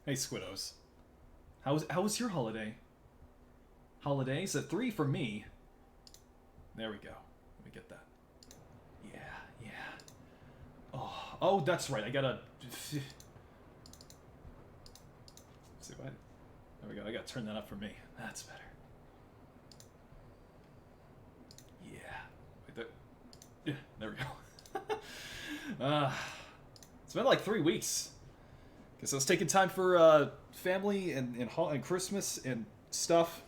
Hey, Squiddos. How was your holiday? Holidays at 3 for me. There we go. Let me get that. Yeah. Oh, that's right. I gotta... See what? There we go. I gotta turn that up for me. That's better. Yeah. Wait, there we go. It's been like 3 weeks. Because I was taking time for family and Christmas and stuff,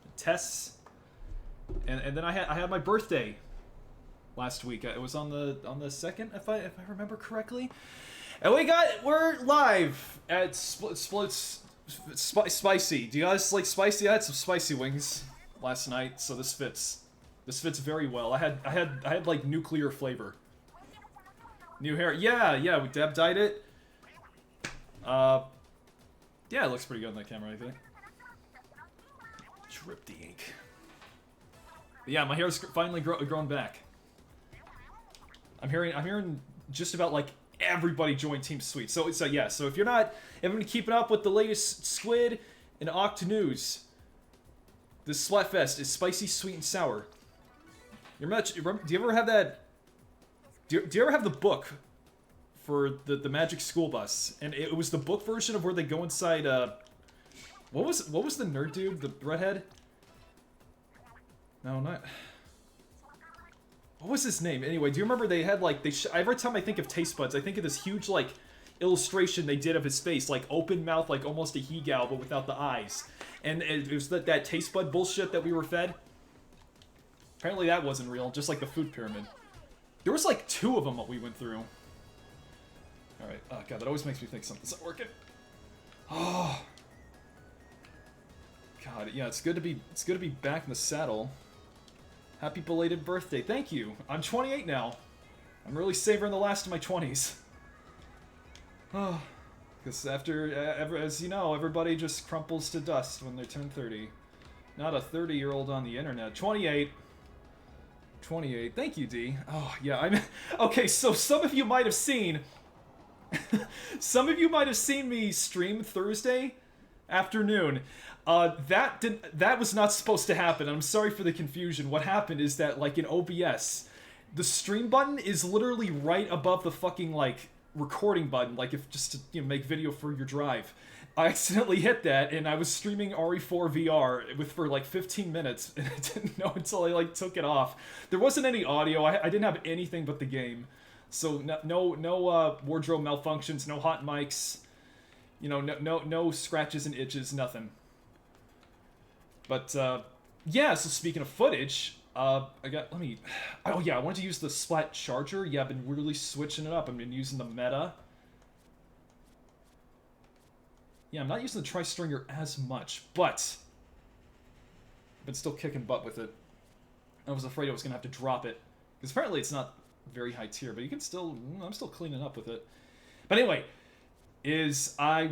and tests, and then I had my birthday last week. It was on the second, if I remember correctly, and we're live at Spicy. Do you guys like spicy? I had some spicy wings last night, so this fits very well. I had like nuclear flavor. New hair, yeah. We Deb dyed it. Yeah, it looks pretty good on that camera, I think. Drip the ink. But yeah, my hair's finally grown back. I'm hearing just about like everybody join Team Sweet. So yeah. So if you're keeping up with the latest Squid and Oct news, this Splatfest is spicy, sweet, and sour. Do you ever have that? Do you ever have the book for the Magic School Bus? And it was the book version of where they go inside. What was the nerd dude? The redhead? No, not. What was his name? Anyway, do you remember they had like every time I think of Taste Buds, I think of this huge like illustration they did of his face, like open mouth, like almost a he-gal, but without the eyes. And it was that Taste Bud bullshit that we were fed. Apparently that wasn't real, just like the food pyramid. There was like 2 of them that we went through. Alright, oh god, that always makes me think something's not working. Oh god, yeah, it's good to be back in the saddle. Happy belated birthday, thank you. I'm 28 now. I'm really savoring the last of my 20s. Oh, because as you know, everybody just crumples to dust when they turn 30. Not a 30-year-old on the internet. 28. 28. Thank you, D. Oh, yeah, okay, so some of you might have seen me stream Thursday afternoon. That was not supposed to happen. I'm sorry for the confusion. What happened is that, like, in OBS, the stream button is literally right above the fucking, like, recording button, like, if just to, make video for your drive. I accidentally hit that, and I was streaming RE4 VR for like 15 minutes, and I didn't know until I like took it off. There wasn't any audio. I didn't have anything but the game, so no wardrobe malfunctions, no hot mics, no scratches and itches, nothing. But yeah. So speaking of footage, oh yeah, I wanted to use the Splat charger. Yeah, I've been really switching it up. I've been using the Meta. Yeah, I'm not using the tri-stringer as much, but I've been still kicking butt with it. I was afraid I was going to have to drop it, because apparently it's not very high tier, but you can still... I'm still cleaning up with it. But anyway, I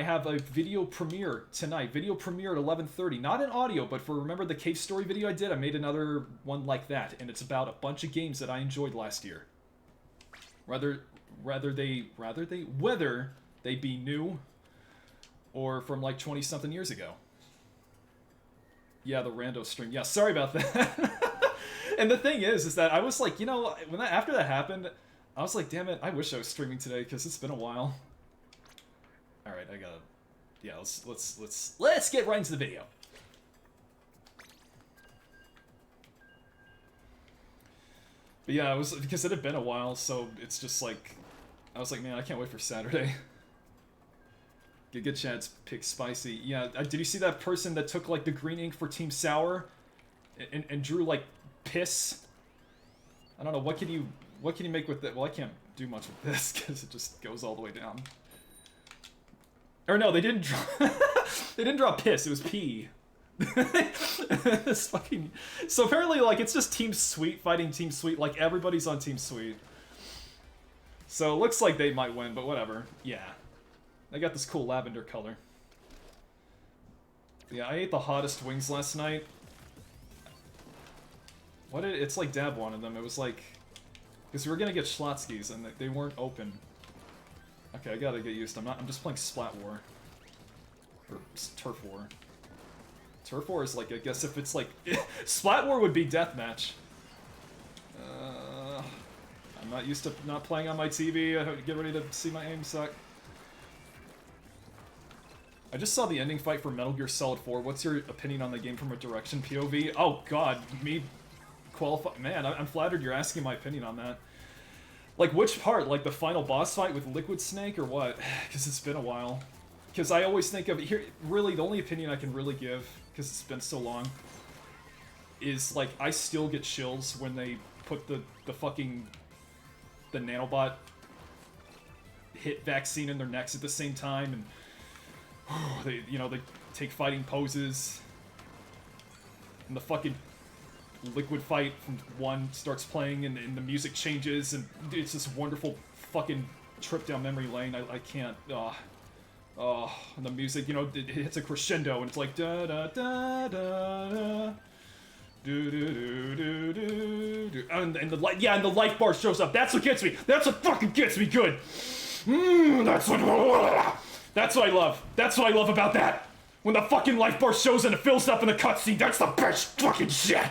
have a video premiere tonight. Video premiere at 11:30. Not in audio, but remember the cave story video I did? I made another one like that, and it's about a bunch of games that I enjoyed last year. Whether they be new or from like 20-something years ago. Yeah, the rando stream. Yeah, sorry about that. And the thing is that I was like, after that happened, I was like, damn it, I wish I was streaming today because it's been a while. All right, I gotta. Yeah, let's get right into the video. But yeah, it was because it had been a while, so it's just like, I was like, man, I can't wait for Saturday. Good chance, pick spicy. Yeah, did you see that person that took like the green ink for Team Sour, and drew like piss? I don't know. What can you make with that? Well, I can't do much with this because it just goes all the way down. Or no, they didn't draw. They didn't draw piss. It was pee. This fucking. So apparently, like, it's just Team Sweet fighting Team Sweet. Like everybody's on Team Sweet. So it looks like they might win, but whatever. Yeah. I got this cool lavender color. Yeah, I ate the hottest wings last night. It's like Dab wanted them. It was like Because we were gonna get Schlotzskys and they weren't open. Okay, I gotta get used. I'm just playing Splat War. Or Turf War. Turf War is like, I guess if it's like... Splat War would be deathmatch. I'm not used to not playing on my TV. I get ready to see my aim suck. I just saw the ending fight for Metal Gear Solid 4. What's your opinion on the game from a direction POV? Oh god, me qualify... Man, I'm flattered you're asking my opinion on that. Like, which part? Like, the final boss fight with Liquid Snake, or what? Because it's been a while. Because I always think of... Here, really, the only opinion I can really give, because it's been so long, is, like, I still get chills when they put the fucking... the nanobot hit vaccine in their necks at the same time, and... they, you know, they take fighting poses, and the fucking Liquid fight from 1 starts playing, and the music changes, and it's this wonderful fucking trip down memory lane. I can't, and the music, you know, it hits a crescendo, and it's like da da da da da, do do do do do do, and the light, yeah, and the life bar shows up. That's what gets me. That's what fucking gets me good. That's what I love. That's what I love about that. When the fucking life bar shows and it fills up in the cutscene, that's the best fucking shit.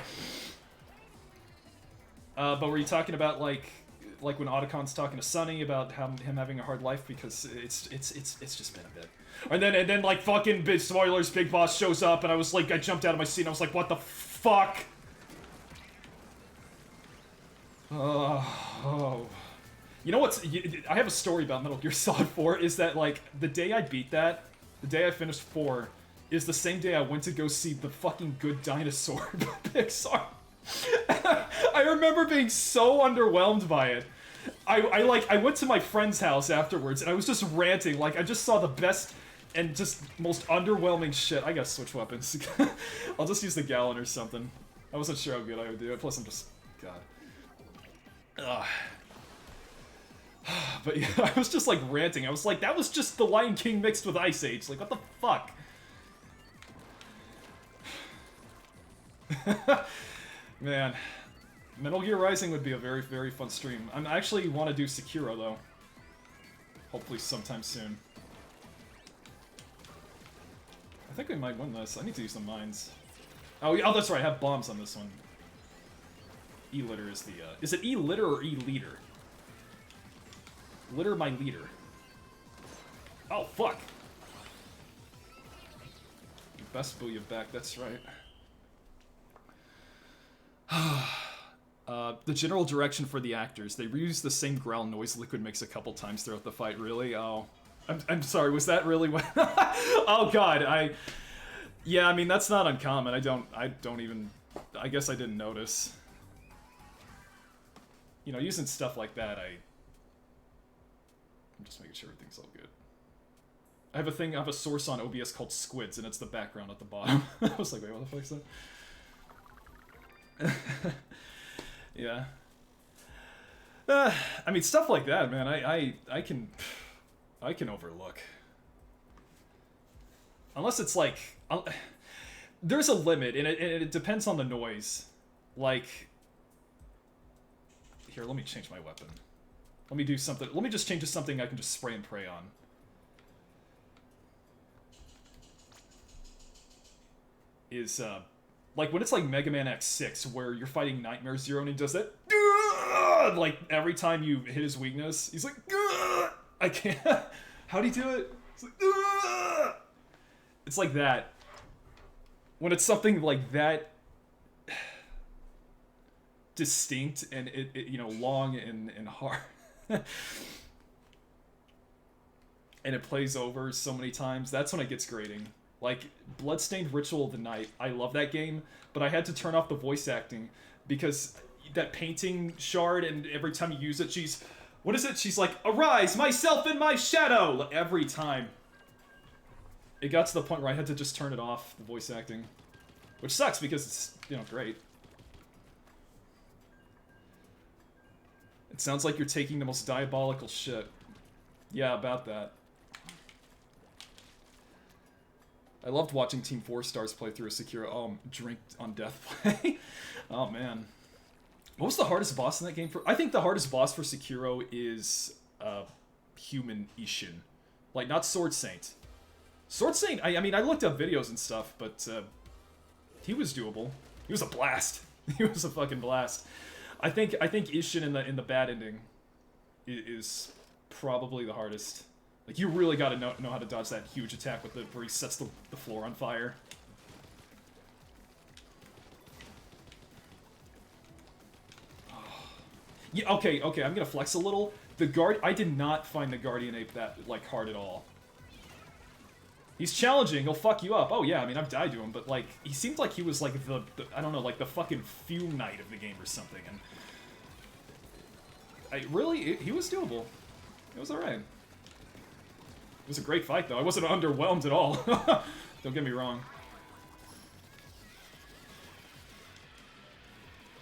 But were you talking about like when Otacon's talking to Sonny about him having a hard life, because it's just been a bit. And then like fucking big spoilers, Big Boss shows up, and I was like, I jumped out of my seat and I was like, what the fuck? Oh. You know what's... I have a story about Metal Gear Solid 4, is that, like, the day I beat that, the day I finished 4, is the same day I went to go see The Fucking Good Dinosaur by Pixar. I remember being so underwhelmed by it. I went to my friend's house afterwards, and I was just ranting, like, I just saw the best and just most underwhelming shit. I gotta switch weapons. I'll just use the Gallon or something. I wasn't sure how good I would do it, plus I'm just... God. Ugh. But yeah, I was just like ranting. I was like, that was just the Lion King mixed with Ice Age. Like, what the fuck? Man, Metal Gear Rising would be a very, very fun stream. I actually want to do Sekiro, though. Hopefully sometime soon. I think we might win this. I need to use some mines. Oh, yeah, that's right. I have bombs on this one. E-litter is the, Is it E-litter or E-leader? Litter my leader. Oh, fuck! Best boo you back, that's right. The general direction for the actors. They reuse the same growl noise Liquid makes a couple times throughout the fight, really? Oh. I'm sorry, was that really what... Oh god, Yeah, I mean, that's not uncommon. I don't even... I guess I didn't notice. You know, using stuff like that, I'm just making sure everything's all good. I have a source on OBS called Squids, and it's the background at the bottom. I was like, wait, what the fuck's that? Yeah. I mean, stuff like that, man, I can overlook. Unless it's like... there's a limit, and it depends on the noise. Like... Here, let me change my weapon. Let me do something. Let me just change to something I can just spray and pray on. Is, like, when it's like Mega Man X6, where you're fighting Nightmare Zero and he does that, like, every time you hit his weakness, he's like, I can't. How'd he do it? It's like, it's like that. When it's something like that distinct and it you know, long and hard. And it plays over so many times, that's when it gets grating. Like, Bloodstained Ritual of the Night, I love that game, but I had to turn off the voice acting because that painting shard, and every time you use it, she's... What is it? She's like, arise, myself in my shadow! Like, every time. It got to the point where I had to just turn it off, the voice acting. Which sucks because it's, you know, great. It sounds like you're taking the most diabolical shit. Yeah, about that. I loved watching Team 4 Stars play through a Sekiro. Oh, drink on death play. Oh, man. What was the hardest boss in that game? I think the hardest boss for Sekiro is human Ishin. Like, not Sword Saint. Sword Saint, I mean, I looked up videos and stuff, but he was doable. He was a blast. He was a fucking blast. I think Ishin in the bad ending is probably the hardest. Like, you really gotta know how to dodge that huge attack with where he sets the floor on fire. Yeah, okay, I'm gonna flex a little. I did not find the Guardian Ape that, like, hard at all. He's challenging, he'll fuck you up. Oh yeah, I mean, I've died to him, but, like, he seemed like he was, like, the I don't know, like, the fucking Fume Knight of the game or something, and... he was doable. It was alright. It was a great fight, though. I wasn't underwhelmed at all. Don't get me wrong.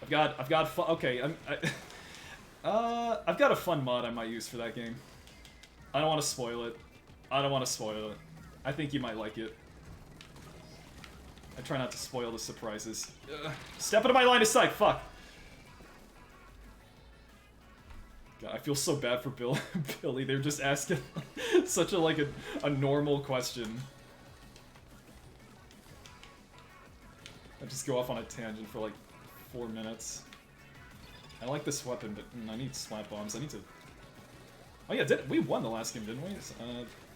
I've got fun... Okay, I've got a fun mod I might use for that game. I don't want to spoil it. I think you might like it. I try not to spoil the surprises. Step into my line of sight, fuck! God, I feel so bad for Billy. They're just asking such a normal question. I just go off on a tangent for like 4 minutes. I like this weapon, but I need splat bombs. I need to... Oh yeah, we won the last game, didn't we?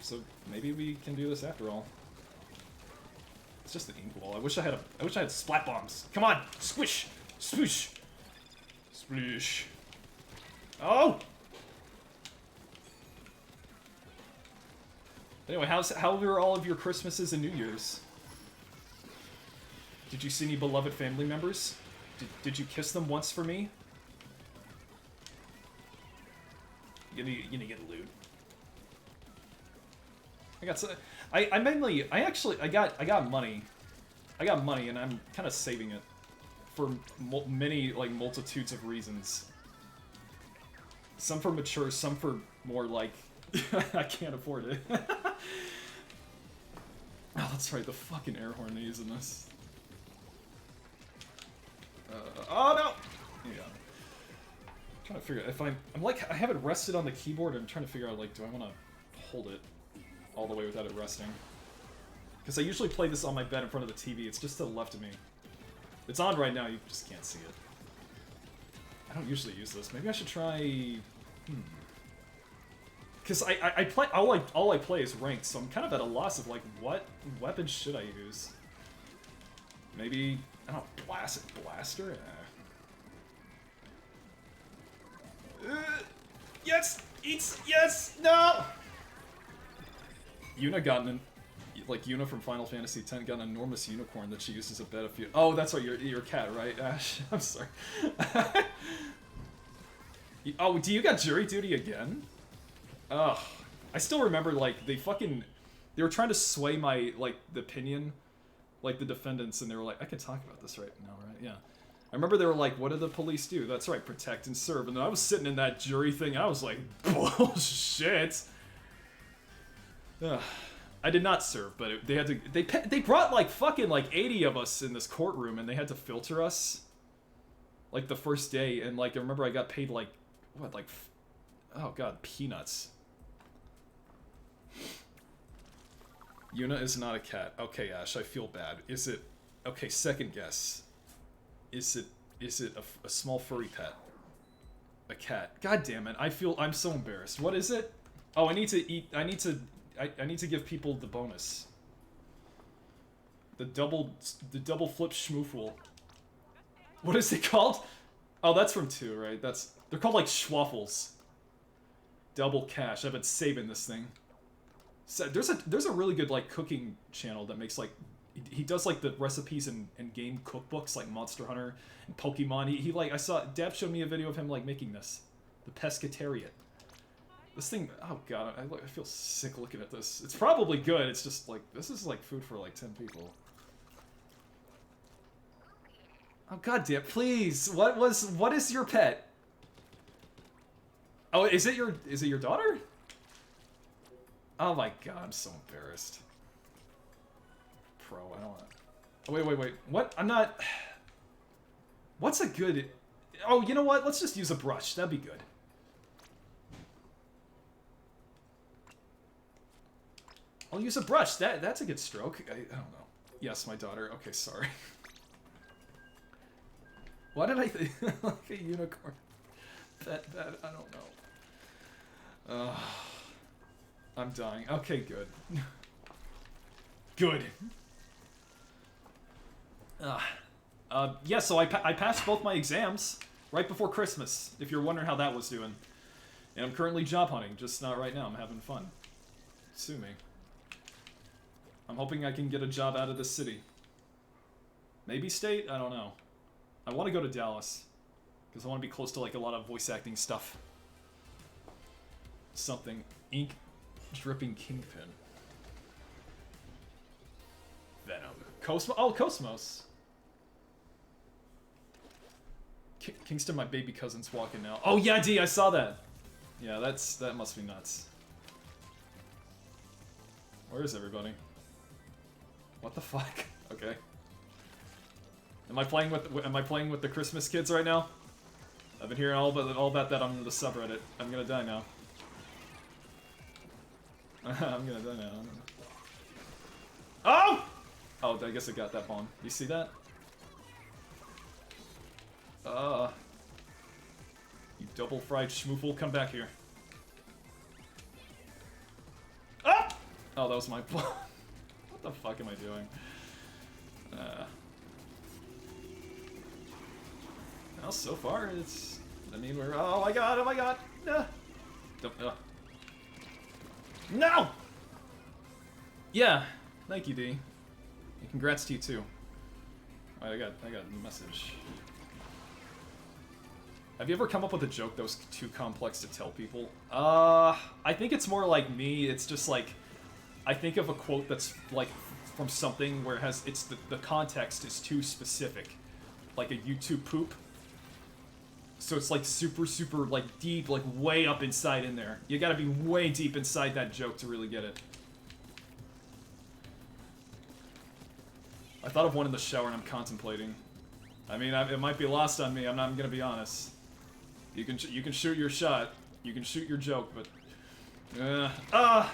So maybe we can do this after all. It's just an ink wall. I wish I had splat bombs. Come on, squish, swoosh, splish. Oh. Anyway, how were all of your Christmases and New Year's? Did you see any beloved family members? Did you kiss them once for me? You gonna get loot. I got money. I got money, and I'm kind of saving it for many multitudes of reasons. Some for mature, some for more like I can't afford it. Oh, that's right. The fucking air horn they use in this. Oh no! Yeah. I'm trying to figure out if I have it rested on the keyboard. I'm trying to figure out do I want to hold it all the way without it resting? Because I usually play this on my bed in front of the TV. It's just to the left of me. It's on right now. You just can't see it. I don't usually use this. Maybe I should try. Because I play all I play is ranked, so I'm kind of at a loss of what weapon should I use? Maybe I don't know, blaster. Yes, yes, no. Yuna got Yuna from Final Fantasy X got an enormous unicorn that she used as a bed. Oh, that's right, you're a cat, right, Ash? I'm sorry. Oh, do you got jury duty again? Ugh. I still remember, they were trying to sway my, the opinion, the defendants, and they were like, I can talk about this right now, right? Yeah. I remember they were like, what do the police do? That's right, protect and serve. And then I was sitting in that jury thing, and I was like, bullshit. Ugh. I did not serve, but they had to, they brought, fucking, 80 of us in this courtroom, and they had to filter us, the first day, and, I remember I got paid, oh god, peanuts. Yuna is not a cat. Okay, Ash, I feel bad. Is it... Okay, second guess. Is it a small furry pet? A cat. God damn it, I'm so embarrassed. What is it? Oh, I need to give people the bonus. The double flip schmoofle. What is it called? Oh, that's from 2, right? They're called schwaffles. Double cash. I've been saving this thing. So there's a really good cooking channel that makes he does the recipes and game cookbooks like Monster Hunter and Pokemon. He I saw Dab showed me a video of him making this, the Pescatarian. This thing, oh god, I feel sick looking at this. It's probably good. It's just this is food for 10 people. Oh god damn, please. What is your pet? Oh, is it your daughter? Oh my god, I'm so embarrassed. Pro, I don't want to... Oh, wait. What? I'm not... What's a good... Oh, you know what? Let's just use a brush. That'd be good. I'll use a brush. That's a good stroke. I don't know. Yes, my daughter. Okay, sorry. Why did I think like a unicorn? That I don't know. I'm dying. Okay, good. Good. Yeah, so I passed both my exams right before Christmas, if you're wondering how that was doing. And I'm currently job hunting, just not right now. I'm having fun. Sue me. I'm hoping I can get a job out of this city. Maybe state? I don't know. I want to go to Dallas, because I want to be close to like a lot of voice acting stuff. Something. Ink dripping kingpin. Venom. Cosmo. Oh, Cosmos. Kingston, my baby cousin's walking now. Oh yeah, D, I saw that. Yeah, that must be nuts. Where is everybody? What the fuck? Okay. Am I playing with the Christmas kids right now? I've been hearing all about that on the subreddit. I'm gonna die now. I'm gonna die now. Oh! Oh, I guess I got that bomb. You see that? You double-fried schmoofle, come back here. Ah! Oh, that was my bomb. What the fuck am I doing? Well, so far, it's... I mean, we're... Oh my god, oh my god! No! Yeah, thank you, D. And congrats to you, too. Alright, I got a message. Have you ever come up with a joke that was too complex to tell people? I think it's more like me. It's just like... I think of a quote that's, like, from something where it has... It's the context is too specific. Like a YouTube poop. So it's like super, like deep, like way up inside in there. You gotta be way deep inside that joke to really get it. I thought of one in the shower and I'm contemplating. I mean, it might be lost on me. I'm not gonna be honest. You can shoot your shot. You can shoot your joke, but I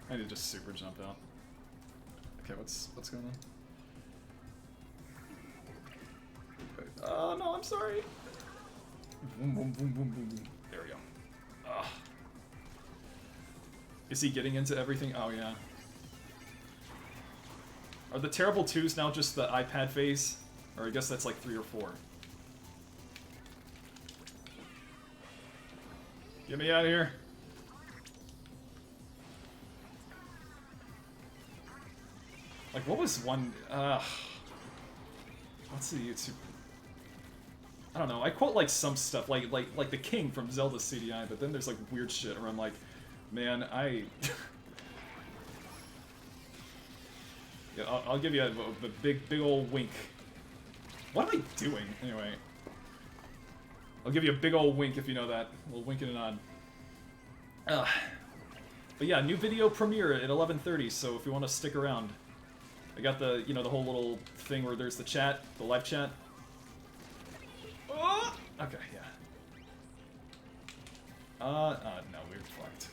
need to just super jump out. Okay, what's going on? Okay. Oh no, I'm sorry. Boom, boom, boom, boom, boom, boom. There we go. Ugh. Is he getting into everything? Oh, yeah. Are the terrible 2s now just the iPad phase? Or I guess that's like 3 or 4. Get me out of here. Like, what was one... what's the YouTube... I don't know, I quote like some stuff, like the King from Zelda CDI, but then there's like weird shit where I'm like, man, yeah, I'll give you a big old wink. What am I doing? Anyway. I'll give you a big old wink if you know that. A little wink and a nod. But yeah, new video premiere at 11:30, so if you want to stick around. I got the, you know, the whole little thing where there's the chat, the live chat. Oh! Okay, yeah. No, we're fucked.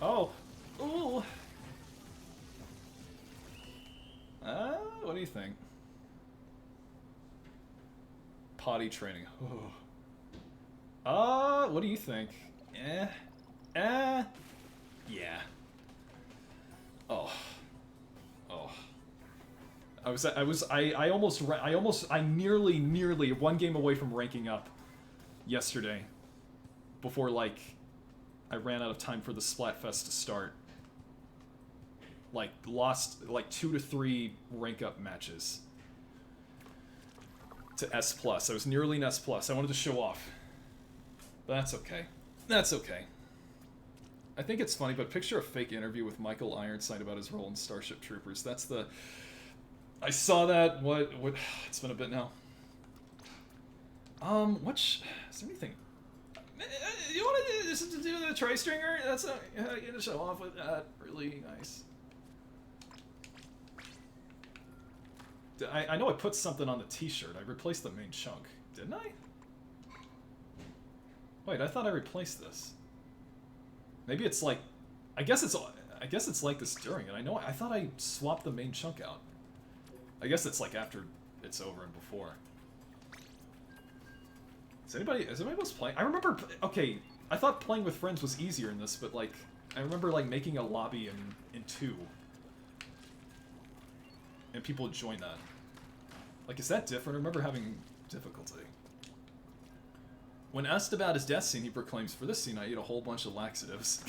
Oh. Ooh. What do you think? Potty training. What do you think? Yeah. Oh. I nearly one game away from ranking up yesterday. Before, like, I ran out of time for the Splatfest to start. Like, lost, like, 2 to 3 rank up matches. To S+. I was nearly in S+. I wanted to show off. But that's okay. That's okay. I think it's funny, but picture a fake interview with Michael Ironside about his role in Starship Troopers. That's the... I saw that, what, it's been a bit now. Is there anything... You want to do the tri-stringer? That's a... you to show off with that. Really nice. I know I put something on the t-shirt. I replaced the main chunk. Didn't I? Wait, I thought I replaced this. Maybe it's like... I guess it's like this during it. I thought I swapped the main chunk out. I guess it's like after it's over and before. Is anybody else playing? I remember... Okay, I thought playing with friends was easier in this, but like... I remember like making a lobby in 2. And people would join that. Like, is that different? I remember having difficulty. When asked about his death scene, he proclaims, "For this scene, I ate a whole bunch of laxatives."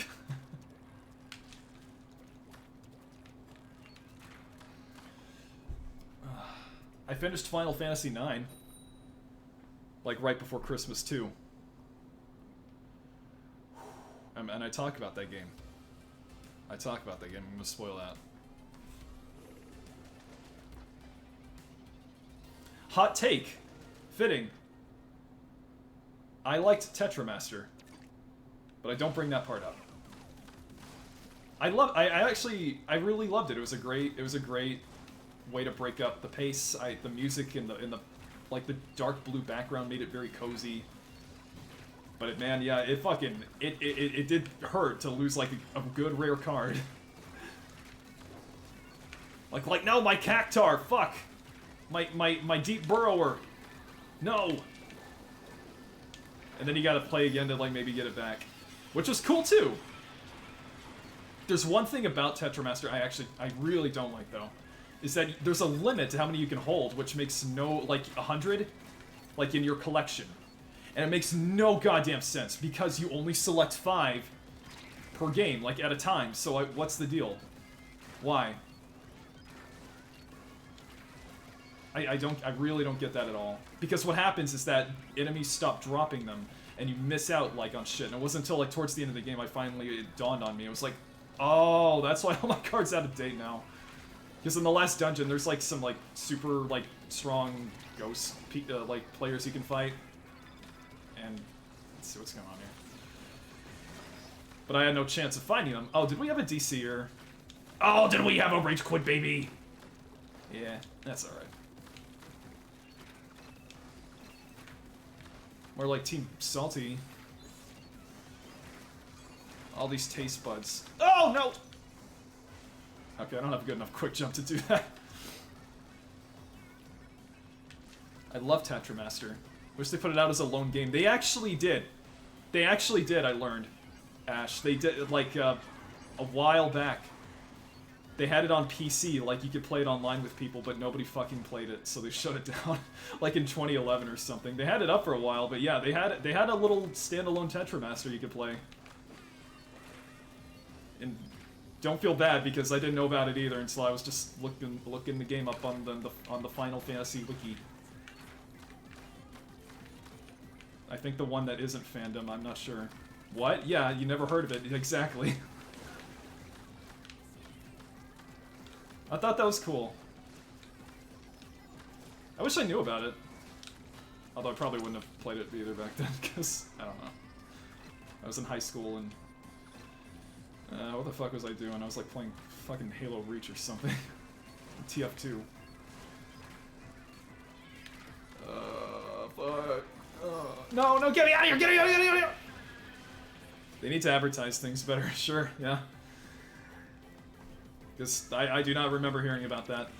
I finished Final Fantasy IX. Like, right before Christmas, too. And I talk about that game. I'm gonna spoil that. Hot take. Fitting. I liked Tetramaster, but I don't bring that part up. I really loved it. It was a great way to break up the pace. The music in the like the dark blue background made it very cozy. But man, yeah, it did hurt to lose like a good rare card. like no, my Cactar, fuck. My Deep Burrower. No. And then you gotta play again to like maybe get it back. Which was cool too. There's one thing about Tetramaster I really don't like though. Is that there's a limit to how many you can hold, which makes no, like 100, like in your collection. And it makes no goddamn sense because you only select 5 per game, like at a time. So what's the deal? Why? I really don't get that at all. Because what happens is that enemies stop dropping them, and you miss out, like, on shit. And it wasn't until, like, towards the end of the game it dawned on me. It was like, oh, that's why all my cards out of date now. Because in the last dungeon, there's, like, some, like, super, like, strong ghost, like, players you can fight. And let's see what's going on here. But I had no chance of finding them. Oh, did we have a DCer? Oh, did we have a Rage Quit, baby? Yeah, that's alright. More like Team Salty. All these taste buds. Oh, no! Okay, I don't have a good enough quick jump to do that. I love Tetramaster. Wish they put it out as a lone game. They actually did. They actually did, I learned. Ash. They did, like, a while back. They had it on PC, like, you could play it online with people, but nobody fucking played it, so they shut it down, like, in 2011 or something. They had it up for a while, but yeah, they had a little standalone Tetramaster you could play. And don't feel bad, because I didn't know about it either until I was just looking the game up on the Final Fantasy wiki. I think the one that isn't fandom, I'm not sure. What? Yeah, you never heard of it. Exactly. I thought that was cool. I wish I knew about it. Although I probably wouldn't have played it either back then, because, I don't know. I was in high school and... what the fuck was I doing? I was like playing fucking Halo Reach or something. TF2. Fuck. No, no, get me out of here! Get me out of here! Get me out of here! They need to advertise things better, sure, yeah. Because I do not remember hearing about that.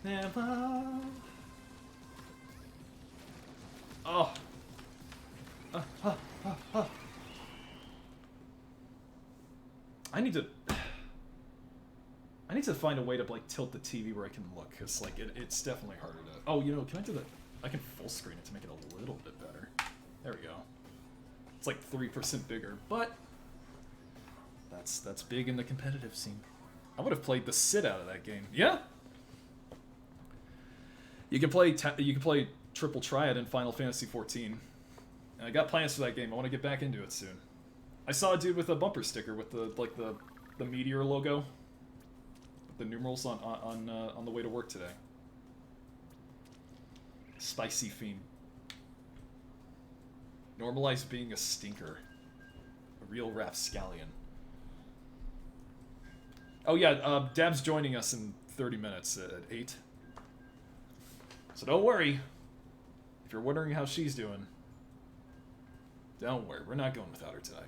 Never. Oh. I need to find a way to like tilt the TV where I can look, because like it's definitely harder to. Oh, you know, can I do that? I can full screen it to make it a little bit better. There we go. It's like 3% bigger, but that's big in the competitive scene. I would have played the shit out of that game. Yeah. You can play Triple Triad in Final Fantasy XIV. And I got plans for that game. I want to get back into it soon. I saw a dude with a bumper sticker with the meteor logo, with the numerals on the way to work today. Spicy Fiend. Normalize being a stinker. A real rapscallion. Oh yeah, Dab's joining us in 30 minutes at 8. So don't worry. If you're wondering how she's doing, don't worry. We're not going without her tonight.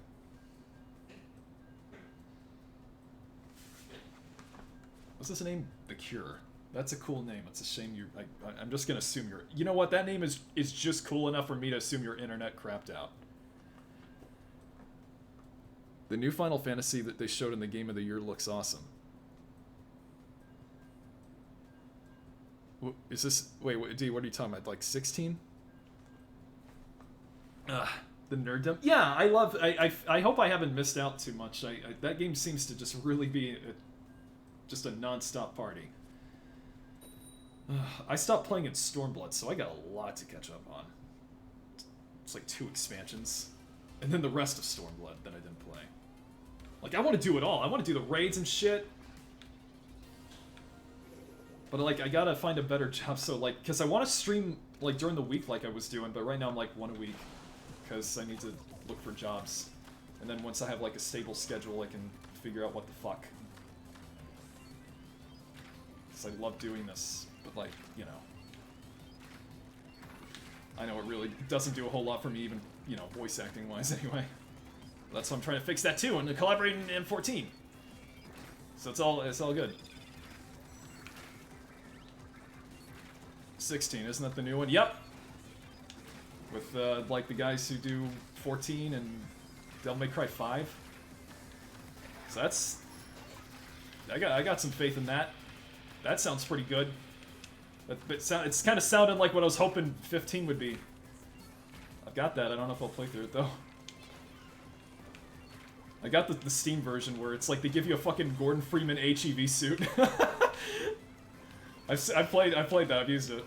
What's this name? The Cure. That's a cool name. It's a shame you... I'm just going to assume you're... You know what? That name is just cool enough for me to assume your internet crapped out. The new Final Fantasy that they showed in the Game of the Year looks awesome. Is this... Wait, D, what are you talking about? Like 16? The nerddom. Yeah, I love... I hope I haven't missed out too much. That game seems to just really be just a non-stop party. I stopped playing in Stormblood, so I got a lot to catch up on. It's like 2 expansions. And then the rest of Stormblood that I didn't play. Like, I want to do it all. I want to do the raids and shit. But, like, I gotta find a better job, so, like... Because I want to stream, like, during the week like I was doing, but right now I'm, like, 1 a week. Because I need to look for jobs. And then once I have, like, a stable schedule, I can figure out what the fuck. Because I love doing this. But, like, you know... I know it really doesn't do a whole lot for me, even, you know, voice acting-wise anyway. That's why I'm trying to fix that too, and collaborating in M14. So it's all good. 16, isn't that the new one? Yep. With like the guys who do 14 and Devil May Cry 5. So that's... I got some faith in that. That sounds pretty good. It's kind of sounded like what I was hoping 15 would be. I've got that. I don't know if I'll play through it though. I got the Steam version where it's like they give you a fucking Gordon Freeman HEV suit. I played that. I've used it.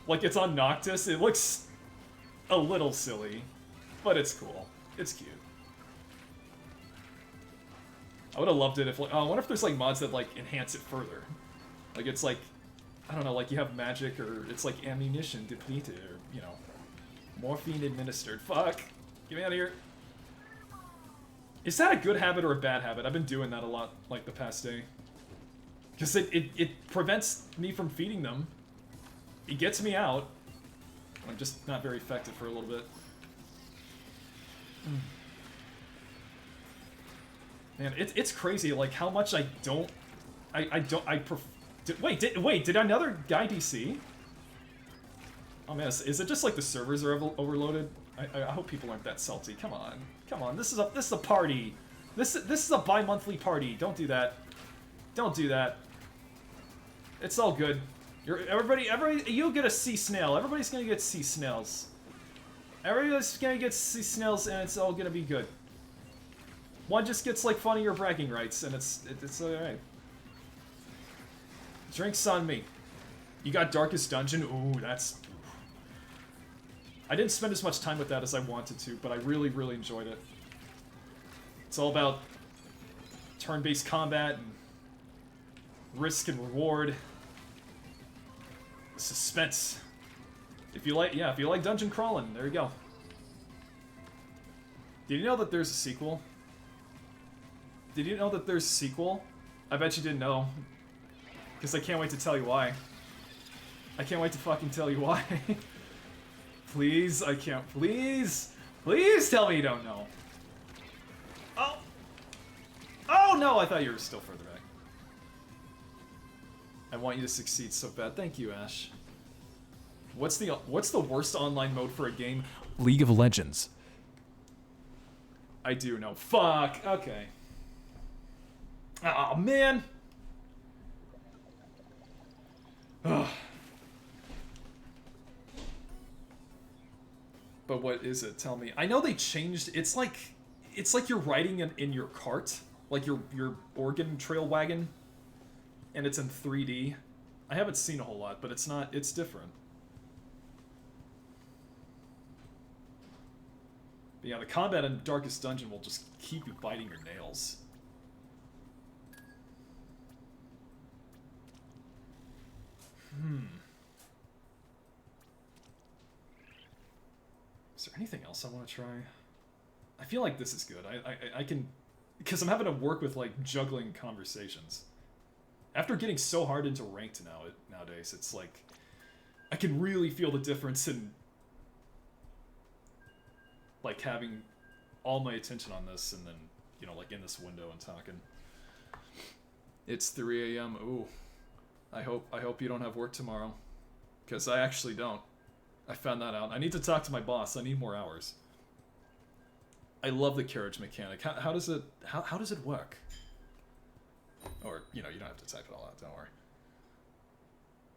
Like, it's on Noctis. It looks a little silly, but it's cool. It's cute. I would have loved it if, like, I wonder if there's like mods that like enhance it further. Like, it's like, I don't know, like you have magic, or it's like ammunition depleted, or, you know, morphine administered. Fuck! Get me out of here. Is that a good habit or a bad habit? I've been doing that a lot, like, the past day. Because it prevents me from feeding them. It gets me out. I'm just not very effective for a little bit. Man, it's crazy, like, how much I don't... Wait, did another guy DC? Oh man, is it just like the servers are overloaded? I hope people aren't that salty. Come on, this is a party. This is a bi-monthly party. Don't do that. Don't do that. It's all good. Everybody, you'll get a sea snail. Everybody's gonna get sea snails. Everybody's gonna get sea snails, and it's all gonna be good. One just gets like funnier bragging rights, and it's alright. Drinks on me. You got Darkest Dungeon? Ooh, that's... I didn't spend as much time with that as I wanted to, but I really, really enjoyed it. It's all about turn-based combat and risk and reward. Suspense. If you like, yeah, if you like dungeon crawling, there you go. Did you know that there's a sequel? Did you know that there's a sequel? I bet you didn't know. Because I can't wait to tell you why. I can't wait to fucking tell you why. Please, I can't. Please! Please tell me you don't know. Oh! Oh no, I thought you were still further back. I want you to succeed so bad. Thank you, Ash. What's the worst online mode for a game? League of Legends. I do know. Fuck! Okay. Oh man! Ugh. But what is it? Tell me. I know they changed. It's like you're riding in your cart, like your Oregon Trail wagon, and it's in 3D. I haven't seen a whole lot, but it's not. It's different. But yeah, the combat in Darkest Dungeon will just keep you biting your nails. Is there anything else I want to try? I feel like this is good. I can... Because I'm having to work with, like, juggling conversations. After getting so hard into ranked nowadays, it's like I can really feel the difference in like having all my attention on this and then, you know, like in this window and talking. It's 3 a.m. Ooh. I hope you don't have work tomorrow. Because I actually don't. I found that out. I need to talk to my boss. I need more hours. I love the carriage mechanic. How does it work? Or, you know, you don't have to type it all out, don't worry.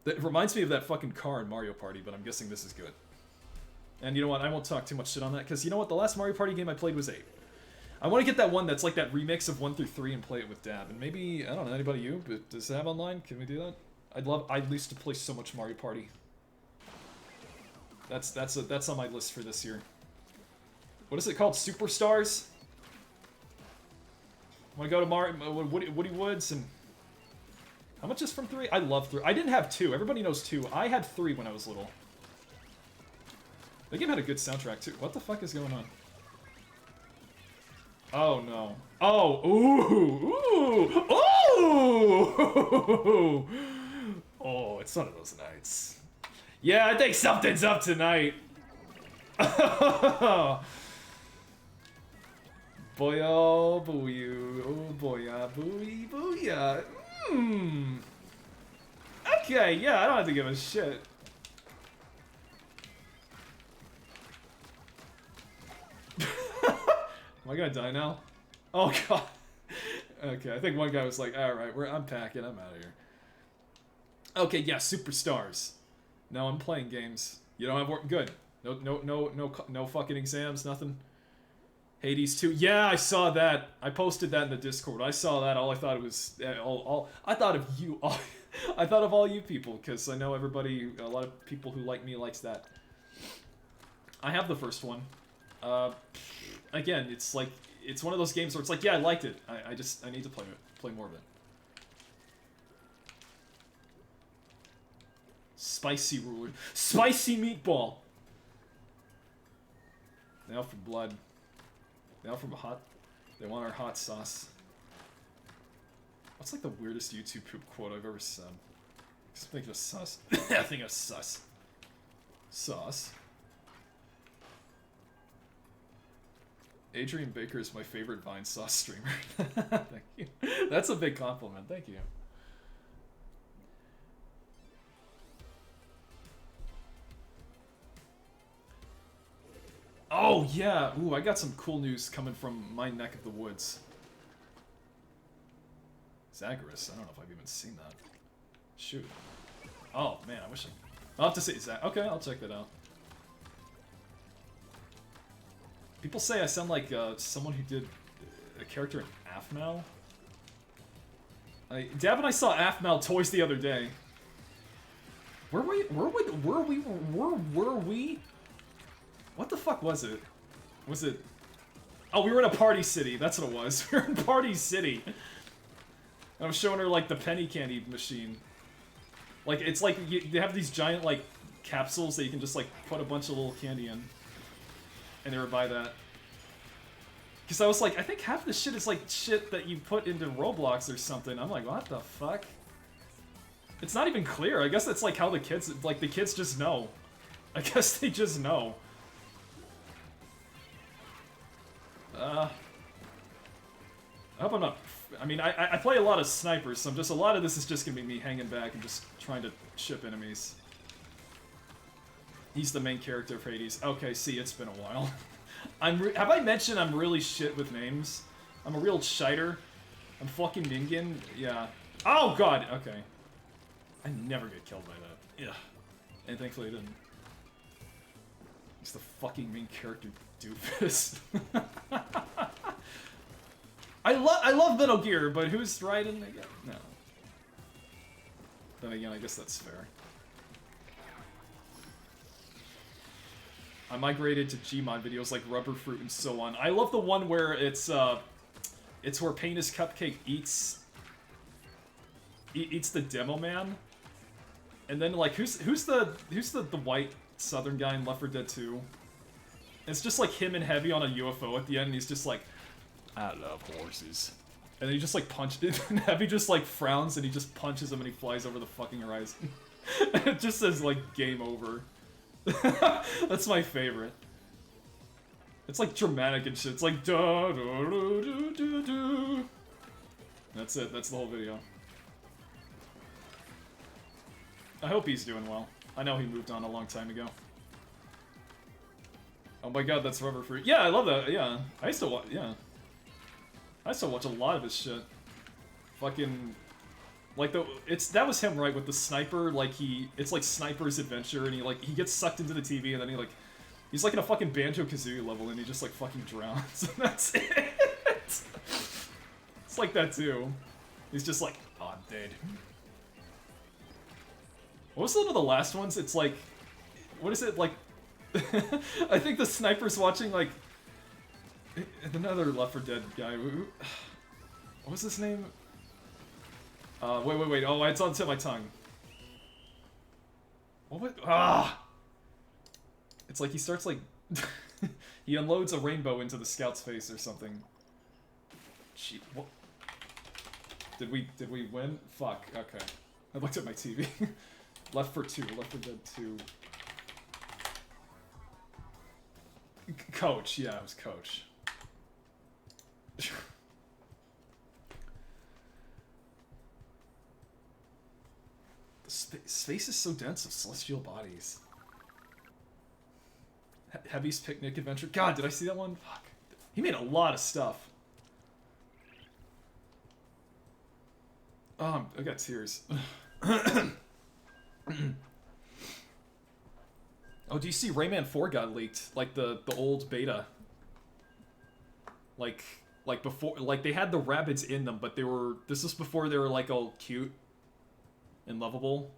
It reminds me of that fucking car in Mario Party, but I'm guessing this is good. And you know what, I won't talk too much shit on that, because you know what, the last Mario Party game I played was 8. I want to get that one that's like that remix of 1 through 3 and play it with Dab. And maybe, I don't know, anybody you? But does Dab online? Can we do that? I used to play so much Mario Party. That's on my list for this year. What is it called? Superstars? I want to go to Woody Woods and... How much is from 3? I love 3. I didn't have 2. Everybody knows 2. I had 3 when I was little. The game had a good soundtrack too. What the fuck is going on? Oh no. Oh, ooh! Oh, it's one of those nights. Yeah, I think something's up tonight. Boy, oh, booyah. Oh, boya, booey, booyah. Okay, yeah, I don't have to give a shit. Am I gonna die now? Oh god. Okay, I think one guy was like, alright, I'm packing, I'm out of here. Okay, yeah, superstars. No, I'm playing games. You don't have work? Good. No fucking exams, nothing. Hades 2. Yeah, I saw that. I posted that in the Discord. I saw that. All I thought it was I thought of you. I thought of all you people because I know everybody. A lot of people who like me likes that. I have the first one. Again, it's like it's one of those games where it's like, yeah, I liked it. I need to play more of it. Spicy ruler. Spicy meatball. Now for blood. Now for hot. They want our hot sauce. What's like the weirdest YouTube poop quote I've ever said? Just think of sus. I think of sus. Sauce. Adrian Baker is my favorite Vine sauce streamer. Thank you. That's a big compliment. Thank you. Oh, yeah. Ooh, I got some cool news coming from my neck of the woods. Zagreus. I don't know if I've even seen that. Shoot. Oh, man, I wish I'll have to say Zag. Okay, I'll check that out. People say I sound like someone who did a character in Aphmau. Dab and I saw Aphmau toys the other day. Were we? What the fuck was it? Was it? Oh, we were in a party city. That's what it was. We were in Party City. I was showing her like the penny candy machine. Like it's like they have these giant like capsules that you can just like put a bunch of little candy in. And they were by that. Because I was like, I think half this shit is like shit that you put into Roblox or something. I'm like, what the fuck? It's not even clear. I guess that's like how the kids just know. I guess they just know. I hope I'm not... I mean, I play a lot of snipers, so a lot of this is just gonna be me hanging back and just trying to ship enemies. He's the main character of Hades. Okay, see, it's been a while. Have I mentioned I'm really shit with names? I'm a real shiter. I'm fucking Ningen. Yeah. Oh god. Okay. I never get killed by that. Yeah. And thankfully I didn't. He's the fucking main character, doofus. I love Metal Gear, but who's riding again? No. Then again, I guess that's fair. I migrated to Gmod videos like Rubber Fruit and so on. I love the one where it's where Penis Cupcake eats the demo man, and then like who's the white southern guy in Left 4 Dead 2? It's just like him and Heavy on a UFO at the end, and he's just like, I love horses. And then he just like punches. Heavy just like frowns and he just punches him and he flies over the fucking horizon. It just says like game over. That's my favorite. It's like dramatic and shit. It's like da da da da da da. That's it. That's the whole video. I hope he's doing well. I know he moved on a long time ago. Oh my god, that's Rubber Fruit. Yeah, I love that. Yeah, I used to watch. Yeah, I used to watch a lot of his shit. Fucking, like that was him, right? With the sniper, like it's like Sniper's Adventure, and he gets sucked into the TV, and then he's like in a fucking Banjo-Kazooie level, and he just like fucking drowns, and that's it. It's like that too. He's just like, oh, I'm dead. What was one of the last ones? It's like, what is it like? I think the sniper's watching like another Left 4 Dead guy. What was his name? Wait. Oh, it's on the tip of my tongue. What was, It's like he starts like he unloads a rainbow into the scout's face or something. Gee, what? Did we win? Fuck. Okay. I looked at my TV. Left 4 Dead 2. Coach, yeah, it was Coach. The space is so dense of celestial bodies. Heavy's Picnic Adventure. God, did I see that one? Fuck. He made a lot of stuff. I got tears. Oh, do you see Rayman 4 got leaked? Like the old beta. Like before, like they had the rabbits in them, but this was before they were like all cute and lovable.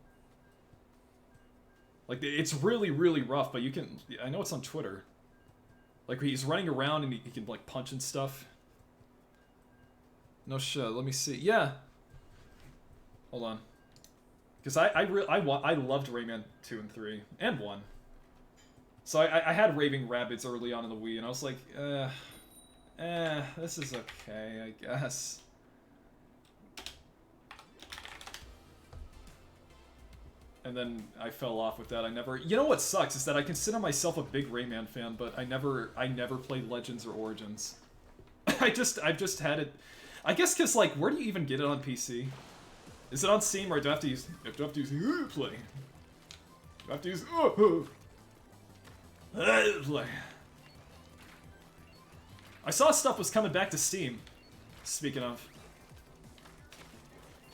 Like it's really, really rough, but I know it's on Twitter. Like he's running around and he can like punch and stuff. No shit, let me see. Yeah. Hold on. Because I loved Rayman 2 and 3 and 1. So I had Raving Rabbids early on in the Wii, and I was like, this is okay, I guess. And then I fell off with that. You know what sucks is that I consider myself a big Rayman fan, but I never played Legends or Origins. I've just had it. I guess because like, where do you even get it on PC? Is it on Steam, or do I have to use Play? Do I have to use Play? I saw stuff was coming back to Steam. Speaking of,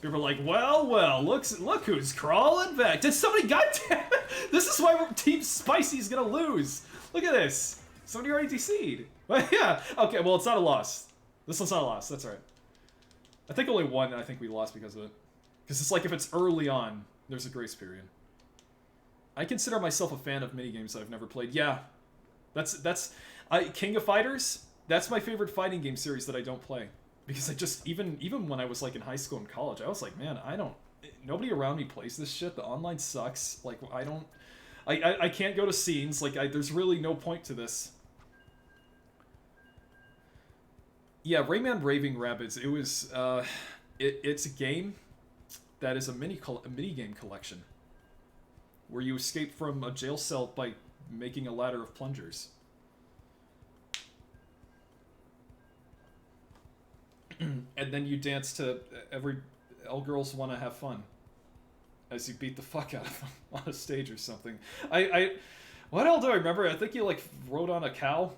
people were like, well, look who's crawling back. Did somebody? Goddamn! This is why Team Spicy's gonna lose. Look at this. Somebody already DC'd. Well, yeah. Okay. Well, it's not a loss. This one's not a loss. That's right. I think only one. I think we lost because of it. Because it's like if it's early on, there's a grace period. I consider myself a fan of minigames that I've never played. Yeah, King of Fighters. That's my favorite fighting game series that I don't play, because I just even when I was like in high school and college, I was like, man, nobody around me plays this shit. The online sucks. Like I can't go to scenes. Like there's really no point to this. Yeah, Rayman Raving Rabbids. It was it's a game that is a mini game collection where you escape from a jail cell by making a ladder of plungers. And then you dance to all girls want to have fun as you beat the fuck out of them on a stage or something. What else do I remember? I think you like rode on a cow.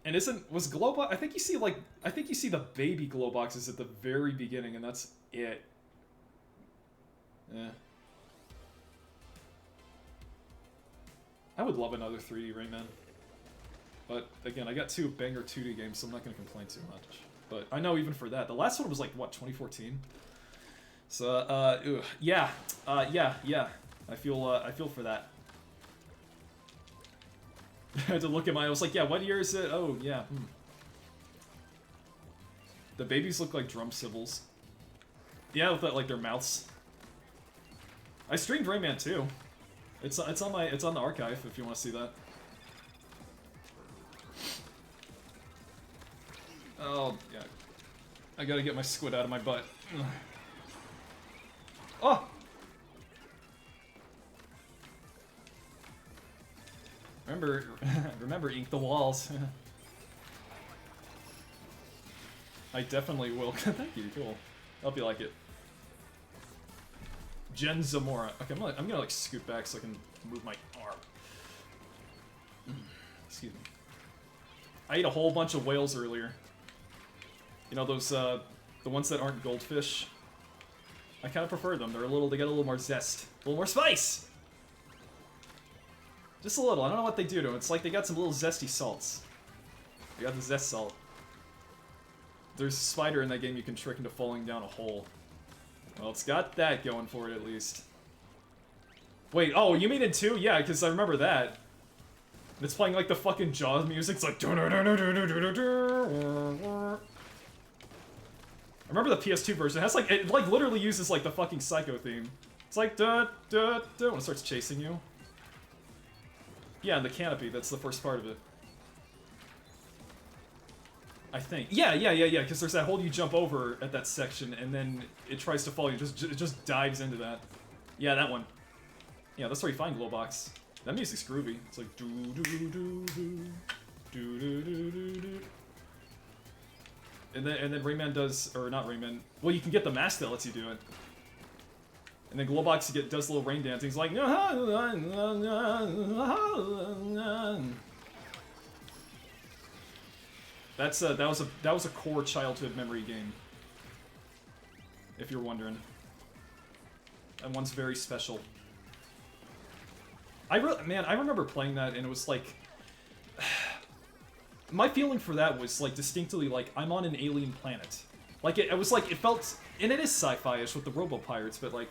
And was Glowbox? I think you see the baby glow boxes at the very beginning, and that's it. Yeah. I would love another 3D Rayman. But again, I got 2 banger 2D games, so I'm not going to complain too much. But I know even for that, the last one was like what, 2014. So yeah. I feel for that. I had to look at I was like, yeah, what year is it? Oh, yeah. The babies look like drum cymbals. Yeah, with that, like their mouths. I streamed Rayman 2. It's on the archive if you want to see that. Oh, yeah. I gotta get my squid out of my butt. Oh! Remember, ink the walls. I definitely will. Thank you, cool. Hope you like it. Jen Zamora. Okay, I'm gonna like scoot back so I can move my arm. Excuse me. I ate a whole bunch of whales earlier. You know those the ones that aren't goldfish. I kind of prefer them. They get a little more zest, a little more spice. Just a little. I don't know what they do to them. It's like they got some little zesty salts. They got the zest salt. There's a spider in that game you can trick into falling down a hole. Well, it's got that going for it at least. Wait, oh, you mean in 2? Yeah, because I remember that. It's playing like the fucking Jaws music. It's like. I remember the PS2 version. It has like it literally uses like the fucking Psycho theme. It's like when it starts chasing you. Yeah, and the canopy. That's the first part of it. I think. Yeah. Because there's that hole you jump over at that section, and then it tries to fall. It just dives into that. Yeah, that one. Yeah, that's where you find Glowbox. That music's groovy. It's like do do do do do do do do do. And then Rayman does, or not Rayman. Well, you can get the mask that lets you do it. And then Glowbox does a little rain dance. And he's like, that was a core childhood memory game. If you're wondering, that one's very special. I remember playing that, and it was like. My feeling for that was, like, distinctly, like, I'm on an alien planet. Like, it was like, it felt... And it is sci-fi-ish with the robo-pirates, but, like...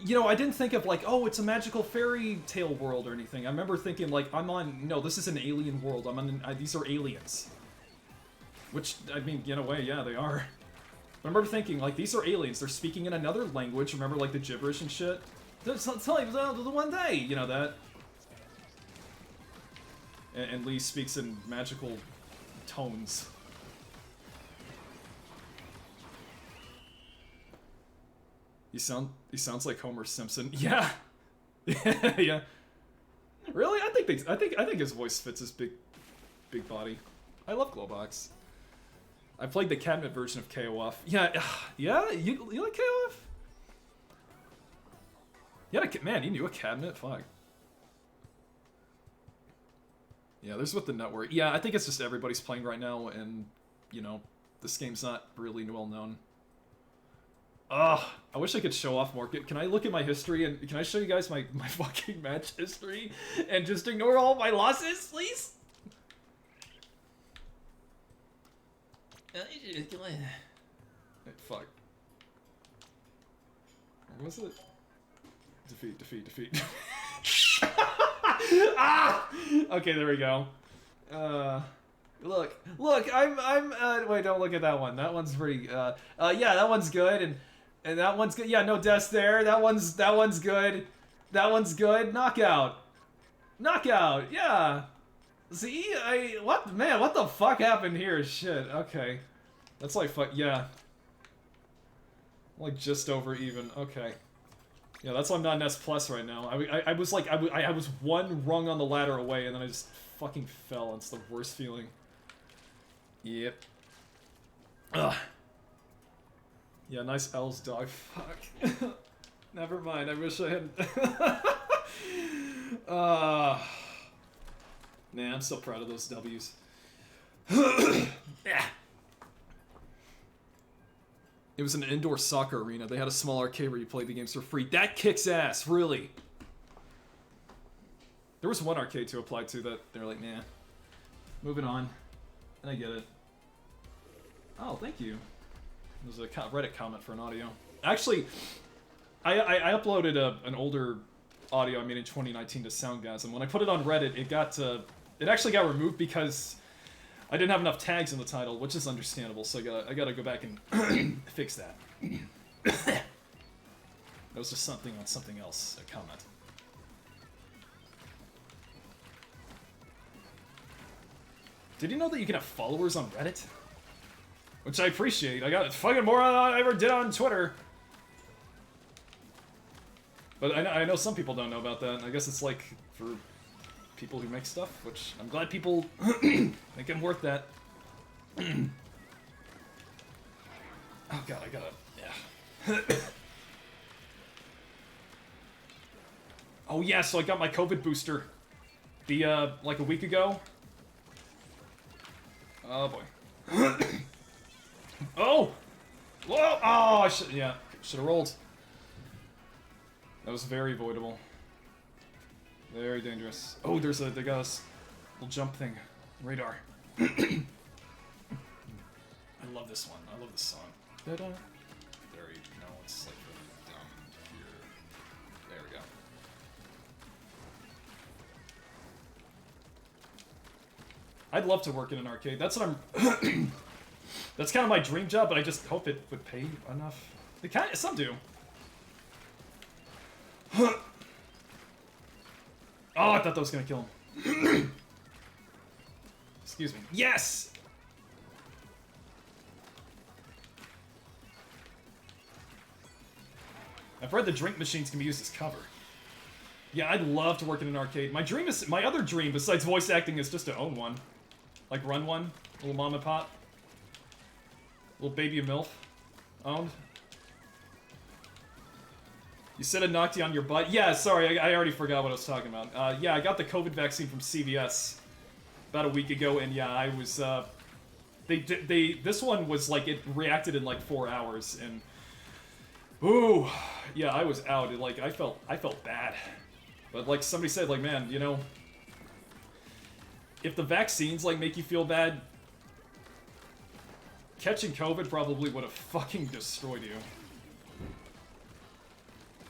you know, I didn't think of, like, oh, it's a magical fairy tale world or anything. I remember thinking, like, I'm on... No, this is an alien world. I'm on... these are aliens. Which, I mean, in a way, yeah, they are. But I remember thinking, like, these are aliens. They're speaking in another language. Remember, like, the gibberish and shit? Tell you the one day, you know, that... And Lee speaks in magical tones. He sounds like Homer Simpson. Yeah. Yeah. Really? I think his voice fits his big body. I love Glowbox. I played the cabinet version of KOF. Yeah. Yeah, you like KOF? Yeah, man, you knew a cabinet? Fuck. Yeah, there's with the network. Yeah, I think it's just everybody's playing right now, and, you know, this game's not really well known. Ugh, I wish I could show off more. Can I look at my history, and can I show you guys my fucking match history, and just ignore all my losses, please? Fuck. What was it? Defeat. Ah! Okay, there we go. Look, wait, don't look at that one. That one's pretty, yeah, that one's good, and that one's good. Yeah, no deaths there. That one's good. That one's good. Knockout, yeah. See, what the fuck happened here? Shit, okay. That's like, yeah. Like, just over even, okay. Yeah, that's why I'm not an S+ right now. I was like, I was one rung on the ladder away, and then I just fucking fell. It's the worst feeling. Yep. Ugh. Yeah, nice L's, dog. Fuck. Never mind, I wish I hadn't... Man, I'm so proud of those W's. Yeah. It was an indoor soccer arena. They had a small arcade where you played the games for free. That kicks ass, really. There was one arcade to apply to that they're like, nah. Moving on. And I get it. Oh, thank you. There's a Reddit comment for an audio. Actually, I uploaded an older audio I made in 2019 to Soundgasm. When I put it on Reddit, it actually got removed because I didn't have enough tags in the title, which is understandable, so I gotta go back and fix that. That was just something on something else, a comment. Did you know that you can have followers on Reddit? Which I appreciate. I got fucking more than I ever did on Twitter. But I know some people don't know about that. I guess it's like for people who make stuff, which I'm glad people think I'm worth that. Oh god, I gotta... yeah. Oh yeah, so I got my COVID booster. Like a week ago. Oh boy. Oh! Whoa! Oh, I should have rolled. That was very avoidable. Very dangerous. Oh, they got this little jump thing. Radar. I love this one. I love this song. There you know, it's like down here. There we go. I'd love to work in an arcade. That's what I'm... That's kind of my dream job, but I just hope it would pay enough. It kind of... Some do. Oh, I thought that was gonna kill him. Excuse me. Yes! I've read the drink machines can be used as cover. Yeah, I'd love to work in an arcade. My other dream, besides voice acting, is just to own one. Like, run one. Little mom and pop. Little baby MILF. Owned. You said it knocked you on your butt? Yeah, sorry, I already forgot what I was talking about. Yeah, I got the COVID vaccine from CVS about a week ago, and yeah, I was, this one was like, it reacted in like 4 hours, and, ooh, yeah, I was out. Like, I felt bad. But like somebody said, like, man, you know, if the vaccines, like, make you feel bad, catching COVID probably would have fucking destroyed you.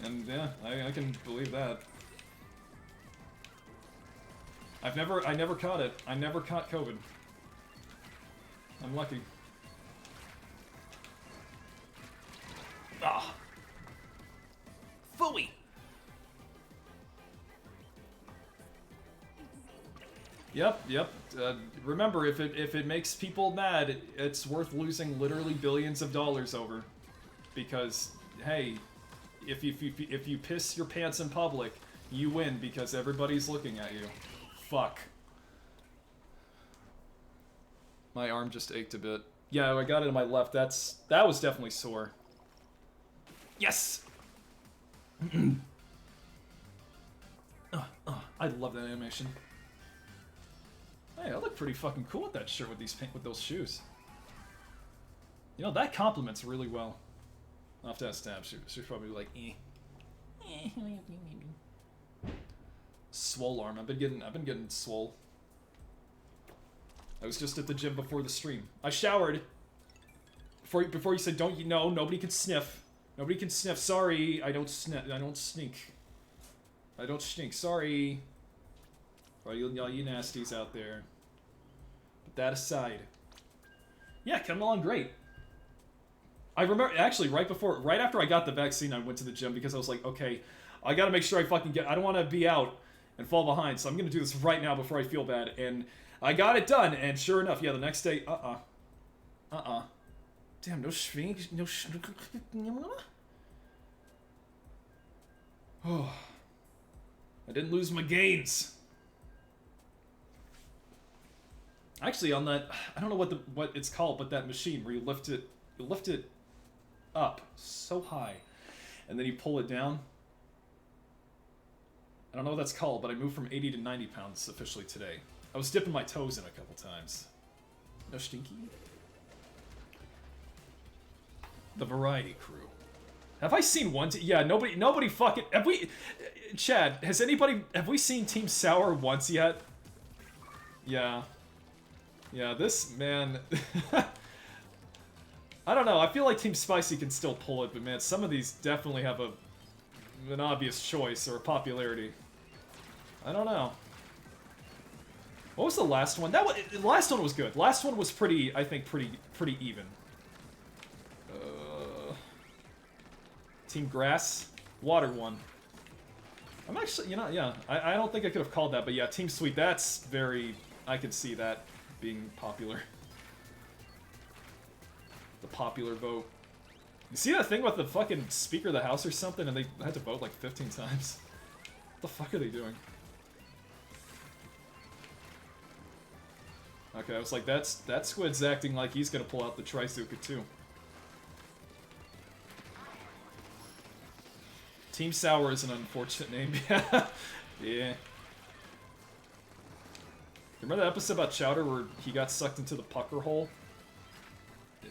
And yeah, I can believe that. I never caught it. I never caught COVID. I'm lucky. Ah. Phooey. Yep. Remember, if it makes people mad, it's worth losing literally billions of dollars over. Because, hey, if you piss your pants in public, you win because everybody's looking at you. Fuck. My arm just ached a bit. Yeah, I got it in my left. That was definitely sore. Yes. I love that animation. Hey, I look pretty fucking cool with that shirt with those shoes. You know, that compliments really well. I'll have to ask Stab. She's probably like, eh. Swole arm. I've been getting swole. I was just at the gym before the stream. I showered. Before you said, don't you know, nobody can sniff. Nobody can sniff. Sorry, I don't sniff. I don't stink. I don't stink. Sorry. For all you nasties out there. But that aside. Yeah, coming along great. I remember, actually, right after I got the vaccine, I went to the gym because I was like, okay, I gotta make sure I don't want to be out and fall behind, so I'm gonna do this right now before I feel bad. And I got it done, and sure enough, yeah, the next day, Damn, no schwing, no Oh. I didn't lose my gains. Actually, on that, I don't know what it's called, but that machine where you lift it up so high, and then you pull it down. I don't know what that's called, but I moved from 80 to 90 pounds officially today. I was dipping my toes in a couple times. No stinky. The Variety Crew. Have I seen one? Yeah, nobody fucking. Have we? Chad, have we seen Team Sour once yet? Yeah. Yeah, this man. I don't know. I feel like Team Spicy can still pull it, but man, some of these definitely have an obvious choice or a popularity. I don't know. What was the last one? The last one was good. Last one was I think pretty even. Team Grass, Water one. I'm actually, yeah. I don't think I could have called that, but yeah, Team Sweet. That's very. I can see that. being popular. The popular vote. You see that thing with the fucking Speaker of the House or something, and they had to vote like 15 times? What the fuck are they doing? Okay, I was like, that squid's acting like he's gonna pull out the Trizuka too. Team Sour is an unfortunate name. Yeah. Remember that episode about Chowder where he got sucked into the pucker hole?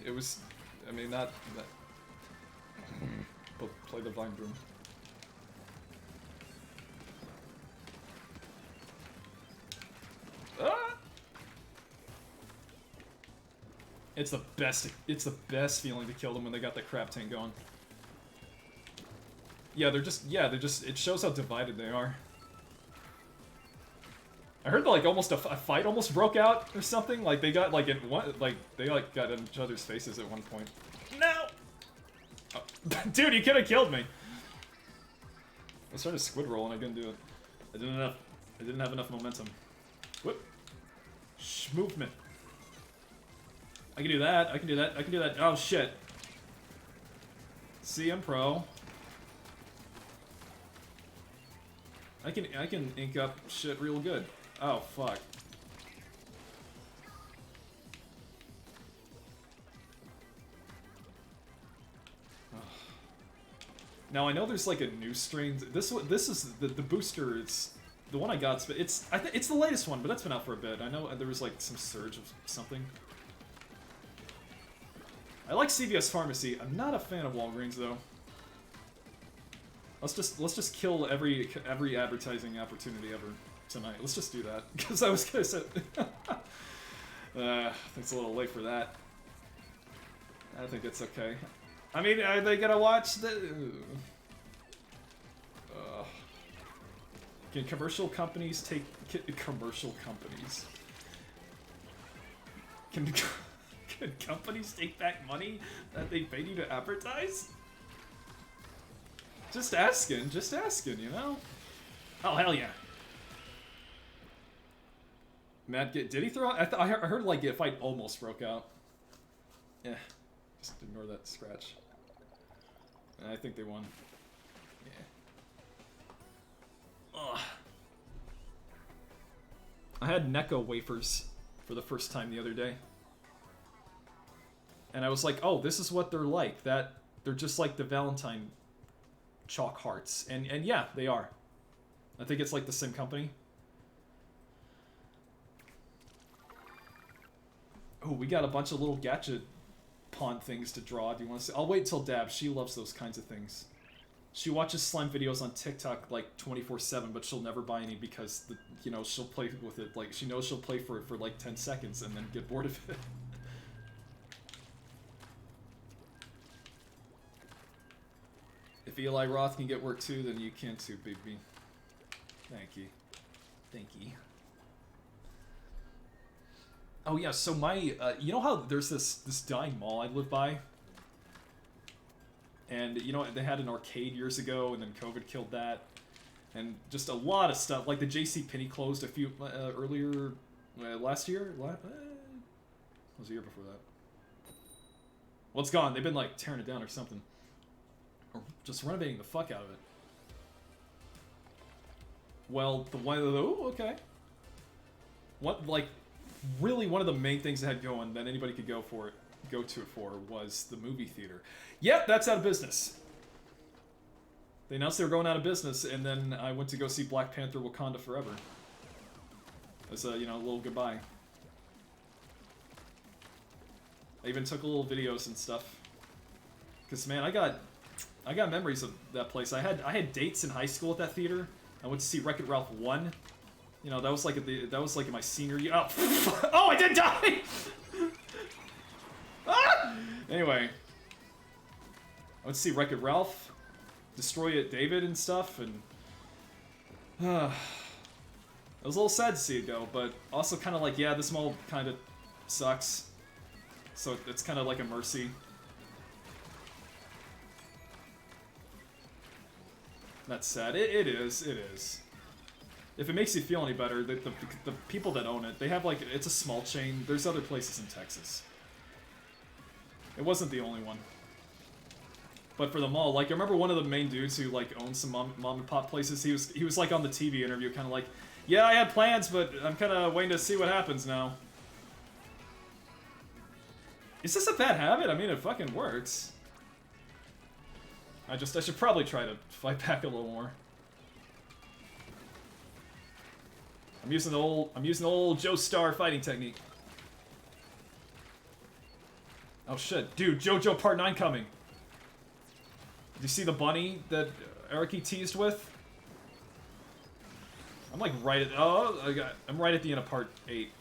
It was, I mean, not that. But play the Vine Broom. Ah! It's the best. It's the best feeling to kill them when they got the crab tank going. Yeah, they're just. It shows how divided they are. I heard that, like, almost a fight almost broke out or something. Like they got like they got in each other's faces at one point. No. Oh. Dude, you could have killed me. I started squid roll and I couldn't do it. I didn't have enough momentum. Whoop. Movement. I can do that. I can do that. I can do that. Oh shit. See, I'm pro. I can ink up shit real good. Oh fuck. Now I know there's like a new strain. This is the booster. It's the one I got. It's it's the latest one, but that's been out for a bit. I know there was like some surge of something. I like CVS Pharmacy. I'm not a fan of Walgreens though. Let's just kill every advertising opportunity ever tonight. Let's just do that because I was gonna say. I think it's a little late for that. I think it's okay. I mean, are they gonna watch the? Can commercial companies take commercial companies? Can companies take back money that they paid you to advertise? Just asking, you know? Oh, hell yeah. Matt, did he throw out? I heard, like, a fight almost broke out. Yeah. Just ignore that scratch. I think they won. Yeah. Ugh. I had Necco wafers for the first time the other day. And I was like, oh, this is what they're like. They're just like the Valentine chalk hearts. And yeah, they are. I think it's like the same company. Oh, we got a bunch of little gacha pawn things to draw. Do you want to see? I'll wait till Dab. She loves those kinds of things. She watches slime videos on TikTok like 24/7, but she'll never buy any because you know, she'll play with it. Like, she knows she'll play for it for like 10 seconds and then get bored of it. If Eli Roth can get work too, then you can too, baby. Thank you. Thank you. Oh yeah, so my, you know how there's this dying mall I live by? And, you know, they had an arcade years ago, and then COVID killed that. And just a lot of stuff, like the JCPenney closed a few, earlier, last year? What was the year before that? Well, it's gone. They've been, like, tearing it down or something. Or just renovating the fuck out of it. Well, the one, oh, okay. What, like, really one of the main things that had going that anybody could go to it for was the movie theater. Yep, that's out of business. They announced they were going out of business, and then I went to go see Black Panther: Wakanda Forever. As a, you know, a little goodbye. I even took little videos and stuff. Cause man, I got memories of that place. I had dates in high school at that theater. I went to see Wreck-It Ralph 1. You know, that was like in my senior year. Oh, oh, I did die. Ah! Anyway, I went to see Wreck-It Ralph, Destroy It David and stuff, and it was a little sad to see it go, but also kind of like, yeah, this mall kind of sucks. So it's kind of like a mercy. That's sad. It is. If it makes you feel any better, the people that own it, they have like, it's a small chain. There's other places in Texas. It wasn't the only one. But for the mall, like, I remember one of the main dudes who, like, owns some mom and pop places, he was like, on the TV interview, kind of like, yeah, I had plans, but I'm kind of waiting to see what happens now. Is this a bad habit? I mean, it fucking works. I should probably try to fight back a little more. I'm using the old Joe Star fighting technique. Oh shit, dude, JoJo Part 9 coming. Did you see the bunny that Eriki teased with? I'm like right at I'm right at the end of Part 8.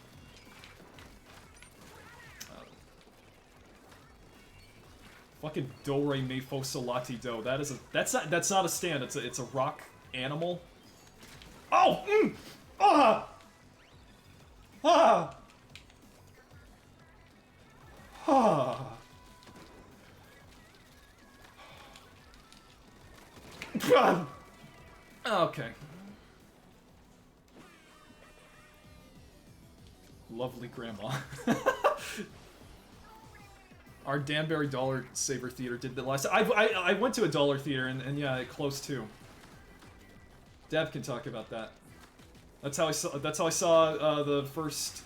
Fucking Do Re Mi Fo Sol La Ti Do. That's not a stand. It's a rock animal. Oh! Ah! Ah! Ah! Okay. Lovely grandma. Our Danbury Dollar Saver Theater did the last. I went to a dollar theater and yeah, it closed too. Deb can talk about that. That's how I saw the first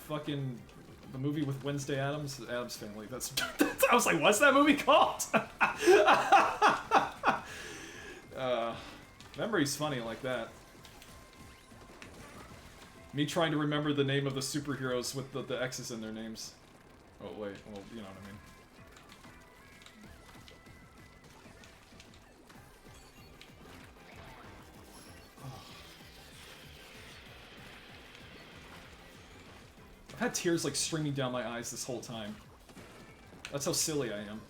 fucking the movie with Wednesday Addams Family. That's I was like, what's that movie called? Memory's funny like that. Me trying to remember the name of the superheroes with the X's in their names. Oh wait, well, you know what I mean. I've had tears like streaming down my eyes this whole time. That's how silly I am.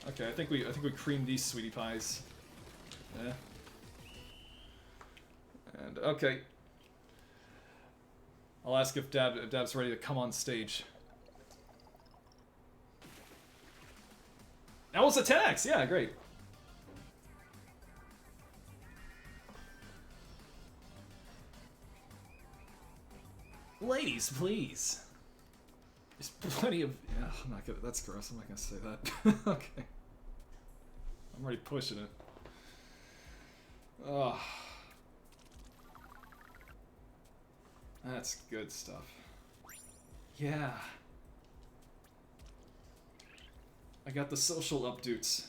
Okay, I think we creamed these sweetie pies. Yeah. And okay. I'll ask if Dab's ready to come on stage. That was a 10x! Yeah, great. Ladies, please. There's plenty of... Yeah, I'm not gonna... That's gross. I'm not gonna say that. Okay. I'm already pushing it. Ugh. That's good stuff. Yeah. I got the social updates.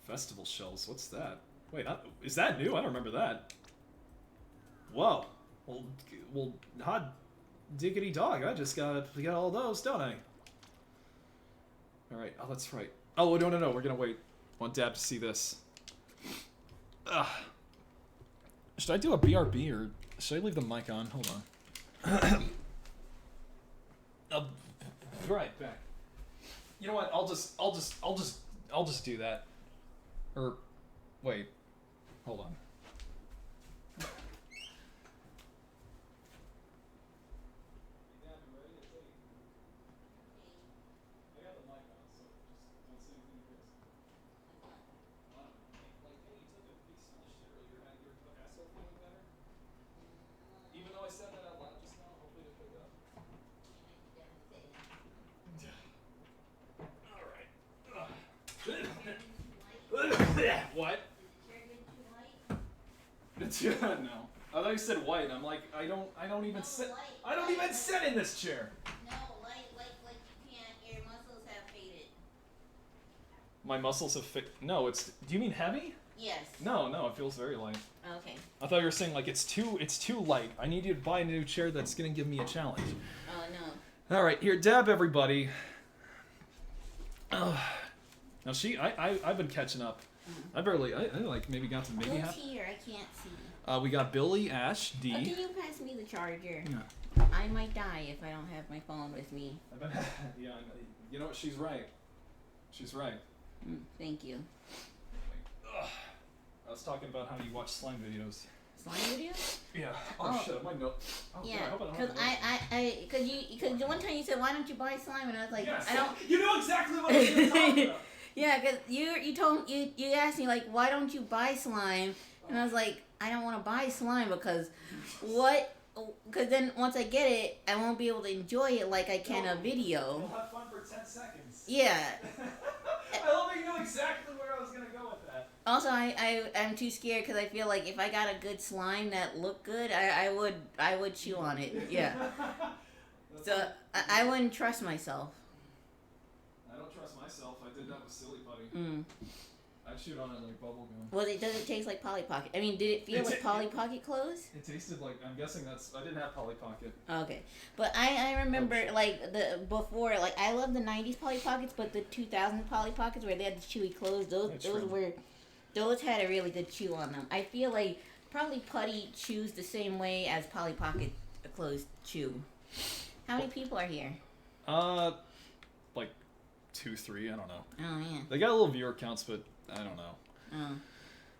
Festival shells. What's that? Wait, is that new? I don't remember that. Whoa. Well, hot diggity dog. I just got all those, don't I? All right. Oh, that's right. Oh no. We're gonna wait. I want Dab to see this. Ugh. Should I do a BRB or should I leave the mic on? Hold on. I'll be right back. You know what? I'll just do that. Or wait. Hold on. What? No. I thought you said white. I'm like, I don't even sit. I don't even sit in this chair. No, like you can't. Your muscles have faded. My muscles have fit. No, it's. Do you mean heavy? Yes. No, it feels very light. Okay. I thought you were saying like it's too light. I need you to buy a new chair that's gonna give me a challenge. Oh no. All right, here, Dab, everybody. Now I've been catching up. I like maybe got to maybe half. Who's here? I can't see. We got Billy, Ash, D. Oh, can you pass me the charger? Yeah. I might die if I don't have my phone with me. Yeah, you know what? She's right. She's right. Thank you. I was talking about how you watch slime videos. Slime videos? Yeah. Oh shit! My note. Oh, yeah. Because the one time you said, "Why don't you buy slime?" and I was like, yes, I don't. You know exactly what I was going to talk about. Yeah, because you asked me like, "Why don't you buy slime?" And I was like, I don't want to buy slime because what? Because then once I get it, I won't be able to enjoy it like I can a video. You'll have fun for 10 seconds. Yeah. I love that you knew exactly where I was going to go with that. Also, I'm too scared because I feel like if I got a good slime that looked good, I would chew on it. Yeah. So I wouldn't trust myself. I don't trust myself. I did that with Silly Putty. I chewed on it like bubble gum. Well, does it taste like Polly Pocket? I mean, did it feel like Polly Pocket clothes? It tasted like, I'm guessing I didn't have Polly Pocket. Okay. But I remember, like, before, like, I love the 90s Polly Pockets, but the 2000 Polly Pockets where they had the chewy clothes, those had a really good chew on them. I feel like probably Putty chews the same way as Polly Pocket clothes chew. How many people are here? Like 2, 3, I don't know. Oh, yeah. They got a little viewer counts, but I don't know. Oh.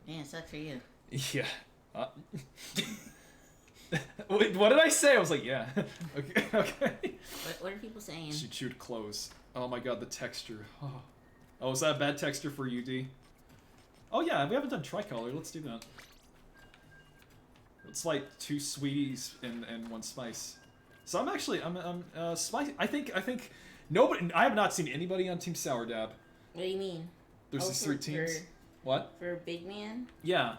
Yeah, sucks for you. Yeah. Wait, what did I say? I was like, yeah. Okay. What are people saying? She chewed clothes. Oh my god, the texture. Oh, is that a bad texture for you, D? Oh yeah, we haven't done tricolor. Let's do that. It's like 2 sweeties and 1 spice. So I'm spicy. I think nobody. I have not seen anybody on Team Sour Dab. What do you mean? There's these 3 teams. What? For a big man? Yeah.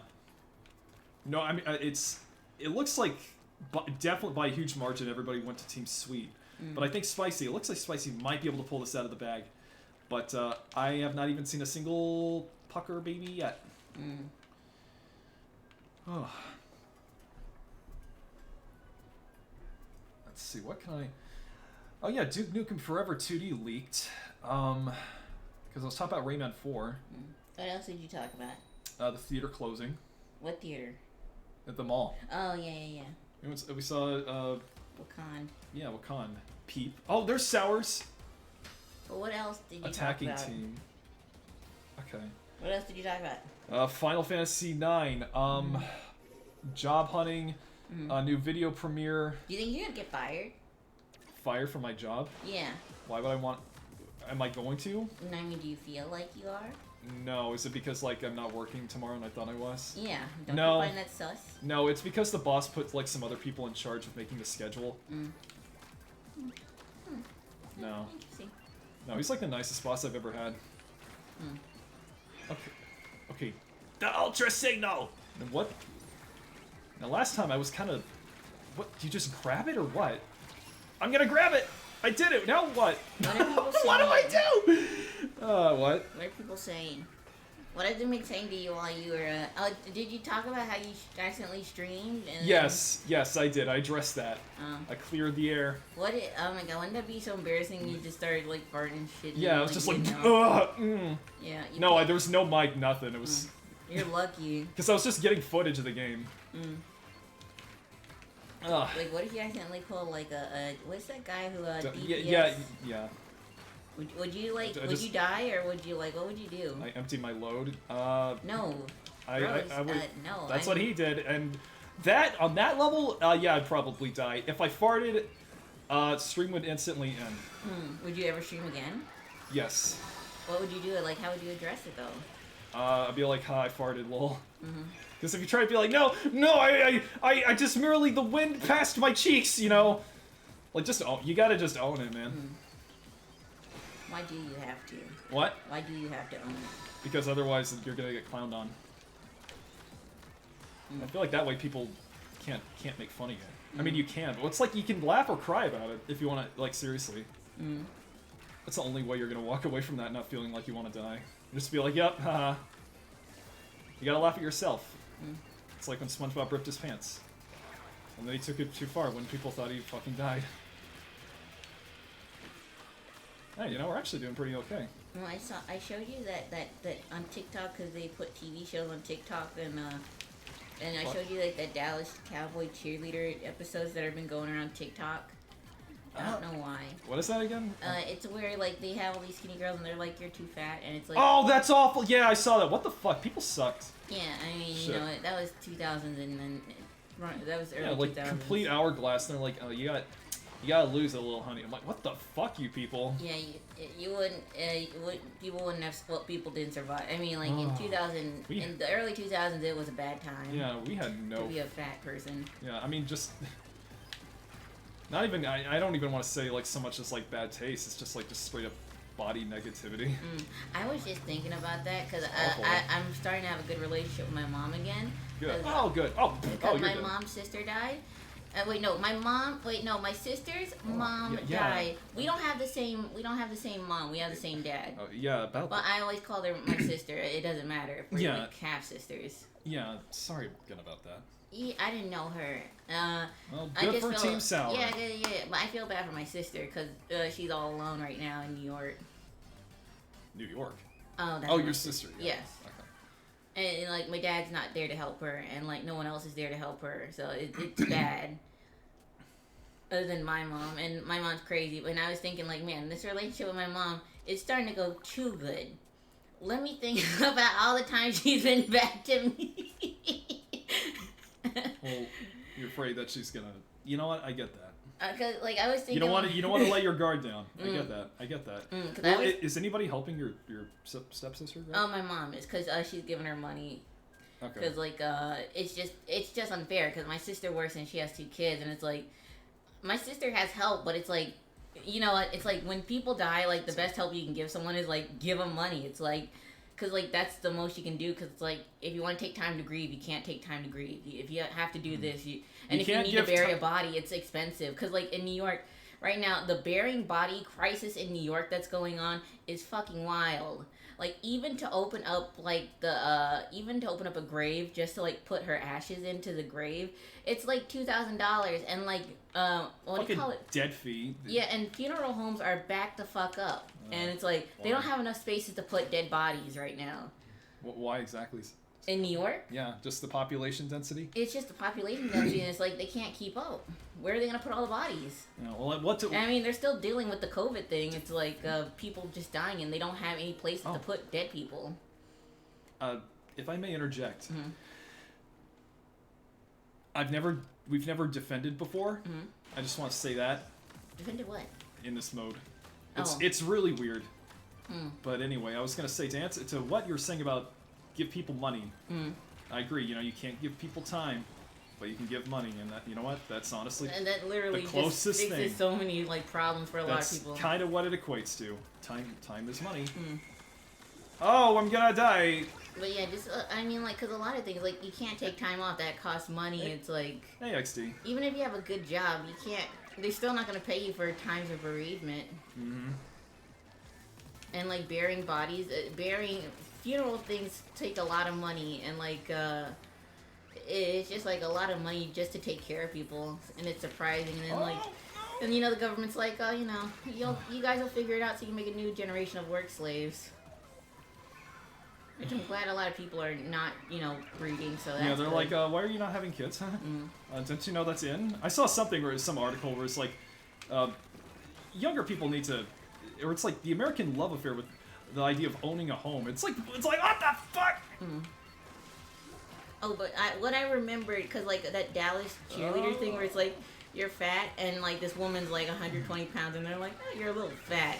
No, I mean it looks like definitely by a huge margin everybody went to Team Sweet. But I think Spicy. It looks like Spicy might be able to pull this out of the bag. But I have not even seen a single pucker baby yet. Oh. Let's see, what can I... Oh yeah, Duke Nukem Forever 2D leaked. Because I was talking about Rayman 4. What else did you talk about? The theater closing. What theater? At the mall. Oh, yeah. We saw... Wakan. Yeah, Wakan. Peep. Oh, there's Sours. Well, what else did you Attacking talk about? team. Okay. What else did you talk about? Final Fantasy 9. Job hunting. New video premiere. Do you think you're gonna get fired? Fired from my job? Yeah. Why would I want... Am I going to? I mean, do you feel like you are? No. Is it because, like, I'm not working tomorrow and I thought I was? Yeah. Don't No. you find that sus? No, it's because the boss put, like, some other people in charge of making the schedule. No. Interesting. No, he's, like, the nicest boss I've ever had. Okay. The Ultra Signal! And what? Now, last time I was kind of... What? Do you just grab it or what? I'm gonna grab it! I did it! Now what? What are people saying? What do I do? What? What are people saying? What has it been saying to you while you were... did you talk about how you accidentally streamed? And Yes, I did. I addressed that. I cleared the air. Oh my god, wouldn't that be so embarrassing? You just started, like, farting shit. Yeah, I was just like, Yeah. No, there was no mic, nothing. It was... You're lucky. Because I was just getting footage of the game. Like, what if you accidentally pull, like, what's that guy who, DPS? Yeah. Would you, like, would you die, or would you, like, what would you do? I emptied my load. No. I would... no. That's what he did, and that, on that level, yeah, I'd probably die. If I farted, stream would instantly end. Would you ever stream again? Yes. What would you do? Like, how would you address it, though? I'd be like, hi, I farted, lol. Because if you try to be like, no, I just merely, the wind passed my cheeks, you know? Like, you gotta just own it, man. Why do you have to? What? Why do you have to own it? Because otherwise you're gonna get clowned on. I feel like that way people can't make fun of you. I mean, you can, but it's like you can laugh or cry about it if you want to, like, seriously. That's the only way you're gonna walk away from that not feeling like you want to die. Just be like, yep, haha. You gotta laugh at yourself. It's like when SpongeBob ripped his pants. And then he took it too far when people thought he fucking died. Hey, you know, we're actually doing pretty okay. Well, I showed you that on TikTok, because they put TV shows on TikTok, and I showed you, like, the Dallas Cowboy cheerleader episodes that have been going around TikTok. I don't know why. What is that again? It's where, like, they have all these skinny girls and they're like, you're too fat, and it's like... Oh, that's awful! Yeah, I saw that. What the fuck? People sucked. Yeah, I mean, Shit. you know, that was 2000s, and then... That was early 2000s. Like, complete hourglass, and they're like, oh, you got... You gotta lose it a little, honey. I'm like, what the fuck, you people? Yeah, you wouldn't. People wouldn't have. Well, people didn't survive. I mean, like in 2000, in the early 2000s, it was a bad time. Yeah, we had no. To be a fat person. Yeah, I mean, just. Not even. I don't even want to say like so much as like bad taste. It's just like just straight up body negativity. I was just thinking about that because I'm starting to have a good relationship with my mom again. Good. Oh, good. Oh, because my good. mom's sister died. My sister's mom died. We don't have the same mom. We have the same dad. Yeah, about. But I always call her my sister. It doesn't matter if we're like half sisters. Yeah, sorry again about that. Yeah, I didn't know her. Well, good for Team Sour. Yeah. But I feel bad for my sister because she's all alone right now in New York. New York. Oh, that's your sister. Yeah. Yes. And like my dad's not there to help her, and like no one else is there to help her, so it's bad. Other than my mom, and my mom's crazy. And I was thinking, like, man, this relationship with my mom is starting to go too good. Let me think about all the times she's been bad to me. Well, you're afraid that she's gonna. You know what? I get that. Cause like I was thinking, you don't want to let your guard down. I get that. Well, is anybody helping your stepsister? Right? Oh, my mom is, cause she's giving her money. Okay. Cause like it's just unfair, cause my sister works and she has 2 kids, and it's like my sister has help, but it's like, you know what? It's like when people die, like the best help you can give someone is like give them money. It's like. Because, like, that's the most you can do. Because it's like, if you want to take time to grieve, you can't take time to grieve. If you have to do this, if you need to bury a body, it's expensive. Because, like, in New York, right now, the burying body crisis in New York that's going on is fucking wild. Like, even to open up, like, even to open up a grave just to, like, put her ashes into the grave, it's, like, $2,000. And, like, what do you call it? Dead fee. Yeah, and funeral homes are backed the fuck up. And it's like, they don't have enough spaces to put dead bodies right now. Why exactly? In New York? Yeah, just the population density? It's just the population density, and it's like, they can't keep up. Where are they going to put all the bodies? Yeah, well, I mean, they're still dealing with the COVID thing. It's like, people just dying, and they don't have any places to put dead people. If I may interject. We've never defended before. I just want to say that. Defended what? In this mode. It's really weird. But anyway, I was going to say, to answer to what you're saying about give people money, I agree. You know, you can't give people time, but you can give money, and that, you know what? That's honestly and that literally the closest just fixes so many like problems for a lot of people. That's kind of what it equates to. Time is money. Oh, I'm gonna die. But yeah, just I mean, like, because a lot of things, like, you can't take time off. That costs money. It's like, hey, XD. Even if you have a good job, you can't. They're still not going to pay you for times of bereavement. And, like, burying bodies, funeral things take a lot of money, and, like, it's just, like, a lot of money just to take care of people, and it's surprising, and then, like, and, you know, the government's like, oh, you know, you guys will figure it out so you can make a new generation of work slaves. Which I'm glad a lot of people are not, you know, breeding, so that's they're good. like, why are you not having kids, huh? Don't you know that's in? I saw something where some article where it's like, younger people need to, or it's like the American love affair with the idea of owning a home. It's like what the fuck? Oh, but what I remembered, because like that Dallas cheerleader thing where it's like, you're fat, and like this woman's like 120 pounds, and they're like, oh, you're a little fat.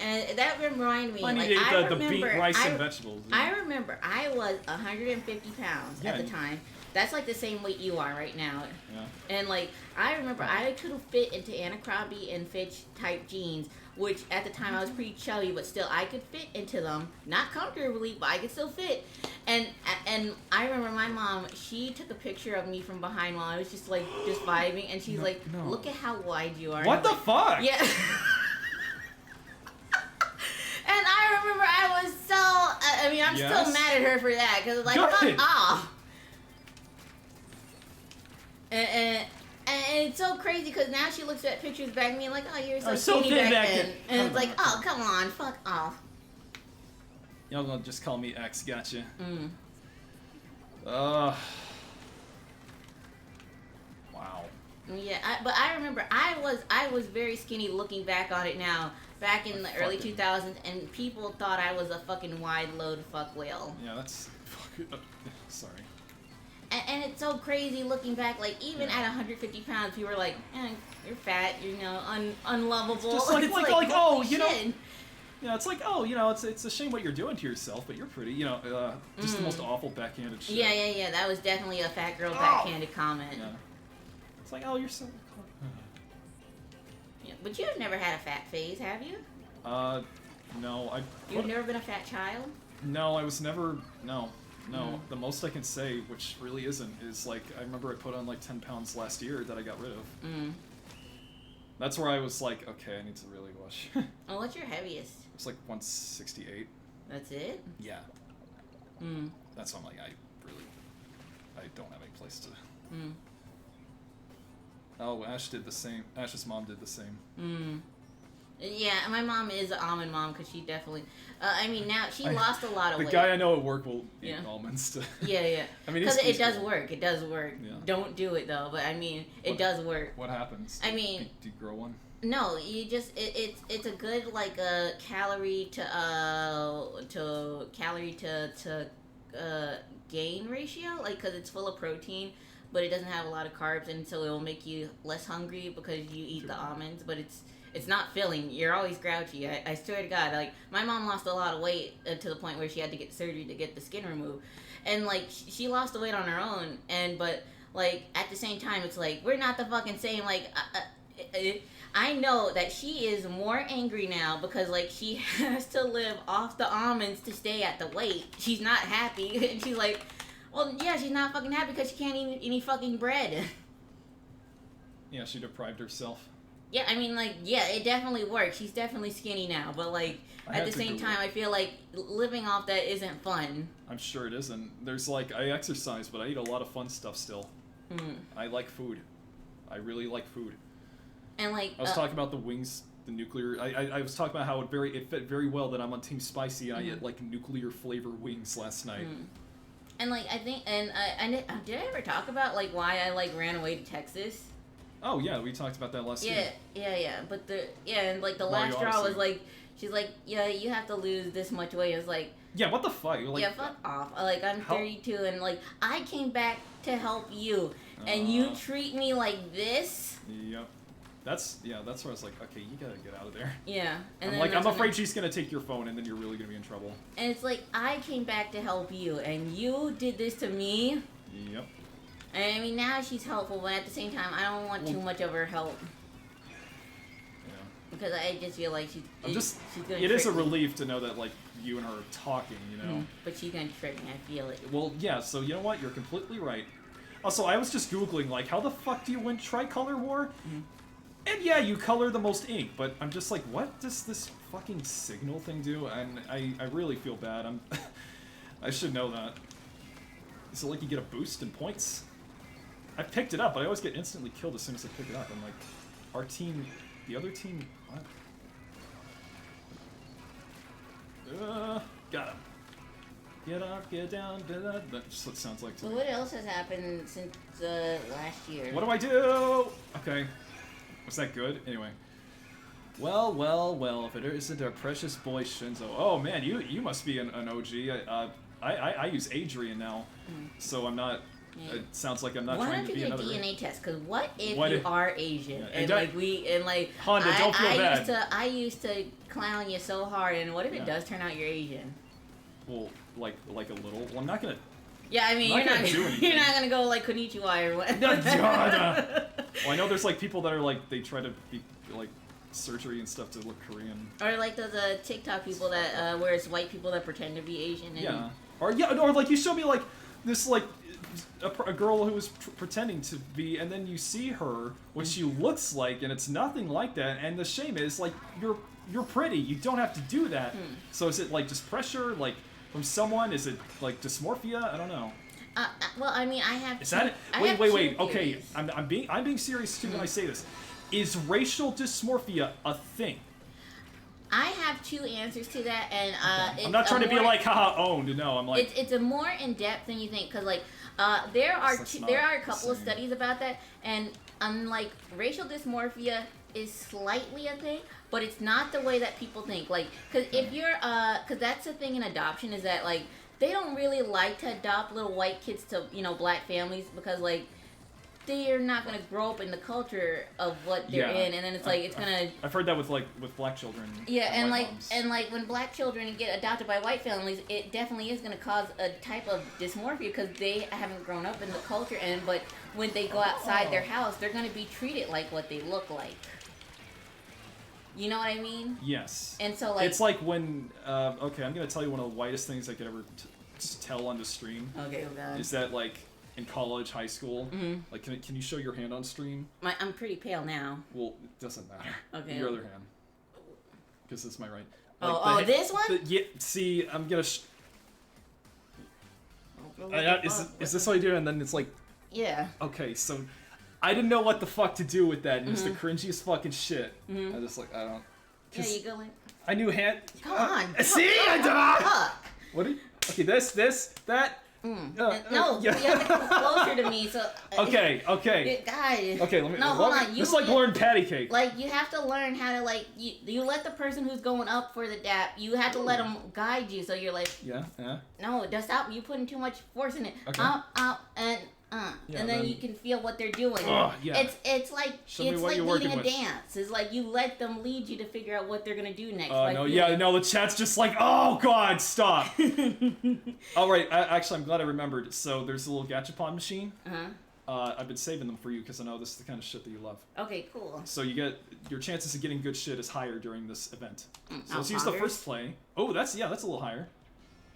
And that reminded me, I need like, to eat the beet, rice, and vegetables. Yeah. I remember I was 150 pounds at the time. That's like the same weight you are right now. Yeah. And like, I remember I could fit into Abercrombie and Fitch type jeans, which at the time I was pretty chubby, but still I could fit into them. Not comfortably, but I could still fit. And I remember my mom, she took a picture of me from behind while I was just like, just vibing, and she's like, look at how wide you are. What the fuck? Yeah. And I remember I was so, I mean, I'm still mad at her for that, because it's like, fuck off. And it's so crazy, because now she looks at pictures back at me like, oh, you're so skinny back then. And it's like, oh, come on, fuck off. Y'all gonna just call me X, gotcha. Wow. Yeah, but I remember I was very skinny looking back on it now. Back in the early 2000s, and people thought I was a fucking wide load fuck whale. Yeah, that's fucking. Sorry. and it's so crazy looking back. Like even at 150 pounds, you were like, you're fat. You're unlovable. Just like oh, you know. Yeah, it's like, oh, it's a shame what you're doing to yourself, but you're pretty, just the most awful backhanded shit. Yeah. That was definitely a fat girl backhanded comment. Yeah. It's like, oh, you're so... Yeah, but you've never had a fat phase, have you? No. You've never been a fat child? No, I was never... No. The most I can say, which really isn't, is like, I remember I put on like 10 pounds last year that I got rid of. That's where I was like, okay, I need to really wash. Oh, what's your heaviest? It's like 168. That's it? Yeah. That's why I'm like, I don't have any place to... Oh, Ash did the same. Ash's mom did the same. Yeah, my mom is an almond mom because she definitely... now she lost a lot of weight. The guy I know at work will eat almonds too. Yeah. I mean, because it does work. It does work. Yeah. Don't do it though, but it does work. What happens? Do you grow one? No, you just it's a good like a calorie to gain ratio, like because it's full of protein, but it doesn't have a lot of carbs, and so it will make you less hungry because you eat the almonds, but it's not filling. You're always grouchy. I swear to God, like my mom lost a lot of weight to the point where she had to get surgery to get the skin removed, and like she lost the weight on her own, but like at the same time it's like we're not the fucking same. Like I know that she is more angry now because like she has to live off the almonds to stay at the weight. She's not happy, and she's like, well, yeah, she's not fucking happy because she can't eat any fucking bread. Yeah, she deprived herself. Yeah, it definitely works. She's definitely skinny now, but like at the same time, I feel like living off that isn't fun. I'm sure it isn't. There's like I exercise, but I eat a lot of fun stuff still. I like food. I really like food. And like I was talking about the wings, the nuclear. I was talking about how it fit very well that I'm on Team Spicy and I ate like nuclear flavor wings last night. And like I think did I ever talk about like why I like ran away to Texas? Oh yeah, we talked about that last year. Yeah. But and like the last straw was like she's like, yeah, you have to lose this much weight. I was like, yeah, what the fuck? Like, yeah, fuck off. Like I'm 32 and like I came back to help you, and you treat me like this. Yep. That's where I was like, okay, you gotta get out of there. Yeah. And I'm afraid she's gonna take your phone, and then you're really gonna be in trouble. And it's like, I came back to help you, and you did this to me. Yep. And now she's helpful, but at the same time, I don't want too much of her help. Yeah. Because I just feel like she's gonna it is a trick me. relief to know that, like, you and her are talking, But she's gonna trick me, I feel it. Well, yeah, so you know what? You're completely right. Also, I was just Googling, like, how the fuck do you win Tricolor War? And yeah, you color the most ink, but I'm just like, what does this fucking signal thing do? And I really feel bad. I should know that. Is it like you get a boost in points? I picked it up, but I always get instantly killed as soon as I pick it up. I'm like, our team, the other team, what? Got him. Get up, get down, that's what it sounds like to me. What else has happened since last year? What do I do? Okay. Was that good? Anyway. Well, if it isn't our precious boy Shinzo. Oh man, you must be an OG. I use Adrian now, so I'm not... Yeah. It sounds like I'm not trying to be another... Why don't you get a DNA test? Because what if you are Asian? Yeah, and Honda, don't feel bad. I used to clown you so hard, and what if it does turn out you're Asian? Well, like a little... Well, I'm not gonna... Yeah, I mean, you're not gonna go like konnichiwa or what. Well, I know there's like people that are like, they try to be like surgery and stuff to look Korean. Or like the TikTok people that where it's white people that pretend to be Asian. And... Or like you showed me like this like a girl who was pretending to be, and then you see her what she looks like, and it's nothing like that. And the shame is like you're pretty. You don't have to do that. So is it like just pressure like from someone? Is it like dysmorphia? I don't know. Well, I mean, I have. Is that it? Wait. Okay, I'm being serious too when I say this. Is racial dysmorphia a thing? I have two answers to that, and I'm not trying to be like haha owned. No, I'm like it's a more in depth than you think, because like there are a couple of studies about that, and like racial dysmorphia is slightly a thing, but it's not the way that people think. Like, because if you're because that's the thing in adoption is that like they don't really like to adopt little white kids to, black families because, like, they're not gonna grow up in the culture of what they're in, and then it's like it's gonna. I've heard that with black children. Yeah, and white like moms. when black children get adopted by white families, it definitely is gonna cause a type of dysmorphia because they haven't grown up in the culture, but when they go outside their house, they're gonna be treated like what they look like. You know what I mean? Yes. And so like it's like when okay, I'm gonna tell you one of the whitest things I could ever tell on the stream. Okay, oh god. Is that like in college, high school, like can you show your hand on stream? I'm pretty pale now. Well, it doesn't matter. Okay. Your other hand, because it's my right. Like this one? Yeah. See, I'm gonna. Is this what you do? And then it's like. Yeah. Okay, so I didn't know what the fuck to do with that, and it's the cringiest fucking shit. I just I don't. Yeah, you go like. I knew hand. Come on. See, I don't. What are you? Okay, this, that. No, you have to come closer to me. So. Okay. Guys. Okay, let me. No, hold on. This is like learn patty cake. Like you have to learn how to you let the person who's going up for the dap. You have to let them guide you. So you're like. Yeah. No, just stop. You putting too much force in it. Okay. Up and. And then you can feel what they're doing. Yeah. It's like leading a dance. It's like you let them lead you to figure out what they're gonna do next. The chat's just like, oh god, stop. All right, actually, I'm glad I remembered. So there's a little gachapon machine. I've been saving them for you because I know this is the kind of shit that you love. Okay, cool. So you get your chances of getting good shit is higher during this event. So let's Poggers. use the first play. Oh, that's a little higher.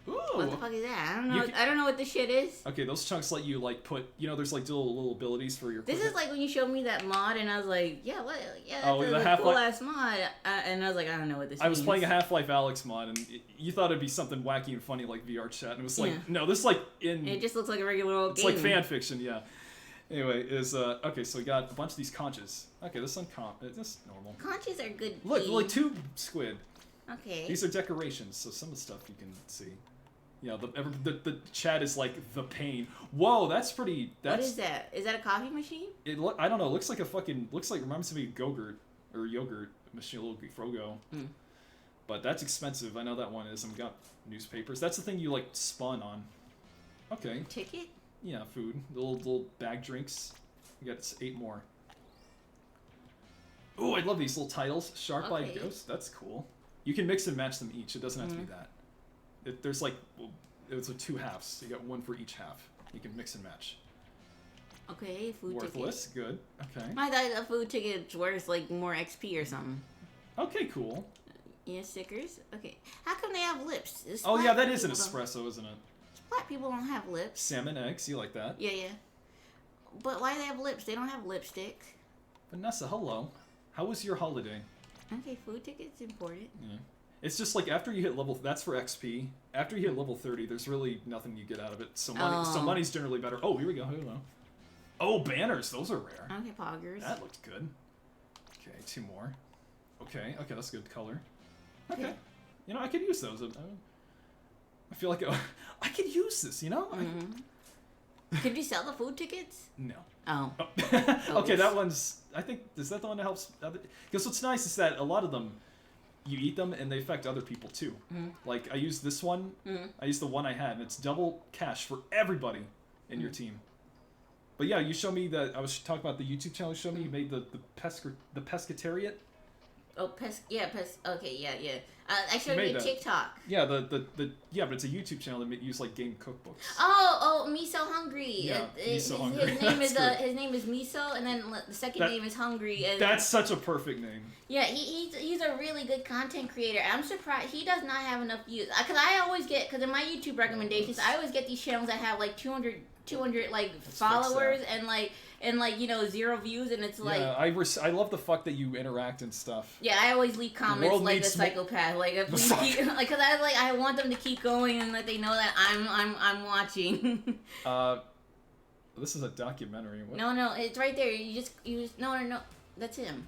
Ooh. What the fuck is that? I don't know. I don't know what this shit is. Okay, those chunks let you put. There's like little abilities for your. This is like when you showed me that mod, and I was like, yeah, what? Yeah, the that's a cool ass mod. And I was like, I don't know what this. I was playing a Half-Life Alyx mod, and you thought it'd be something wacky and funny like VR chat, and it was like, no, this is like in. It just looks like a regular old it's game. It's like fan fiction, yeah. Anyway, okay, so we got a bunch of these conches. Okay, this is normal. Conches are good. Look, like two squid. Okay. These are decorations, so some of the stuff you can see. Yeah, the chat is like the pain. Whoa, that's pretty. What is that? Is that a coffee machine? I don't know. It looks like reminds me of Go-Gurt or yogurt machine, a little Frogo. But that's expensive. I know that one is. I've got newspapers. That's the thing you like spun on. Okay. Ticket? Yeah, food. The little bag drinks. We got 8 more. Oh, I love these little titles. Sharp-eyed Ghost. That's cool. You can mix and match them each. It doesn't have to be that. There's like 2 halves. You got one for each half. You can mix and match. Okay, food Worthless, ticket. good. Okay. I thought a food ticket's worth like more XP or something. Okay, cool. Yeah, stickers. Okay. How come they have lips? Oh yeah, that is an espresso, isn't it? Black people don't have lips. Salmon eggs, you like that? Yeah. But why do they have lips? They don't have lipstick. Vanessa, hello. How was your holiday? Okay, food ticket's important. Yeah. It's just like after you hit that's for XP. After you hit level 30, there's really nothing you get out of it. So money's generally better. Oh, here we go. Oh, banners. Those are rare. Okay, poggers. That looked good. Okay, 2 more. Okay, that's good color. Okay. I could use those. I feel like I could use this, Could you sell the food tickets? No. Oh. Okay, that one's... I think... Is that the one that helps... Because what's nice is that a lot of them... You eat them and they affect other people too. Like I used this one. I used the one I had, and it's double cash for everybody in your team. But yeah, you show me that I was talking about the YouTube channel. You showed me you made the pescatariat. Oh, okay, yeah. I showed you a TikTok. Yeah, but it's a YouTube channel that use like game cookbooks. Oh, Miso Hungry. Yeah, Miso Hungry. His name is Miso, and then the second name is Hungry. And that's such a perfect name. Yeah, he's a really good content creator. I'm surprised he does not have enough views. Because I always get, in my YouTube recommendations, I always get these channels that have like 200 like followers and 0 views, and it's like... Yeah, I love the fuck that you interact and stuff. Yeah, I always leave comments like a psychopath. Like, because I want them to keep going and that they know that I'm watching. This is a documentary. What? No, it's right there. You just no. That's him.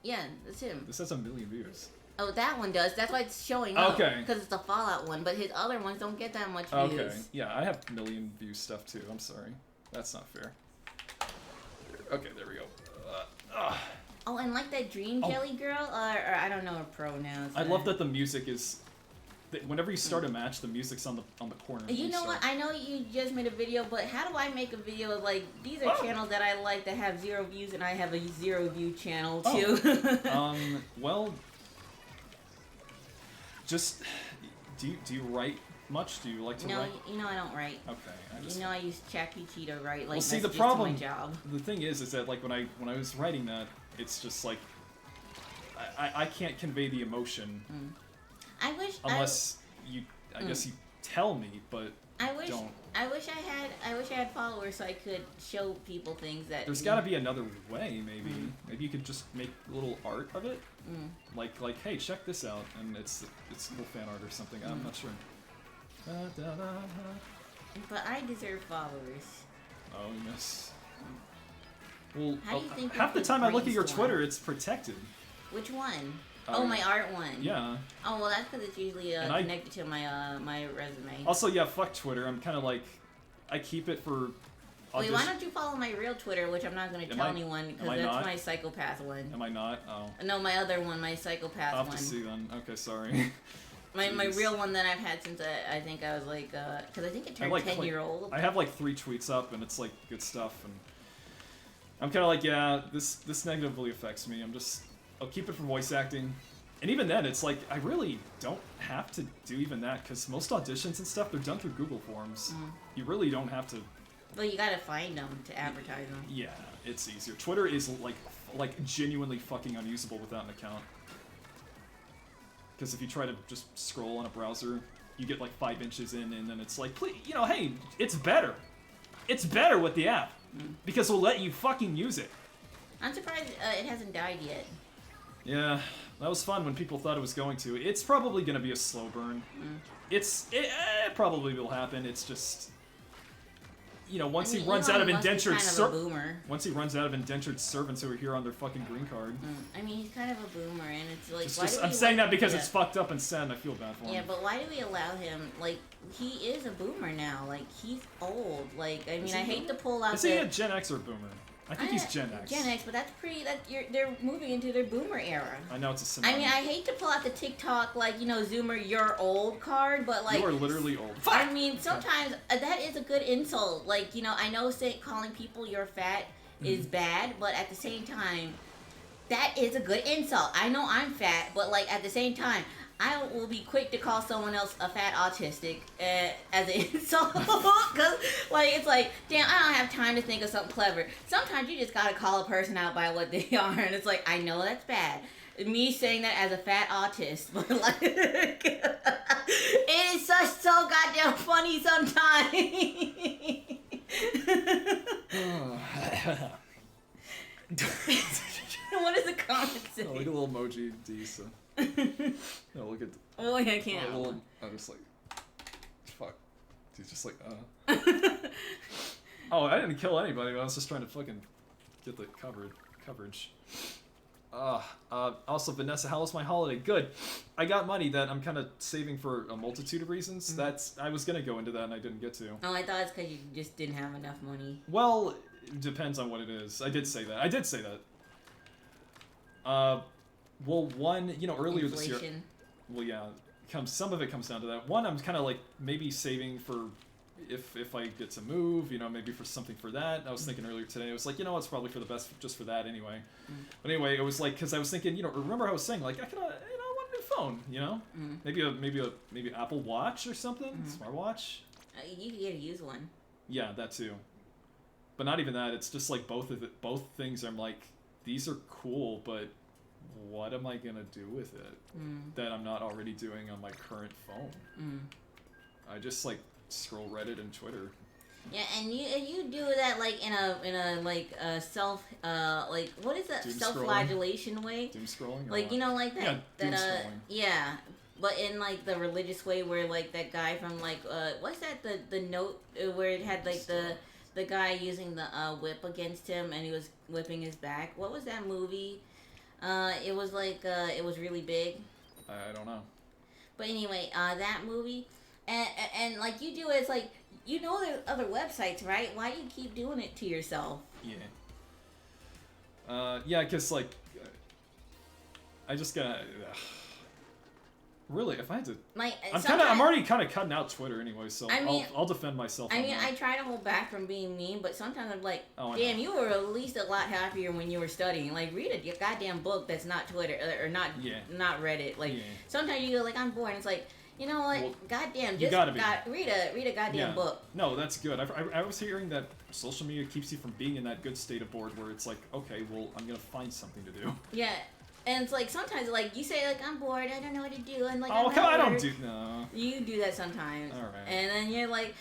Yeah, that's him. This has 1 million views. Oh, that one does. That's why it's showing up. Okay. Because it's the Fallout one, but his other ones don't get that much views. Okay. Yeah, I have 1 million view stuff too. I'm sorry. That's not fair. Okay, there we go. Oh, and like that Dream Jelly girl, or I don't know her pronouns. I love that the music is whenever you start a match, the music's on the corner. You know what? I know you just made a video, but how do I make a video of, like, these are channels that I like that have 0 views, and I have a 0 view channel too. Well, just do you write much? Do you like to write? No, you know I don't write. Okay. I use ChatGPT to write, like, well, see, messages the problem, to my job. the thing is that, like, when I was writing that, it's just like I can't convey the emotion. Unless I guess you tell me, but don't. I wish I had followers so I could show people things that. There's got to be another way, maybe. Maybe you could just make a little art of it. Like, hey, check this out, and it's cool fan art or something. I'm not sure. But I deserve followers. Oh yes. Well, How do you think half the time I look at your Twitter, it's protected. Which one? My art one. Yeah. Oh, well, that's because it's usually connected to my my resume. Also, yeah, fuck Twitter. I'm kind of like, I keep it for. Wait, why don't you follow my real Twitter, which I'm not going to tell anyone, because that's my psychopath one. Am I not? Oh. No, my other one, my psychopath one. I'll have to see then. Okay, sorry. my real one that I've had since I think I was like, because I think it turned 10-year-old. I have like 3 tweets up, and it's like good stuff, and I'm kind of like, yeah, this negatively affects me. I'll keep it for voice acting. And even then, it's like, I really don't have to do even that, because most auditions and stuff, they're done through Google Forms. You really don't have to. Well, you gotta find them to advertise them. Yeah, it's easier. Twitter is like genuinely fucking unusable without an account. Because if you try to just scroll on a browser, you get like 5 inches in, and then it's like, please, hey, it's better. It's better with the app. Because we'll let you fucking use it. I'm surprised it hasn't died yet. Yeah, that was fun when people thought it was going to. It's probably going to be a slow burn. It probably will happen. It's just, once he runs out of indentured once he runs out of indentured servants who are here on their fucking green card. I mean, he's kind of a boomer, and it's like. I'm saying that because it's fucked up and sad, and I feel bad for him. Yeah, but why do we allow him? Like, he is a boomer now. Like, he's old. Like, I mean, I hate to pull out. Is he a Gen X or a boomer? I think he's Gen X. Gen X, but that's pretty. They're moving into their boomer era. I know, it's a synonym. I mean, I hate to pull out the TikTok, like, Zoomer, you're old card, but like. You are literally old. I mean, sometimes that is a good insult. Like, I know calling people you're fat is bad, but at the same time, that is a good insult. I know I'm fat, but like at the same time, I will be quick to call someone else a fat autistic as an insult. Because, like, it's like, damn, I don't have time to think of something clever. Sometimes you just gotta call a person out by what they are, and it's like, I know that's bad. Me saying that as a fat autist, but like, it is so goddamn funny sometimes. What does the comment say? Oh, look at a little emoji D, so. No, look at. Oh, yeah, I can't. I'm just like, fuck. He's just like, Oh, I didn't kill anybody. I was just trying to fucking get the coverage. Also, Vanessa, how was my holiday? Good. I got money that I'm kind of saving for a multitude of reasons. I was gonna go into that and I didn't get to. Oh, I thought it's because you just didn't have enough money. Well, it depends on what it is. I did say that. Well, one, earlier Inflation. this year. Well, yeah, some of it comes down to that. One, I'm kind of like maybe saving for if I get to move, maybe for something for that. I was thinking earlier today, I was like, it's probably for the best just for that anyway. But anyway, it was like, because I was thinking, remember I was saying like I want a new phone, maybe Apple Watch or something, smartwatch. You could get a used one. Yeah, that too. But not even that. It's just like both things. I'm like, these are cool, but what am I gonna do with it that I'm not already doing on my current phone? I just like scroll Reddit and Twitter. Yeah, and you do that like in a like self like what is that, self-flagellation way? Doom scrolling. Like like that. Yeah, doom scrolling. Yeah, but in like the religious way where like that guy from like what's that the note where it had like the guy using the whip against him and he was whipping his back. What was that movie? It was like it was really big. I don't know. But anyway, that movie, and like you do it, it's like there's other websites, right? Why do you keep doing it to yourself? Yeah. Yeah, because like I just gotta Really, if I had to, Like I'm already kind of cutting out Twitter anyway, so I mean, I'll defend myself. I mean, I try to hold back from being mean, but sometimes I'm like, Oh, damn, you were at least a lot happier when you were studying. Like, read a goddamn book that's not Twitter or not Reddit. Like, sometimes you go like, I'm bored. And it's like, you know what? Well, goddamn, just read a goddamn book. No, that's good. I was hearing that social media keeps you from being in that good state of bored where it's like, okay, well, I'm gonna find something to do. Yeah. And it's like sometimes like you say like I'm bored, I don't know what to do, and like I don't do no. You do that sometimes. All right. And then you're like,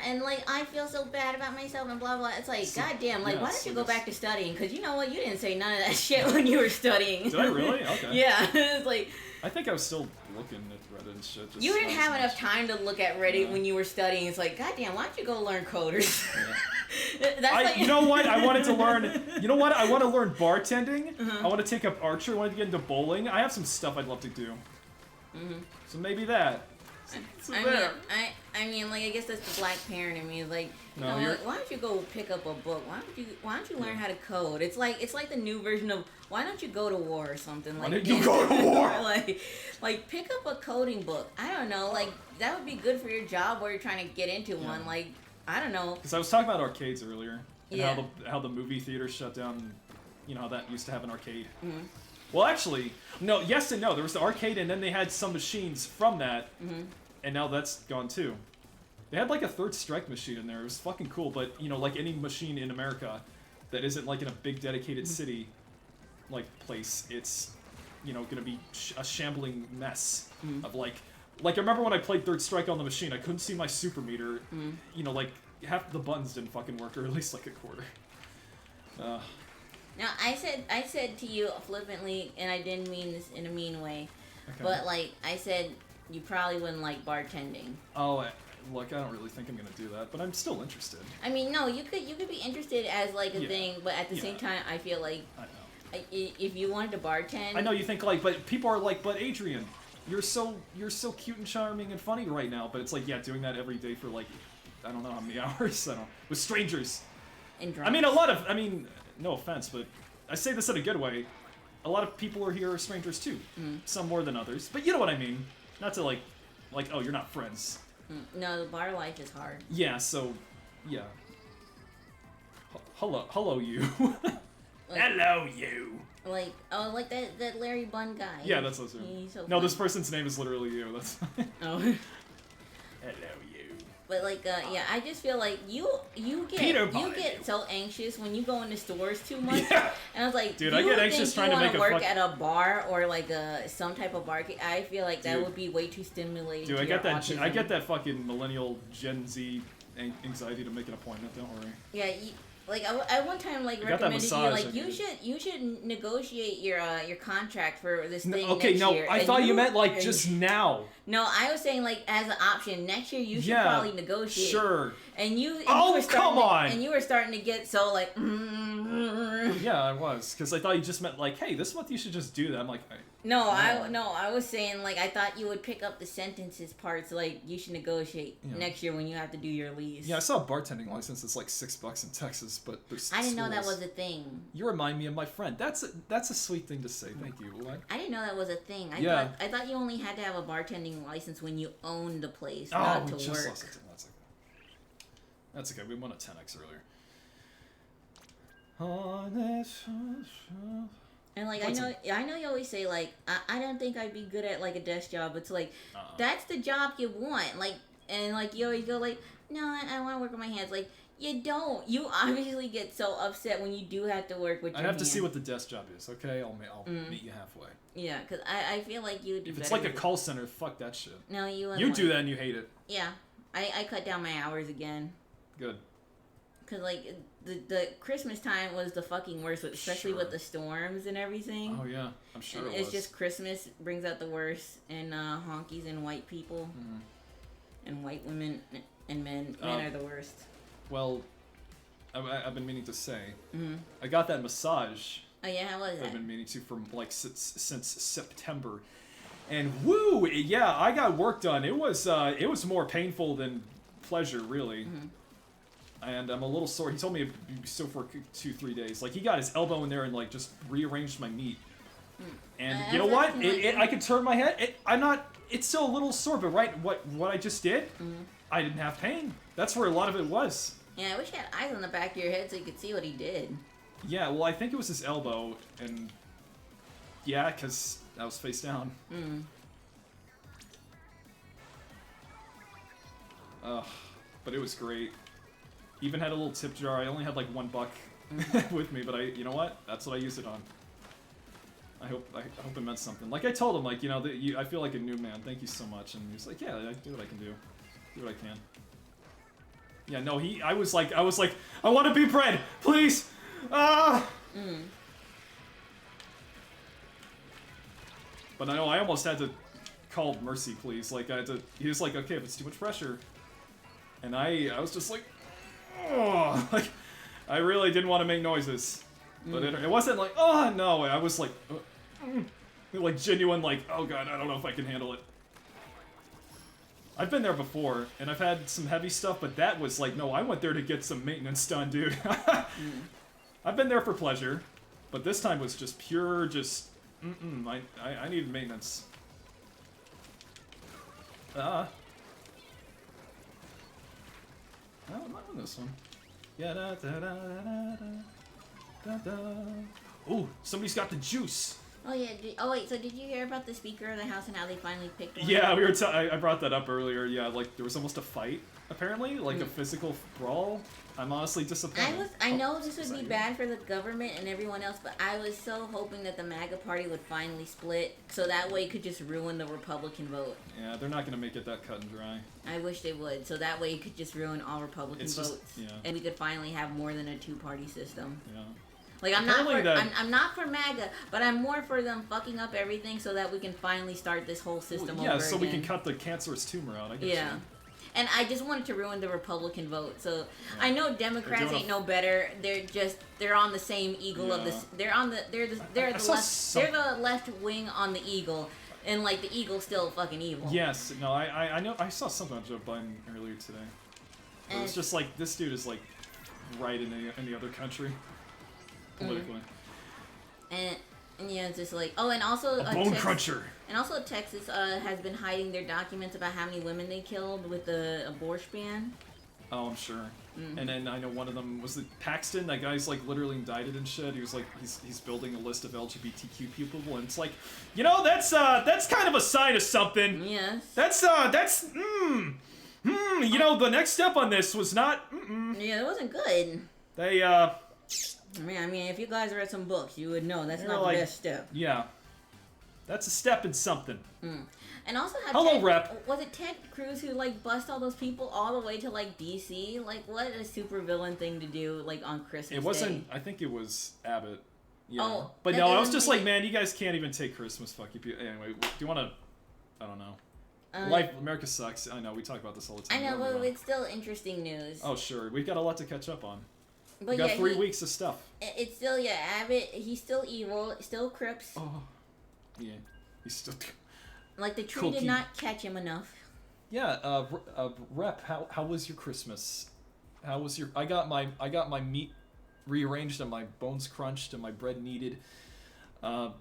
and like I feel so bad about myself and blah blah. It's like goddamn, like why don't you go back to studying? Because you know what, you didn't say none of that shit when you were studying. Did I really? Okay. Yeah, it's like. I think I was still looking at Reddit and shit. You didn't have enough time to look at Reddit when you were studying. It's like goddamn, why don't you go learn coders? Yeah. You know what? I wanted to learn. You know what? I want to learn bartending. I want to take up archery. I want to get into bowling. I have some stuff I'd love to do. So maybe that. I mean, like I guess that's the black parent in me. Like, you know, like, why don't you go pick up a book? Why don't you learn how to code? It's like the new version of why don't you go to war or something? Like, why don't you go to war? like pick up a coding book. I don't know. Like that would be good for your job where you're trying to get into one. Like I don't know. Because I was talking about arcades earlier and how the movie theater shut down. You know how that used to have an arcade. Well, actually, no. Yes and no. There was the arcade, and then they had some machines from that, and now that's gone too. They had like a Third Strike machine in there. It was fucking cool, but you know, like any machine in America that isn't like in a big dedicated city, like place, it's you know gonna be a shambling mess of like I remember when I played Third Strike on the machine, I couldn't see my super meter. You know, like half the buttons didn't fucking work, or at least like a quarter. Now, I said to you flippantly, and I didn't mean this in a mean way, but, like, I said you probably wouldn't like bartending. Oh, look, I don't really think I'm gonna do that, but I'm still interested. I mean, no, you could be interested as, like, a thing, but at the same time, I feel like if you wanted to bartend... I know you think, like, but people are like, but Adrian, you're so cute and charming and funny right now, but it's like, yeah, doing that every day for, like, I don't know how many hours, I don't know, with strangers. And drunk. I mean, no offense, but I say this in a good way. A lot of people here are strangers too. Some more than others. But you know what I mean. Not to like, oh, you're not friends. No, the bar life is hard. Yeah, so, yeah. Hello, you. Like, hello, you. Like, oh, like that Larry Bunn guy. Yeah, that's what I'm saying. No, this person's name is literally you. That's Oh. Hello, you. But like, yeah, I just feel like you get so anxious when you go into stores too much. Yeah. And I was like, dude, I get anxious trying to make work at a bar or like some type of bar. I feel like that would be way too stimulating. Dude, I get that fucking millennial Gen Z anxiety to make an appointment. Don't worry. Yeah. Like I one time like recommended you like you should negotiate your contract for this thing next year. I thought you meant like just now. No, I was saying like as an option next year you should probably negotiate. Sure. And you come on. And you were starting to get so like. Yeah, I was because I thought you just meant like, hey, this month you should just do that. I'm like. I was saying like I thought you would pick up the sentences parts like you should negotiate next year when you have to do your lease. Yeah, I saw a bartending license. It's like $6 in Texas, but there's. I didn't know that was a thing. You remind me of my friend. That's a sweet thing to say. Thank you. What? I didn't know that was a thing. I thought you only had to have a bartending license when you owned the place, not to work. That's okay. We won a 10x earlier. And like I know you always say like I don't think I'd be good at like a desk job. It's like that's the job you want. Like and like you always go like no I want to work with my hands. Like you don't. You obviously get so upset when you do have to work with your hands. I have to see what the desk job is. Okay, I'll meet you halfway. Yeah, because I feel like you would do if it's better like a call center, fuck that shit. No, you wouldn't. You do that and you hate it. Yeah, I cut down my hours again. Good. Cause like the Christmas time was the fucking worst, especially with the storms and everything. Oh yeah, I'm sure and it's just Christmas brings out the worst in honkies and white people, and white women and men. Men are the worst. Well, I've been meaning to say, I got that massage. Oh yeah, how was that? I've been meaning to for like since September, and woo, yeah, I got work done. It was more painful than pleasure, really. And I'm a little sore. He told me it'd be so for 2-3 days. Like, he got his elbow in there and, like, just rearranged my meat. And you know what? I could turn my head. it's still a little sore, but what I just did, I didn't have pain. That's where a lot of it was. Yeah, I wish you had eyes on the back of your head so you could see what he did. Yeah, well, I think it was his elbow, and yeah, because I was face down. Ugh, but it was great. Even had a little tip jar. I only had like $1 with me, but you know what? That's what I used it on. I hope it meant something. Like I told him, like, you know, I feel like a new man. Thank you so much. And he was like, yeah, I do what I can do. Do what I can. Yeah, no, I was like, I want to be bread, please. Ah. But I know I almost had to call mercy, please. Like he was like, okay, if it's too much pressure, and I was just like, oh, like I really didn't want to make noises, but it wasn't like, oh no, I was like, like genuine, like, oh god, I don't know if I can handle it. I've been there before, and I've had some heavy stuff, but that was like, no, I went there to get some maintenance done, dude. I've been there for pleasure, but this time was just pure, I needed maintenance. Oh, I'm not on this one. Yeah, da da da da da da. Ooh, somebody's got the juice. Oh yeah. Wait. So did you hear about the Speaker of the House and how they finally picked one? Yeah, I brought that up earlier. Yeah, like there was almost a fight apparently, like a physical brawl. I'm honestly disappointed. I know this would be bad for the government and everyone else, but I was so hoping that the MAGA party would finally split, so that way it could just ruin the Republican vote. Yeah, they're not gonna make it that cut and dry. I wish they would, so that way it could just ruin all Republican votes, and we could finally have more than a two-party system. Yeah. Like I'm not for MAGA, but I'm more for them fucking up everything so that we can finally start this whole system over again. Yeah, so we can cut the cancerous tumor out. I guess. Yeah. And I just wanted to ruin the Republican vote. So I know Democrats ain't no better. They're on the same eagle of this. They're the left wing on the eagle, and like the eagle's still fucking evil. Yes. No. I know. I saw something on Joe Biden earlier today. It was just like this dude is like right in any other country politically. And yeah, it's just like and also a bone cruncher. And also Texas has been hiding their documents about how many women they killed with the abortion ban. Oh, I'm sure. And then I know one of them was Paxton. That guy's like literally indicted and shit. He was like he's building a list of LGBTQ people, and it's like, you know, that's kind of a sign of something. Yes. You know, the next step on this was not. Yeah, it wasn't good. They I mean, if you guys read some books, you would know that's not the best step. Yeah. That's a step in something. And also, Rep. Was it Ted Cruz who like bust all those people all the way to like DC? Like, what a supervillain thing to do, like on Christmas. It wasn't. Day. I think it was Abbott. Yeah. Oh, but no, I was just like, man, you guys can't even take Christmas. Fuck you. Anyway, do you want to? I don't know. America sucks. I know we talk about this all the time. I know, but it's still interesting news. Oh sure, we've got a lot to catch up on. But we got 3 weeks of stuff. It's still Abbott. He's still evil. Still Crips. Oh. Yeah. He's still. Like the tree did not catch him enough. Yeah. Rep. How was your Christmas? How was your? I got my meat rearranged and my bones crunched and my bread kneaded. I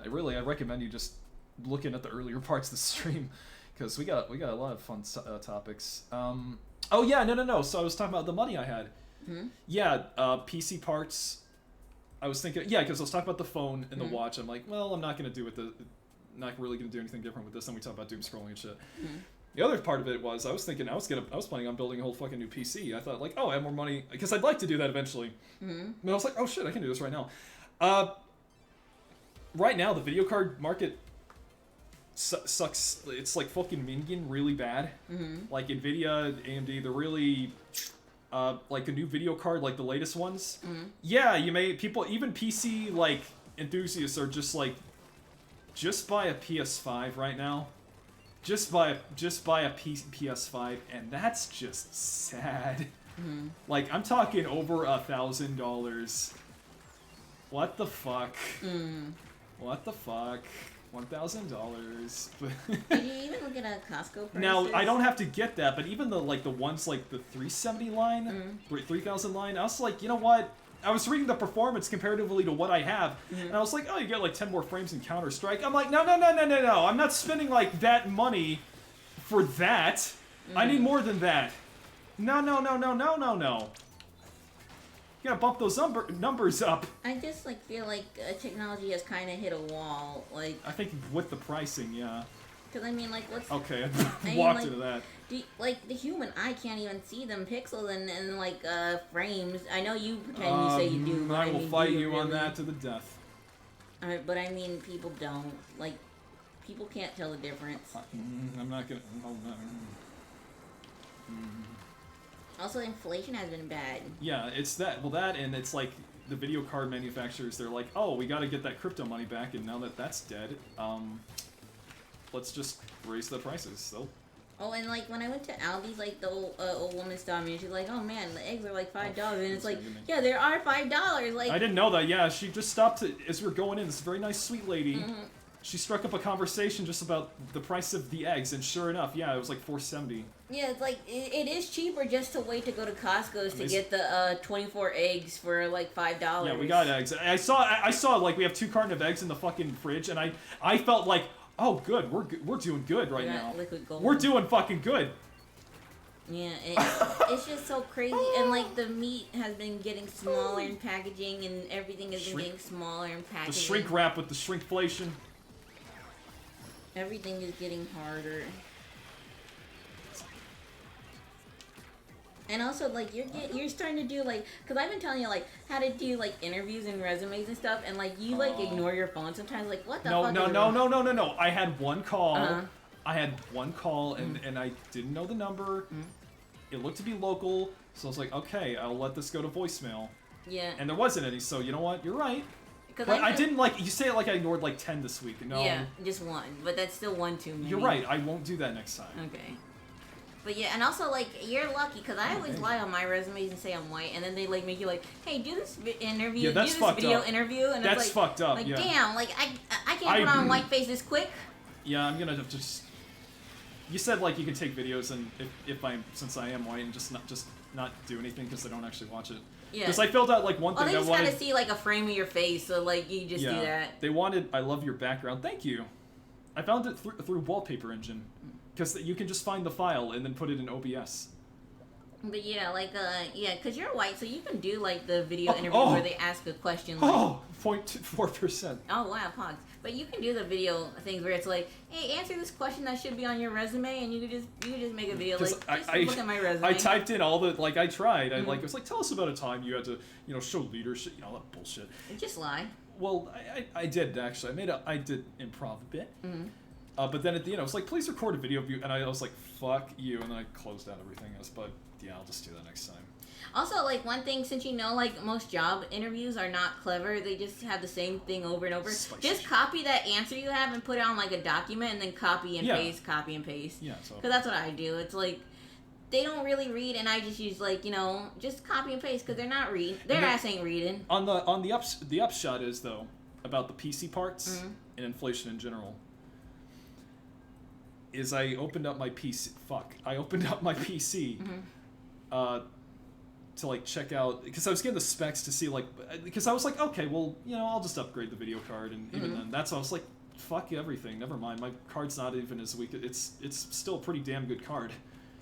recommend you just looking at the earlier parts of the stream, because we got a lot of fun topics. Oh yeah, no. So I was talking about the money I had. Yeah, PC parts. I was thinking, because I was talking about the phone and the watch. I'm like, well, I'm not gonna not really gonna do anything different with this. Then we talk about doom scrolling and shit. The other part of it was I was thinking I was planning on building a whole fucking new PC. I thought like, oh, I have more money because I'd like to do that eventually. And I was like, oh shit, I can do this right now. Right now the video card market sucks. It's like fucking minging really bad. Like Nvidia, AMD, they're really. Like a new video card, like the latest ones. Yeah, even PC like enthusiasts are just like, just buy a PS5 right now. Just buy a PS5, and that's just sad. Like I'm talking over $1,000. What the fuck? What the fuck? $1,000. Did you even look at a Costco prices? Now I don't have to get that, but even the ones like the 370 line, 3000 line, I was like, you know what? I was reading the performance comparatively to what I have, and I was like, oh, you get like 10 more frames in Counter-Strike. I'm like, no. I'm not spending like that money for that. I need more than that. No. You gotta bump those numbers up. I just like feel like technology has kind of hit a wall. Like I think with the pricing, yeah. Because I mean, like, what's okay? I walked into that. Like the human eye can't even see them pixels and like frames. I know you pretend you say you do. But I will fight you really? on that to the death. But I mean, people don't like. People can't tell the difference. I'm not gonna. Oh, no. Also, inflation has been bad. Yeah, it's that. Well, that and it's like the video card manufacturers. They're like, oh, we got to get that crypto money back, and now that that's dead, let's just raise the prices. So. Oh, and like when I went to Aldi's, like the old woman stopped me, and she's like, "Oh man, the eggs are like $5," and it's like, yeah, there are $5. Like I didn't know that. Yeah, she just stopped as we were going in. This very nice, sweet lady. She struck up a conversation just about the price of the eggs, and sure enough, yeah, it was like $4.70. Yeah, it's like it is cheaper just to wait to go to Costco's to get the 24 eggs for like $5. Yeah, we got eggs. I saw like we have 2 cartons of eggs in the fucking fridge, and I felt like, oh, good, we're doing good right now. Liquid gold. We're doing fucking good. Yeah, it's just so crazy, and like the meat has been getting smaller in packaging, and everything has been getting smaller in packaging. The shrink wrap with the shrinkflation. Everything is getting harder. And also, like, you're starting to do, like, because I've been telling you, like, how to do, like, interviews and resumes and stuff, and, like, you, like, ignore your phone sometimes, like, what the fuck No. I had one call. And I didn't know the number. It looked to be local, so I was like, okay, I'll let this go to voicemail. Yeah. And there wasn't any, so you know what? You're right. But I didn't, like, you say it like I ignored, like, 10 this week. No. Yeah, just one. But that's still one too many. You're right. I won't do that next time. Okay. But yeah, and also, like, you're lucky, because I always lie on my resumes and say I'm white, and then they, like, make you, like, hey, do this interview, do this video interview, and that's it's like... fucked up, like, yeah. damn, like, I can't put on white face this quick. Yeah, I'm gonna just... You said, like, you could take videos, and since I am white, and just not do anything, because I don't actually watch it. Yeah. Because I filled out, like, one thing they just gotta see, like, a frame of your face, so, like, you just do that. They wanted, I love your background. Thank you. I found it through Wallpaper Engine. Because you can just find the file and then put it in OBS. But yeah, like, because you're white, so you can do, like, the video interview where they ask a question, like... 0.4%. Oh, wow, pogs. But you can do the video things where it's like, hey, answer this question that should be on your resume, and you could just make a video, like, just look at my resume. I typed in all the, like, I tried. I, like, it was like, tell us about a time you had to, show leadership, all that bullshit. Just lie. Well, I did, actually. I did improv a bit. But then at the end, I was like, please record a video of you. And I was like, fuck you. And then I closed out everything else. But yeah, I'll just do that next time. Also, like, one thing, since like, most job interviews are not clever, they just have the same thing over and over. Just copy that answer you have and put it on, like, a document and then copy and paste, copy and paste. Yeah, so. Because that's what I do. It's like, they don't really read, and I just use, like, just copy and paste because they're not reading. Their ass ain't reading. On the upshot is, though, about the PC parts and inflation in general. Is I opened up my PC. I opened up my PC to like check out because I was getting the specs to see like because I was like, okay, well, I'll just upgrade the video card, and even then, that's why I was like, fuck everything, never mind. My card's not even as weak. It's still a pretty damn good card,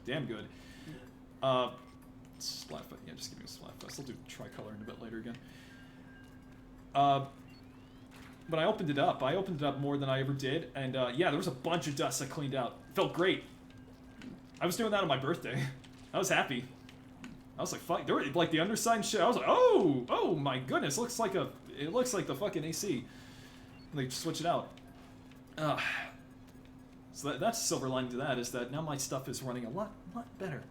damn good. Splatfest, yeah, just give me a Splatfest. I'll do tricolor in a bit later again. But I opened it up. I opened it up more than I ever did, and yeah, there was a bunch of dust I cleaned out. Felt great. I was doing that on my birthday. I was happy. I was like, fuck. There were, like, the undersigned shit. I was like, oh my goodness, it looks like the fucking AC. And they switch it out. So that's the silver lining to that, is that now my stuff is running a lot better.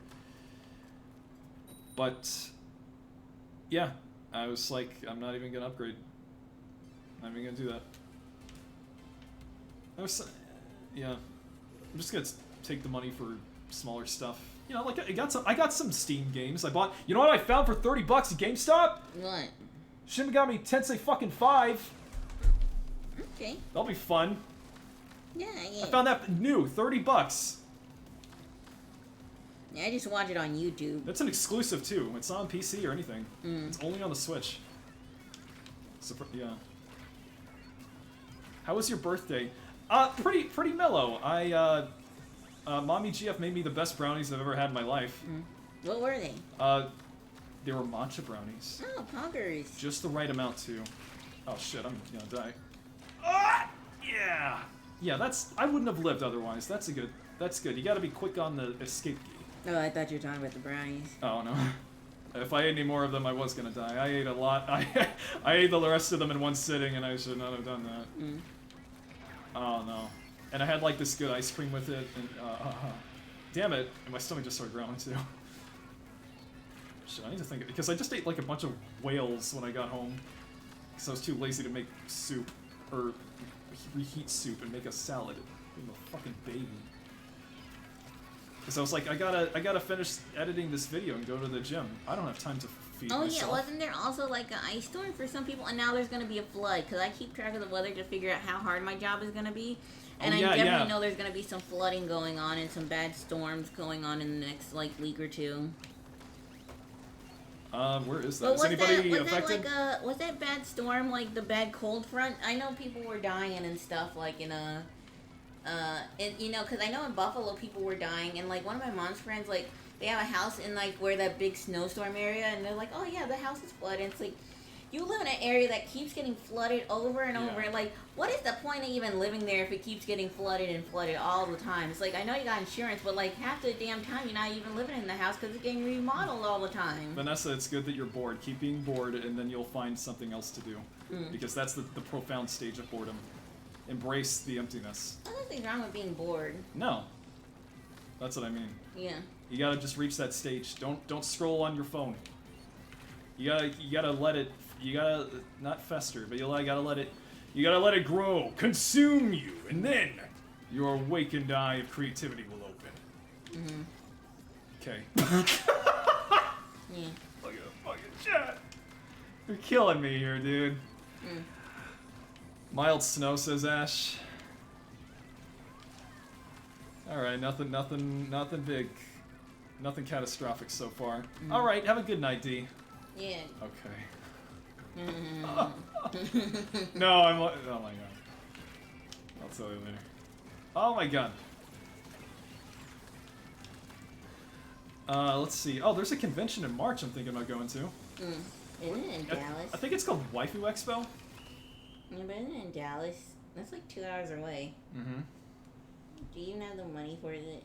But yeah, I was like, I'm not even gonna upgrade. I'm not even gonna do that. Yeah, I'm just gonna take the money for smaller stuff. Like I got some Steam games I bought. You know what I found for $30 at GameStop? What? Shouldn't have got me Tensei fucking 5. Okay. That'll be fun. Yeah. I found that new, $30. Yeah, I just watch it on YouTube. It's an exclusive too. It's not on PC or anything. It's only on the Switch. Yeah. How was your birthday? Pretty mellow. Mommy GF made me the best brownies I've ever had in my life. What were they? They were matcha brownies. Oh, poggers. Just the right amount too. Oh shit, I'm gonna die. Ah! Yeah! Yeah, I wouldn't have lived otherwise. That's good. You gotta be quick on the escape key. Oh, I thought you were talking about the brownies. Oh no. If I ate any more of them, I was gonna die. I ate a lot. I ate the rest of them in one sitting, and I should not have done that. Oh no. And I had like this good ice cream with it, and damn it! And my stomach just started growling too. Shit, I need to think because I just ate like a bunch of whales when I got home, because I was too lazy to make soup or reheat soup and make a salad. I'm a fucking baby. Because I was like, I gotta finish editing this video and go to the gym. I don't have time to feed myself. Oh yeah, wasn't there also like an ice storm for some people? And now there's gonna be a flood, because I keep track of the weather to figure out how hard my job is gonna be. And I definitely know there's gonna be some flooding going on and some bad storms going on in the next like week or two. Where is that? Is anybody affected? Was that bad storm like the bad cold front? I know people were dying and stuff like in a. Because I know in Buffalo people were dying, and like one of my mom's friends, like they have a house in like where that big snowstorm area, and they're like, oh yeah, the house is flooded. And it's like, you live in an area that keeps getting flooded over and over, and like, what is the point of even living there if it keeps getting flooded and flooded all the time? It's like, I know you got insurance, but like half the damn time you're not even living in the house because it's getting remodeled all the time. Vanessa, it's good that you're bored. Keep being bored, and then you'll find something else to do, because that's the profound stage of boredom. Embrace the emptiness. There's nothing wrong with being bored. No. That's what I mean. Yeah. You gotta just reach that stage. Don't scroll on your phone. You gotta let it. You gotta not fester, but you gotta let it grow, consume you, and then your awakened eye of creativity will open. Okay. Yeah. Look at the fucking chat. You're killing me here, dude. Mild snow, says Ash. Alright, nothing big. Nothing catastrophic so far. Alright, have a good night, D. Yeah. Okay. No, oh my god. I'll tell you later. Oh my god. Let's see. Oh, there's a convention in March I'm thinking about going to. Isn't it in Dallas? I think it's called Waifu Expo. Yeah, but isn't it in Dallas? That's like 2 hours away. Do you have the money for it?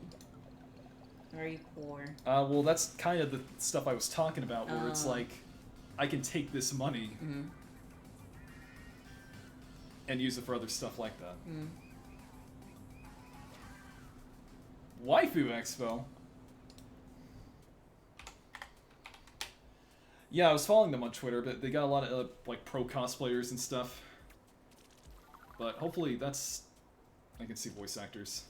Or are you poor? Well, that's kind of the stuff I was talking about, where it's like, I can take this money and use it for other stuff like that. Waifu Expo? Yeah, I was following them on Twitter, but they got a lot of, like, pro cosplayers and stuff. But hopefully I can see voice actors.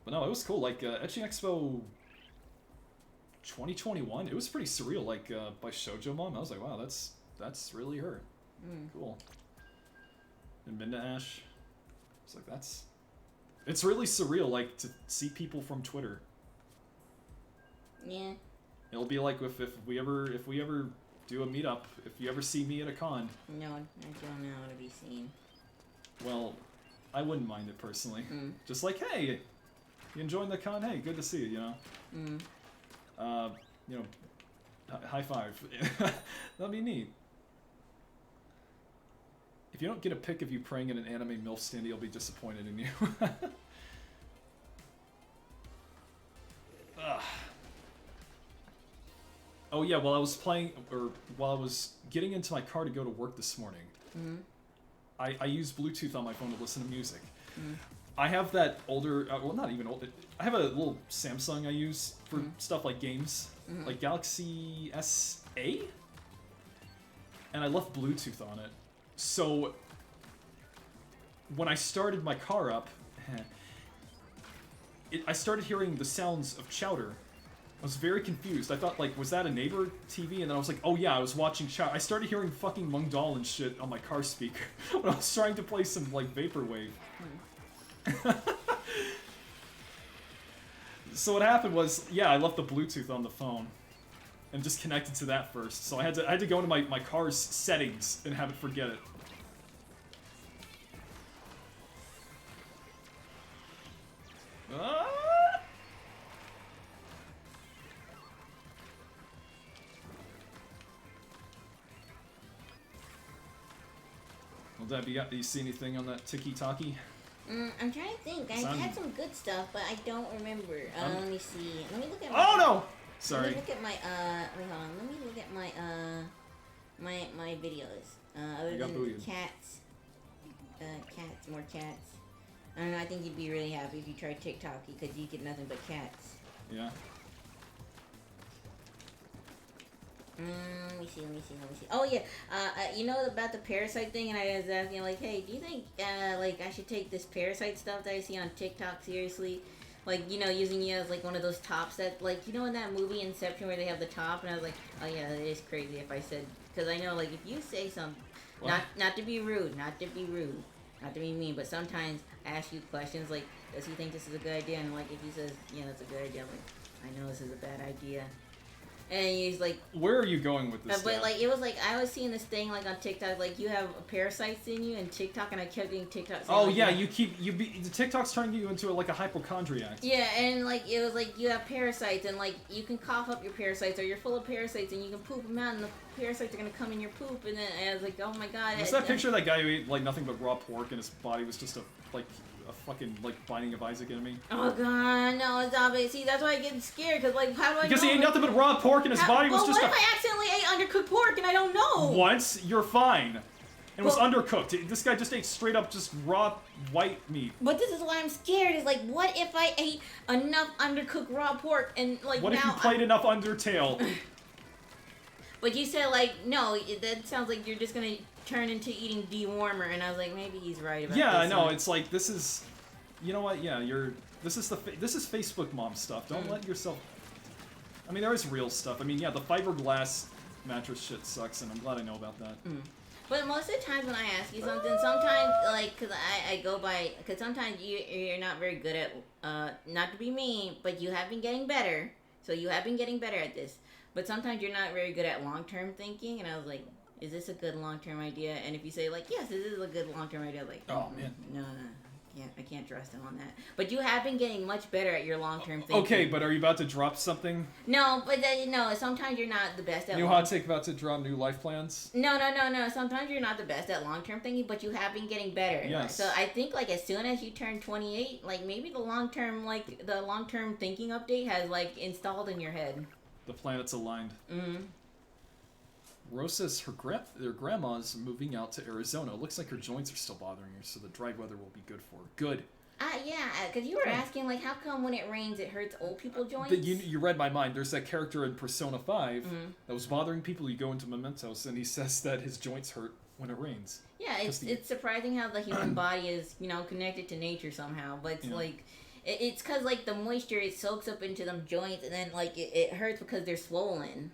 But no, it was cool. Like, Etching Expo 2021, it was pretty surreal. Like, by Shoujo Mom, I was like, wow, that's really her. Cool. And Minda Ash. It's like, it's really surreal, like, to see people from Twitter. Yeah. It'll be like if we ever do a meetup, if you ever see me at a con. No, I don't know how to be seen. Well, I wouldn't mind it personally. Just like, hey, you enjoying the con? Hey, good to see you, you know? You know, high five. That'd be neat. If you don't get a pic of you praying in an anime MILF standee, I'll be disappointed in you. Oh yeah, while I was getting into my car to go to work this morning, I use Bluetooth on my phone to listen to music. I have that older, well, not even old. I have a little Samsung I use for stuff like games, like Galaxy SA, and I left Bluetooth on it. So when I started my car up, I started hearing the sounds of chowder. I was very confused. I thought, like, was that a neighbor TV? And then I was like, oh yeah, I was watching chowder. I started hearing fucking Mungdal and shit on my car speaker when I was trying to play some, like, Vaporwave. So what happened was, yeah, I left the Bluetooth on the phone, and just connected to that first. So I had to go into my car's settings and have it forget it. Ah! Well, Deb, you see anything on that tiki-taki? I'm trying to think. I had some good stuff, but I don't remember. Let me see. Let me look at my... Oh, no! Sorry. Let me look at my, wait, hold on. Let me look at my, my videos. Other than booted. cats. Cats, more cats. I don't know, I think you'd be really happy if you tried TikTok, because you get nothing but cats. Yeah. Let me see. Oh, yeah. You know about the parasite thing, and I was asking, like, hey, do you think, like, I should take this parasite stuff that I see on TikTok seriously? Like, you know, using you as, like, one of those tops that, like, you know in that movie Inception where they have the top? And I was like, oh, yeah, that is crazy if I said... Because I know, like, if you say something... Not to be rude, not to be mean, but sometimes I ask you questions, like, does he think this is a good idea? And, like, if he says, yeah, that's a good idea, I'm like, I know this is a bad idea. And he's like... Where are you going with this But, like, it was like, I was seeing this thing, like, on TikTok, like, you have parasites in you, and TikTok, and I kept getting TikTok. Oh, like, yeah, the TikTok's turning you into, like, a hypochondriac. Yeah, and, like, it was like, you have parasites, and, like, you can cough up your parasites, or you're full of parasites, and you can poop them out, and the parasites are gonna come in your poop, and then I was like, oh my god. Was that picture of that guy who ate, like, nothing but raw pork, and his body was just a fucking, like, Binding of Isaac enemy? Oh god, no, it's obvious. See, that's why I get scared, because, like, how do I know? Because he ate nothing but raw pork, and his body was just what if I accidentally ate undercooked pork, and I don't know? Once, you're fine. And it was undercooked. This guy just ate straight up just raw white meat. But this is why I'm scared, is, like, what if I ate enough undercooked raw pork, and, like, what if you played enough Undertale? But you said, like, no, that sounds like you're just gonna turn into eating dewormer, and I was like, maybe he's right about this. Yeah, I know. It's like, this is... You know what? Yeah, this is Facebook mom stuff. Don't let yourself... I mean, there is real stuff. I mean, yeah, the fiberglass mattress shit sucks, and I'm glad I know about that. But most of the times when I ask you something, sometimes, like, because I go by... Because sometimes you're not very good at... not to be mean, but you have been getting better. So you have been getting better at this. But sometimes you're not very good at long-term thinking, and I was like, is this a good long-term idea? And if you say, like, yes, this is a good long-term idea, I'm like, oh, man. No. I can't trust him on that. But you have been getting much better at your long-term thinking. Okay, but are you about to drop something? No, but no, sometimes you're not the best at... New hot take about to draw new life plans? No. Sometimes you're not the best at long-term thinking, but you have been getting better. Yes. So I think, like, as soon as you turn 28, like, maybe the long-term thinking update has, like, installed in your head. The planets aligned. Rose says their grandma's moving out to Arizona. Looks like her joints are still bothering her, so the dry weather will be good for her. Good. Yeah, because you were asking, like, how come when it rains it hurts old people joints? You read my mind. There's that character in Persona 5 that was bothering people. You go into Mementos, and he says that his joints hurt when it rains. Yeah, it's surprising how the human body is, you know, connected to nature somehow, but it's like... It's because, like, the moisture, it soaks up into them joints, and then, like, it hurts because they're swollen.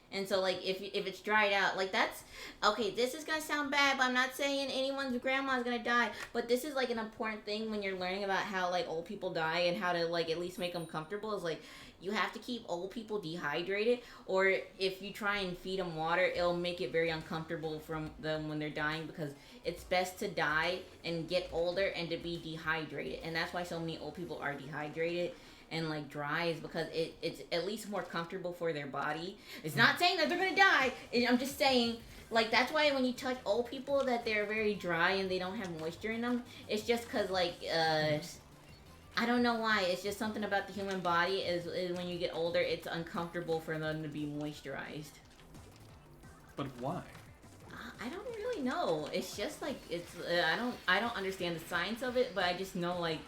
And so, like, if it's dried out, like, that's... Okay, this is going to sound bad, but I'm not saying anyone's grandma's going to die. But this is, like, an important thing when you're learning about how, like, old people die and how to, like, at least make them comfortable. Is, like, you have to keep old people dehydrated. Or if you try and feed them water, it'll make it very uncomfortable from them when they're dying. Because it's best to die and get older and to be dehydrated. And that's why so many old people are dehydrated and, like, dry, is because it's at least more comfortable for their body. It's not saying that they're gonna die. I'm just saying, like, that's why when you touch old people that they're very dry and they don't have moisture in them. It's just because, like, I don't know why. It's just something about the human body is when you get older, it's uncomfortable for them to be moisturized. But why? I don't really know. It's just, like, it's I don't understand the science of it, but I just know, like,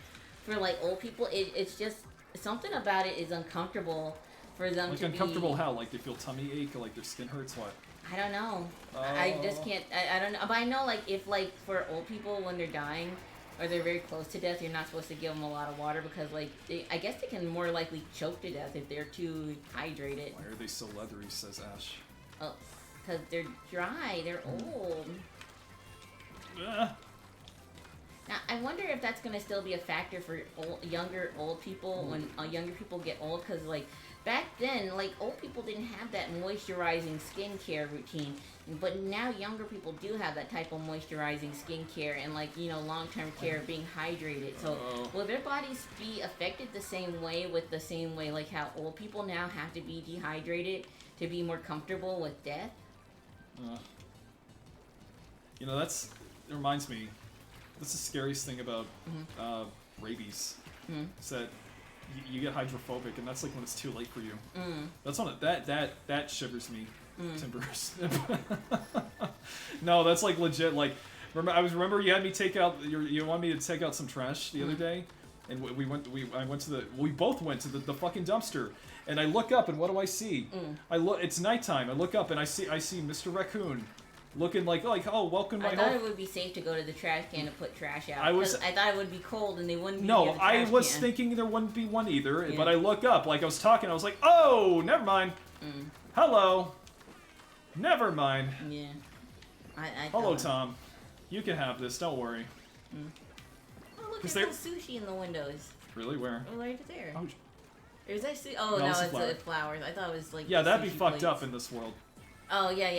for, like, old people, it's just... Something about it is uncomfortable for them to be... Like, uncomfortable how? Like, they feel tummy ache or, like, their skin hurts? What? I don't know. I just can't... I don't know. But I know, like, if, like, for old people, when they're dying or they're very close to death, you're not supposed to give them a lot of water because, like, I guess they can more likely choke to death if they're too hydrated. Why are they so leathery, says Ash. Oh, because they're dry. They're old. Now, I wonder if that's gonna still be a factor for younger old people when younger people get old, because like back then, like old people didn't have that moisturizing skincare routine, but now younger people do have that type of moisturizing skincare and like long-term care of being hydrated. So will their bodies be affected the same way like how old people now have to be dehydrated to be more comfortable with death? It reminds me. That's the scariest thing about rabies. Is that you get hydrophobic, and that's like when it's too late for you. That's when that shivers me timbers. No, that's like legit. Like, remember you had me take out you wanted me to take out some trash the other day, and we both went to the fucking dumpster, and I look up, and what do I see? It's nighttime. I look up, and I see Mr. Raccoon. Looking like oh, welcome my home. I thought it would be safe to go to the trash can to put trash out. I thought it would be cold and they wouldn't be near the trash can. No, I was thinking there wouldn't be one either, but I look up, like I was talking, I was like, oh, never mind. Hello. Never mind. Yeah. Hello, Tom. You can have this, don't worry. Oh, look, there's sushi in the windows. Really? Where? Oh, right there. Oh, is that sushi? Oh, no, it's flowers. I thought it was like yeah, that'd be fucked up in this world. Oh, yeah.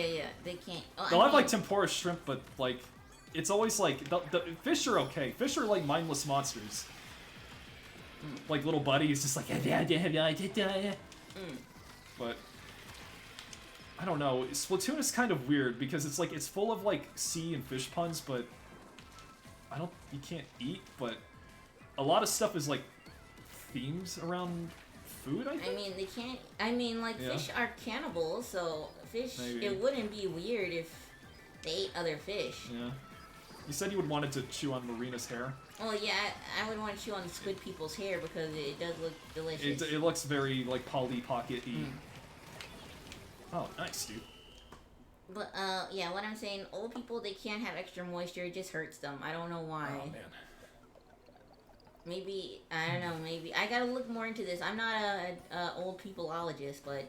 They can't... Oh, they'll have, like, tempura shrimp, but, like, it's always, like... The fish are okay. Fish are, like, mindless monsters. Like, little buddy is just like... But... I don't know. Splatoon is kind of weird, because it's, like, it's full of, like, sea and fish puns, but... You can't eat, but... A lot of stuff is, like, themes around... food, I think? I mean, they can't... I mean, like, fish are cannibals, so fish... Maybe. It wouldn't be weird if they ate other fish. Yeah. You said you would wanted to chew on Marina's hair? Well, yeah, I would want to chew on the squid people's hair because it does look delicious. It looks very, like, Polly Pocket-y. Oh, nice, dude. But, yeah, what I'm saying, old people, they can't have extra moisture, it just hurts them. I don't know why. Oh, man. Maybe, I don't know, maybe. I gotta look more into this. I'm not a old peopleologist, but...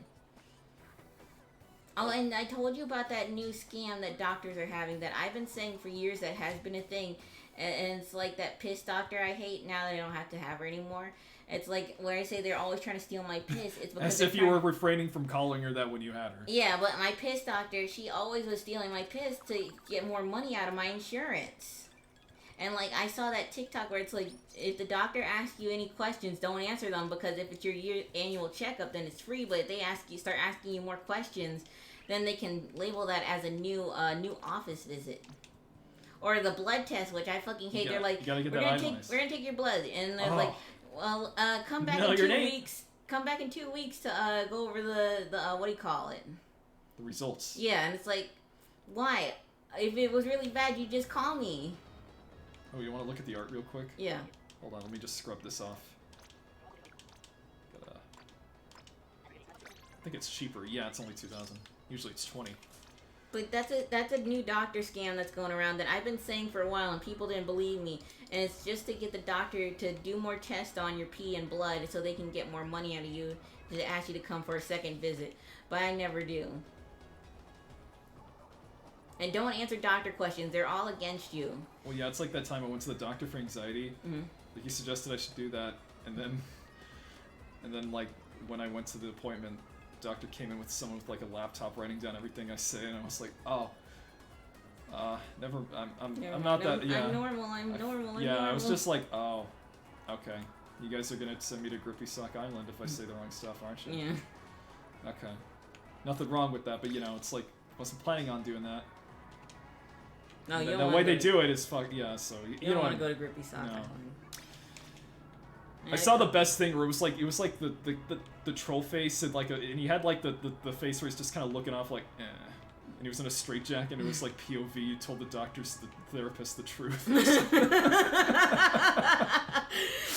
Oh, and I told you about that new scam that doctors are having that I've been saying for years that has been a thing. And it's like that piss doctor I hate now that I don't have to have her anymore. It's like where I say they're always trying to steal my piss. It's because as if you were refraining from calling her that when you had her. Yeah, but my piss doctor, she always was stealing my piss to get more money out of my insurance. And, like, I saw that TikTok where it's like, if the doctor asks you any questions, don't answer them, because if it's your annual checkup, then it's free. But if they start asking you more questions, then they can label that as a new office visit. Or the blood test, which I fucking hate. They're like, we're gonna take your blood, and they're like, well, come back in 2 weeks. Come back in 2 weeks to go over the what do you call it? The results. Yeah, and it's like, why? If it was really bad, you just call me. Oh, you want to look at the art real quick? Yeah. Hold on, let me just scrub this off. I think it's cheaper. Yeah, it's only 2,000. Usually it's 20. But that's a new doctor scam that's going around that I've been saying for a while, and people didn't believe me. And it's just to get the doctor to do more tests on your pee and blood so they can get more money out of you to ask you to come for a second visit. But I never do. And don't answer doctor questions. They're all against you. Well, yeah, it's like that time I went to the doctor for anxiety. Like, he suggested I should do that, and then like when I went to the appointment, the doctor came in with someone with like a laptop writing down everything I say, and I was like, oh, never. I'm not that. Yeah. I'm normal. Yeah, I was just like, oh, okay. You guys are gonna send me to Grippy Sock Island if I say the wrong stuff, aren't you? Yeah. Okay. Nothing wrong with that, but you know, it's like I wasn't planning on doing that. No, you the don't way they do it is fuck. Yeah, so you don't want to go to Grippy Sock Island. I saw the best thing where it was like the troll face and and he had like the face where he's just kind of looking off like, eh. And he was in a straitjacket, and it was like POV. You told the therapist the truth. No,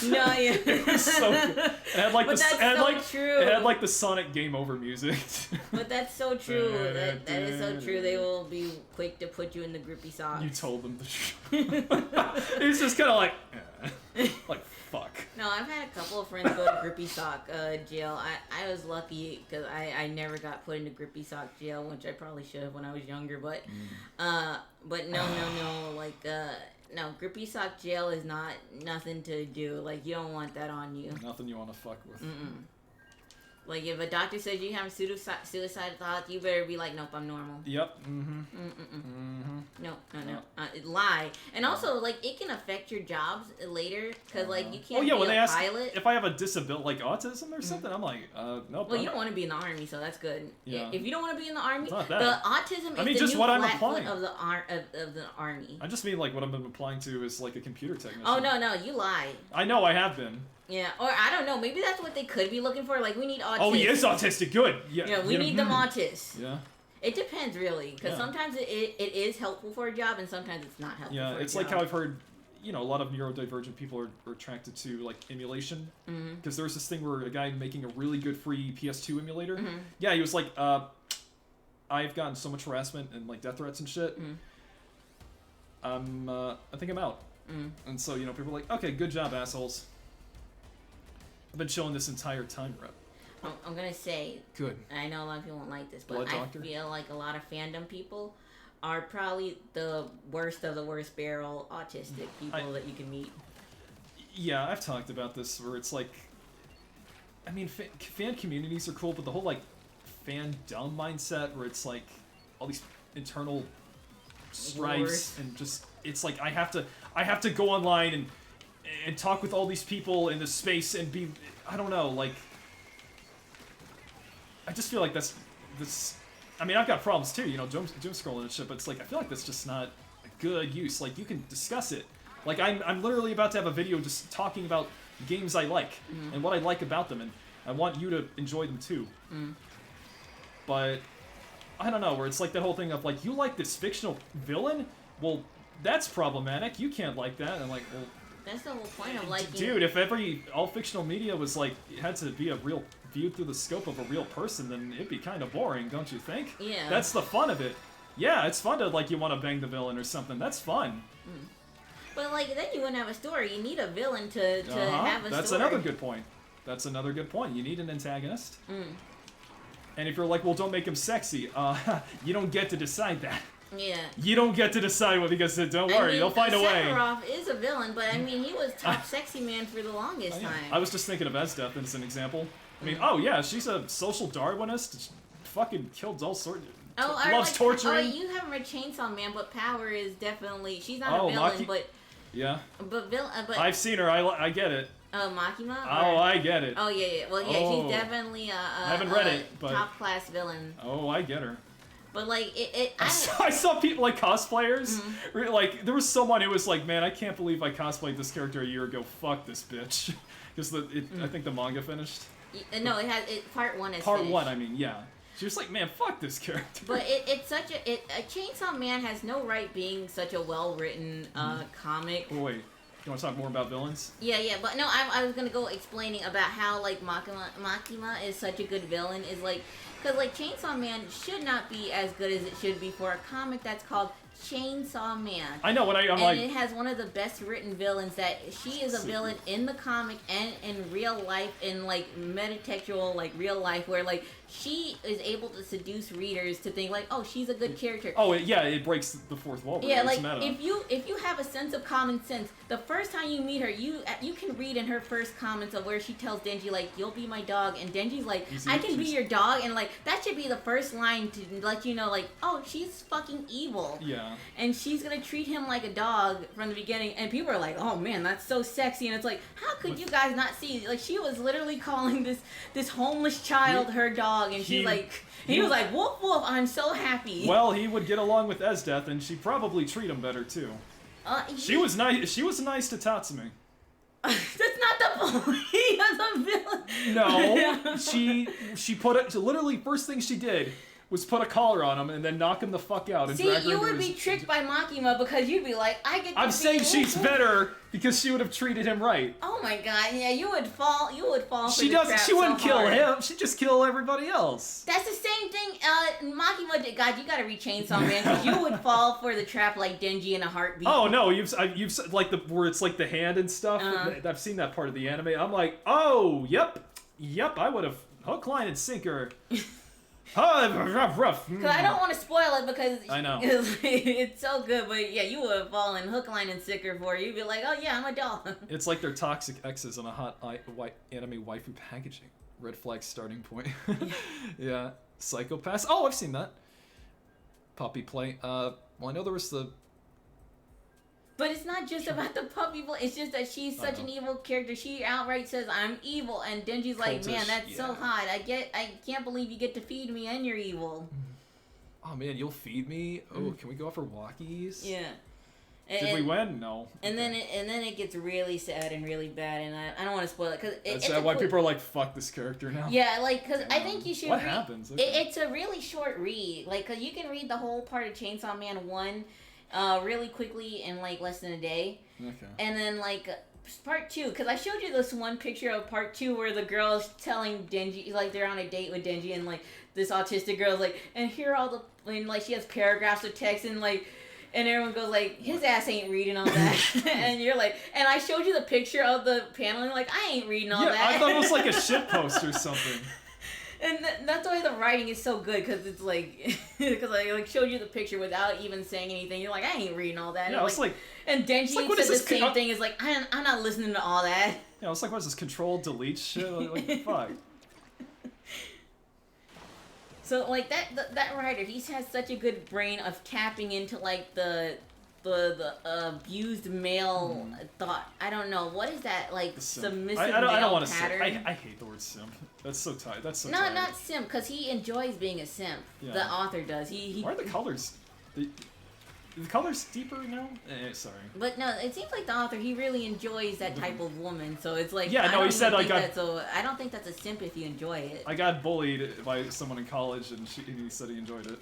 yeah. It was so good. It had like true. It had like the Sonic Game Over music. But that's so true. That is so true. They will be quick to put you in the Grippy Socks. You told them the truth. He's just kind of like, like fuck. No, No, I've had a couple of friends go to Grippy Sock jail. I was lucky because I never got put into Grippy Sock jail, which I probably should have when I was younger. But no, like no, Grippy Sock jail is nothing to do. Like, you don't want that on you. Nothing you want to fuck with. Like, if a doctor says you have suicidal thoughts, you better be like, nope, I'm normal. Yep. No. Lie. And also, like, it can affect your jobs later, because, like, you can't be when they a ask pilot. if I have a disability, like autism or something, I'm like, nope. Well, you don't want to be in the army, so that's good. Yeah. If you don't want to be in the army, not the that. autism is just the new what I'm Flatfoot applying. of the army. I just mean, like, what I've been applying to is, like, a computer technician. Oh, no, you lie. I know, I have been. Yeah, or I don't know, maybe that's what they could be looking for. Like, we need autists. Oh, he is autistic. Good. Yeah, we need them autists. Yeah. It depends, really, because sometimes it is helpful for a job, and sometimes it's not helpful for a job. Yeah, it's like how I've heard, a lot of neurodivergent people are attracted to, like, emulation. Because there's this thing where a guy making a really good free PS2 emulator, yeah, he was like, I've gotten so much harassment and, like, death threats and shit. I think I'm out. And so, people are like, okay, good job, assholes. I've been chilling this entire time, Rep. I'm gonna say, good. I know a lot of people won't like this, but Blood I doctor? feel like a lot of fandom people are probably the worst of the worst barrel autistic people that you can meet. Yeah, I've talked about this where it's like, I mean, fan communities are cool, but the whole, like, fandom mindset where it's like all these internal stripes and just, it's like I have to go online and talk with all these people in this space and be, I don't know, like, I just feel like this, I mean, I've got problems too, doom scrolling and shit, but it's like, I feel like that's just not a good use. Like, you can discuss it. Like, I'm literally about to have a video just talking about games I like and what I like about them, and I want you to enjoy them too. But, I don't know, where it's like that whole thing of, like, you like this fictional villain? Well, that's problematic. You can't like that. And I'm like, well... That's the whole point of liking... Dude, if all fictional media was, like, it had to be viewed through the scope of a real person, then it'd be kind of boring, don't you think? Yeah. That's the fun of it. Yeah, it's fun to, like, you want to bang the villain or something. That's fun. But, like, then you wouldn't have a story. You need a villain to have a story. That's another good point. You need an antagonist. And if you're like, well, don't make him sexy, you don't get to decide that. Yeah. You don't get to decide what, because don't worry, they'll find a way. Sephiroth is a villain, but I mean, he was top sexy man for the longest time. I was just thinking of Esdeath as an example. I mean, oh yeah, she's a social Darwinist. Fucking killed all sorts. Loves torturing. Oh, you have her a Chainsaw Man, but Power is definitely, she's not a villain, but yeah. But I've seen her. I get it. Oh, Makima? Oh, I get it. Oh yeah. Well, yeah, she's definitely I haven't read it, but top class villain. Oh, I get her. But like I saw people like cosplayers. Like there was someone who was like, "Man, I can't believe I cosplayed this character a year ago. Fuck this bitch." Because I think the manga finished. No, part one is part finished. one. I mean, yeah. She was like, "Man, fuck this character." But it's such a Chainsaw Man has no right being such a well written comic. Oh, wait. You want to talk more about villains? Yeah, but no, I was gonna go explaining about how like Makima is such a good villain is like, because like Chainsaw Man should not be as good as it should be for a comic that's called Chainsaw Man. I know what I'm and like. It has one of the best written villains that she is a villain in the comic and in real life, in like metatextual like real life, where like she is able to seduce readers to think like, oh, she's a good character. Oh yeah, it breaks the fourth wall. Yeah, like if you have a sense of common sense, the first time you meet her, you can read in her first comments of where she tells Denji like, "You'll be my dog," and Denji's like, "I can be your dog," and like that should be the first line to let you know like, oh, she's fucking evil. Yeah. And she's gonna treat him like a dog from the beginning, and people are like, "Oh man, that's so sexy," and it's like, how could you guys not see? Like she was literally calling this homeless child her dog, and he was like, "Woof woof, I'm so happy." Well, he would get along with Esdeath, and she'd probably treat him better too. She was nice. She was nice to Tatsumi. That's not the point. He was a villain. No, she put it. Literally, first thing she did was put a collar on him and then knock him the fuck out and See, drag her you into would be his... tricked by Makima because you'd be like, I get to I'm be saying she's evil. better because she would have treated him right. Oh my god, yeah, you would fall for She the doesn't. trap She wouldn't so kill hard. him. She'd just kill everybody else. That's the same thing Makima did. God, you gotta read Chainsaw Man because you would fall for the trap like Denji in a heartbeat. Oh no, you've like where it's like the hand and stuff. I've seen that part of the anime. I'm like, oh, yep, I would have hook, line, and sinker. Oh, rough. Because I don't want to spoil it because I know it's so good, but yeah, you would have fallen hook, line, and sinker for it. You'd be like, oh yeah, I'm a doll. It's like they're toxic exes on a hot white anime waifu packaging. Red flag starting point. Yeah, Psychopaths. Oh, I've seen that. Puppy play. Well, I know there was the. But it's not just about the puppy play. It's just that she's such an evil character. She outright says, I'm evil. And Denji's like, Cultish, man, that's so yeah. hot. I can't believe you get to feed me and you're evil. Oh man, you'll feed me? Oh, can we go out for walkies? Yeah. Did we win? No. And then it gets really sad and really bad, and I don't want to spoil it because That's why people are like, fuck this character now. Yeah, like because I think you should. What happens? Okay. It's a really short read, like because you can read the whole part of Chainsaw Man 1, really quickly in like less than a day. Okay. And then like part 2, because I showed you this one picture of part 2 where the girl's telling Denji, like they're on a date with Denji, and like this autistic girl's like, and here are all the, and like she has paragraphs of text and like. And everyone goes like, his ass ain't reading all that. And you're like, and I showed you the picture of the panel, and you're like, I ain't reading all that. Yeah, I thought it was like a shit post or something. And that's why the writing is so good, because it's like, because I like showed you the picture without even saying anything. You're like, I ain't reading all that. Yeah, it's like, and Denji like, what said is the this same thing. Is like, I'm not listening to all that. Yeah, it's like, what is this, control delete shit? Like fuck. So like that writer, he has such a good brain of tapping into like the abused male thought. I don't know, what is that, like submissive I don't want to pattern? I hate the word simp. That's so tight. That's so No, tight. not simp, because he enjoys being a simp. Yeah. The author does. He Why are the colors? The colors deeper now? Sorry. But no, it seems like the author, he really enjoys that type of woman. So it's like, yeah, no, he said I don't think that's a simp if you enjoy it. I got bullied by someone in college, and he said he enjoyed it.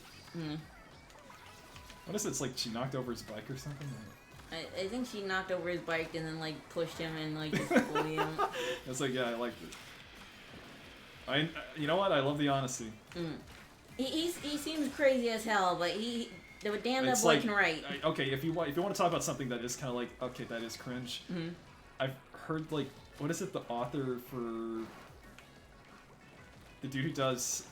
What is it? It's like she knocked over his bike or something? I think she knocked over his bike and then like pushed him and like just bullied him. It's like, yeah, I liked it. You know what? I love the honesty. He seems crazy as hell, but damn, that It's boy like, can write. Okay, if you want to talk about something that is kind of like, okay, that is cringe. I've heard like, what is it? The author for the dude who does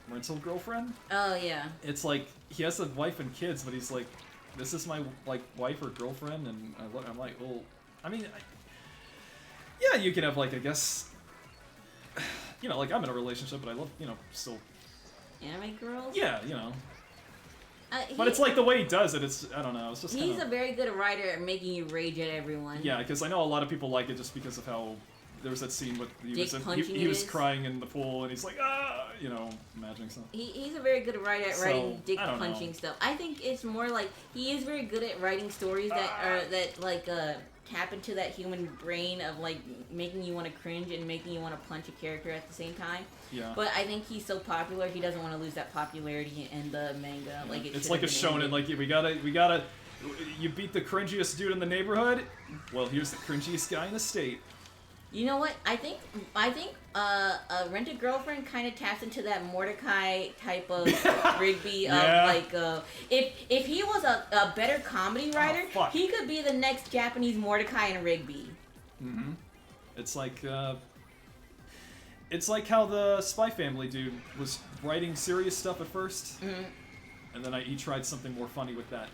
Rental Girlfriend. Oh yeah. It's like he has a wife and kids, but he's like, this is my like wife or girlfriend, and I'm like, well, I mean, yeah, you can have like, I guess, you know, like I'm in a relationship, but I love, you know, still. Anime girls. Yeah, you know. But it's like the way he does it. It's, I don't know. It's just. He's a very good writer at making you rage at everyone. Yeah, because I know a lot of people like it just because of how there was that scene with he was crying in the pool and he's like, you know, imagining something. He's a very good writer at writing dick punching stuff. I think it's more like he is very good at writing stories that tap into that human brain of like making you want to cringe and making you want to punch a character at the same time. Yeah. But I think he's so popular, he doesn't want to lose that popularity in the manga. Yeah. Like it's like a shonen. Like we gotta. You beat the cringiest dude in the neighborhood. Well, here's the cringiest guy in the state. You know what? I think Rented Girlfriend kind of taps into that Mordecai type of Rigby of like if he was a better comedy writer, he could be the next Japanese Mordecai and Rigby. It's like how the Spy Family dude was writing serious stuff at first, and then he tried something more funny with that,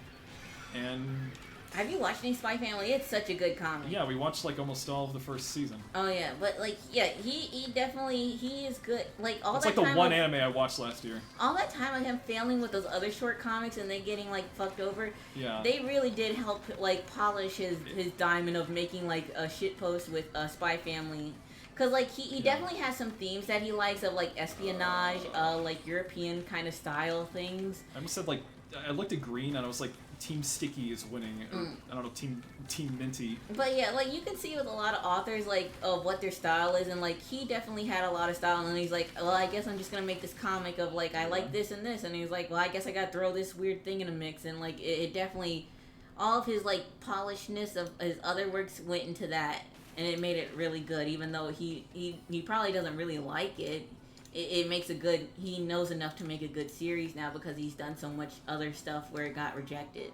and. Have you watched any Spy Family? It's such a good comedy. Yeah, we watched like almost all of the first season. Oh yeah, but like he definitely is good. Like all it's that like time the one anime I watched last year. All that time of him failing with those other short comics and they getting like fucked over. Yeah. They really did help like polish his diamond of making like a shit post with Spy Family. Cause like he definitely has some themes that he likes of like espionage, like European kind of style things. I just said like I looked at Green and I was like, Team Sticky is winning. Or, I don't know, Team Minty. But yeah, like you can see with a lot of authors, like of what their style is, and like he definitely had a lot of style, and then he's like, well, I guess I'm just gonna make this comic of like I like this and this, and he's like, well, I guess I gotta throw this weird thing in a mix, and like it definitely, all of his like polishedness of his other works went into that, and it made it really good, even though he probably doesn't really like it. It makes a good, he knows enough to make a good series now because he's done so much other stuff where it got rejected.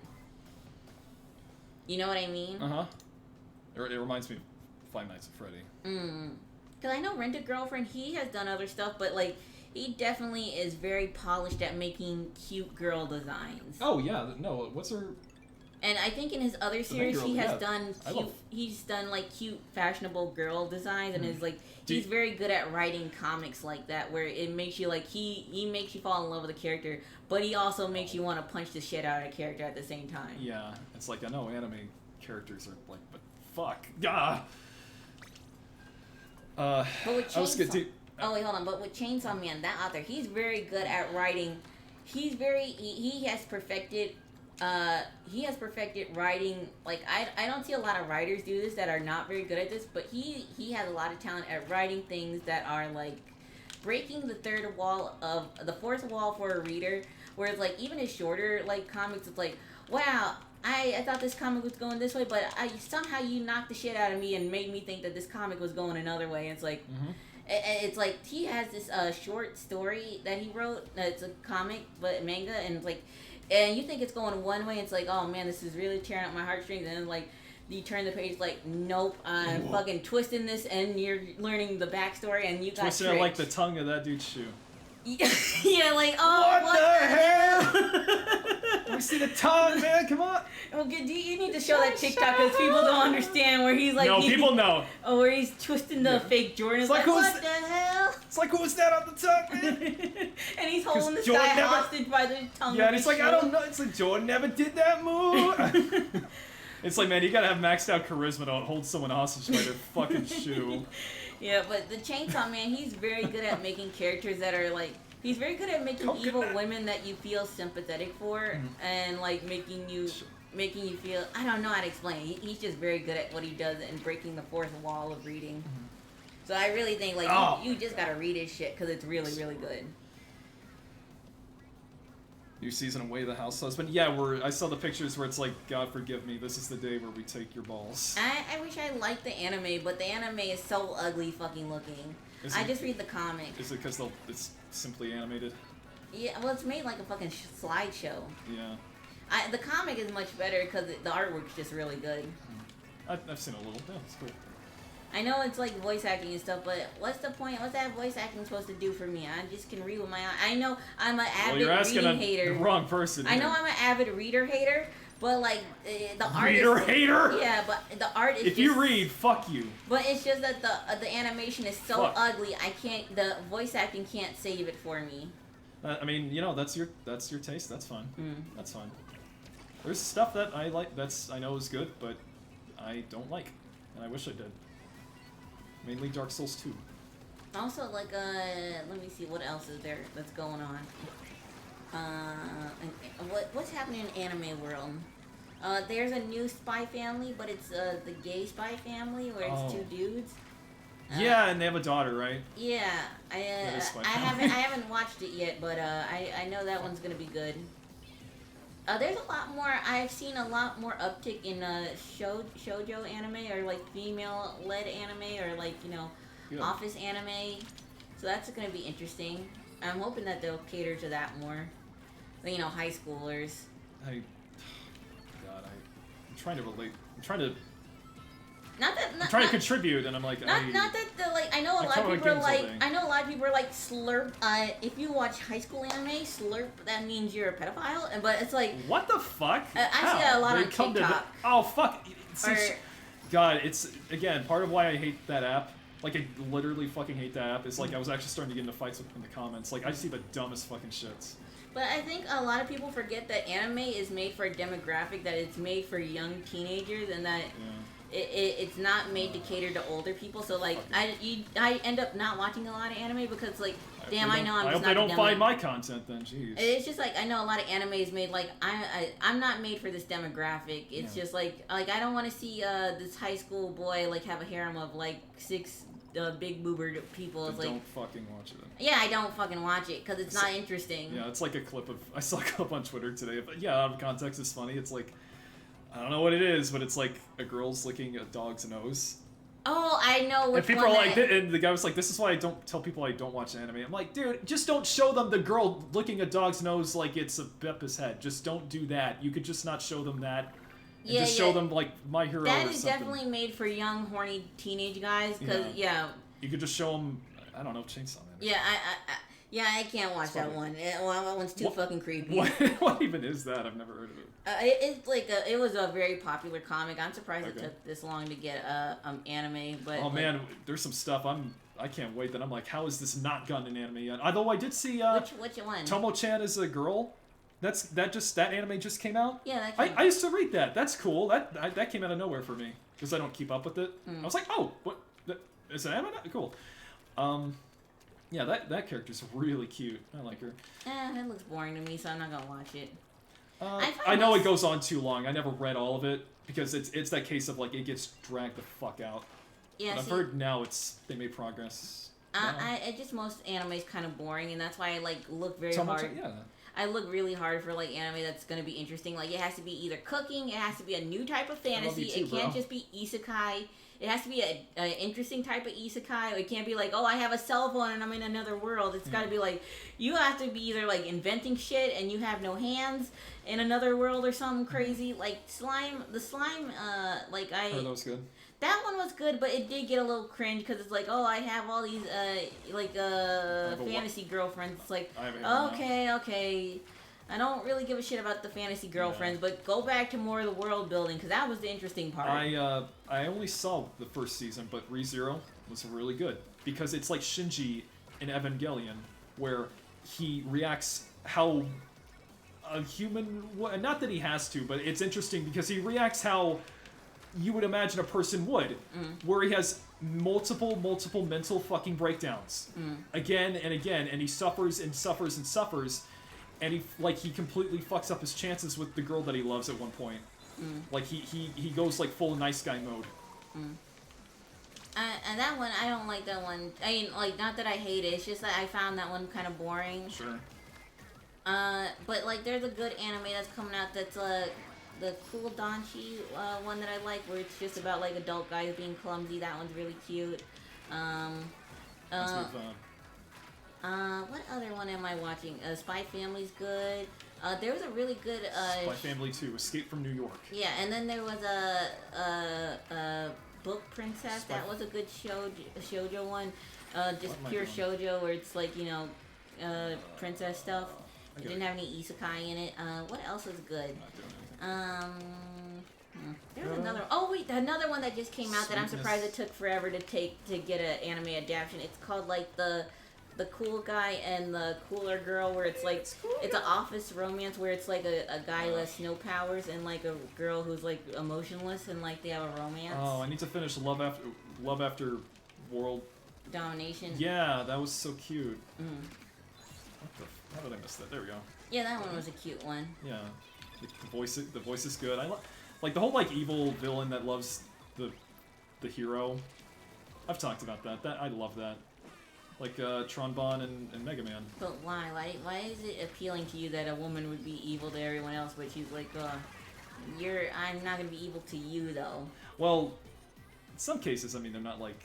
You know what I mean? It reminds me of Five Nights at Freddy. Because I know Rent a Girlfriend, he has done other stuff, but like he definitely is very polished at making cute girl designs. Oh yeah, no, what's her? And I think in his other series he has done cute, he's done like cute fashionable girl designs, and is like he's very good at writing comics like that where it makes you like he makes you fall in love with the character, but he also makes you want to punch the shit out of the character at the same time. Yeah, it's like I know anime characters are like, but fuck, yeah. But with Chainsaw, oh wait, hold on. But with Chainsaw Man, that author, he's very good at writing. He has perfected. He has perfected writing. Like I don't see a lot of writers do this that are not very good at this, but he has a lot of talent at writing things that are like breaking the fourth wall for a reader. Whereas like even his shorter like comics, it's like, wow, I thought this comic was going this way, but somehow you knocked the shit out of me and made me think that this comic was going another way. And it's like. It's like he has this short story that he wrote. It's a comic, but manga, and it's like, and you think it's going one way. It's like, oh man, this is really tearing up my heartstrings. And then like, you turn the page, like, nope, I'm fucking twisting this, and you're learning the backstory, and you got twisting it like the tongue of that dude's shoe. Yeah, like, oh, what the hell? We see the tongue, man. Come on. Okay, you need to show that TikTok because people don't understand where he's like. No, people know. Oh, where he's twisting the fake Jordan. It's like, what the hell? It's like, who's that on the tongue, man? And he's holding this guy hostage by the tongue. Yeah, and it's like, I don't know. It's like, Jordan never did that move. It's like, man, you gotta have maxed out charisma to hold someone hostage by their fucking shoe. Yeah, but the Chainsaw Man, he's very good at making characters that are like, he's very good at making evil women that you feel sympathetic for, and like making you feel, I don't know how to explain it. He's just very good at what he does and breaking the fourth wall of reading. So I really think like you just gotta read his shit because it's really, really good. New season of Way of the House Husband. Yeah, I saw the pictures where it's like, God forgive me, this is the day where we take your balls. I wish I liked the anime, but the anime is so ugly fucking looking. I just read the comic. Is it because it's simply animated? Yeah, well, it's made like a fucking slideshow. Yeah. The comic is much better because the artwork's just really good. I've seen a little. Yeah, it's cool. I know it's like voice acting and stuff, but what's the point? What's that voice acting supposed to do for me? I just can read with my eye. I know I'm an avid reading hater. The wrong person. I know I'm an avid reader hater, but like the art. Reader hater. Yeah, but the art is. If you read, fuck you. But it's just that the animation is so ugly. I can't. The voice acting can't save it for me. I mean, you know, that's your taste. That's fine. That's fine. There's stuff that I like. I know is good, but I don't like, and I wish I did. Mainly Dark Souls 2. Also, like, let me see what else is there that's going on. What's happening in anime world? There's a new Spy Family, but it's the gay Spy Family where it's two dudes. Yeah, and they have a daughter, right? Yeah, I haven't watched it yet, but I know that one's gonna be good. There's a lot more. I've seen a lot more uptick in shoujo anime, or like female-led anime, or like, you know, office anime. So that's gonna be interesting. I'm hoping that they'll cater to that more. You know, high schoolers. I'm trying to relate. I'm trying to contribute, and I'm like, not that the like. I know a lot of people are like. I know a lot of people are like slurp. If you watch high school anime, slurp, that means you're a pedophile. But it's like, what the fuck? I see that a lot on TikTok. Oh fuck! God, it's again part of why I hate that app. Like, I literally fucking hate that app. It's like I was actually starting to get into fights in the comments. Like, I see the dumbest fucking shits. But I think a lot of people forget that anime is made for a demographic, that it's made for young teenagers, and that it's not made to cater to older people. So like I end up not watching a lot of anime because like damn I know I'm I just hope not they don't the find my content then. Jeez. It's just like I know a lot of anime is made like I'm not made for this demographic. It's just like I don't want to see this high school boy like have a harem of like 6 big boobered people. It's like don't fucking watch it. Yeah, I don't fucking watch it because it's not interesting. Yeah, it's like a clip of I saw a clip on Twitter today. But yeah, out of context, it's funny. It's like I don't know what it is, but it's like a girl's licking a dog's nose. Oh, I know which and people one are like, and the guy was like, "This is why I don't tell people I don't watch anime." I'm like, dude, just don't show them the girl licking a dog's nose like it's a Beppa's head. Just don't do that. You could just not show them that. And just show them like My Hero. That or is something. definitely made for young, horny teenage guys. Cause you could just show them. I don't know, Chainsaw Man. Yeah, I can't watch that one. That one's too fucking creepy. What even is that? I've never heard of it. It's like it was a very popular comic. I'm surprised it took this long to get anime. But man, there's some stuff I can't wait. That I'm like, how is this not gotten an anime yet? Although I did see which one? Tomo-chan is a girl. That anime just came out. Yeah, I used to read that. That's cool. That came out of nowhere for me because I don't keep up with it. I was like, oh, what? Is it anime? Cool. Yeah, that character's really cute. I like her. It looks boring to me, so I'm not gonna watch it. I know it goes on too long. I never read all of it because it's that case of like it gets dragged the fuck out. Yeah, but I've heard now they made progress. Just most anime's kind of boring, and that's why I like look very hard. Yeah. I look really hard for like anime that's gonna be interesting. Like it has to be either cooking, it has to be a new type of fantasy. It can't just be isekai. It has to be an interesting type of isekai. It can't be like, oh, I have a cell phone and I'm in another world. It's got to be like, you have to be either like inventing shit and you have no hands in another world or something crazy. Like the slime. Like I. Oh, that was good. That one was good, but it did get a little cringe because it's like, oh, I have all these fantasy girlfriends. It's like, okay. I don't really give a shit about the fantasy girlfriends, but go back to more of the world building because that was the interesting part. I only saw the first season, but ReZero was really good because it's like Shinji in Evangelion, where he reacts how a human. Not that he has to, but it's interesting because he reacts how you would imagine a person would, where he has multiple mental fucking breakdowns again and again, and he suffers and suffers and suffers. And he completely fucks up his chances with the girl that he loves at one point. Like he goes like full nice guy mode. And that one, I don't like that one. I mean, like, not that I hate it. It's just that I found that one kind of boring. Sure. But like, there's a good anime that's coming out. That's the Cool Danchi one that I like, where it's just about like adult guys being clumsy. That one's really cute. Let's move on. What other one am I watching? Spy Family's good. There was a really good Spy Family 2, Escape from New York. Yeah, and then there was a Book Princess. That was a good shoujo one. Just pure shoujo where it's like, princess stuff. It didn't have any isekai in it. What else is good? There's another. Oh wait, another one that just came out that I'm surprised it took forever to get an anime adaptation. It's called like the cool guy and the cooler girl, where it's like it's an office romance where it's like a guy who has snow powers and like a girl who's like emotionless and like they have a romance. Oh, I need to finish Love After World Domination. Yeah, that was so cute. How did I miss that? There we go. Yeah, that one was a cute one. Yeah, the voice is good. I like the whole like evil villain that loves the hero. I've talked about that. I love that. Like Tronbon and Mega Man. But why? Why is it appealing to you that a woman would be evil to everyone else, but she's like, I'm not gonna be evil to you though. Well, in some cases, I mean, they're not like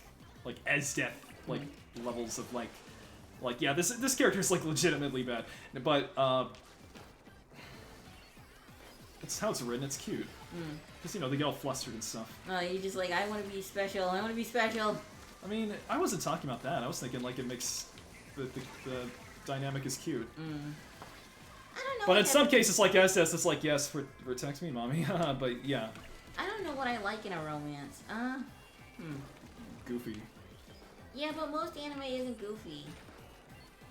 as death levels of like yeah, this character's like legitimately bad, but it's how it's written. It's cute. Just they get all flustered and stuff. You just like, I want to be special. I want to be special. I mean, I wasn't talking about that. I was thinking like it makes the dynamic is cute. I don't know. But in some cases, like SS, it's like, yes, protect me, mommy. But yeah. I don't know what I like in a romance. Goofy. Yeah, but most anime isn't goofy.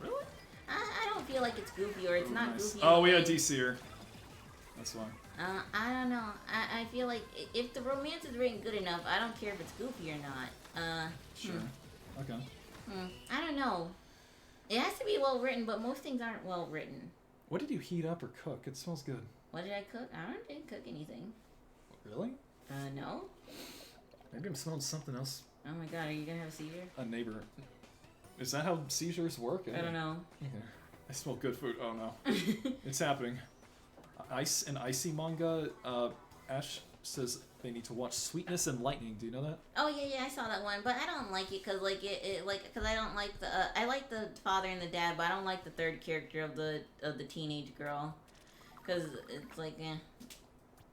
Really? I don't feel like it's goofy or it's not goofy. Oh, we had DC here. That's why. I don't know. I feel like if the romance is written good enough, I don't care if it's goofy or not. Sure. Okay. I don't know. It has to be well written, but most things aren't well written. What did you heat up or cook? It smells good. What did I cook? I didn't cook anything. Really? No. Maybe I'm smelling something else. Oh my god, are you gonna have a seizure? A neighbor. Is that how seizures work? I don't know. Okay. I smell good food. Oh no. It's happening. An icy manga. Ash says they need to watch Sweetness and Lightning. Do you know that? Oh yeah, I saw that one, but I don't like it because because I don't like the I like the father and the dad, but I don't like the third character of the teenage girl, because it's like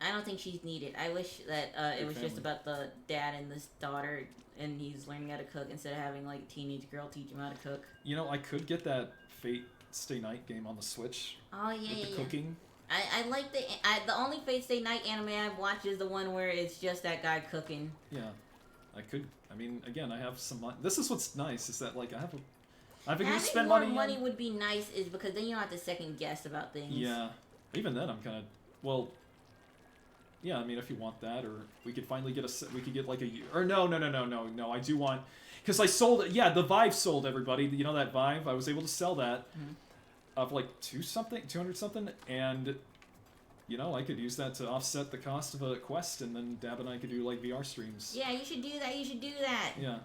I don't think she's needed. I wish that it was just about the dad and this daughter, and he's learning how to cook instead of having like a teenage girl teach him how to cook. You know, I could get that Fate Stay Night game on the Switch. Oh yeah, with the cooking. I like the only Fate Stay Night anime I've watched is the one where it's just that guy cooking. Yeah, I mean, again, I have some money. This is what's nice is that like I have to spend money. Having more money would be nice, is because then you don't have to second guess about things. Yeah, even then I'm kind of well. Yeah, I mean, if you want that, or we could finally get we could get like a or no. I do want, because I sold it. Yeah, the Vive sold, everybody. You know that Vive? I was able to sell that. Of like 200 something, and you know, I could use that to offset the cost of a quest, and then Dab and I could do like VR streams. Yeah, you should do that. Yeah.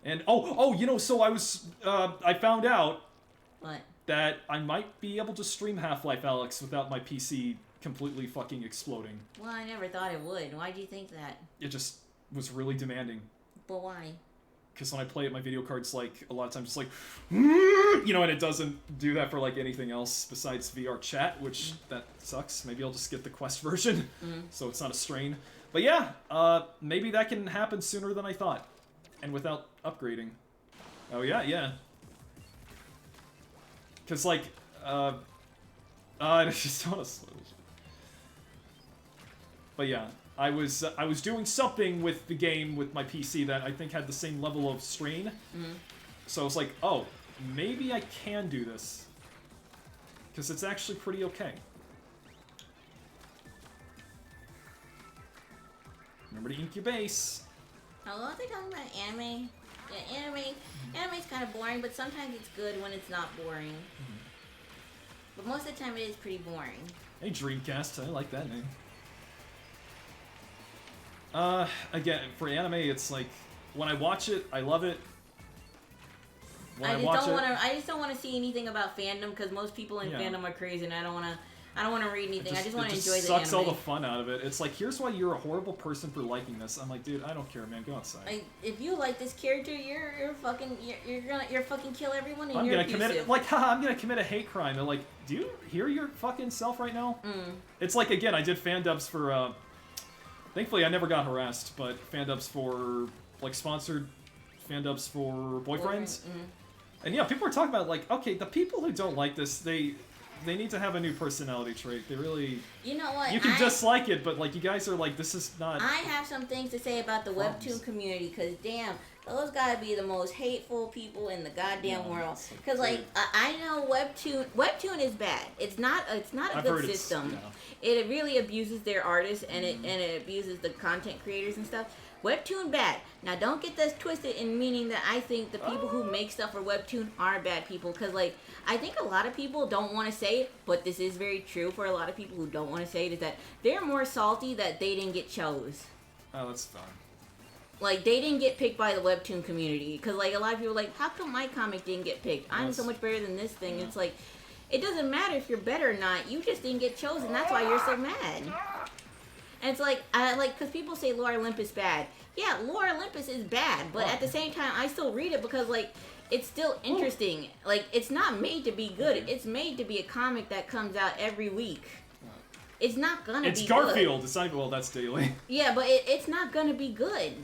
And you know, so I found out what? That I might be able to stream Half-Life Alyx without my PC completely fucking exploding. Well, I never thought it would. Why do you think that? It just was really demanding. But why? Because when I play it, my video card's like, a lot of times it's like, you know, and it doesn't do that for like anything else besides VR chat, which that sucks. Maybe I'll just get the Quest version, so it's not a strain. But yeah, maybe that can happen sooner than I thought, and without upgrading. Oh yeah. Because like, I just want to. But yeah. I was doing something with the game with my PC that I think had the same level of strain. So I was like, oh, maybe I can do this. Because it's actually pretty okay. Remember to ink your base. Oh, are they talking about anime? Yeah, anime's kind of boring, but sometimes it's good when it's not boring. But most of the time it is pretty boring. Hey, Dreamcast, I like that name. Again, for anime, it's like, when I watch it, I love it. I just don't want to see anything about fandom, because most people in fandom are crazy, and I don't want to read anything. I just want to enjoy the anime. It sucks all the fun out of it. It's like, here's why you're a horrible person for liking this. I'm like, dude, I don't care, man. Go outside. Like, if you like this character, you're fucking kill everyone, and I'm you're gonna abusive. I'm gonna commit a hate crime. They're like, do you hear your fucking self right now? It's like, again, I did fan dubs for, thankfully, I never got harassed, but fan dubs for, like, sponsored fan dubs for boyfriends. And yeah, people are talking about, like, okay, the people who don't like this, they need to have a new personality trait. They really... You know what? You can dislike it, but, like, you guys are like, this is not... I have some things to say about the webtoon community, because, damn, those gotta be the most hateful people in the goddamn world. Because, like, I know webtoon is bad. It's not a good system. It really abuses their artists, and it abuses the content creators and stuff. Webtoon bad. Now, don't get this twisted in meaning that I think the people who make stuff for webtoon are bad people. Because, like, I think a lot of people don't want to say it, but this is very true for a lot of people who don't want to say it, is that they're more salty that they didn't get chose. Oh, that's fine. Like, they didn't get picked by the webtoon community. Because, like, a lot of people are like, how come my comic didn't get picked? I'm so much better than this thing. It's like, it doesn't matter if you're better or not. You just didn't get chosen. That's why you're so mad. And it's like, because people say Lore Olympus bad. Yeah, Lore Olympus is bad, but at the same time, I still read it because, like, it's still interesting. Like, it's not made to be good. It's made to be a comic that comes out every week. It's not gonna be good. It's Garfield. It's not even, well, that's daily. Yeah, but it's not gonna be good.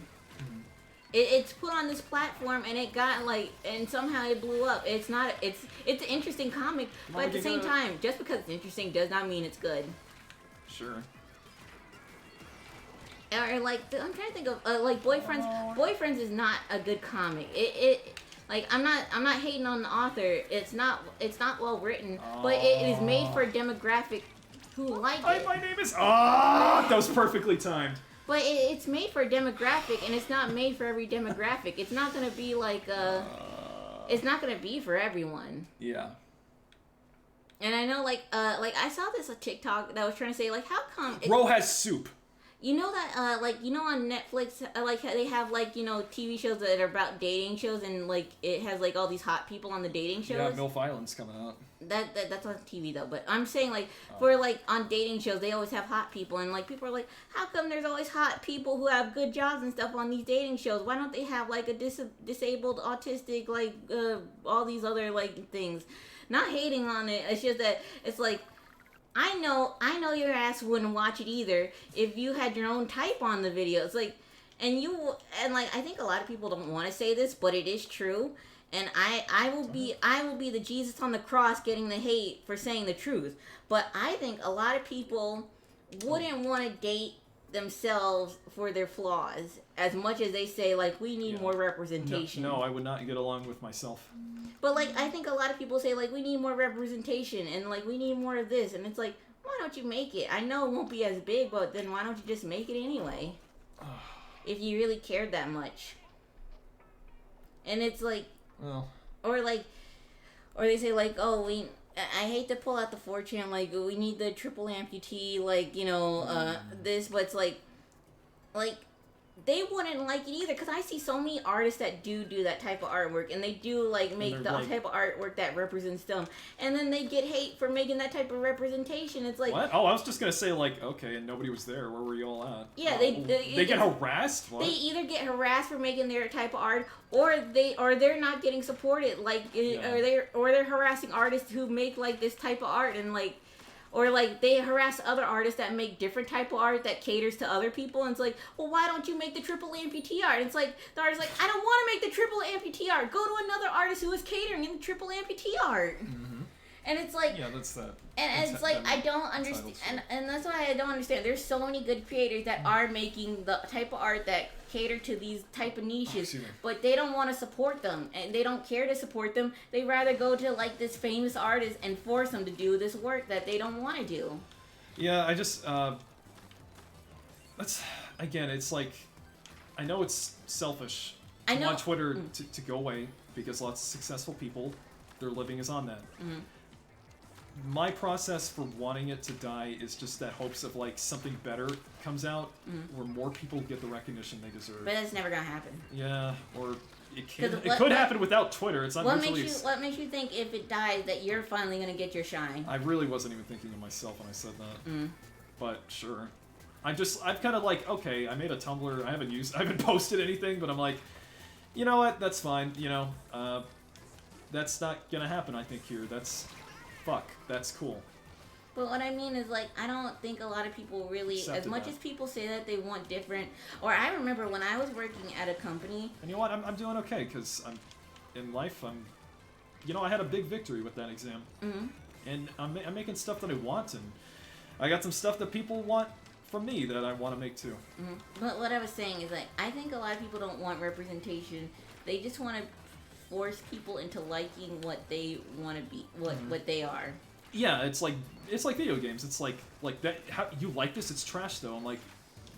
It's put on this platform, and it got, like, and somehow it blew up. It's not, it's an interesting comic, but at the same time, just because it's interesting does not mean it's good. Sure. Or, like, I'm trying to think of, like, Boyfriends. Boyfriends is not a good comic. Like, I'm not hating on the author. It's not well written, but it is made for a demographic who like Hi, it. my name is... Ah, that was perfectly timed. But it's made for a demographic, and it's not made for every demographic. It's not gonna be like it's not gonna be for everyone. Yeah. And I know, like I saw this TikTok that was trying to say, like, how come... Ro has soup. You know that, like, you know on Netflix, like, they have, like, you know, TV shows that are about dating shows, and, like, it has, like, all these hot people on the dating shows? Yeah, MILF Island's coming out. That's on TV, though, but I'm saying, like, for, like, on dating shows, they always have hot people, and, like, people are like, how come there's always hot people who have good jobs and stuff on these dating shows? Why don't they have, like, a disabled, autistic, like, all these other, like, things? Not hating on it, it's just that, it's like, I know your ass wouldn't watch it either if you had your own type on the video. It's like, and like, I think a lot of people don't want to say this, but it is true. And I will be the Jesus on the cross getting the hate for saying the truth. But I think a lot of people wouldn't want to date themselves for their flaws as much as they say, like, we need more representation. No, I would not get along with myself. But, like, I think a lot of people say, like, we need more representation and, like, we need more of this. And it's like, why don't you make it? I know it won't be as big, but then why don't you just make it anyway? If you really cared that much. And it's like... Well... Or they say, like, oh, I hate to pull out the 4chan, like, we need the triple amputee, like, you know, this, but it's like, they wouldn't like it either, because I see so many artists that do that type of artwork, and they do, like, make the type of artwork that represents them, and then they get hate for making that type of representation. It's like... What? Oh, I was just gonna say, like, okay, and nobody was there. Where were you all at? Yeah, they get harassed? What? They either get harassed for making their type of art, or they're not getting supported, like, or they're harassing artists who make, like, this type of art, and, like... Or, like, they harass other artists that make different type of art that caters to other people. And it's like, well, why don't you make the triple amputee art? And it's like, the artist's like, I don't want to make the triple amputee art. Go to another artist who is catering in the triple amputee art. Mm-hmm. And it's like... Yeah, that's that. And it's like, I don't understand. And that's why I don't understand. There's so many good creators that are making the type of art that cater to these type of niches, but they don't want to support them, and they don't care to support them. They rather go to, like, this famous artist and force them to do this work that they don't want to do. Yeah, I just that's, again, it's like, I know it's selfish to want Twitter to go away, because lots of successful people, their living is on that. Mm-hmm. My process for wanting it to die is just that hopes of, like, something better comes out, where more people get the recognition they deserve. But that's never gonna happen. Yeah, or it could happen without Twitter. It's not what makes you think if it dies that you're finally gonna get your shine? I really wasn't even thinking of myself when I said that. But sure, I've kind of like, okay, I made a Tumblr. I haven't posted anything, but I'm like, you know what? That's fine. You know, that's not gonna happen. I think here. That's cool. But what I mean is, like, I don't think a lot of people really, as much as people say that they want different, or I remember when I was working at a company. And you know what? I'm doing okay, because in life, you know, I had a big victory with that exam. Mm-hmm. And I'm making stuff that I want, and I got some stuff that people want from me that I want to make too. Mm-hmm. But what I was saying is, like, I think a lot of people don't want representation. They just want to force people into liking what they want to be, what they are. Yeah, it's like video games. It's like that. How you like this? It's trash though. I'm like,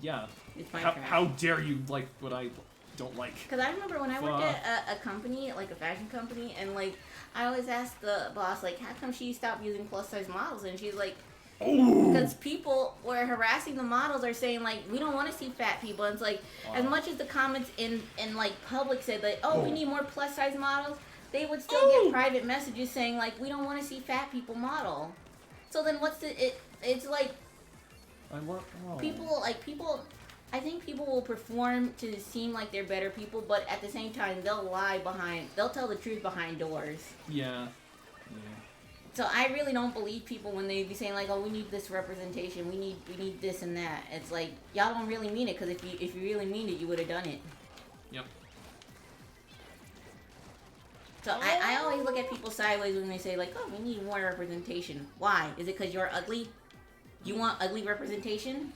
yeah. It's my trash. trash. How dare you like what I don't like? Because I remember when I worked at a company, like a fashion company, and, like, I always asked the boss, like, how come she stopped using plus size models? And she's like, because people were harassing the models, are saying, like, we don't want to see fat people. And it's like, as much as the comments in like public said, like, we need more plus size models, they would still get private messages saying, like, we don't want to see fat people model. So then what's it's like, people, I think people will perform to seem like they're better people, but at the same time, they'll tell the truth behind doors. Yeah. So I really don't believe people when they be saying, like, oh, we need this representation, we need this and that. It's like, y'all don't really mean it, because if you really mean it, you would have done it. Yep. So I always look at people sideways when they say, like, oh, we need more representation. Why? Is it because you're ugly? You want ugly representation?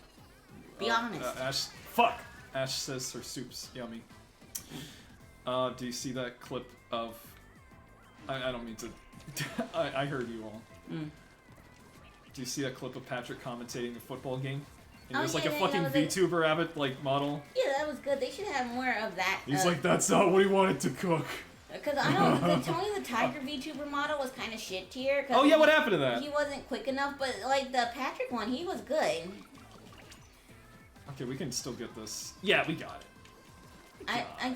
Be honest. Ash says her soup's yummy. Do you see that clip of... I don't mean to... I heard you all. Do you see that clip of Patrick commentating the football game? And Oh, he was like yeah, a yeah, fucking that was VTuber avid like model. Yeah, that was good. They should have more of that. He's like, that's not what he wanted to cook. Because I know the Tony the Tiger VTuber model was kind of shit tier. Oh yeah, what happened to that? He wasn't quick enough, but like the Patrick one, he was good. Okay, we can still get this. Yeah, we got it. I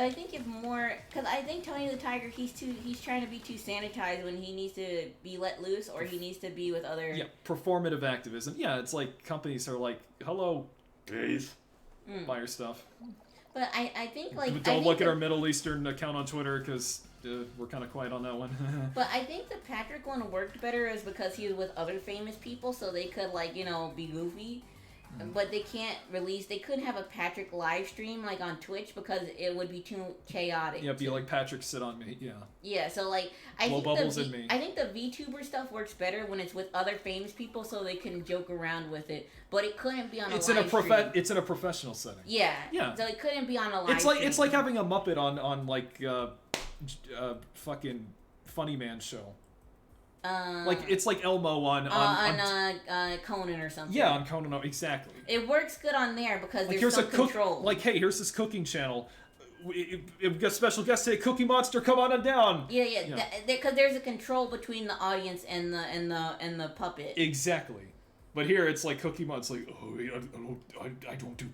think if more, because I think Tony the Tiger, he's trying to be too sanitized when he needs to be let loose, or he needs to be with other. Yeah, performative activism. Yeah, it's like companies are like, hello, please, buy your stuff. But I think like don't look at our Middle Eastern account on Twitter because we're kind of quiet on that one. But I think the Patrick one worked better is because he was with other famous people, so they could like be goofy. But they can't release. They couldn't have a Patrick live stream like on Twitch because it would be too chaotic. Yeah, be like Patrick sit on me. Yeah. Yeah, so like I Blow think bubbles in me. I think the VTuber stuff works better when it's with other famous people, so they can joke around with it. But it couldn't be on a live stream. It's in a professional setting. Yeah. Yeah. So it couldn't be on a live stream. It's like having a Muppet on like fucking Funny Man show. Like it's like Elmo on Conan or something. Yeah, on Conan, exactly. It works good on there because like there's some control. Like, hey, here's this cooking channel. We've got special guest today, Cookie Monster. Come on down. Yeah. Because there's a control between the audience and the puppet. Exactly. But here it's like Cookie Monster. Like, oh, I don't do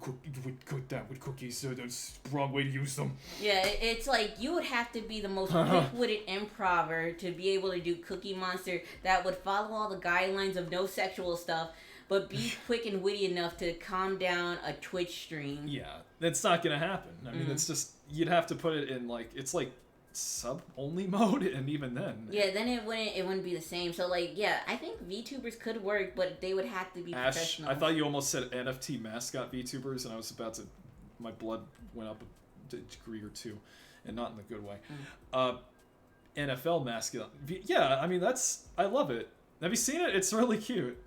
that with cookies. So that's the wrong way to use them. Yeah, it's like you would have to be the most quick-witted improver to be able to do Cookie Monster that would follow all the guidelines of no sexual stuff, but be quick and witty enough to calm down a Twitch stream. Yeah, that's not gonna happen. I mean, it's just you'd have to put it in like it's like sub-only mode, and even then. Yeah, then it wouldn't be the same. So like, yeah, I think VTubers could work, but they would have to be professional. I thought you almost said NFT mascot VTubers, and I was about to, my blood went up a degree or two, and not in the good way. NFL mascot. Yeah, I mean I love it. Have you seen it? It's really cute.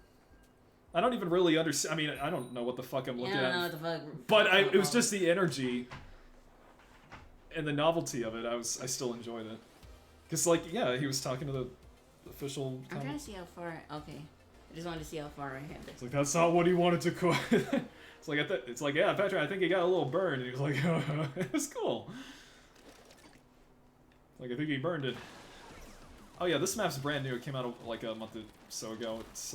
I don't even really understand. I mean, I don't know what the fuck I'm looking at. I don't know what the fuck. But it was just the energy and the novelty of it. I still enjoyed it. Cause like, yeah, he was talking to the official. I'm trying to see how far. Okay, I just wanted to see how far I had it. It's like that's not what he wanted to cook. It's like yeah, Patrick, I think he got a little burned. And he was like, it was cool. Like I think he burned it. Oh yeah, this map's brand new. It came out like a month or so ago. It's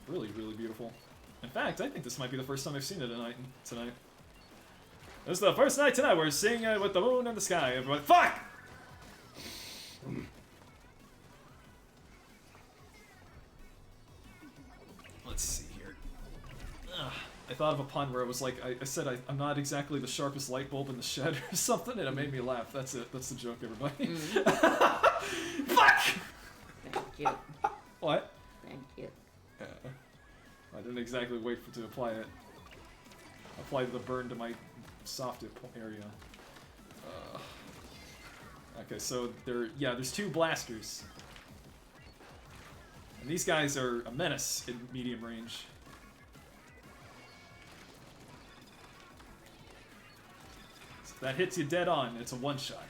really, really beautiful. In fact, I think this might be the first time I've seen it tonight. This is the first night tonight we're seeing it with the moon in the sky. Everybody, fuck! Let's see here. I thought of a pun where it was like, I said I'm not exactly the sharpest light bulb in the shed or something, and it made me laugh. That's it. That's the joke, everybody. Fuck! Thank you. What? Thank you. I didn't exactly wait to apply it. Apply the burn to my soft area. Okay, so there's two blasters. And these guys are a menace in medium range. So that hits you dead on, it's a one-shot.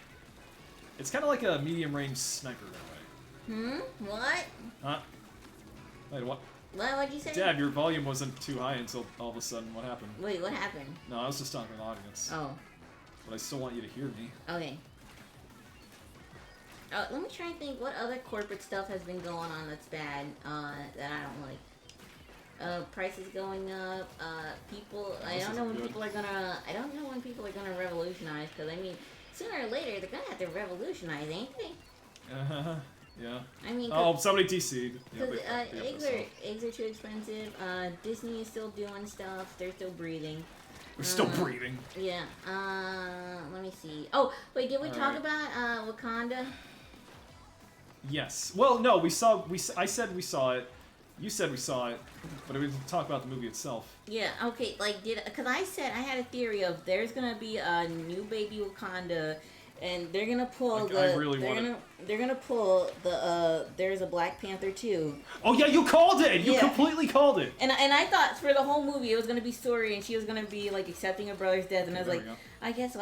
It's kind of like a medium range sniper that way. What? Huh? Wait, what? What'd you say? Dad, your volume wasn't too high until all of a sudden. What happened? Wait, what happened? No, I was just talking to the audience. Oh. But I still want you to hear me. Okay. Let me try and think what other corporate stuff has been going on that's bad, that I don't like. Prices going up, people, I don't know when people are gonna revolutionize, because I mean, sooner or later, they're gonna have to revolutionize, ain't they? Yeah. I mean, somebody TC'd. Because eggs are too expensive. Disney is still doing stuff. They're still breathing. We're still breathing. Yeah. Let me see. Oh, wait. Did we talk about Wakanda? Yes. Well, no. I said we saw it. You said we saw it, but we didn't talk about the movie itself. Yeah. Okay. Because I said I had a theory of there's gonna be a new baby Wakanda. And they're gonna pull they're gonna pull the there's a Black Panther 2. Oh yeah, you called it. You completely called it. And I thought for the whole movie it was gonna be Suri and she was gonna be like accepting her brother's death, and I was like, I guess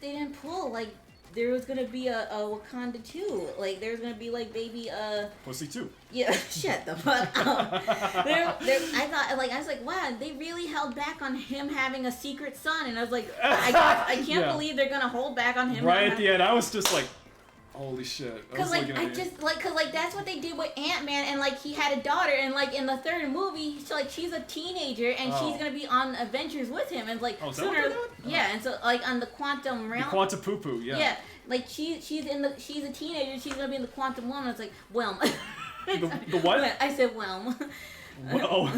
they didn't pull like there was gonna be a Wakanda 2. Like, there's gonna be, like, baby, Pussy 2. Yeah, shut the fuck up. I was like, wow, they really held back on him having a secret son. And I was like, I can't believe they're gonna hold back on him. Right at the end, I was just like, holy shit. Cause that's what they did with Ant-Man, and like he had a daughter, and like in the third movie, she's a teenager, and she's gonna be on adventures with him, and like and so like on the quantum realm, the quantum poo-poo, yeah, like she's a teenager, she's gonna be in the quantum realm. It's like, well, the what? I said, well, well,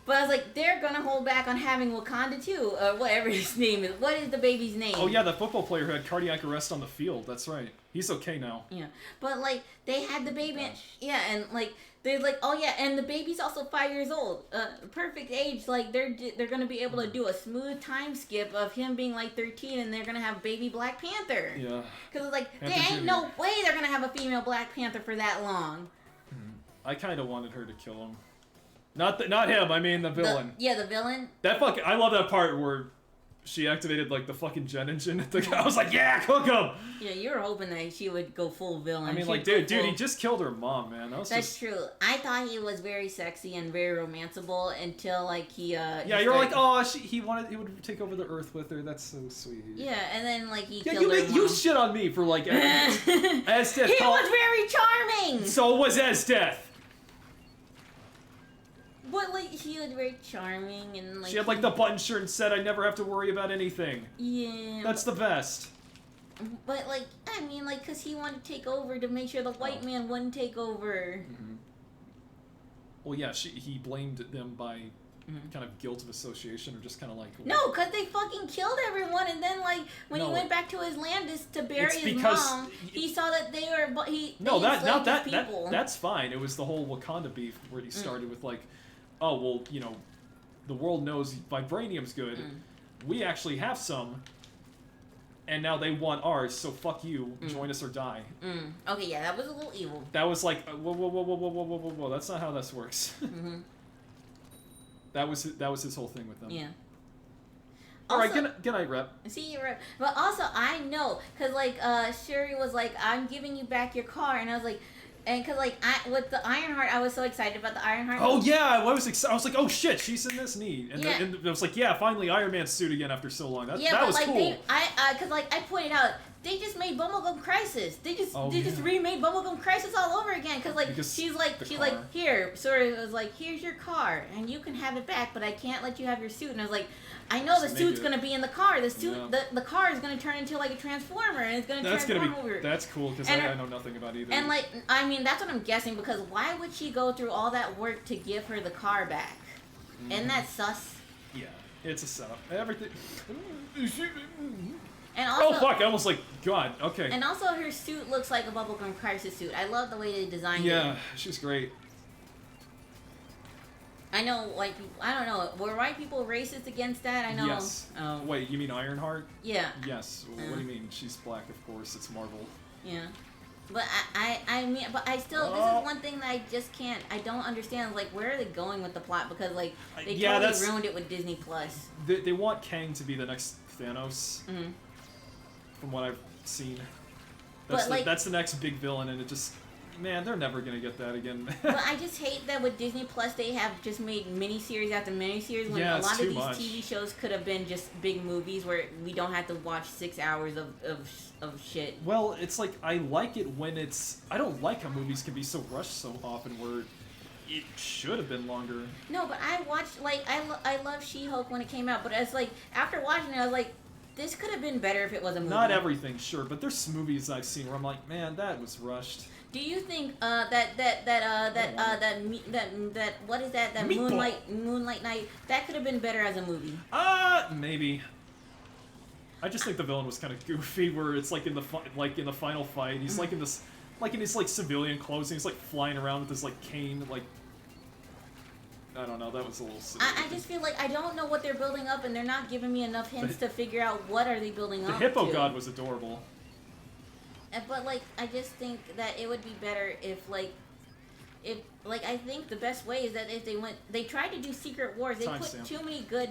But I was like, they're gonna hold back on having Wakanda 2, or whatever his name is. What is the baby's name? Oh yeah, the football player who had cardiac arrest on the field. That's right. He's okay now. Yeah, but like they had the baby, and like they're like, oh yeah, and the baby's also 5 years old, perfect age. Like they're gonna be able to do a smooth time skip of him being like 13, and they're gonna have baby Black Panther. Yeah. Because like there ain't no way they're gonna have a female Black Panther for that long. I kind of wanted her to kill him. Not him, I mean the villain. The villain. I love that part where she activated like the fucking jet engine. I was like, yeah, cook him! Yeah, you were hoping that she would go full villain. I mean, like, dude, he just killed her mom, man. That's true. I thought he was very sexy and very romanceable until like he you're like, oh, he would take over the earth with her. That's so sweet. Yeah, and then like he killed her mom. You shit on me for like Aztec. He was very charming. So was Aztec. But like he was very charming, and like she had like the button shirt and said, "I never have to worry about anything." Yeah, that's the best. But like, I mean, like, cause he wanted to take over to make sure the white man wouldn't take over. Mm-hmm. Well, yeah, he blamed them by kind of guilt of association, or just kind of like no, cause they fucking killed everyone, and then like when he went back to his land to bury his mom, he saw that they were that's fine. It was the whole Wakanda beef where he started with like, oh, well, you know, the world knows vibranium's good. We actually have some, and now they want ours, so fuck you, join us or die. Okay, yeah, that was a little evil. That was like, whoa, that's not how this works. That was his whole thing with them. Yeah. Alright, good night, Rep. See you, Rep. But also, I know, because, like, Shuri was like, I'm giving you back your car, and I was like, and because, like, with the Ironheart, I was so excited about the Ironheart. Oh, yeah, I was like, oh, shit, she's in this, neat. And, and I was like, yeah, finally Iron Man's suit again after so long. That was like, cool. Because, like, I pointed out, they just made Bubblegum Crisis. They just remade Bubblegum Crisis all over again. Because, like, she's like, here, sort of was like, here's your car, and you can have it back, but I can't let you have your suit. And I was like, I know the suit's gonna be in the car. The suit, the car is gonna turn into like a transformer, and it's gonna transform over. That's cool because I know nothing about either. And like, I mean, that's what I'm guessing, because why would she go through all that work to give her the car back? Isn't that sus? Yeah, it's a setup. Everything. And also, oh fuck! I almost like God. Okay. And also, her suit looks like a Bubblegum Crisis suit. I love the way they designed it. Yeah, she's great. I know white people. I don't know. Were white people racist against that? I know. Yes. Wait, you mean Ironheart? Yeah. Yes. What do you mean? She's black, of course. It's Marvel. Yeah. But I mean, but I still, this is one thing that I just can't, I don't understand, like, where are they going with the plot? Because, like, they totally ruined it with Disney Plus. They want Kang to be the next Thanos. From what I've seen. That's the next big villain, and it just... Man, they're never gonna get that again. But I just hate that with Disney Plus they have just made miniseries after miniseries when a lot of these TV shows could have been just big movies where we don't have to watch 6 hours of shit. Well, it's like I like it when it's. I don't like how movies can be so rushed so often where it should have been longer. No, but I watched I love She-Hulk when it came out, but it's like after watching it I was like, this could have been better if it was a movie. Not everything, sure, but there's movies I've seen where I'm like, man, that was rushed. Do you think that what is that Moonlight Night, that could have been better as a movie? Maybe. I just think the villain was kind of goofy, where it's like in the final fight, he's like in this his civilian clothes, and he's like flying around with his like cane, like. I don't know, that was a little silly. I just feel like I don't know what they're building up, and they're not giving me enough hints to figure out what are they building up to. The Hippo God was adorable. But, like, I just think that it would be better if I think the best way is that if they tried to do Secret Wars, they put too many good,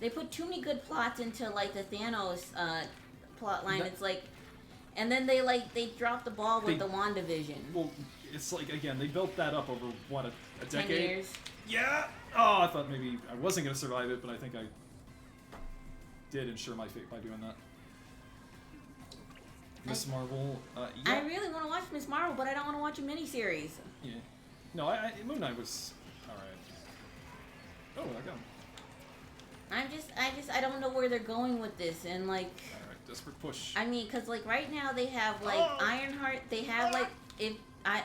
They put too many good plots into like the Thanos plot line. It's like, and then they dropped the ball with the WandaVision. Well, it's like again they built that up over what a decade. 10 years. Yeah. Oh, I thought maybe I wasn't gonna survive it, but I think I did ensure my fate by doing that. Miss Marvel. Yeah. I really want to watch Miss Marvel, but I don't want to watch a miniseries. Yeah. No, Moon Knight was alright. Oh, I got him. I don't know where they're going with this, and like. Alright, desperate push. I mean, cause like right now they have like Ironheart. They have like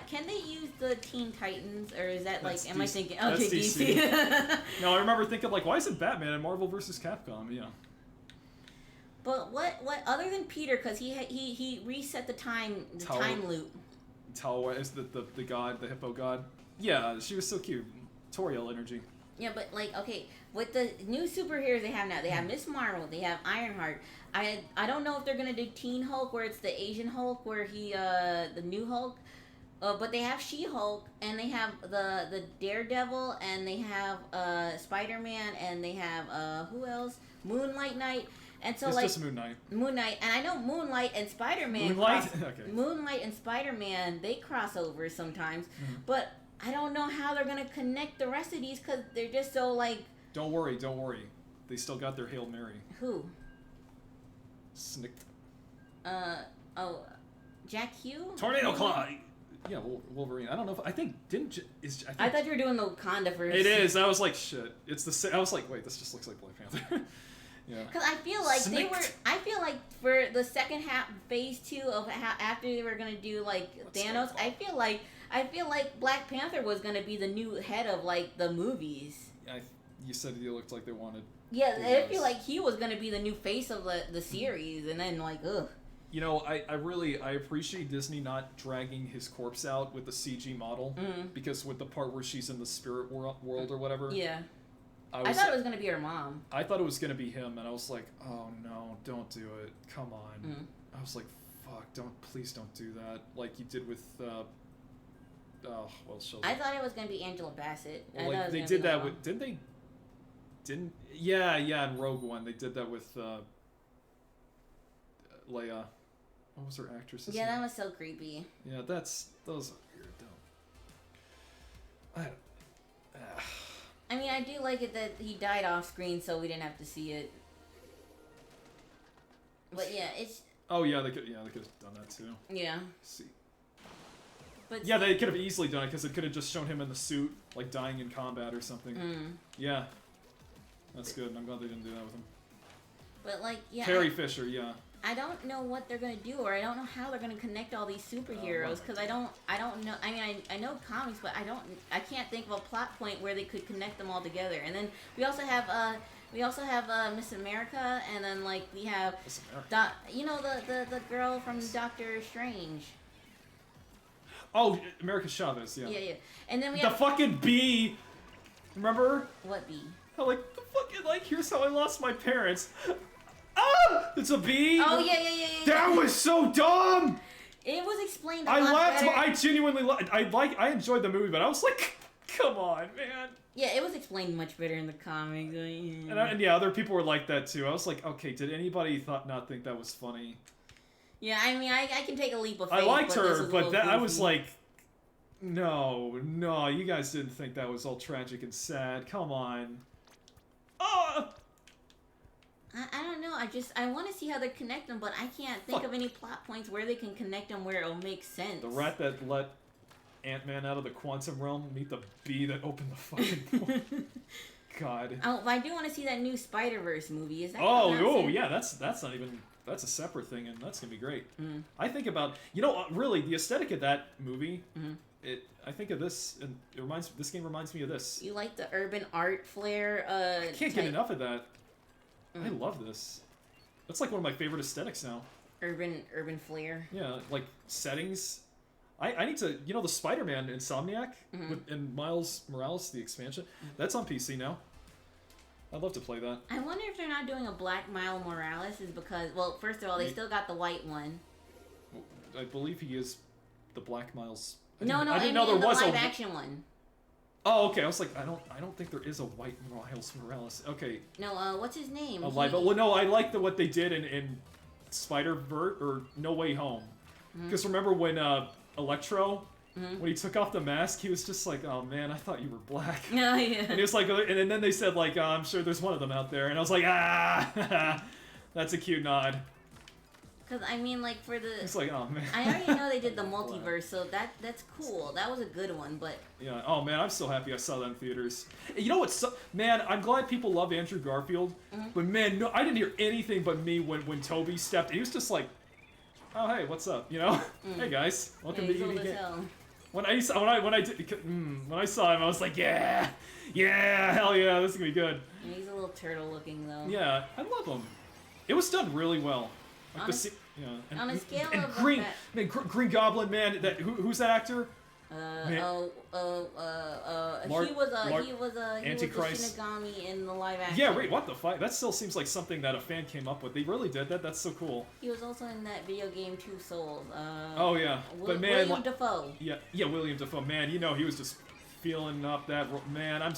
can they use the Teen Titans, or is that like? Am I thinking? Okay, that's DC. No, I remember thinking like, why isn't Batman in Marvel vs. Capcom? Yeah. But what other than Peter, because he reset the time loop. Tawa is the god, the hippo god. Yeah, she was so cute. Toriel energy. Yeah, but like okay, with the new superheroes they have now, they have Miss Marvel, they have Ironheart. I don't know if they're gonna do Teen Hulk, where it's the Asian Hulk, where he the new Hulk. But they have She-Hulk, and they have the Daredevil, and they have Spider-Man, and they have who else? Moonlight Knight. And so, it's just Moon Knight. Moon Knight, and I know Moonlight and Spider-Man. Okay. Moonlight and Spider-Man, they cross over sometimes, but I don't know how they're gonna connect the rest of these because they're just so like. Don't worry. They still got their Hail Mary. Who? Snicked. Jack Hugh. Tornado Claw. Yeah, Wolverine. I don't know if I think I thought you were doing the Wakanda first. It is. I was like, shit. It's the same. I was like, wait, this just looks like Black Panther. Yeah. Because I feel like I feel like for the second half, phase 2 of how after they were gonna do like Thanos, I feel like Black Panther was gonna be the new head of like the movies. You said you looked like they wanted. Yeah, I feel like he was gonna be the new face of the series, and then like ugh. You know, I appreciate Disney not dragging his corpse out with the CG model, because with the part where she's in the spirit world or whatever. Yeah. I thought it was going to be her mom. I thought it was going to be him, and I was like, oh no, don't do it. Come on. I was like, fuck, please don't do that. Like you did with, I thought it was going to be Angela Bassett. Well, like, they did that with, yeah, in Rogue One, they did that with, Leia. What was her actress's name? That was so creepy. Yeah, those are weird, though. I mean, I do like it that he died off screen, so we didn't have to see it. But yeah, it's. Oh yeah, they could have done that too. Yeah. Let's see. But yeah, they could have easily done it because it could have just shown him in the suit, like dying in combat or something. Yeah. That's good. I'm glad they didn't do that with him. But like, yeah. Carrie Fisher, yeah. I don't know what they're gonna do, or I don't know how they're gonna connect all these superheroes, because I don't know. I mean, I know comics, but I can't think of a plot point where they could connect them all together. And then we also have Miss America, and then like we have the girl from Doctor Strange. Oh, America Chavez, yeah. Yeah. And then we the have fucking bee. Remember? What bee? Oh, like the fucking here's how I lost my parents. Ah! It's a bee! Oh, yeah. That was so dumb! It was explained a lot laughed. Better. I genuinely I enjoyed the movie, but I was like, come on, man. Yeah, it was explained much better in the comics. And other people were like that too. I was like, okay, did anybody not think that was funny? Yeah, I mean, I can take a leap of faith. I liked her, but I was like, no, you guys didn't think that was all tragic and sad. Come on. Oh! I don't know. I want to see how they connect them, but I can't think of any plot points where they can connect them where it'll make sense. The rat that let Ant-Man out of the quantum realm meet the bee that opened the fucking door. God. Oh, but I do want to see that new Spider-Verse movie. Is that? Yeah. That's not even. That's a separate thing, and that's gonna be great. I think about really the aesthetic of that movie. I think of this, and this game reminds me of this. You like the urban art flair? I can't get enough of that. I love this. That's like one of my favorite aesthetics now. Urban flair. Yeah, like settings. I need to, the Spider-Man Insomniac and Miles Morales, the expansion. That's on PC now. I'd love to play that. I wonder if they're not doing a Black Miles Morales is because, well, first of all, they still got the white one. I believe he is the Black Miles. I didn't know there was a live action one. Oh, okay. I was like, I don't think there is a white Miles Morales. Okay. No, what's his name? Well, no, I like what they did in Spider-Verse or No Way Home. Because remember when Electro, when he took off the mask, he was just like, "Oh man, I thought you were black." Oh yeah. And he was like, and then they said like, "I'm sure there's one of them out there," and I was like, "Ah, that's a cute nod." Because I mean, like for the. It's like, oh man. I already know they did the multiverse, so that's cool. That was a good one, but. Yeah. Oh man, I'm so happy I saw that in theaters. You know what's man? I'm glad people love Andrew Garfield, but man, no, I didn't hear anything but me when Toby stepped. He was just like, "Oh hey, what's up?" You know? Hey guys, welcome to ED. When I saw him, I was like, yeah, hell yeah, this is gonna be good. Yeah, he's a little turtle looking though. Yeah, I love him. It was done really well. Like on a scale of Green Goblin, man. Who's that actor? He was Shinigami in the live action. Yeah, wait, what the fuck? That still seems like something that a fan came up with. They really did that. That's so cool. He was also in that video game Two Souls. Oh yeah, but man, William Dafoe. Yeah, William Dafoe. Man, you know he was just feeling up that man.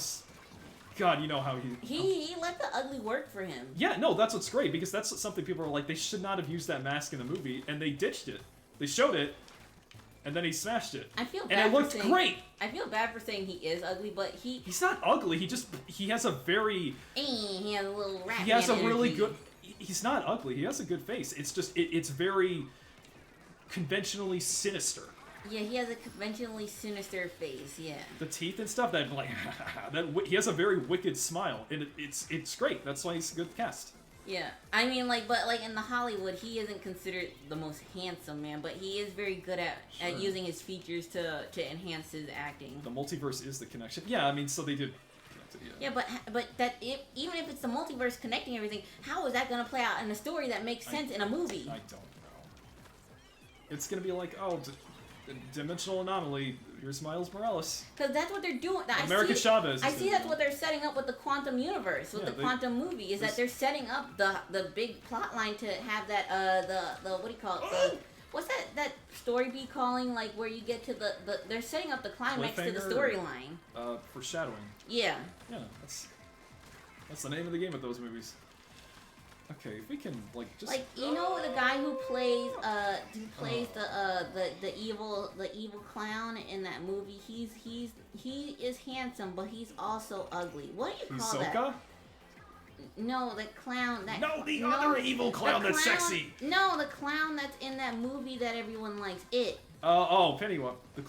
God, you know how he let the ugly work for him. Yeah, no, that's what's great because that's something people are like. They should not have used that mask in the movie, and they ditched it. They showed it. And then he smashed it. I feel bad and it looked great. I feel bad for saying he is ugly, but he's not ugly. He has a very. He has a little rat. He has a really good. He's not ugly. He has a good face. It's just it's very conventionally sinister. Yeah, he has a conventionally sinister face. Yeah. The teeth and stuff that like he has a very wicked smile, and it's great. That's why he's a good cast. Yeah, I mean, but in the Hollywood, he isn't considered the most handsome man, but he is very good at using his features to enhance his acting. The multiverse is the connection. Yeah, I mean, so they did. Yeah, but even if it's the multiverse connecting everything, how is that going to play out in a story that makes sense in a movie? I don't know. It's going to be like, dimensional anomaly. Here's Miles Morales. Because that's what they're doing. America Chavez. I see that's what they're setting up with the quantum universe, with the quantum movie, is that they're setting up the big plot line to have that the what do you call it? What's that story be calling, like where you get to the they're setting up the climax to the storyline. Foreshadowing. Yeah. Yeah, that's the name of the game with those movies. Okay, if we can just you know the guy who plays the evil clown in that movie, he is handsome, but he's also ugly. What do you call that? No, the clown that other evil clown that's sexy. No, the clown that's in that movie that everyone likes. Pennywise. The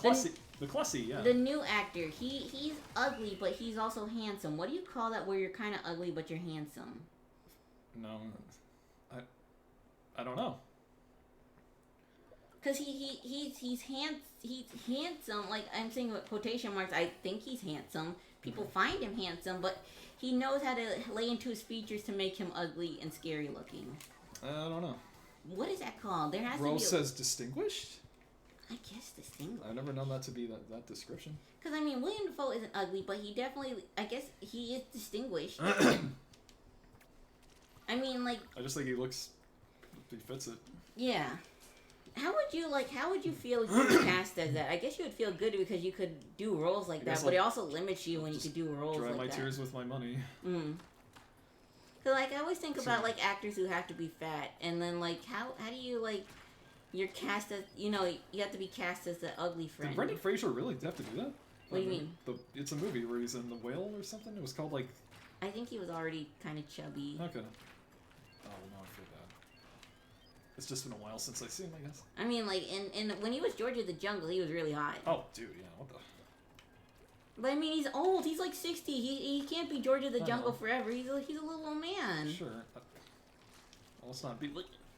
Clussy, yeah. The new actor. He's ugly, but he's also handsome. What do you call that where you're kind of ugly but you're handsome? No, I don't know. Cause he's handsome. Like I'm saying with quotation marks. I think he's handsome. People find him handsome, but he knows how to lay into his features to make him ugly and scary looking. I don't know. What is that called? There has Rose to be. says distinguished. I guess distinguished. I've never known that to be that description. Because I mean, William Dafoe isn't ugly, but he definitely. I guess he is distinguished. I mean, I just think he fits it. Yeah. How would you feel you were cast as that? I guess you would feel good because you could do roles like that, but it also limits you when you could do roles like that. Dry my tears with my money. So I always think about actors who have to be fat, and then how do you you're cast as you have to be cast as the ugly friend. Did Brendan Fraser really have to do that? What do you mean? It's a movie where he's in The Whale or something. It was called I think he was already kind of chubby. Okay. Oh no, I feel bad. It's just been a while since I've seen him, I guess. I mean, in when he was George of the Jungle, he was really hot. Oh, dude, yeah, what the... But I mean, he's old. He's 60. He can't be George of the Jungle forever. He's a little old man. Sure. Well, let's not be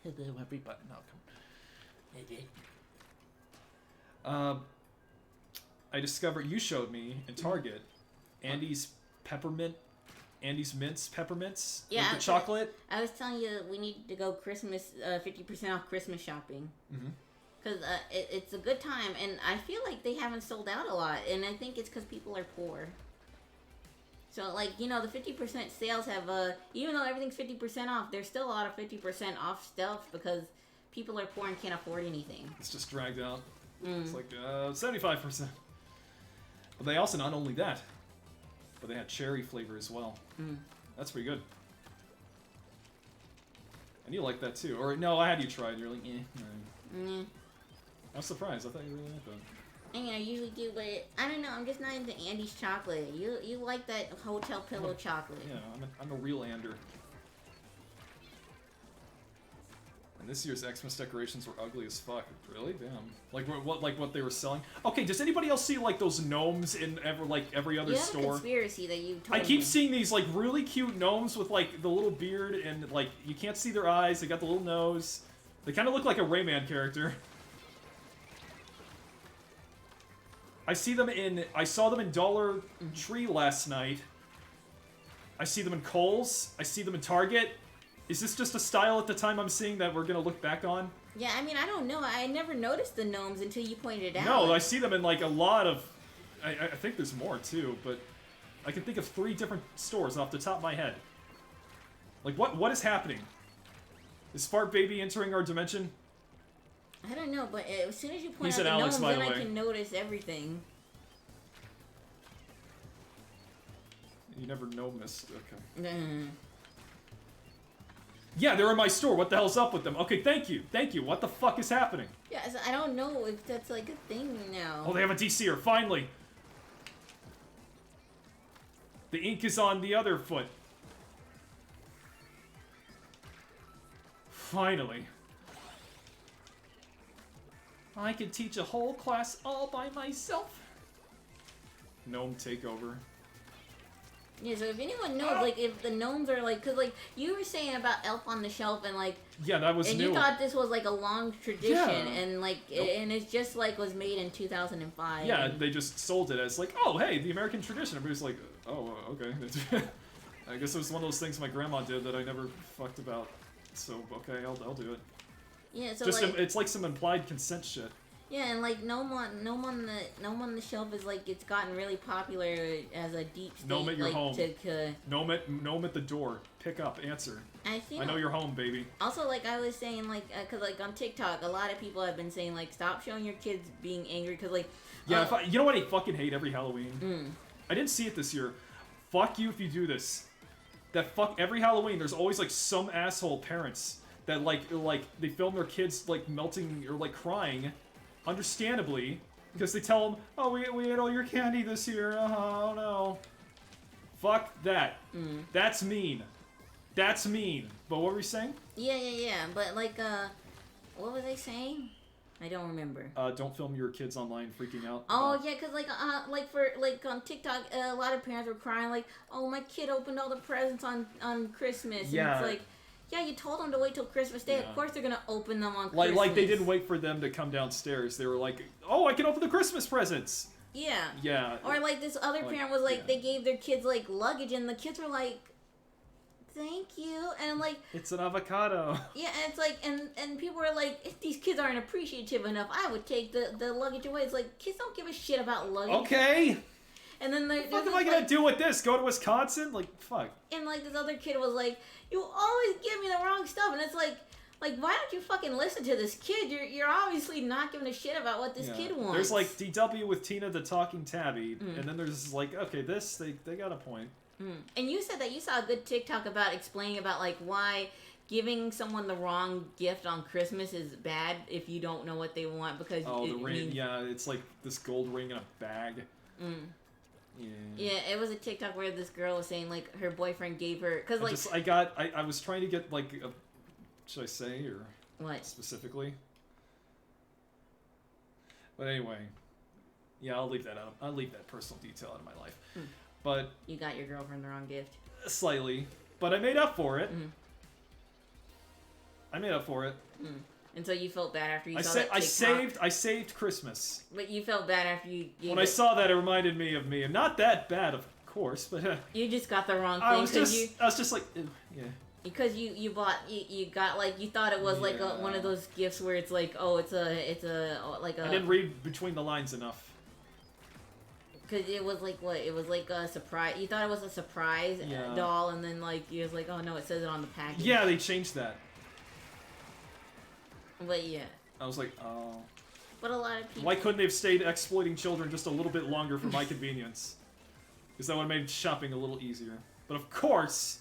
hit the happy button. No, come. I discovered you showed me in Target Andy's Mints peppermints with the chocolate. I was telling you we need to go Christmas 50% off Christmas shopping. Because it's a good time, and I feel like they haven't sold out a lot, and I think it's because people are poor. So, the 50% sales have, even though everything's 50% off, there's still a lot of 50% off stuff because people are poor and can't afford anything. It's just dragged out. It's 75%. But they also, not only that, but they had cherry flavor as well. That's pretty good. And you like that too. Or, no, I had you try it. You're like, I was surprised. I thought you really liked that. I mean, I usually do, but I don't know. I'm just not into Andy's chocolate. You like that hotel pillow chocolate. Yeah, I'm a real Ander. And this year's Xmas decorations were ugly as fuck. Really? Damn. Like what they were selling? Okay, does anybody else see like those gnomes in every other store? You have a conspiracy that you told I keep me. seeing these like really cute gnomes with like the little beard and like you can't see their eyes. They got the little nose. They kind of look like a Rayman character. I saw them in Dollar Tree last night. I see them in Kohl's. I see them in Target. Is this just a style at the time I'm seeing that we're gonna look back on? Yeah, I mean, I don't know. I never noticed the gnomes until you pointed it out. No, I see them in like a lot of... I think there's more too, but I can think of 3 different stores off the top of my head. Like, what is happening? Is Fart Baby entering our dimension? I don't know, but as soon as you point He's out an the Alex, gnomes, by then the I way. can notice everything. You never know, miss. Okay. Mm. Yeah, they're in my store. What the hell's up with them? Okay, thank you. Thank you. What the fuck is happening? Yeah, so I don't know if that's like a thing now. Oh, they have a DCer, finally! The ink is on the other foot. Finally. I can teach a whole class all by myself. Gnome takeover. Yeah, so if anyone knows, like, if the gnomes are, like, because, like, you were saying about Elf on the Shelf, and, like... Yeah, that was and new. you thought this was, like, a long tradition, Yeah. and, like, Nope. and it's just, like, was made in 2005. Yeah, and... they just sold it as, like, oh, hey, the American tradition. Everybody's like, oh, okay. I guess it was one of those things my grandma did that I never fucked about. So, okay, I'll do it. Yeah, so, Just like... it's like some implied consent shit. Yeah, and like Gnome on the Shelf is like it's gotten really popular as a deep state. Gnome at your like, home. To, Gnome at the door. Pick up. Answer. I know you're home, baby. Also, like I was saying, like because like on TikTok, a lot of people have been saying like stop showing your kids being angry because like. Yeah, you know what I fucking hate every Halloween? I didn't see it this year. Fuck you if you do this. Every Halloween, there's always like some asshole parents that like they film their kids like melting or like crying. Understandably, because they tell them, oh, we ate all your candy this year, oh no. Fuck that. That's mean. That's mean. But what were you saying? Yeah, but like, what was I saying? I don't remember. Don't film your kids online freaking out. Oh, yeah, because, like for, like, on TikTok, a lot of parents were crying, like, oh, my kid opened all the presents on Christmas. Yeah. And it's like, yeah, you told them to wait till Christmas Day. Yeah. Of course they're going to open them on Christmas. Like they didn't wait for them to come downstairs. They were like, oh, I can open the Christmas presents. Yeah. Yeah. Or, like, this other parent was like, they gave their kids, like, luggage, and the kids were like, thank you. And, like... It's an avocado. Yeah, and it's like, and people were like, if these kids aren't appreciative enough, I would take the luggage away. It's like, kids don't give a shit about luggage. Okay. And then What am I gonna do with this? Go to Wisconsin? Like, fuck. And, like, this other kid was like, you always give me the wrong stuff. And it's like, why don't you fucking listen to this kid? You're obviously not giving a shit about what this kid wants. There's, like, DW with Tina the Talking Tabby. And then there's, like, okay, they got a point. And you said that you saw a good TikTok about explaining about, like, why giving someone the wrong gift on Christmas is bad if you don't know what they want because Oh, the ring. means... Yeah, it's like this gold ring in a bag. Yeah, it was a TikTok where this girl was saying, like, her boyfriend gave her... Cause, like, I was trying to get, like, should I say, or... What? Specifically? But anyway. Yeah, I'll leave that out. I'll leave that personal detail out of my life. But... You got your girlfriend the wrong gift. Slightly. But I made up for it. I made up for it. And so you felt bad after you saw that TikTok. I saved Christmas. But you felt bad after you gave When I saw that, it reminded me of me. And not that bad, of course, but... you just got the wrong thing. I was just like, ew, yeah. Because you got, like, you thought it was, like, one of those gifts where it's like, oh, it's a, like a... I didn't read between the lines enough. Because it was like, what? It was like a surprise. You thought it was a surprise doll, and then, like, you was like, oh, no, it says it on the package. Yeah, they changed that. But, yeah. I was like, oh. But a lot of people... Why couldn't they have stayed exploiting children just a little bit longer for my convenience? Because that would have made shopping a little easier. But of course...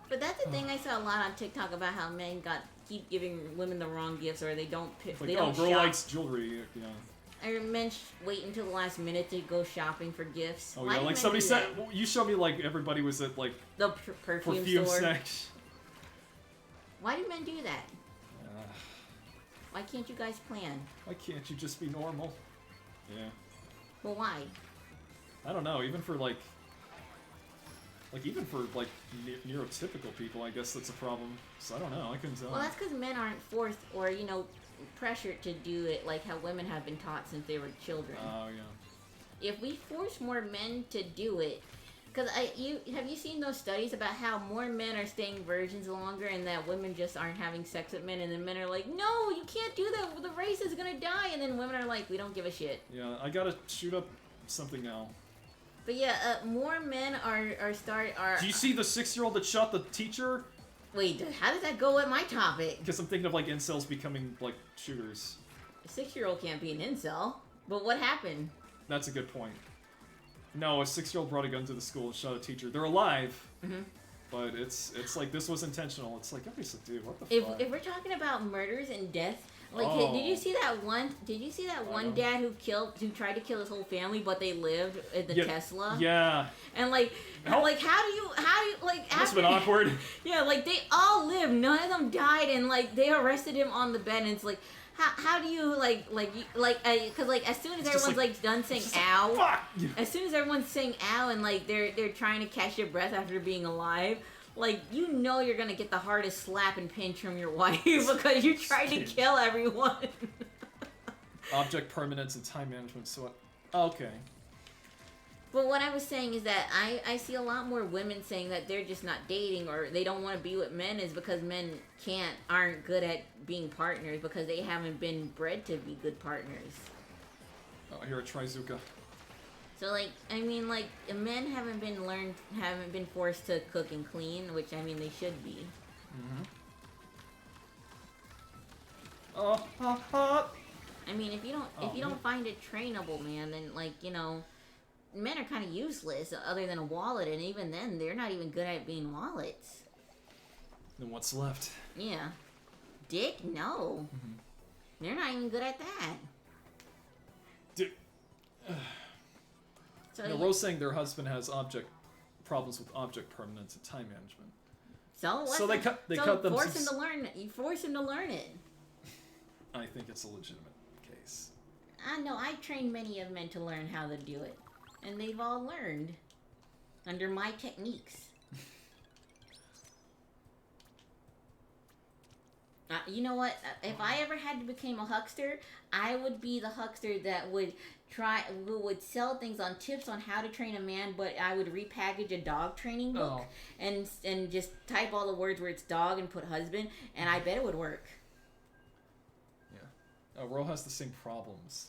But that's the thing I saw a lot on TikTok about how men keep giving women the wrong gifts, or they don't pick. Like, they don't girl shop. likes jewelry. Yeah. Or men wait until the last minute to go shopping for gifts. Oh Why yeah, do like men somebody do said. that? You showed me like everybody was at like the perfume store. section. Why do men do that? Why can't you guys plan? Why can't you just be normal? Yeah. Well, why? I don't know. Even for even for neurotypical people, I guess that's a problem. So I don't know. I couldn't tell. Well, that's because men aren't forced or pressured to do it like how women have been taught since they were children. Oh yeah. If we force more men to do it, because have you seen those studies about how more men are staying virgins longer and that women just aren't having sex with men, and then men are like, no, you can't do that, the race is gonna die, and then women are like, we don't give a shit. Yeah, I gotta shoot up something now. But yeah, more men are. Do you see the 6-year-old that shot the teacher? Wait, how does that go with my topic? Because I'm thinking of like incels becoming like shooters. A 6-year-old can't be an incel. But what happened? That's a good point. No, a 6-year-old brought a gun to the school and shot a teacher. They're alive. Mm-hmm. But it's like this was intentional. It's like, dude, what the fuck? If we're talking about murders and deaths, like, did you see that one? Did you see that one dad who tried to kill his whole family, but they lived in the Tesla? Yeah. And how do you Must have been awkward. Yeah, like they all lived. None of them died, and like they arrested him on the bed, and it's like. How do you because as soon as everyone's done saying ow, fuck! As soon as everyone's saying ow and like they're trying to catch their breath after being alive, like you're gonna get the hardest slap and pinch from your wife because you tried to kill everyone. Object permanence and time management. So okay. But what I was saying is that I see a lot more women saying that they're just not dating or they don't want to be with men is because men aren't good at being partners because they haven't been bred to be good partners. Oh, I hear a Trizuka. So men haven't been forced to cook and clean, which I mean they should be. I mean if you don't find a trainable man, then men are kind of useless other than a wallet, and even then they're not even good at being wallets. Then what's left? Yeah. Dick? No. Mm-hmm. They're not even good at that. So Rose saying their husband has problems with object permanence and time management. So they cut them. Force him to learn. You force him to learn it. I think it's a legitimate case. I know. I trained many of men to learn how to do it. And they've all learned under my techniques. You know what? If I ever had to become a huckster, I would be the huckster that would sell things on tips on how to train a man, but I would repackage a dog training book and just type all the words where it's dog and put husband, and I bet it would work. Yeah. Ro has the same problems.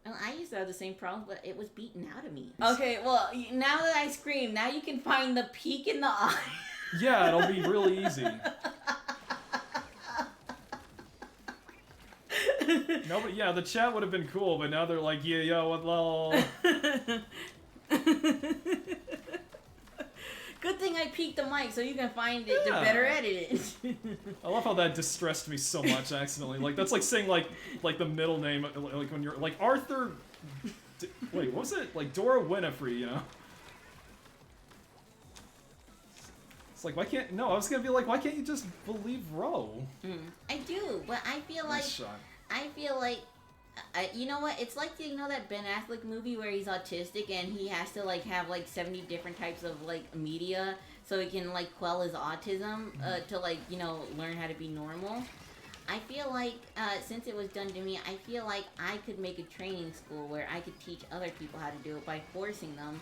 Well, I used to have the same problem, but it was beaten out of me. Okay, well, now that I scream, now you can find the peak in the eye. Yeah, it'll be really easy. No, but yeah, the chat would have been cool, but now they're like, yeah, yo, what lol. Good thing I peeked the mic so you can find it to better edit it. I love how that distressed me so much accidentally. Like that's like saying like the middle name like when you're like Arthur. Wait, what was it? Like Dora Winifrey, you know? It's like why can't I was gonna be like why can't you just believe Ro? I do, but I feel like you know what? It's like that Ben Affleck movie where he's autistic and he has to have 70 different types of media so he can quell his autism to learn how to be normal. I feel like since it was done to me, I feel like I could make a training school where I could teach other people how to do it by forcing them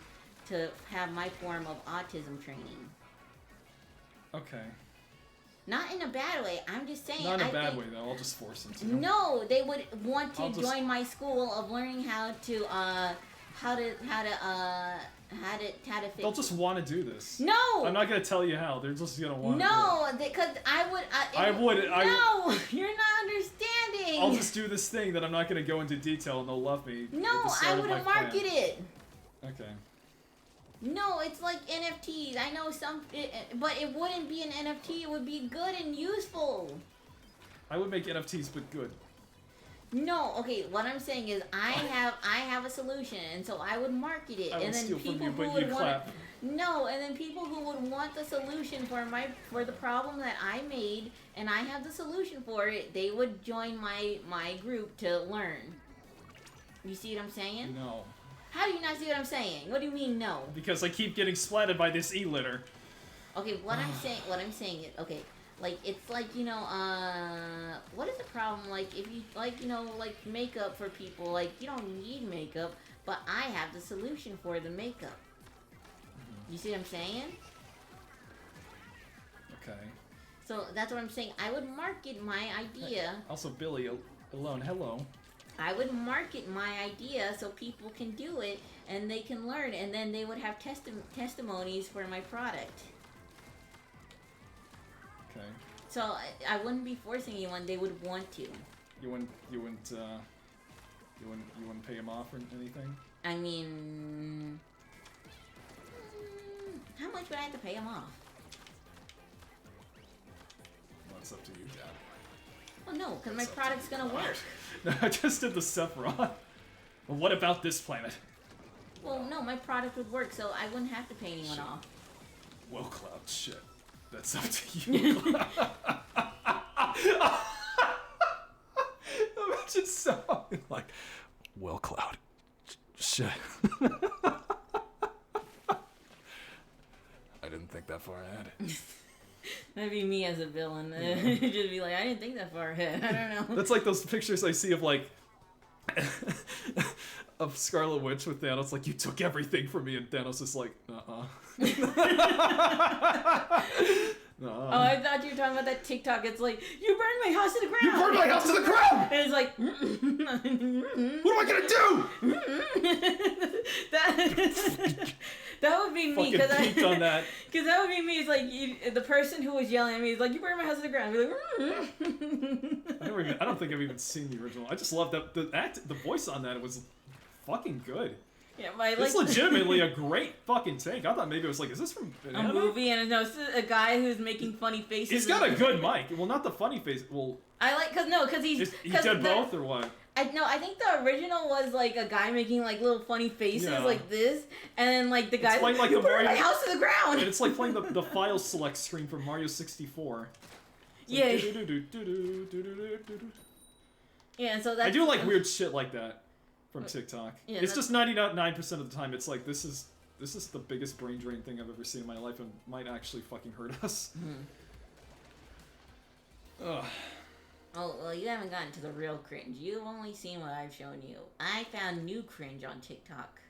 to have my form of autism training. Okay. Not in a bad way. I'm just saying. Not in a bad way, though. I'll just force them to. No, they would want to join my school of learning how to fix. They'll just want to do this. No. I'm not gonna tell you how. They're just gonna want. No, because I would. I would. No, you're not. I'll just do this thing that I'm not going to go into detail, and they'll love me. No, I wouldn't market it. Okay. No, it's like NFTs. I know but it wouldn't be an NFT. It would be good and useful. I would make NFTs, but good. No, okay. What I'm saying is, I have a solution, and so I would market it, and then people who would want and then people who would want the solution for the problem that I made, and I have the solution for it, they would join my group to learn. You see what I'm saying? No. How do you not see what I'm saying? What do you mean no? Because I keep getting splatted by this e-litter. Okay, what I'm saying is, okay, like, it's like, what is the problem, like, if you, like, like, makeup for people, like, you don't need makeup, but I have the solution for the makeup. You see what I'm saying? Okay. So, that's what I'm saying. I would market my idea. Also, Billy, alone, hello. I would market my idea so people can do it, and they can learn, and then they would have testimonies for my product. Okay. So I wouldn't be forcing anyone; they would want to. You wouldn't pay him off or anything? I mean, how much would I have to pay him off? Well, it's up to you, Dad. Well, no, because my product's gonna work. No, I just did the Sephiroth. Well, what about this planet? Well, no, my product would work, so I wouldn't have to pay anyone off. Well, Cloud, shit. That's up to you. Imagine sounding like, well, Cloud, shit. I didn't think that far ahead. That'd be me as a villain. Just be like, I didn't think that far ahead. I don't know. That's like those pictures I see of, like, of Scarlet Witch with Thanos, like, you took everything from me, and Thanos is like, uh-uh. Oh, I thought you were talking about that TikTok. It's like, you burned my house to the ground. You burned my house to the ground! And it's like, what am I gonna do? That would be me. Fucking peaked on that. Because that would be me. It's like, the person who was yelling at me is like, you burned my house to the ground. I'd be like, I don't think I've even seen the original. I just love that the voice on that was fucking good. Yeah, it's legitimately a great fucking take. I thought maybe it was like, is this from an a movie? And no, it's a guy who's making funny faces. He's got a good mic. Well, not the funny face. Well, I like because he did both or what? I think the original was like a guy making like little funny faces like this, and then like the guy like you burned my house to the ground. And it's like playing the file select screen from Mario 64. Yeah. Like, yeah, so that's I do like weird shit like that from TikTok. Yeah, it's just 99% of the time it's like this is the biggest brain drain thing I've ever seen in my life and might actually fucking hurt us. Ugh. Oh, well, you haven't gotten to the real cringe. You've only seen what I've shown you. I found new cringe on TikTok.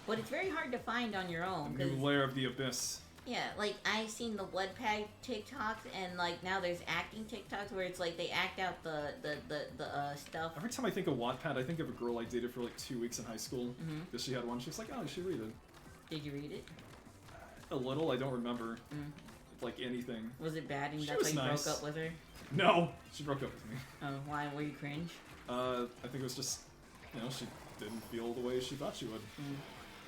But it's very hard to find on your own. A new layer of the abyss. Yeah, like, I've seen the Wattpad TikToks, and, like, now there's acting TikToks where it's like they act out the stuff. Every time I think of Wattpad, I think of a girl I dated for, like, 2 weeks in high school. Because she had one. She was like, oh, you should read it. Did you read it? A little. I don't remember. Like, anything. Was it bad and that's why you broke up with her? No! She broke up with me. Oh, why? Were you cringe? I think it was just, she didn't feel the way she thought she would.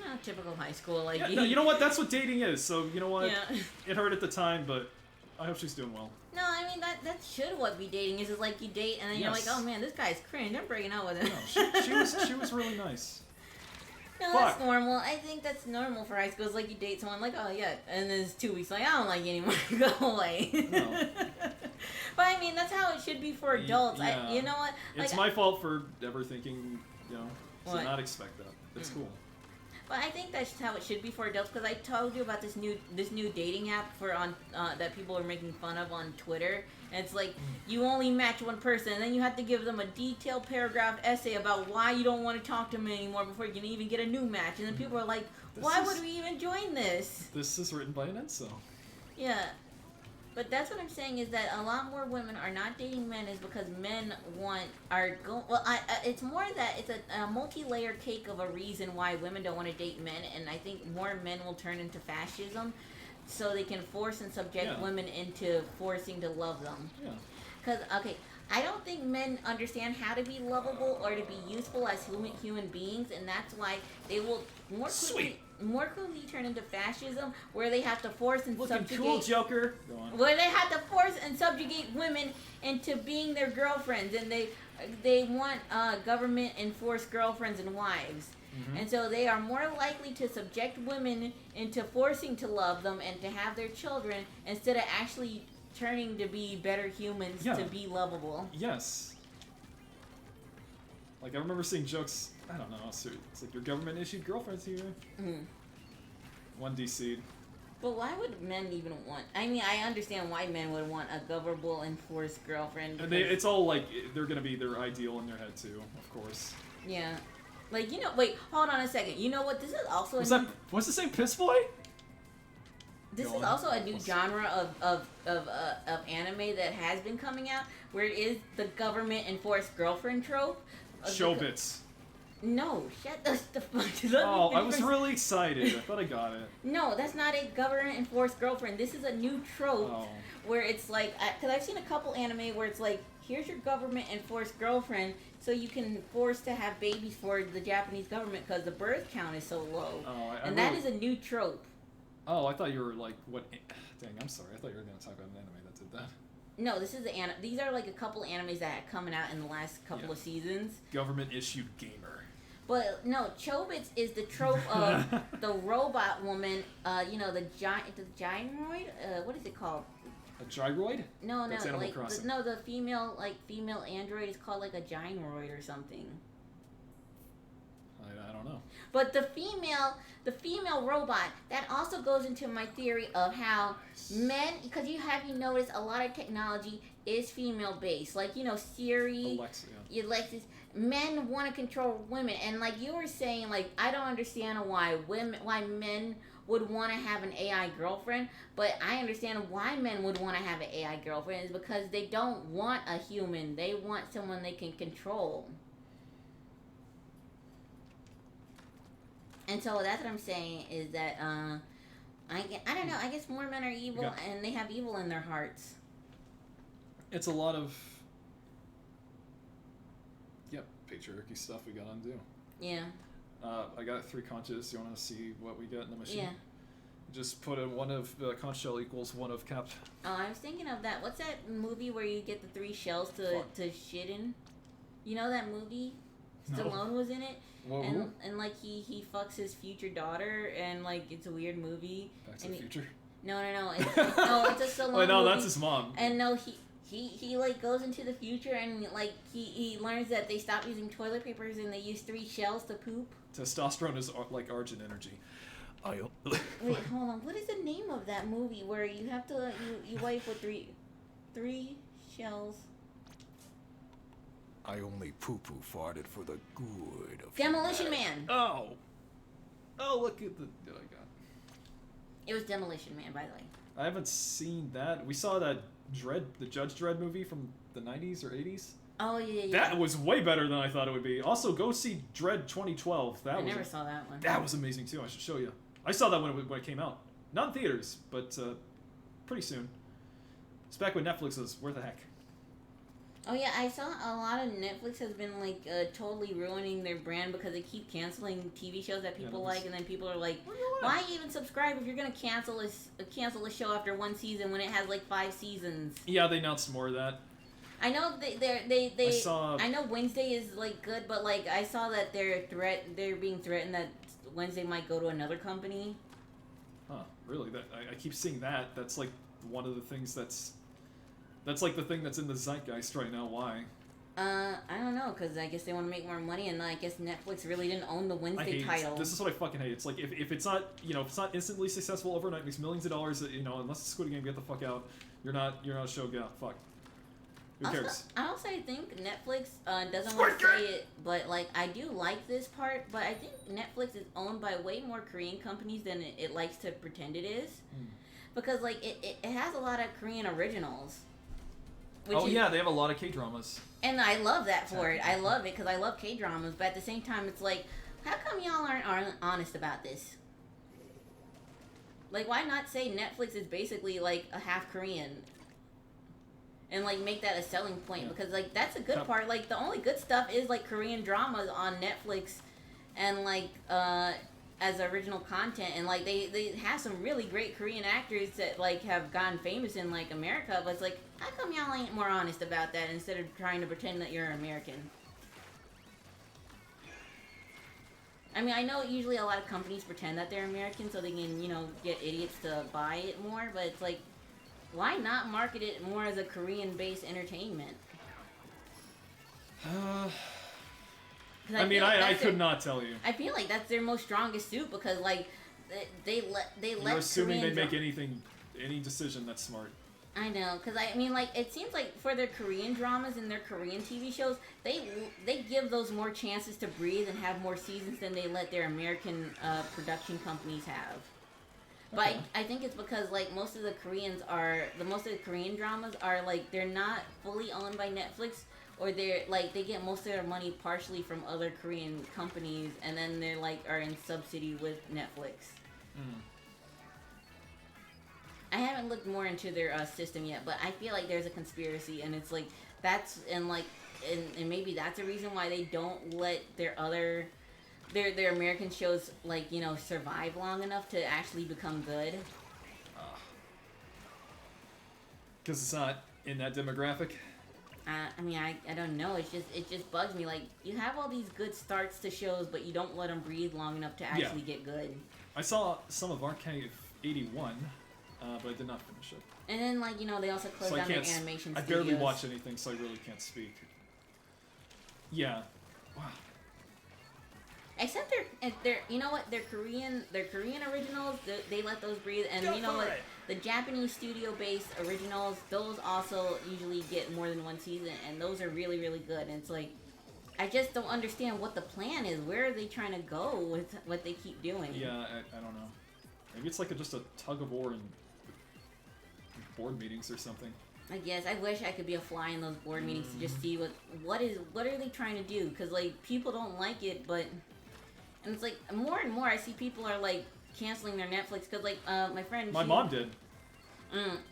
Oh, typical high school, like... Yeah, no, you know what? That's what dating is, so you know what? Yeah. It hurt at the time, but I hope she's doing well. No, I mean, that should what be dating is like you date and then you're like, oh man, this guy's cringe, I'm breaking up with him. No, she was really nice. No, that's normal. I think that's normal for high school. It's like you date someone, like, oh yeah, and then it's 2 weeks, like, I don't like you anymore, go away. No. But I mean, that's how it should be for adults. Yeah. You know what? It's my fault for ever thinking, to not expect that. It's cool. But I think that's how it should be for adults, because I told you about this new dating app that people are making fun of on Twitter. And it's like, you only match one person, and then you have to give them a detailed paragraph essay about why you don't want to talk to them anymore before you can even get a new match. And then people are like, why would we even join this? This is written by an Enso. Yeah. But that's what I'm saying is that a lot more women are not dating men is because men it's more that it's a multi-layer cake of a reason why women don't want to date men, and I think more men will turn into fascism so they can force and subject women into forcing to love them. Yeah. Because, okay, I don't think men understand how to be lovable or to be useful as human beings, and that's why they will more quickly turn into fascism, where they have to force and Looking subjugate. cool, Joker. Go on. Where they have to force and subjugate women into being their girlfriends, and they want government enforced girlfriends and wives. Mm-hmm. And so they are more likely to subject women into forcing to love them and to have their children instead of actually turning to be better humans to be lovable. Yes. Like, I remember seeing jokes, I don't know, so it's like your government issued girlfriends here. Mm-hmm. One DC'd. But why would men even want... I mean, I understand why men would want a governable enforced girlfriend. And it's all like, they're gonna be their ideal in their head too, of course. Yeah. Like, you know, wait, hold on a second. You know what? This is also What's the same Piss Boy? This is also a new genre of anime that has been coming out, where it is the government enforced girlfriend trope. Showbits. No, shut the fuck up. Oh, I was really excited. I thought I got it. No, that's not a government enforced girlfriend. This is a new trope where it's like, because I've seen a couple anime where it's like, here's your government enforced girlfriend, so you can force to have babies for the Japanese government because the birth count is so low. Oh, that is a new trope. Oh, I thought you were like, what? Dang, I'm sorry. I thought you were going to talk about an anime that did that. No, this is these are like a couple animes that are coming out in the last couple of seasons. Government issued gamer. But no, Chobits is the trope of the robot woman. You know, the gyroid. What is it called? A gyroid? No, That's Animal Crossing. the female android is called like a gyroid or something. I don't know. But the female robot, that also goes into my theory of how men, because you noticed a lot of technology is female based, like, you know, Siri, Alexis. Men want to control women, and like you were saying, like, I don't understand why men would want to have an AI girlfriend, but I understand why men would want to have an AI girlfriend is because they don't want a human, they want someone they can control. And so that's what I'm saying is that I don't know. I guess more men are evil, and they have evil in their hearts. It's a lot of patriarchy stuff we gotta undo. Yeah. I got 3 conches. You want to see what we get in the machine? Yeah. Just put in one of conch shell equals one of cap. Oh, I was thinking of that. What's that movie where you get the 3 shells to shit in? You know that movie? No. Stallone was in it. Whoa. And like he fucks his future daughter, and like it's a weird movie. Back to the Future? No. It's a Stallone movie. No, that's his mom. And no, he like goes into the future, and like he learns that they stop using toilet papers and they use 3 shells to poop. Testosterone is like Argent energy. Wait, hold on. What is the name of that movie where you have to you wipe with 3 shells? I only poo-poo farted for the good of Demolition Man. Oh, look at the. Oh, I got. It was Demolition Man, by the way. I haven't seen that. We saw that the Judge Dredd movie from the 90s or 80s. Oh yeah. That was way better than I thought it would be. Also, go see Dredd 2012. I never saw that one. That was amazing too. I should show you. I saw that when it came out. Not in theaters, but pretty soon. It's back when Netflix was where the heck. Oh yeah, I saw a lot of Netflix has been like totally ruining their brand because they keep canceling TV shows that people like, and then people are like, "Why even subscribe if you're gonna cancel a show after 1 season when it has like 5 seasons?" Yeah, they announced more of that. I know I know Wednesday is like good, but like I saw that they're being threatened that Wednesday might go to another company. Huh? Really? I keep seeing that. That's like one of the things that's like the thing that's in the zeitgeist right now. Why? I don't know, because I guess they want to make more money, and I guess Netflix really didn't own the Wednesday title. This is what I fucking hate. It's like if it's not if it's not instantly successful overnight, makes millions of dollars. Unless it's Squid Game, get the fuck out. You're not a show. Get out. Fuck. Who cares? I also think Netflix doesn't want to say it, but like I do like this part. But I think Netflix is owned by way more Korean companies than it likes to pretend it is, because like it has a lot of Korean originals. They have a lot of K-dramas. And I love that for it. I love it because I love K-dramas, but at the same time, it's like, how come y'all aren't honest about this? Like, why not say Netflix is basically like a half Korean? and like make that a selling point because like that's a good part. Like the only good stuff is like Korean dramas on Netflix, and like as original content, and like they have some really great Korean actors that like have gotten famous in like America. But it's like, how come y'all ain't more honest about that instead of trying to pretend that you're American? I mean, I know usually a lot of companies pretend that they're American so they can, you know, get idiots to buy it more, but it's like, why not market it more as a Korean-based entertainment? I could not tell you. I feel like that's their most strongest suit because, like, they let You're assuming they make any decision that's smart. I know, because I mean, like, it seems like for their Korean dramas and their Korean TV shows, they give those more chances to breathe and have more seasons than they let their American production companies have. But okay. I think it's because, like, most of the Korean dramas are, like, they're not fully owned by Netflix, or they're, like, they get most of their money partially from other Korean companies, and then they're, like, are in subsidy with Netflix. Mm. I haven't looked more into their system yet, but I feel like there's a conspiracy, and it's like and maybe that's a reason why they don't let their American shows, like, you know, survive long enough to actually become good. Because it's not in that demographic. I mean, I don't know. It just bugs me. Like, you have all these good starts to shows, but you don't let them breathe long enough to actually get good. I saw some of Archive 81. But I did not finish it. And then, like, you know, they also closed down their animation studios. I barely watch anything, so I really can't speak. Yeah. Wow. Except they're you know what, their Korean originals, they let those breathe, and you know what, the Japanese studio-based originals, those also usually get more than one season, and those are really, really good. And it's like, I just don't understand what the plan is. Where are they trying to go with what they keep doing? Yeah, I don't know. Maybe it's like just a tug of war in board meetings or something. I guess I wish I could be a fly in those board meetings to just see what are they trying to do, because like people don't like it, but and it's like more and more I see people are like canceling their Netflix because like my mom did.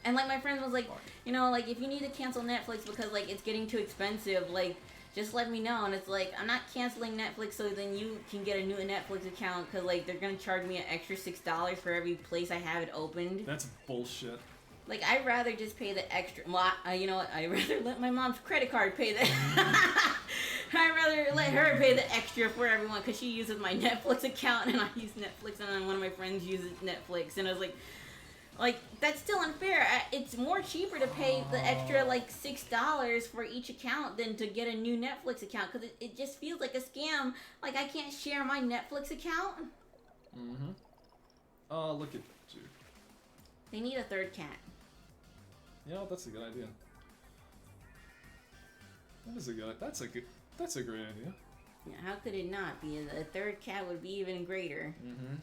And like my friend was like, you know, like if you need to cancel Netflix because like it's getting too expensive, like just let me know. And it's like, I'm not canceling Netflix so then you can get a new Netflix account because like they're gonna charge me an extra $6 for every place I have it opened. That's bullshit. Like, I'd rather just pay the extra. Well, you know what? I'd rather let my mom's credit card pay the. I'd rather let her pay the extra for everyone because she uses my Netflix account and I use Netflix, and then one of my friends uses Netflix, and I was like that's still unfair. It's more cheaper to pay the extra like $6 for each account than to get a new Netflix account because it just feels like a scam. Like, I can't share my Netflix account. Mm-hmm. Oh, look at you. They need a third cat. Yeah, that's a good idea. That's a great idea. Yeah, how could it not be? A third cat would be even greater. Mm-hmm.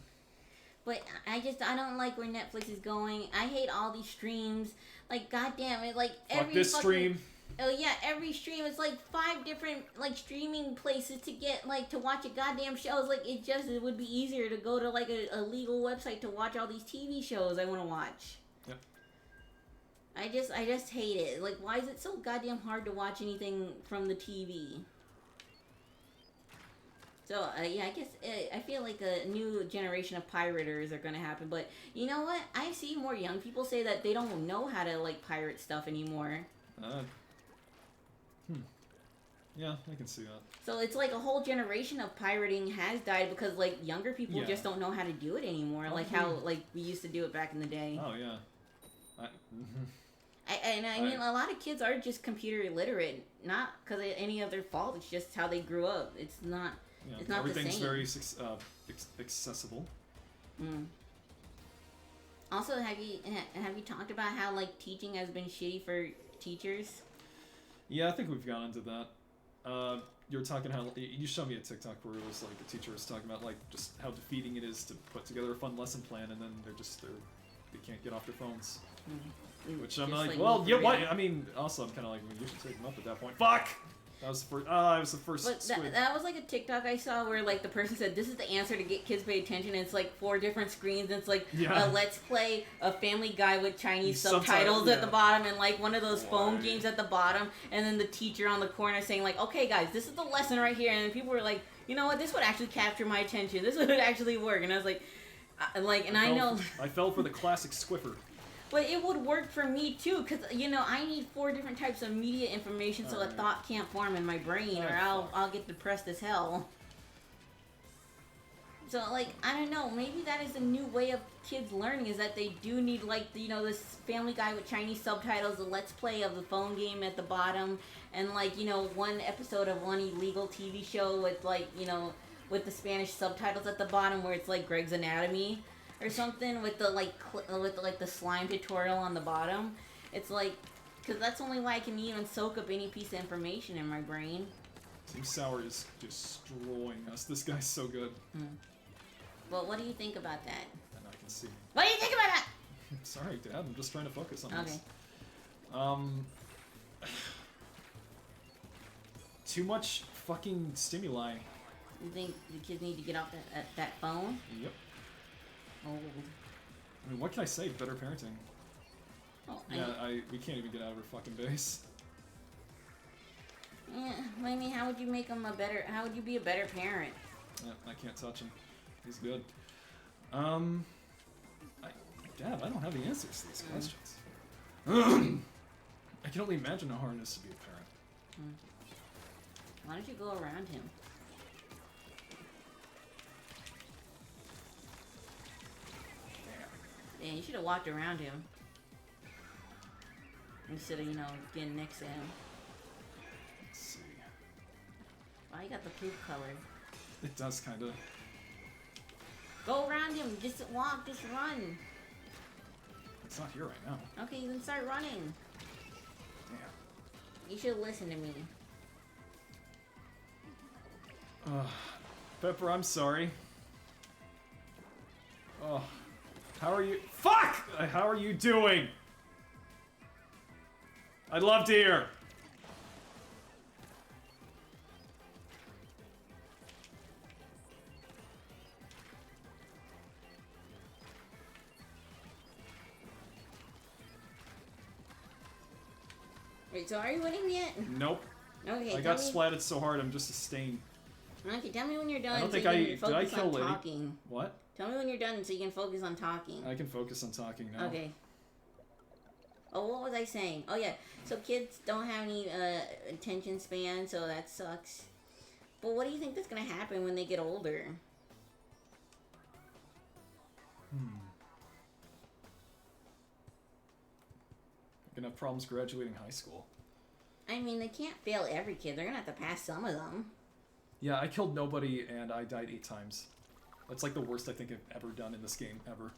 But I don't like where Netflix is going. I hate all these streams. Like, goddamn it, like every this stream. Oh yeah, every stream is like 5 different like streaming places to get like to watch a goddamn shows. Like it would be easier to go to like a legal website to watch all these TV shows I want to watch. Yep. I just hate it. Like, why is it so goddamn hard to watch anything from the TV? So, yeah, I guess I feel like a new generation of pirators are going to happen. But you know what? I see more young people say that they don't know how to, like, pirate stuff anymore. Yeah, I can see that. So it's like a whole generation of pirating has died because, like, younger people just don't know how to do it anymore. Like how, like, we used to do it back in the day. Oh, yeah. I mean, a lot of kids are just computer illiterate. Not because of any of their fault. It's just how they grew up. It's not... Yeah, it's not everything's the same. very accessible. Also, have you talked about how like teaching has been shitty for teachers? Yeah, I think we've gone into that. You were talking how you showed me a TikTok where it was like the teacher was talking about like just how defeating it is to put together a fun lesson plan and then they can't get off their phones. Which I'm like, well, yeah, what? I mean, also I'm kind of like, well, you should take them up at that point. Fuck. That was the first. It was the first. But squid. that was like a TikTok I saw where like the person said this is the answer to get kids to pay attention. And it's like 4 different screens. And it's like a Let's Play, a Family Guy with Chinese subtitles at the bottom, and like one of those phone games at the bottom, and then the teacher on the corner saying like, "Okay, guys, this is the lesson right here." And people were like, "You know what? This would actually capture my attention. This would actually work." And I was like, I fell for the classic Squiffer. But it would work for me too, because I need 4 different types of media information so a thought can't form in my brain, or I'll get depressed as hell. So like I don't know, maybe that is a new way of kids learning, is that they do need like this Family Guy with Chinese subtitles, a Let's Play of the phone game at the bottom, and like one episode of one illegal TV show with like with the Spanish subtitles at the bottom where it's like Greg's Anatomy. Or something with the with the slime tutorial on the bottom. It's like, because that's the only way I can even soak up any piece of information in my brain. Team Sour is destroying us. This guy's so good. Well, what do you think about that? And I can see. What do you think about that? Sorry, Dad. I'm just trying to focus on this. Too much fucking stimuli. You think the kids need to get off that phone? Yep. Old. I mean, what can I say? Better parenting. Oh, we can't even get out of her fucking base. Yeah, I mean, how would you make him how would you be a better parent? Yeah, I can't touch him. He's good. Dad, I don't have the answers to these questions. I can only imagine how hard it is to be a parent. Why don't you go around him? Yeah, you should have walked around him. Instead of, getting next to him. Let's see. Why you got the poop color? It does kind of. Go around him. Just walk. Just run. It's not here right now. Okay, then start running. Damn. You should listen to me. Pepper, I'm sorry. Oh. How are you? Fuck! How are you doing? I'd love to hear. Wait, so are you winning yet? Nope. Okay, I got splatted so hard, I'm just a stain. Okay, tell me when you're done. I don't think did I kill Lady? Talking. What? Tell me when you're done so you can focus on talking. I can focus on talking now. Okay. Oh, what was I saying? Oh, yeah. So kids don't have any attention span, so that sucks. But what do you think that's going to happen when they get older? Gonna have problems graduating high school. I mean, they can't fail every kid. They're going to have to pass some of them. Yeah, I killed nobody and I died 8 times. That's like the worst I think I've ever done in this game, ever.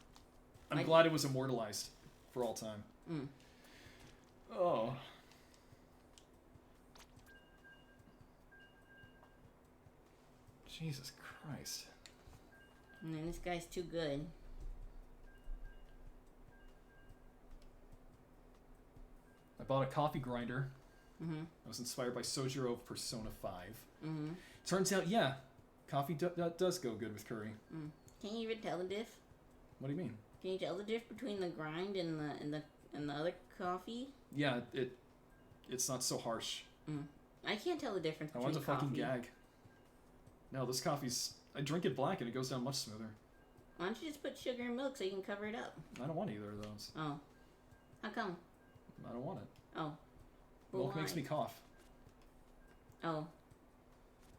I'm glad it was immortalized for all time. Oh. Jesus Christ. Man, this guy's too good. I bought a coffee grinder. I was inspired by Sojiro of Persona 5. Turns out, yeah, coffee does go good with curry. Can you even tell the diff? What do you mean? Can you tell the diff between the grind and the other coffee? Yeah, it's not so harsh. I can't tell the difference I between want to coffee. fucking gag. No, this coffee's... I drink it black and it goes down much smoother. Why don't you just put sugar and milk so you can cover it up? I don't want either of those. Oh. How come? I don't want it. Oh. Milk makes me cough. Oh.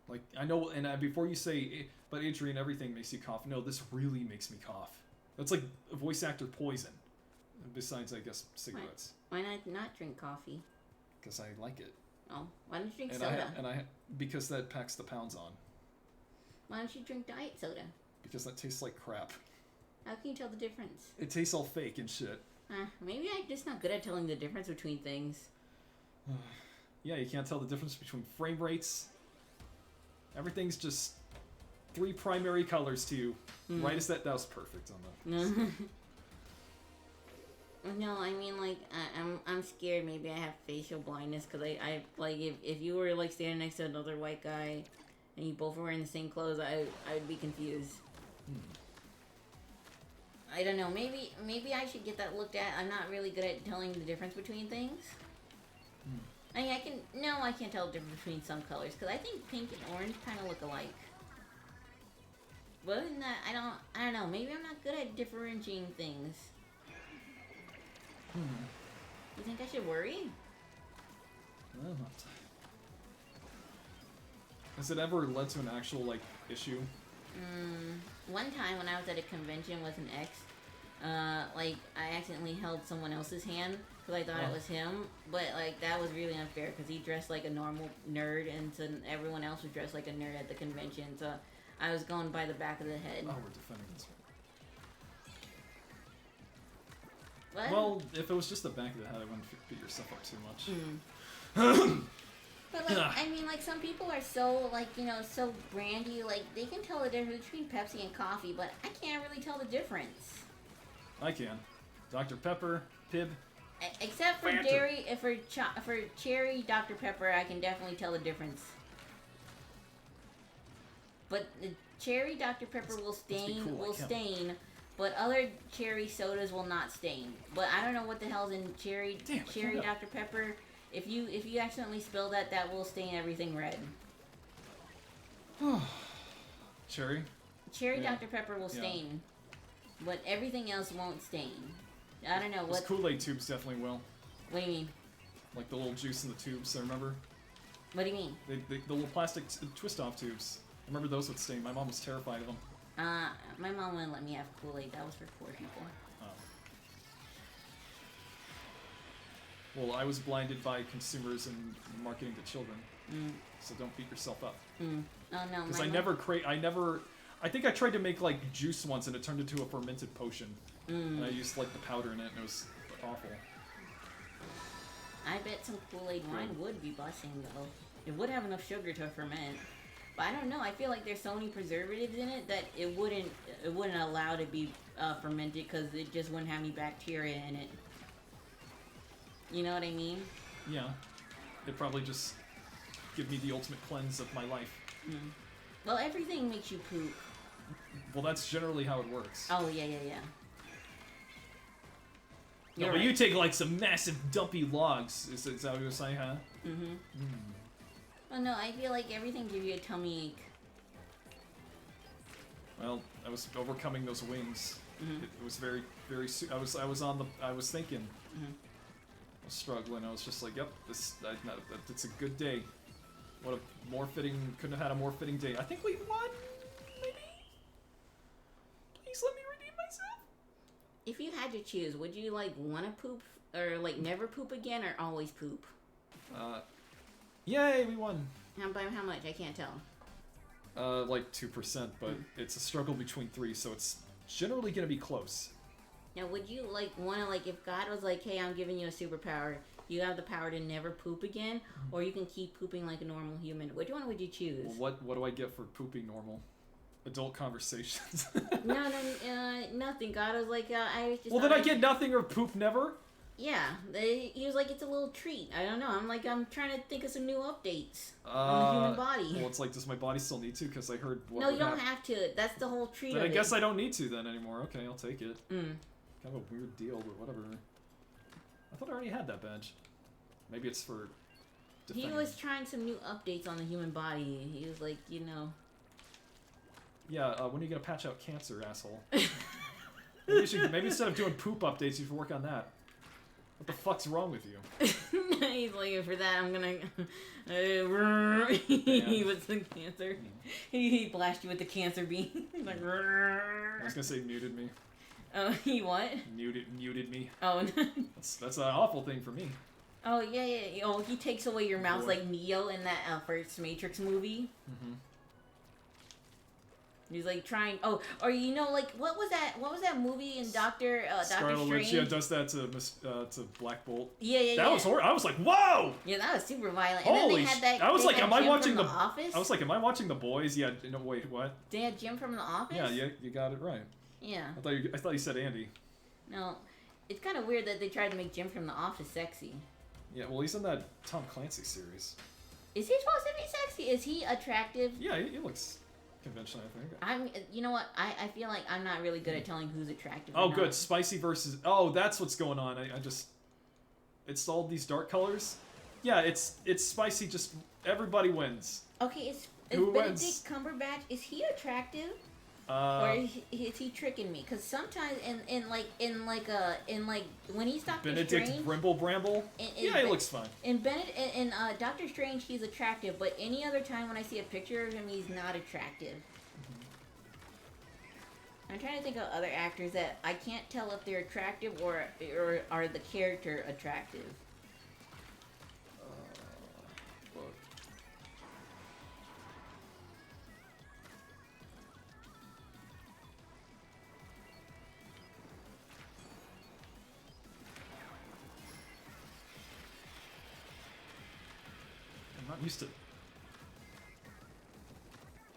Like, I know, and before you say, but Adrian, everything makes you cough. No, this really makes me cough. That's like a voice actor poison. Besides, I guess, cigarettes. Why not drink coffee? Because I like it. Oh. Why don't you drink soda? Because that packs the pounds on. Why don't you drink diet soda? Because that tastes like crap. How can you tell the difference? It tastes all fake and shit. Maybe I'm just not good at telling the difference between things. Yeah, you can't tell the difference between frame rates. Everything's just 3 primary colors to you. Right as that was perfect on the... No, I mean, like, I'm scared maybe I have facial blindness, because I like, if you were, like, standing next to another white guy, and you both were wearing the same clothes, I'd be confused. I don't know, maybe I should get that looked at. I'm not really good at telling the difference between things. I mean, I can't tell the difference between some colors, because I think pink and orange kind of look alike. But other than that, I don't know, maybe I'm not good at differentiating things. You think I should worry? Well, has it ever led to an actual, like, issue? One time when I was at a convention with an ex, like, I accidentally held someone else's hand because I thought it was him, but, like, that was really unfair because he dressed like a normal nerd and so everyone else was dressed like a nerd at the convention, so I was going by the back of the head. Oh, we're defending this What? one. Well, if it was just the back of the head, I wouldn't beat yourself up too much. But, like, I mean, like, some people are so, like, you know, so brandy, like, they can tell the difference between Pepsi and coffee, but I can't really tell the difference. I can. Dr. Pepper, Pib. Except for Fanta. dairy, for cherry Dr. Pepper, I can definitely tell the difference. But the cherry Dr. Pepper will stain, but other cherry sodas will not stain. But I don't know what the hell's in cherry Dr. Pepper. If you accidentally spill that, that will stain everything red. Cherry? Cherry Dr. Pepper will stain, but everything else won't stain. I don't know Those what. Kool-Aid tubes definitely will. What do you mean? Like the little juice in the tubes, I remember. What do you mean? The little plastic twist-off tubes. I remember those would stain. My mom was terrified of them. My mom wouldn't let me have Kool-Aid. That was for poor people. Well, I was blinded by consumers and marketing to children. So don't beat yourself up. Oh no, Because I think I tried to make like juice once and it turned into a fermented potion. And I used like the powder in it and it was awful. I bet some Kool-Aid wine would be busting though. It would have enough sugar to ferment. But I don't know. I feel like there's so many preservatives in it that it wouldn't allow to be fermented because it just wouldn't have any bacteria in it. You know what I mean? Yeah. It'd probably just give me the ultimate cleanse of my life. Well, everything makes you poop. Well, that's generally how it works. Oh, yeah. No, but you take like some massive dumpy logs. Is that what you were saying, huh? Well, no, I feel like everything gives you a tummy ache. Well, I was overcoming those wings. It was very, very. I was thinking. I was struggling. I was just like, yep, it's a good day. What a more fitting. Couldn't have had a more fitting day. I think we won. Maybe. Please let me redeem myself. If you had to choose, would you like want to poop or like never poop again or always poop? Yay, we won. By how much? I can't tell. Like 2%, but it's a struggle between 3, so it's generally gonna be close. Now, would you like want to like if God was like, "Hey, I'm giving you a superpower. You have the power to never poop again, or you can keep pooping like a normal human. Which one would you choose?" Well, what do I get for pooping normal? Adult conversations. No, nothing. God was like, I was just. Well, then I get nothing or poop never. Yeah, he was like, it's a little treat. I don't know. I'm trying to think of some new updates on the human body. Well, it's like, does my body still need to? Because I heard. No, you don't have to. That's the whole treat. Then of I guess I don't need to then anymore. Okay, I'll take it. Mm. Kind of a weird deal, but whatever. I thought I already had that badge. Maybe it's for. Defending. He was trying some new updates on the human body. He was like, you know. Yeah, when are you gonna patch out cancer, asshole? maybe instead of doing poop updates, you should work on that. What the fuck's wrong with you? He's like, for that, I'm gonna. He was the cancer. He blasted you with the cancer beam. Like, I was gonna say muted me. Oh, he what? Muted me. Oh, that's an awful thing for me. Oh yeah. Oh, he takes away your mouth like Neo in that first Matrix movie. Mm-hmm. He's like trying. Oh, or you know, like what was that movie in Doctor Strange? Strange? Yeah, does that to Black Bolt. Yeah. That was horrible. I was like, whoa. Yeah, that was super violent. Holy! And then they had that. I was like, am I watching the Office? I was like, am I watching The Boys? Yeah. No, wait, what? They had Jim from The Office. Yeah, you got it right. Yeah. I thought you said Andy. No, It's kind of weird that they tried to make Jim from The Office sexy. Yeah, well, he's in that Tom Clancy series. Is he supposed to be sexy? Is he attractive? Yeah, he looks conventional, I think. You know what? I feel like I'm not really good at telling who's attractive. Oh, good. Spicy versus. Oh, that's what's going on. I just. It's all these dark colors. Yeah, it's spicy. Just everybody wins. Okay, is Who Benedict wins? Cumberbatch, is he attractive? Or is he tricking me? Because sometimes in when he's Doctor Benedict Strange, Brimble Bramble. Yeah, he looks fine. In Doctor Strange, he's attractive, but any other time when I see a picture of him, he's not attractive. I'm trying to think of other actors that I can't tell if they're attractive or are the character attractive. Look. I'm not used to. Yeah,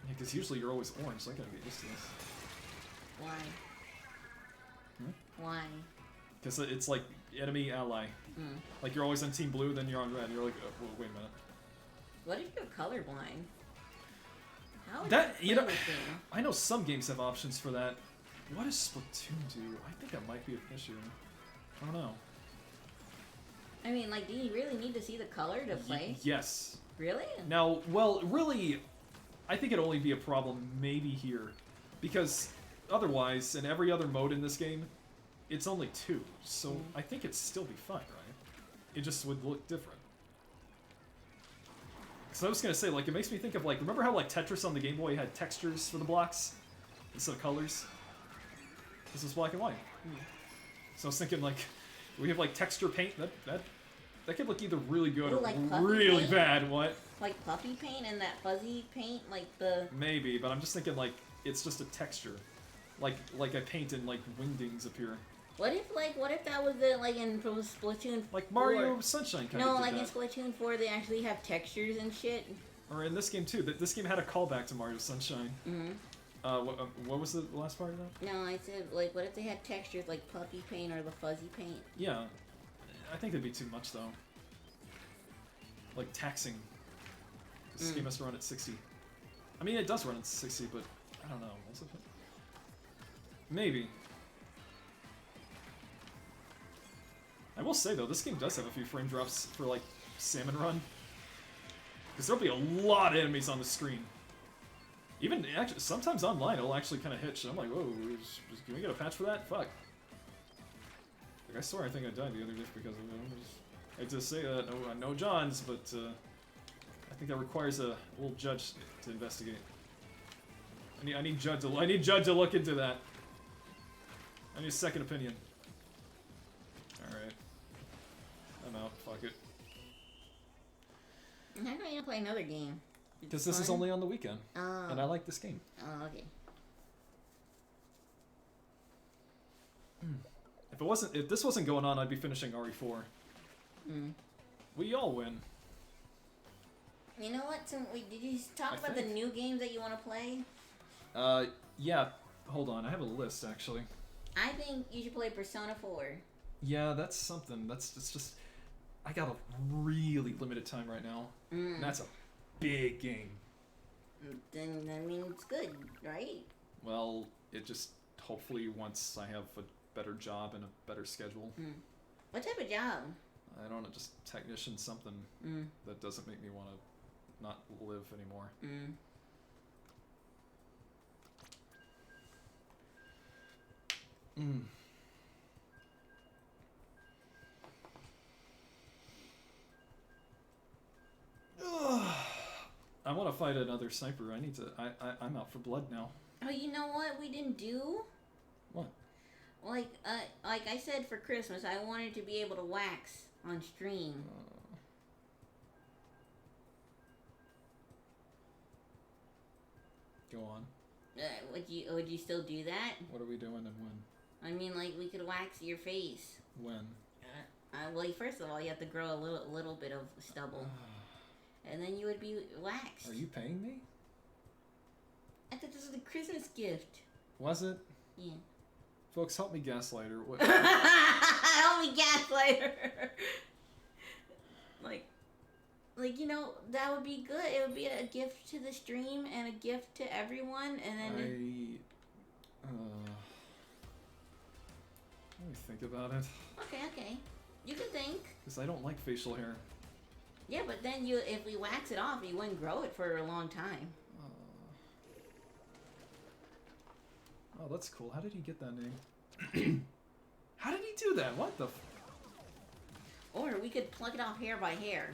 because usually you're always orange, so I gotta get used to this. Why? Hmm? Why? Because it's like enemy ally. Like you're always on team blue, then you're on red. You're like, oh, well, wait a minute. What if you're colorblind? How would That you you play know, this game? I know some games have options for that. What does Splatoon do? I think that might be an issue. I don't know. I mean, like, do you really need to see the color to play? Yes. Really? Now, well, really, I think it'd only be a problem maybe here, because otherwise, in every other mode in this game, it's only 2. So I think it'd still be fine, right? It just would look different. So I was gonna say, like, it makes me think of, like, remember how, like, Tetris on the Game Boy had textures for the blocks instead of colors? This is black and white. So I was thinking, like, we have, like, texture paint. That could look either really good Ooh, or like puffy really paint? bad. What? Like puffy paint and that fuzzy paint, like the... Maybe, but I'm just thinking, like, it's just a texture. Like I paint and, like, wingdings appear. What if that was the, like, in Splatoon 4? Like Mario Sunshine kind of No, did like that. in Splatoon 4, they actually have textures and shit. Or in this game, too. This game had a callback to Mario Sunshine. What was the last part of that? No, I said, like, what if they had textures like puffy paint or the fuzzy paint? Yeah. I think that'd be too much, though. Like, taxing. This game has to run at 60. I mean, it does run at 60, but I don't know. Maybe. I will say, though, this game does have a few frame drops for, like, Salmon Run. Because there'll be a lot of enemies on the screen. Even, actually, sometimes online it'll actually kind of hitch. I'm like, whoa, can we get a patch for that? Fuck. Like, I swear I think I died the other day because of it. I just say that, no Johns, but I think that requires a little judge to investigate. I need Judd to look into that. I need a second opinion. Alright. I'm out, fuck it. I'm not going to play another game. Because this is only on the weekend. Oh. And I like this game. Oh, okay. If this wasn't going on, I'd be finishing RE4. We all win. You know what? Did you talk about the new games that you want to play? Yeah. Hold on, I have a list actually. I think you should play Persona 4. Yeah, that's something. It's just I got a really limited time right now. And that's a big game. Then I mean it's good, right? Well, it just hopefully once I have a better job and a better schedule. What type of job? I don't know, just technician something that doesn't make me want to not live anymore. I want to fight another sniper. I need to. I'm out for blood now. Oh, you know what we didn't do? What? Like I said for Christmas, I wanted to be able to wax on stream. Go on. Would you still do that? What are we doing and when? I mean, like we could wax your face. When? Well, first of all, you have to grow a little bit of stubble, and then you would be waxed. Are you paying me? I thought this was a Christmas gift. Was it? Yeah. Folks, help me gaslight her. What? inside her. Like, you know, that would be good. It would be a gift to the stream and a gift to everyone, and then... Let me think about it. Okay. You can think. Because I don't like facial hair. Yeah, but then if we wax it off, you wouldn't grow it for a long time. Oh, that's cool. How did he get that name? How did he do that? What the Or we could pluck it off hair by hair.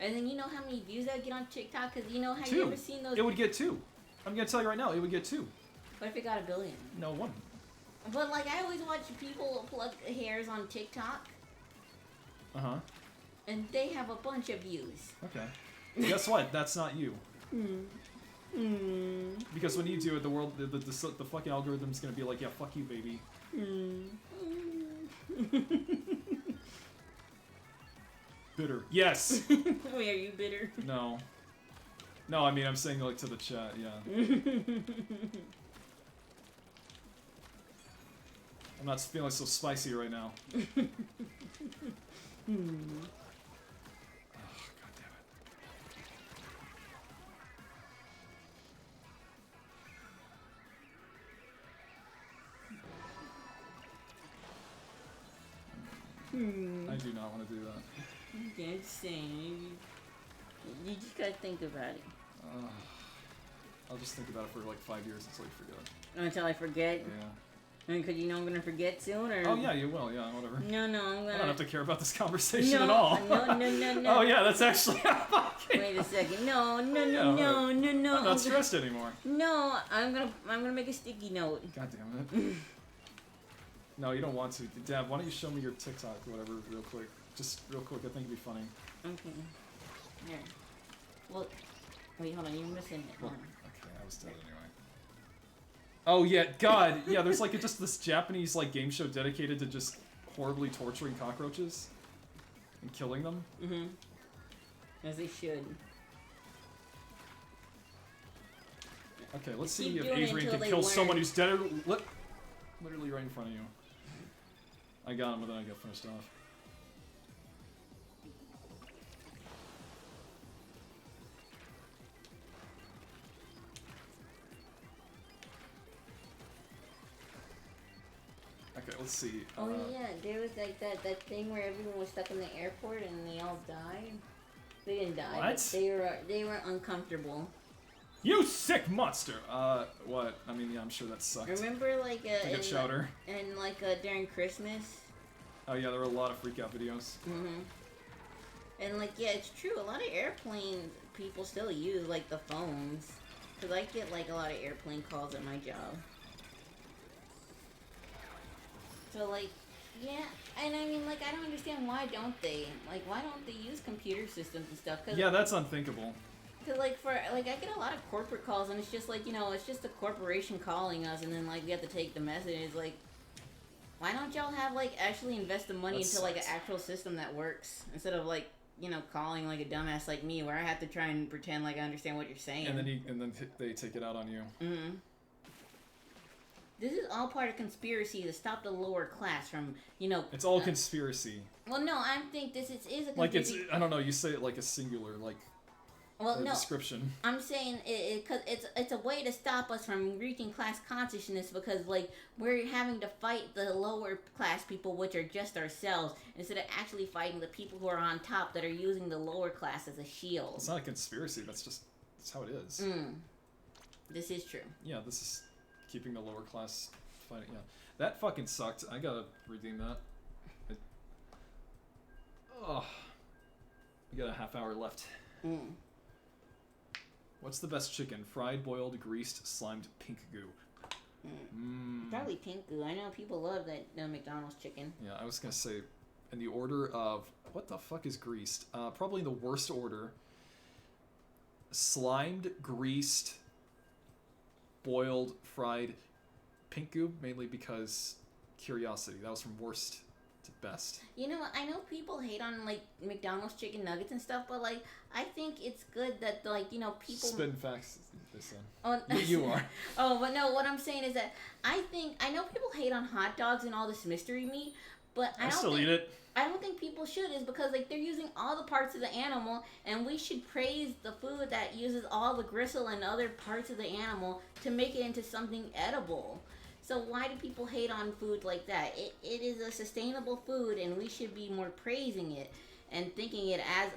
And then you know how many views that would get on TikTok? Because you know how 2. you ever seen those... It would get 2. I'm going to tell you right now, it would get 2. What if it got 1 billion? No, 1. But, like, I always watch people pluck hairs on TikTok. Uh-huh. And they have a bunch of views. Okay. Guess what? That's not you. Because when you do it, the fucking algorithm's going to be like, yeah, fuck you, baby. Bitter. Yes! Wait, are you bitter? No. No, I mean, I'm saying, like, to the chat, yeah. I'm not feeling so spicy right now. Oh, God damn it. I do not want to do that. Okay, I'm just saying. You just gotta think about it. I'll just think about it for like 5 years until I forget. Until I forget? Yeah. Because you know I'm gonna forget soon, or? Oh yeah, you will. Yeah, whatever. No, I'm gonna. I don't have to care about this conversation no, at all. No. Oh yeah, that's actually. Wait a second. No. I'm not stressed anymore. No, I'm gonna make a sticky note. God damn it. No, you don't want to. Dad, why don't you show me your TikTok or whatever real quick? Just real quick. I think it'd be funny. Okay. Here. Well, wait, hold on. You're missing it. Hold on. Okay, I was dead anyway. Oh yeah, God, yeah. There's like just this Japanese like game show dedicated to just horribly torturing cockroaches and killing them. As they should. Okay, let's Keep see if doing it Adrian until can they kill learn. someone who's dead. Literally right in front of you. I got him, but then I got finished off. Okay, let's see. Oh yeah, there was like that thing where everyone was stuck in the airport and they all died. They didn't die. What? But they were uncomfortable. You sick monster! What? I mean, yeah, I'm sure that sucked. Remember, like, Like a chowder. And like during Christmas. Oh yeah, there were a lot of freak out videos. And like, yeah, it's true. A lot of airplane people still use like the phones, cause I get like a lot of airplane calls at my job. So like, yeah, and I mean, like, I don't understand why don't they? Like, why don't they use computer systems and stuff? Cause, Yeah, that's unthinkable. Cause like I get a lot of corporate calls, and it's just like, you know, it's just a corporation calling us, and then like we have to take the message. It's like, why don't y'all have like actually invest the money into like an actual system that works instead of like, you know, calling like a dumbass like me where I have to try and pretend like I understand what you're saying. And then they take it out on you. This is all part of conspiracy to stop the lower class from, you know... It's all conspiracy. Well, no, I think this is a conspiracy. Like, it's... I don't know, you say it like a singular, like... Well, no, description. I'm saying because it's a way to stop us from reaching class consciousness because, like, we're having to fight the lower class people, which are just ourselves, instead of actually fighting the people who are on top that are using the lower class as a shield. It's not a conspiracy, that's how it is. This is true. Yeah, this is... keeping the lower class fighting. Yeah, that fucking sucked. I gotta redeem that. We got a half hour left. What's the best chicken? Fried, boiled, greased, slimed, pink goo. Probably pink goo. I know people love that McDonald's chicken. Yeah, I was gonna say, in the order of what the fuck is greased? Probably in the worst order. Slimed, greased, boiled, fried, pink goo, mainly because curiosity. That was from worst to best. You know, I know people hate on like McDonald's chicken nuggets and stuff, but like I think it's good that like, you know, people spin facts this in. Oh, you are. Oh, but no, what I'm saying is that I know people hate on hot dogs and all this mystery meat, but I don't still think, eat it. I don't don't think people should is because like they're using all the parts of the animal, and we should praise the food that uses all the gristle and other parts of the animal to make it into something edible. So why do people hate on food like that? It is a sustainable food, and we should be more praising it and thinking it as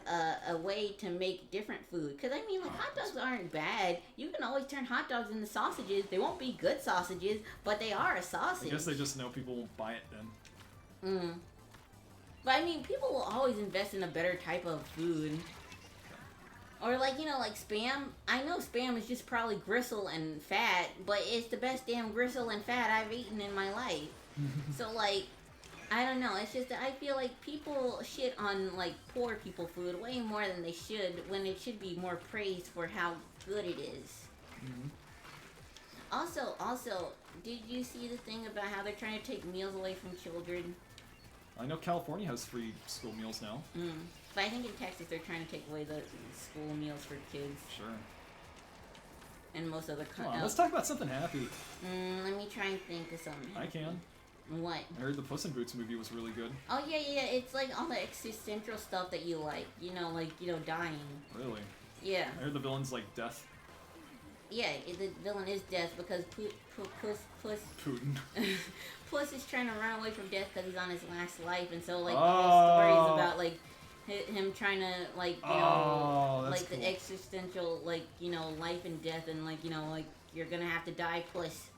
a way to make different food. Because, I mean, like, hot dogs aren't bad. You can always turn hot dogs into sausages. They won't be good sausages, but they are a sausage. I guess they just know people won't buy it then. But, I mean, people will always invest in a better type of food. Or, like, you know, like Spam. I know Spam is just probably gristle and fat, but it's the best damn gristle and fat I've eaten in my life. So, like, I don't know. It's just that I feel like people shit on, like, poor people food way more than they should, when it should be more praised for how good it is. Also, did you see the thing about how they're trying to take meals away from children? I know California has free school meals now. But I think in Texas they're trying to take away the school meals for kids. Sure. And most other Come on, let's talk about something happy. Let me try and think of something. I can. What? I heard the Puss in Boots movie was really good. Oh, yeah. It's like all the existential stuff that you like. You know, like, you know, dying. Really? Yeah. I heard the villain's like death. Yeah, the villain is death because Putin. Puss is trying to run away from death because he's on his last life, and so like the whole story is about like him trying to like you know like cool. the existential like you know life and death and like you know like you're gonna have to die, Puss.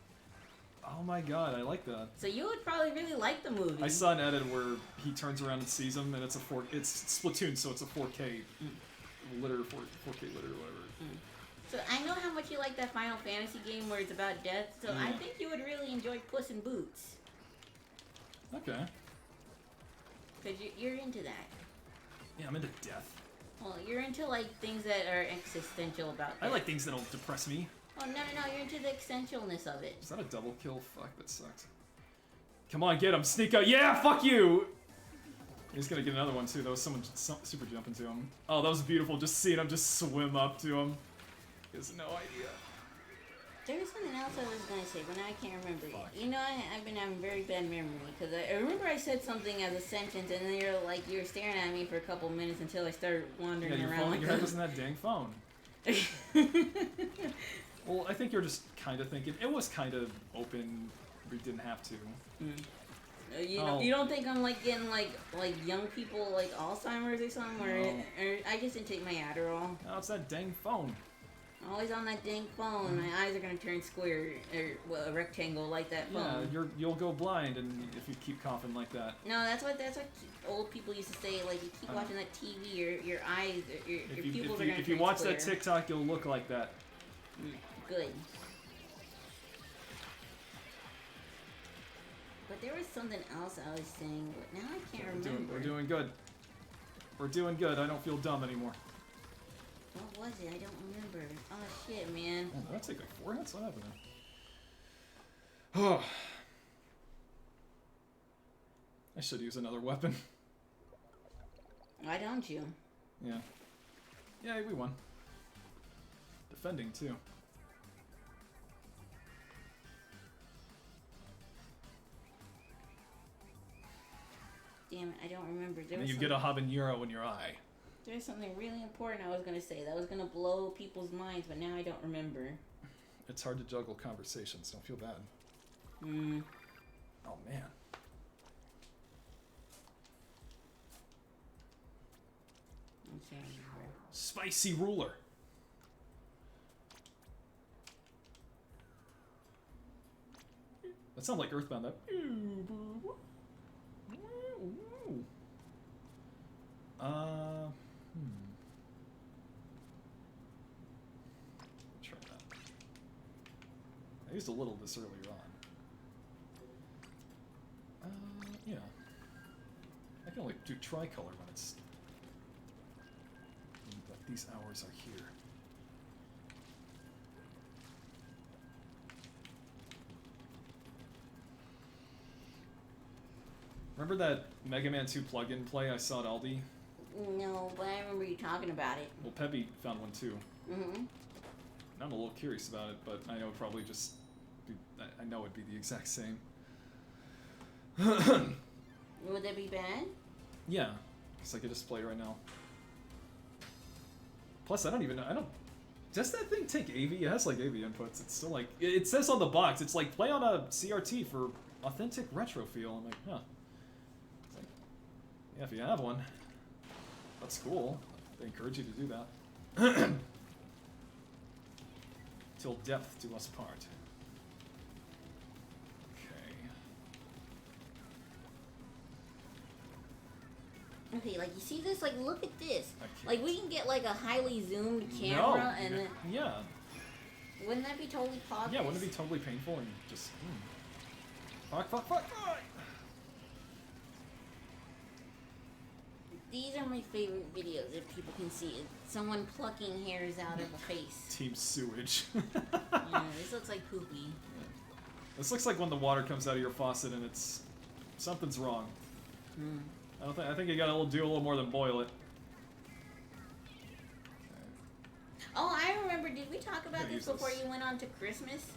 Oh my god, I like that. So you would probably really like the movie. I saw an edit where he turns around and sees him, and it's it's Splatoon, so it's a 4K litter, 4K litter or whatever. So I know how much you like that Final Fantasy game where it's about death, so I think you would really enjoy Puss in Boots. Okay. Because you're into that. Yeah, I'm into death. Well, you're into like things that are existential about death. I like things that'll depress me. Oh, no, you're into the existentialness of it. Is that a double kill? Fuck, that sucks. Come on, get him. Sneak out. Yeah, fuck you! He's gonna get another one too. That was someone super jumping to him. Oh, that was beautiful. Just seeing him just swim up to him. He has no idea. There was something else I was gonna say, but now I can't remember. Fuck. You know, I've been having very bad memory because I remember I said something as a sentence, and then you were staring at me for a couple minutes until I started wandering Yeah, around. your head was in that dang phone. Well, I think you're just kind of thinking it was kind of open. We didn't have to. You don't think I'm like getting like young people like Alzheimer's or something, or I just didn't take my Adderall. No, it's that dang phone. Always on that dang phone. My eyes are gonna turn square or a rectangle like that phone. Yeah, you'll go blind, and if you keep coughing like that. No, that's what old people used to say. Like you keep watching that TV, your eyes, your pupils are gonna turn if you watch square. that TikTok, you'll look like that. Good. But there was something else I was saying, but now I can't remember. We're doing good. We're doing good. I don't feel dumb anymore. What was it? I don't remember. Oh shit, man. Oh, did I take like 4 hits? What happened there? I should use another weapon. Why don't you? Yeah. Yeah, we won. Defending too. Damn it, I don't remember. And you get a habanero in your eye. There's something really important I was gonna say that was gonna blow people's minds, but now I don't remember. It's hard to juggle conversations. Don't feel bad. Oh man. Okay. Spicy ruler. That sounds like Earthbound. That. Try that. I used a little this earlier on. Yeah. I can only do tricolor when it's. But these hours are here. Remember that Mega Man 2 plug-in play I saw at Aldi? No, but I remember you talking about it. Well, Peppy found one too. Mm-hmm. I'm a little curious about it, but I know it'd probably just be, I know it'd be the exact same. Would that be bad? Yeah, because I could just play right now. Plus, I don't even know. I don't. Does that thing take AV? It has like AV inputs. It's still like it says on the box. It's like play on a CRT for authentic retro feel. I'm like, huh. It's like, yeah, if you have one, that's cool. They encourage you to do that. Till death do us part. Okay, like you see this? Like look at this. Like we can get like a highly zoomed camera and then yeah. Wouldn't that be totally poggers? Yeah, wouldn't it be totally painful and just fuck, fuck, fuck, fuck. These are my favorite videos if people can see it. Someone plucking hairs out of a face. Team sewage. Yeah, this looks like poopy. Yeah. This looks like when the water comes out of your faucet and it's something's wrong. Hmm. I think you gotta do a little more than boil it. Oh, I remember. Did we talk about this before you went on to Christmas?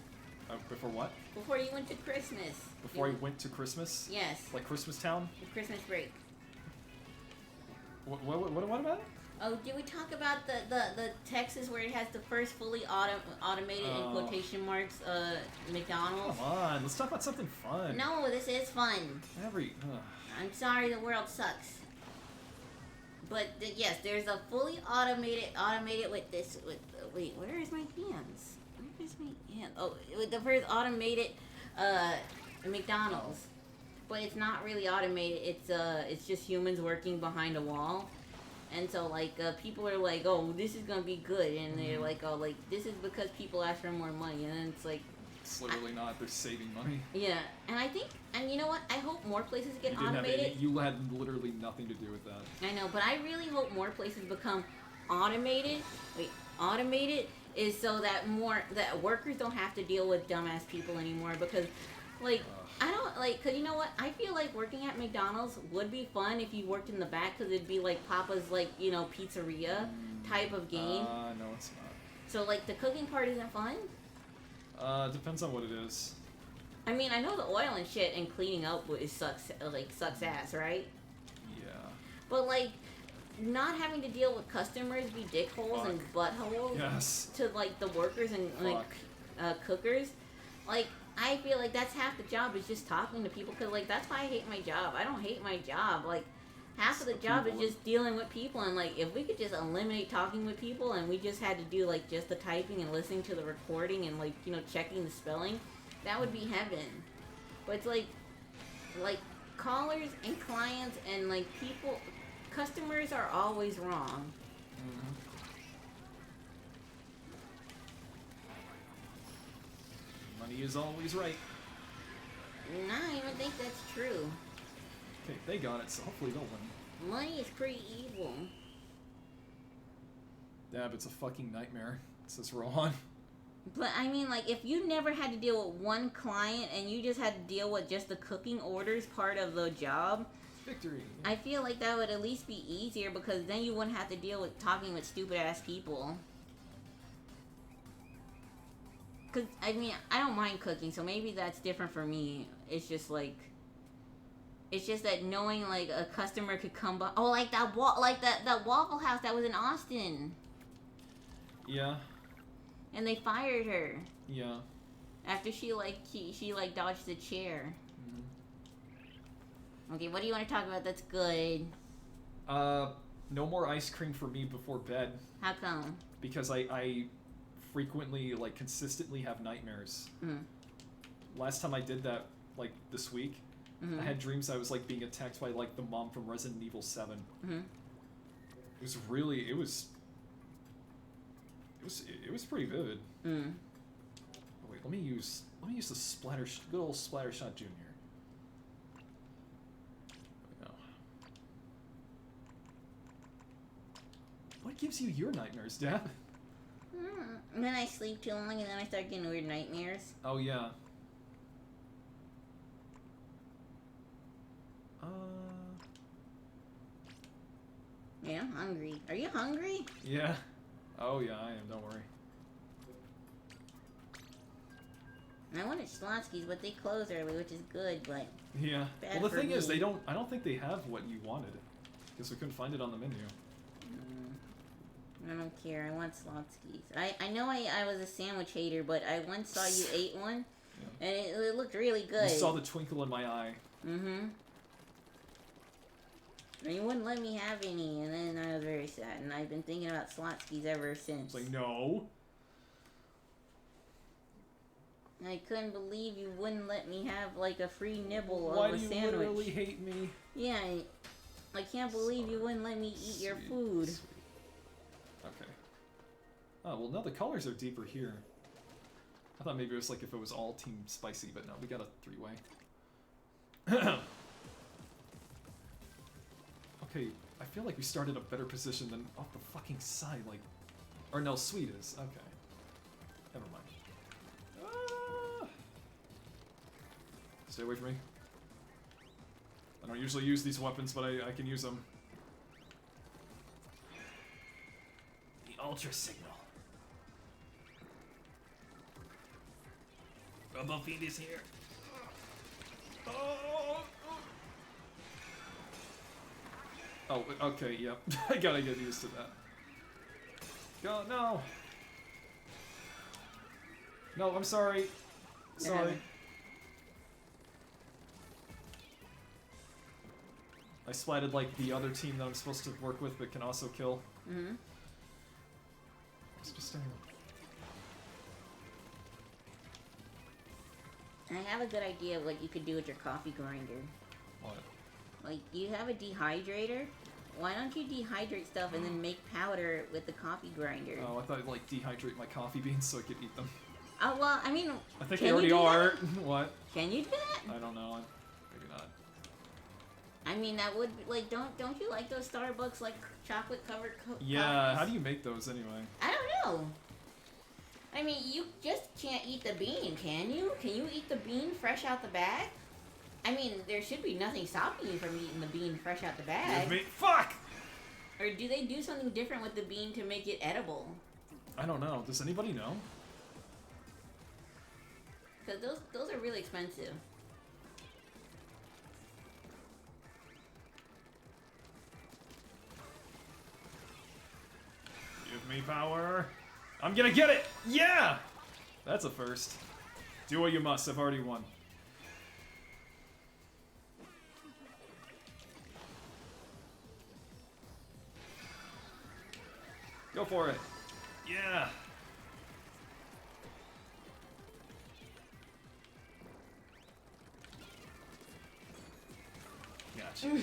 Before what? Before you went to Christmas. Before I went to Christmas? Yes. Like Christmas Town? The Christmas break. What about it? Oh, did we talk about the Texas where it has the first fully automated in quotation marks McDonald's? Come on, let's talk about something fun. No, this is fun. I'm sorry, the world sucks. But yes, there's a fully automated with this. Wait, where is my hands? Where is my hand? Oh, with the first automated McDonald's. But it's not really automated. It's just humans working behind a wall. And so like people are like, oh, this is gonna be good, and they're like, oh, like this is because people ask for more money, and then it's like. It's literally not. They're saving money. Yeah, and I think, and you know what? I hope more places get automated. You had literally nothing to do with that. I know, but I really hope more places become automated. Wait, automated is so that that workers don't have to deal with dumbass people anymore. Because, like, I don't like. Cause you know what? I feel like working at McDonald's would be fun if you worked in the back. Cause it'd be like Papa's, like, you know, pizzeria type of game. No, it's not. So like the cooking part isn't fun. Depends on what it is. I mean, I know the oil and shit and cleaning up sucks ass, right? Yeah. But like, not having to deal with customers be dickholes and buttholes. Yes. To like the workers and like cookers, like I feel like that's half the job is just talking to people. Cause like that's why I hate my job. I don't hate my job. Like half of the job is just dealing with people, and like if we could just eliminate talking with people and we just had to do like just the typing and listening to the recording and like, you know, checking the spelling, that would be heaven. But it's like callers and clients and like people, customers are always wrong. Mm-hmm. Money is always right. I don't even think that's true. Okay, they got it, so hopefully they'll win. Money is pretty evil. Dab, it's a fucking nightmare. It says Rohan. But I mean, like, if you never had to deal with one client and you just had to deal with just the cooking orders part of the job, victory. I feel like that would at least be easier because then you wouldn't have to deal with talking with stupid ass people. Cause I mean, I don't mind cooking, so maybe that's different for me. It's just like. It's just that knowing like a customer could come by. Oh, like that that Waffle House that was in Austin. Yeah. And they fired her. Yeah. After she dodged the chair. Mm-hmm. Okay, what do you want to talk about that's good? No more ice cream for me before bed. How come? Because I frequently, like, consistently have nightmares. Mm. Last time I did that, like, this week. Mm-hmm. I had dreams I was like being attacked by like the mom from Resident Evil 7. Mm-hmm. It was pretty vivid. Mm. Oh, wait, let me use the good old Splattershot Junior. There we go. What gives you your nightmares, Dad? And then I sleep too long and then I start getting weird nightmares. Oh yeah. Yeah, I'm hungry. Are you hungry? Yeah. Oh yeah, I am. Don't worry. I wanted Schlotsky's, but they closed early, which is good, but... Yeah. Bad Well, the for thing is, me. I don't think they have what you wanted. Guess we couldn't find it on the menu. I don't care. I want Slotskis. I know I was a sandwich hater, but I once saw you ate one, and it looked really good. You saw the twinkle in my eye. Mm-hmm. And you wouldn't let me have any, and then I was very sad, and I've been thinking about Slotskis ever since. It's like, no. I couldn't believe you wouldn't let me have, like, a free nibble Why of a do you sandwich. literally hate me? Yeah, I can't believe you wouldn't let me eat your food. Sweet. Okay. Oh, well, no, the colors are deeper here. I thought maybe it was like if it was all Team Spicy, but no, we got a three-way. Okay, I feel like we started a better position than off the fucking side, like... Or no, Sweet is. Okay. Never mind. Ah! Stay away from me. I don't usually use these weapons, but I can use them. The Ultra Signal. Robo Fiend is here. Oh, okay, yep. I gotta get used to that. Go, no! No, I'm sorry. Sorry. I splatted like the other team that I'm supposed to work with but can also kill. Mm-hmm. It's just staying. I have a good idea of what you could do with your coffee grinder. What? Like, you have a dehydrator. Why don't you dehydrate stuff and then make powder with the coffee grinder? Oh, I thought I'd like dehydrate my coffee beans so I could eat them. Oh, well, I mean... I think they already are. What? Can you do that? I don't know. Maybe not. I mean, that would... Like, don't you like those Starbucks, like, chocolate-covered Yeah, coffees? how do you make those anyway? I don't know. I mean, you just can't eat the bean, can you? Can you eat the bean fresh out the bag? I mean, there should be nothing stopping you from eating the bean fresh out the bag. Fuck! Or do they do something different with the bean to make it edible? I don't know. Does anybody know? Because those are really expensive. Give me power. I'm gonna get it! Yeah! That's a first. Do what you must. I've already won. Go for it. Yeah. Gotcha.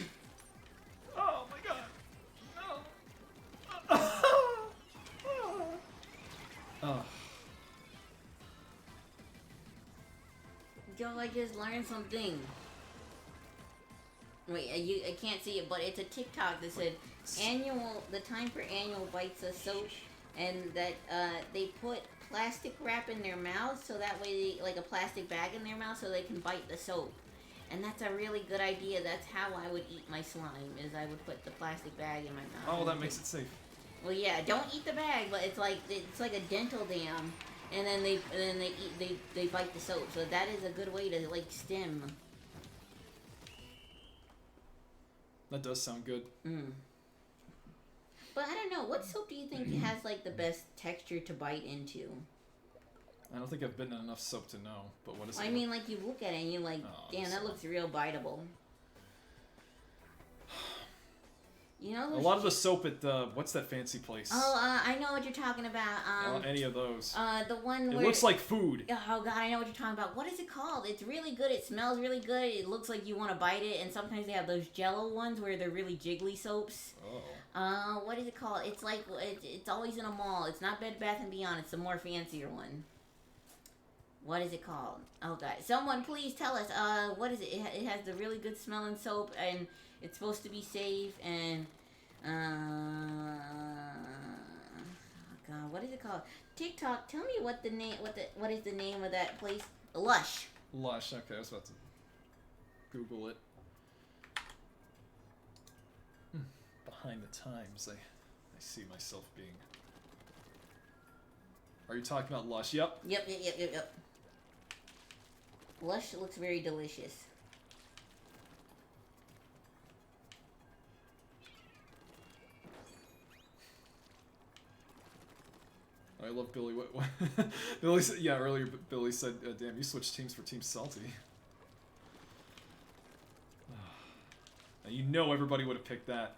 Oh my god. No. Oh. Yo, I just learned something. Wait, I can't see it, but it's a TikTok that said the time for annual bites of soap, and that they put plastic wrap in their mouths so that way like a plastic bag in their mouth so they can bite the soap. And that's a really good idea. That's how I would eat my slime, is I would put the plastic bag in my mouth. Oh, that makes it safe. Well, yeah, don't eat the bag, but it's like a dental dam, and then they bite the soap. So that is a good way to like stim. That does sound good. But I don't know. What soap do you think has like the best texture to bite into? I don't think I've bitten enough soap to know. But what is it? I mean, like you look at it and you're like, damn, that looks real biteable. You know, a lot of the soap at what's that fancy place? Oh, I know what you're talking about. Any of those? The one where it looks like food. Oh god, I know what you're talking about. What is it called? It's really good. It smells really good. It looks like you want to bite it. And sometimes they have those Jello ones where they're really jiggly soaps. Oh. What is it called? It's like it's always in a mall. It's not Bed Bath & Beyond. It's a more fancier one. What is it called? Oh god, someone please tell us. What is it? It has the really good smelling soap, and it's supposed to be safe. And oh god, what is it called? TikTok, tell me what is the name of that place? Lush. Lush. Okay, I was about to Google it. Behind the times, I see myself being. Are you talking about Lush? Yep. Yep. Lush looks very delicious. I love Billy. What Billy said? Yeah, earlier Billy said, "Damn, you switched teams for Team Salty." Now, you know everybody would have picked that.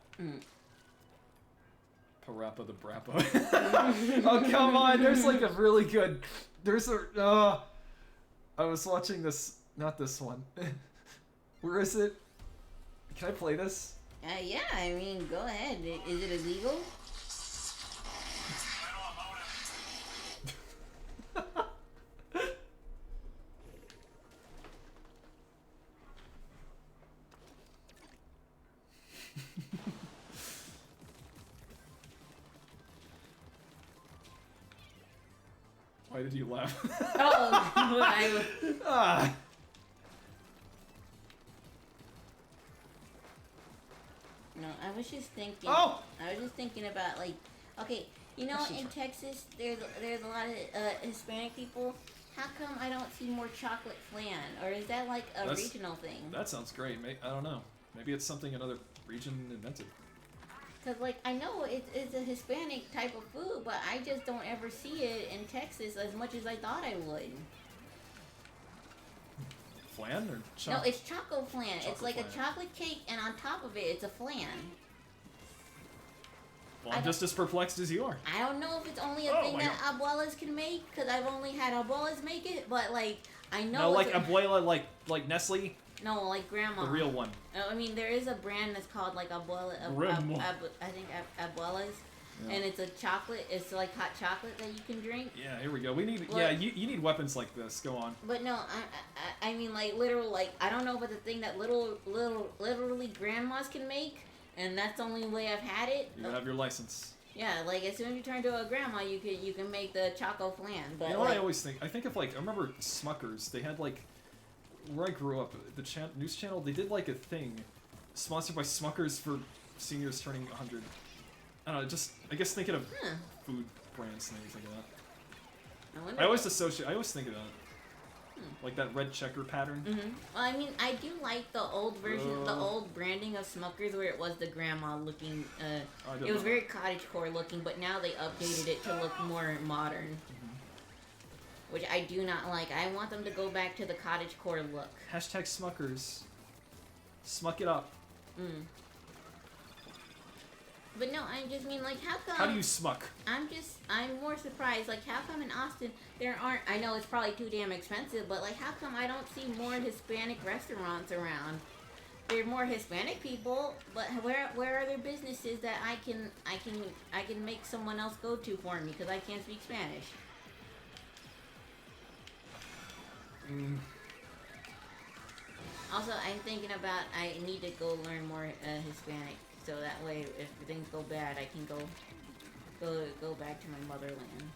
Parappa the Brappa. Oh, come on. There's like a really good... There's a... I was watching this... Not this one. Where is it? Can I play this? Yeah, I mean, go ahead. Is it illegal? Why did you laugh? Ah. No, I was just thinking. Oh! I was just thinking about like, okay, you know, in Texas, there's a lot of Hispanic people. How come I don't see more chocolate flan? Or is that like a regional thing? That sounds great. I don't know. Maybe it's something another region invented. Because, like, I know it's a Hispanic type of food, but I just don't ever see it in Texas as much as I thought I would. Flan or chocolate? No, it's choco flan. It's like a chocolate cake, and on top of it, it's a flan. Well, I'm just as perplexed as you are. I don't know if it's only a thing that abuelas can make, because I've only had abuelas make it, but, like, I know. No, like abuela, like Nestle? No, like grandma. The real one. I mean, there is a brand that's called, like, abuela. I think abuelas. Yeah. And it's a chocolate. It's like hot chocolate that you can drink. Yeah, here we go. We need. But, yeah, you need weapons like this. Go on. But no, I mean, like, literal, like, I don't know about the thing that literally grandmas can make, and that's the only way I've had it. You have your license. Yeah, like, as soon as you turn to a grandma, you can make the choco flan. But you know what I always think? I think of, like, I remember Smuckers. They had, like, where I grew up, the news channel, they did, like, a thing sponsored by Smuckers for seniors turning 100. I don't know, just, I guess thinking of food brands and things like that. I always think of that. Like that red checker pattern. Mm-hmm. Well, I mean, I do like the old version, the old branding of Smuckers where it was the grandma looking, it was very cottagecore looking, but now they updated it to look more modern. Mm-hmm. Which I do not like. I want them to go back to the cottagecore look. Hashtag Smuckers. Smuck it up. Mm. But no, I just mean, like, how come... How do you smuck? I'm more surprised, like, how come in Austin there aren't... I know it's probably too damn expensive, but, like, how come I don't see more Hispanic restaurants around? There are more Hispanic people, but where are there businesses that I can make someone else go to for me, because I can't speak Spanish? Mm. Also, I'm thinking about, I need to go learn more Hispanic. So that way, if things go bad, I can go back to my motherland,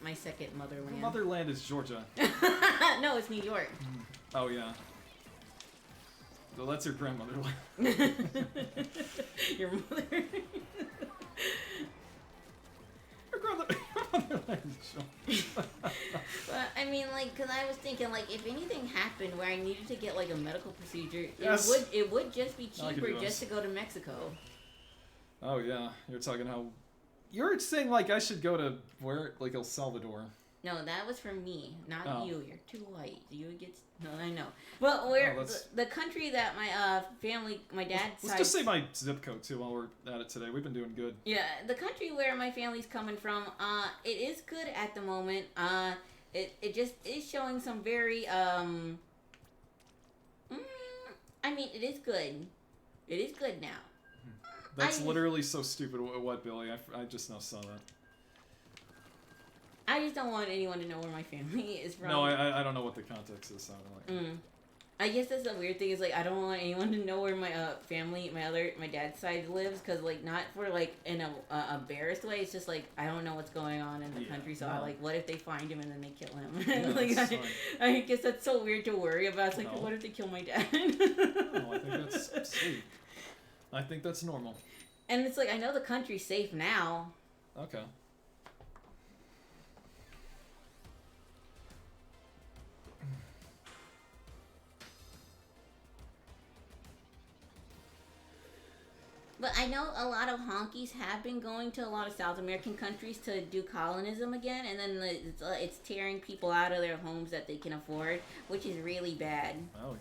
my second motherland. Your motherland is Georgia. No, it's New York. Oh yeah. So that's your grandmotherland. Your mother. Your grandmotherland is Georgia. But I mean, like, cause I was thinking, like, if anything happened where I needed to get like a medical procedure, it would just be cheaper just to go to Mexico. Oh yeah, you're talking how you're saying like I should go to where, like, El Salvador. No, that was for me, not you. You're too white. You get no, I know. Well, where the country that my family, my dad's let's just say my zip code too while we're at it today. We've been doing good. Yeah, the country where my family's coming from, it is good at the moment. It just is showing some very I mean, it is good. It is good now. That's literally so stupid. What, Billy? I just now saw that. I just don't want anyone to know where my family is from. No, I don't know what the context is. So like. I guess that's the weird thing is, like, I don't want anyone to know where my family, my dad's side lives, because, like, not for, like, in a embarrassed way. It's just like I don't know what's going on in the country. So I like, what if they find him and then they kill him? Yeah, like, I guess that's so weird to worry about. It's like, what if they kill my dad? No, I think that's sweet. I think that's normal. And it's like, I know the country's safe now. Okay. But I know a lot of honkies have been going to a lot of South American countries to do colonism again, and then it's tearing people out of their homes that they can afford, which is really bad. Oh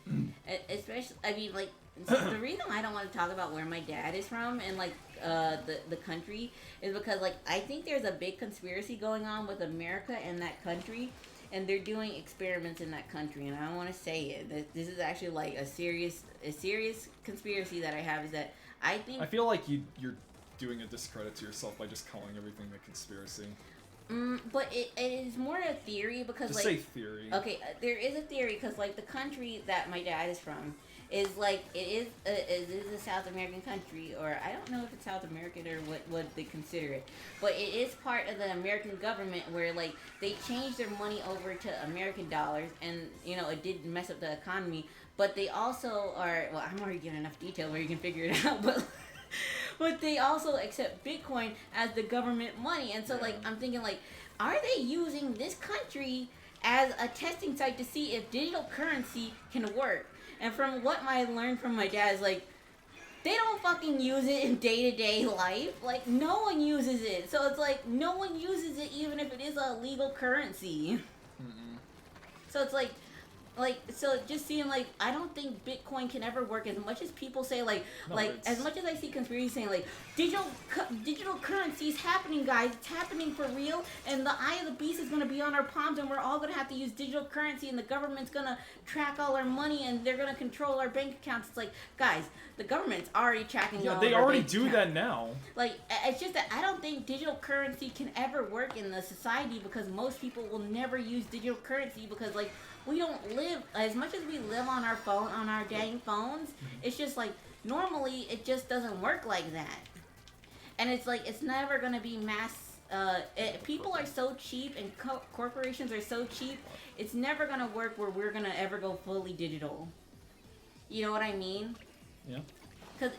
yeah. Especially, I mean, like, the reason I don't want to talk about where my dad is from and like the country is because like I think there's a big conspiracy going on with America and that country. And they're doing experiments in that country, and I don't want to say it. This is actually like a serious conspiracy that I have. Is that I feel like you're doing a discredit to yourself by just calling everything a conspiracy. But it is more a theory because just like say theory. Okay, there is a theory because like the country that my dad is from is like it is a South American country, or I don't know if it's South American or what they consider it, but it is part of the American government where like they changed their money over to American dollars, and you know it did mess up the economy, but they also are, well, I'm already giving enough detail where you can figure it out, but they also accept Bitcoin as the government money, and so like I'm thinking like, are they using this country as a testing site to see if digital currency can work? And from what I learned from my dad is like, they don't fucking use it in day-to-day life. Like, no one uses it. So it's like, no one uses it even if it is a legal currency. Mm-mm. So it's like, so it just seemed like, I don't think Bitcoin can ever work as much as people say, like, as much as I see conspiracy saying, like, digital currency is happening, guys. It's happening for real, and the eye of the beast is going to be on our palms, and we're all going to have to use digital currency, and the government's going to track all our money, and they're going to control our bank accounts. It's like, guys, the government's already tracking all they our already bank do accounts. that now. Like, it's just that I don't think digital currency can ever work in the society because most people will never use digital currency because, like, we don't live as much as we live on our phone, on our dang phones. It's just like normally it just doesn't work like that, and it's like it's never gonna be mass. People are so cheap and corporations are so cheap. It's never gonna work where we're gonna ever go fully digital. You know what I mean? Yeah. Because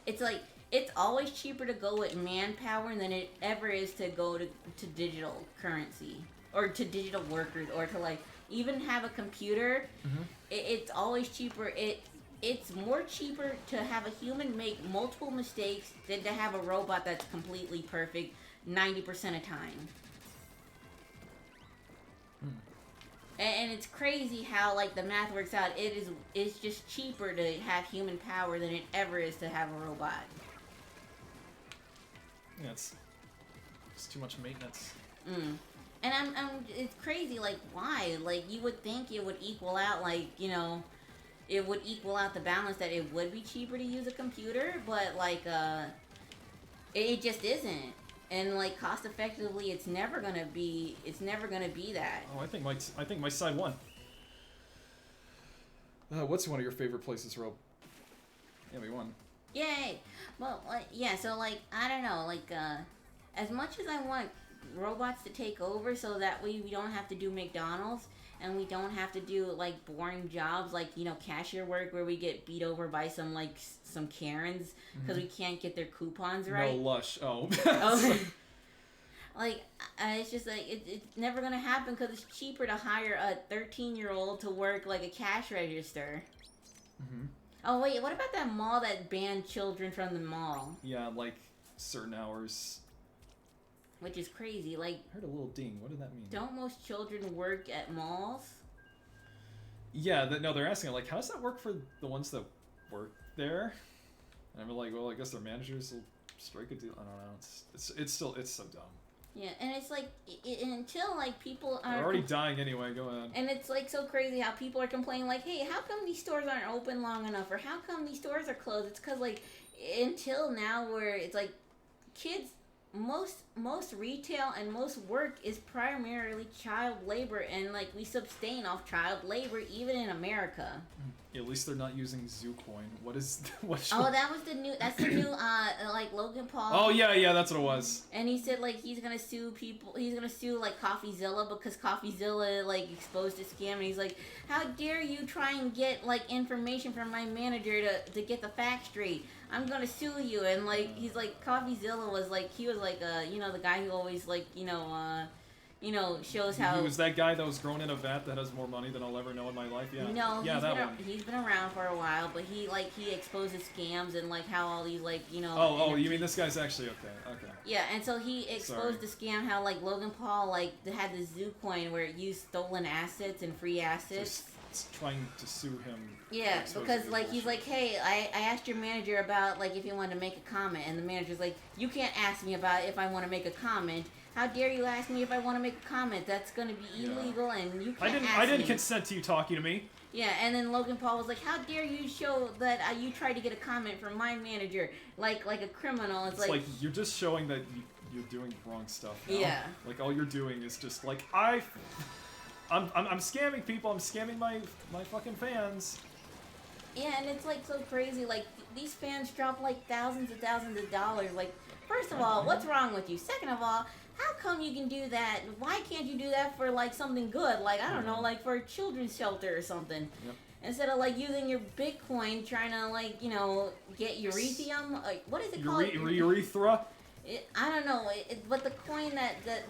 it's like it's always cheaper to go with manpower than it ever is to go to digital currency or to digital workers or to like. Even have a computer, it's always cheaper. It's more cheaper to have a human make multiple mistakes than to have a robot that's completely perfect 90% of time. And it's crazy how like the math works out. It's just cheaper to have human power than it ever is to have a robot. Yeah, it's too much maintenance. And it's crazy, like, why? Like, you would think it would equal out, like, you know, it would equal out the balance that it would be cheaper to use a computer, but, like, it just isn't. And, like, cost effectively, it's never gonna be that. Oh, I think my side won. What's one of your favorite places, Rob? Yeah, we won. Yay! Well, yeah, so, like, I don't know, like, as much as I want robots to take over so that we don't have to do McDonald's and we don't have to do like boring jobs like, you know, cashier work where we get beat over by some Karens because we can't get their coupons right. No, Lush. Oh. Like, it's just like it's never gonna happen because it's cheaper to hire a 13-year-old to work like a cash register. Oh wait, what about that mall that banned children from the mall? Yeah, like certain hours. Which is crazy. Like, I heard a little ding. What did that mean? Don't most children work at malls? Yeah, no, they're asking, like, how does that work for the ones that work there? And I'm like, well, I guess their managers will strike a deal. I don't know. It's so dumb. Yeah, and it's like, until, like, people are... They're already dying anyway, go ahead. And it's, like, so crazy how people are complaining, like, hey, how come these stores aren't open long enough? Or how come these stores are closed? It's because, like, until now where it's, like, kids... Most retail and most work is primarily child labor, and like we sustain off child labor even in America. At least they're not using Zoocoin. That's the new like Logan Paul. Oh yeah, that's what it was. And he said like he's gonna sue people. He's gonna sue like CoffeeZilla because CoffeeZilla like exposed a scam, and he's like, how dare you try and get like information from my manager to get the facts straight. I'm gonna sue you. And like he's like CoffeeZilla was like he was like you know the guy who always like you know, shows how. He was that guy that was grown in a vat that has more money than I'll ever know in my life. Yeah. No, yeah, he's been around for a while, but he exposes scams and like how all these like, you know. Oh, you mean this guy's actually okay? Okay. Yeah, and so he exposed the scam how like Logan Paul like had the zoo coin where it used stolen assets and free assets. Just trying to sue him. Yeah, because like he's like, hey, I asked your manager about like if he wanted to make a comment, and the manager's like, you can't ask me about if I want to make a comment. How dare you ask me if I want to make a comment? That's going to be illegal, and you can't ask me. I didn't consent to you talking to me. Yeah, and then Logan Paul was like, how dare you show that you tried to get a comment from my manager, like a criminal. It's like you're just showing that you're doing wrong stuff now. Yeah. Like, all you're doing is just, like, I'm scamming people, I'm scamming my fucking fans. Yeah, and it's, like, so crazy. Like, these fans drop, like, thousands and thousands of dollars. Like, first of all, what's wrong with you? Second of all, how come you can do that? Why can't you do that for, like, something good? Like, I don't know, like, for a children's shelter or something. Yep. Instead of, like, using your Bitcoin trying to, like, you know, get urethrium. What is it called? Urethra? I don't know, but the coin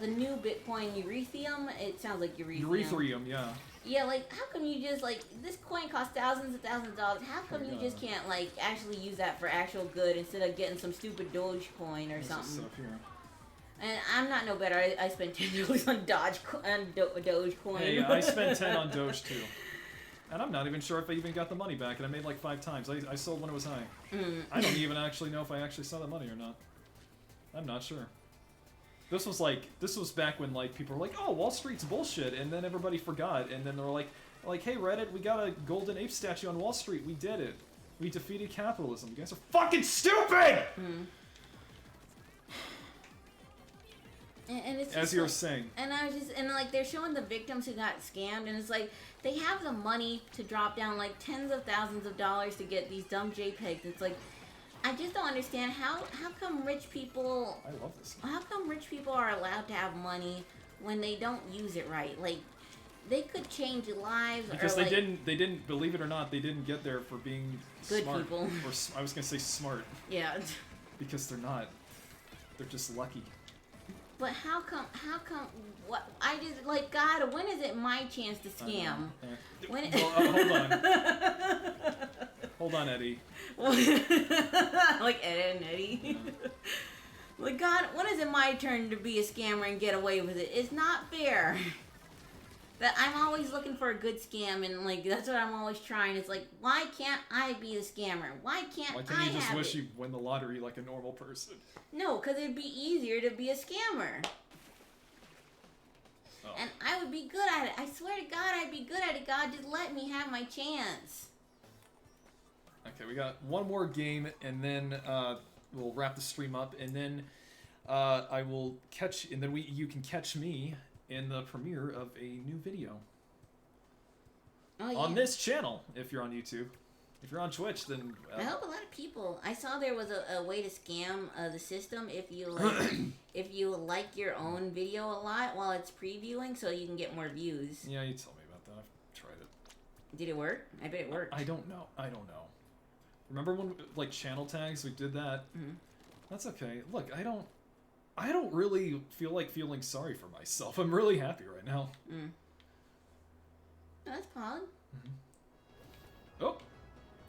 the new Bitcoin, urethrium, it sounds like urethrium. Urethrium, yeah. Yeah, like, how come you just, like, this coin costs thousands and thousands of dollars. How come you just can't, like, actually use that for actual good instead of getting some stupid Dogecoin or something? Stuff here. And I'm not no better. I spent $10 on Dogecoin. Hey, I spent 10 on Doge, too. And I'm not even sure if I even got the money back, and I made like 5 times. I sold when it was high. I don't even actually know if I actually saw that money or not. I'm not sure. This was back when like people were like, oh, Wall Street's bullshit, and then everybody forgot, and then they were like, hey Reddit, we got a golden ape statue on Wall Street. We did it. We defeated capitalism. You guys are fucking stupid! And it's as you were saying. And I was just, and like they're showing the victims who got scammed, and it's like they have the money to drop down like tens of thousands of dollars to get these dumb JPEGs. It's like, I just don't understand how come rich people. I love this. How come rich people are allowed to have money when they don't use it right? Like, they could change lives. Because or they like, didn't believe it or not, they didn't get there for being good smart. people. Or I was gonna say smart. Yeah. Because they're not. They're just lucky. But how come, what, I just, like, God, when is it my chance to scam? When well, hold on. Hold on, Eddie. Like Ed and Eddie. Yeah. Like, God, when is it my turn to be a scammer and get away with it? It's not fair. That I'm always looking for a good scam, and, like, that's what I'm always trying. It's like, why can't I be the scammer? Why can't you just wish you win the lottery like a normal person? No, because it'd be easier to be a scammer. Oh. And I would be good at it. I swear to God, I'd be good at it. God, just let me have my chance. Okay, we got one more game, and then we'll wrap the stream up, and then I will catch, and then you can catch me in the premiere of a new video. Oh, yeah. On this channel, if you're on YouTube. If you're on Twitch, then... I hope a lot of people... I saw there was a way to scam the system if you like, if you like your own video a lot while it's previewing, so you can get more views. Yeah, you told me about that. I've tried it. Did it work? I bet it worked. I don't know. Remember when, like, channel tags, we did that? Mm-hmm. That's okay. Look, I don't really feel like feeling sorry for myself. I'm really happy right now. Mm. Oh, that's Pollen. Mm-hmm.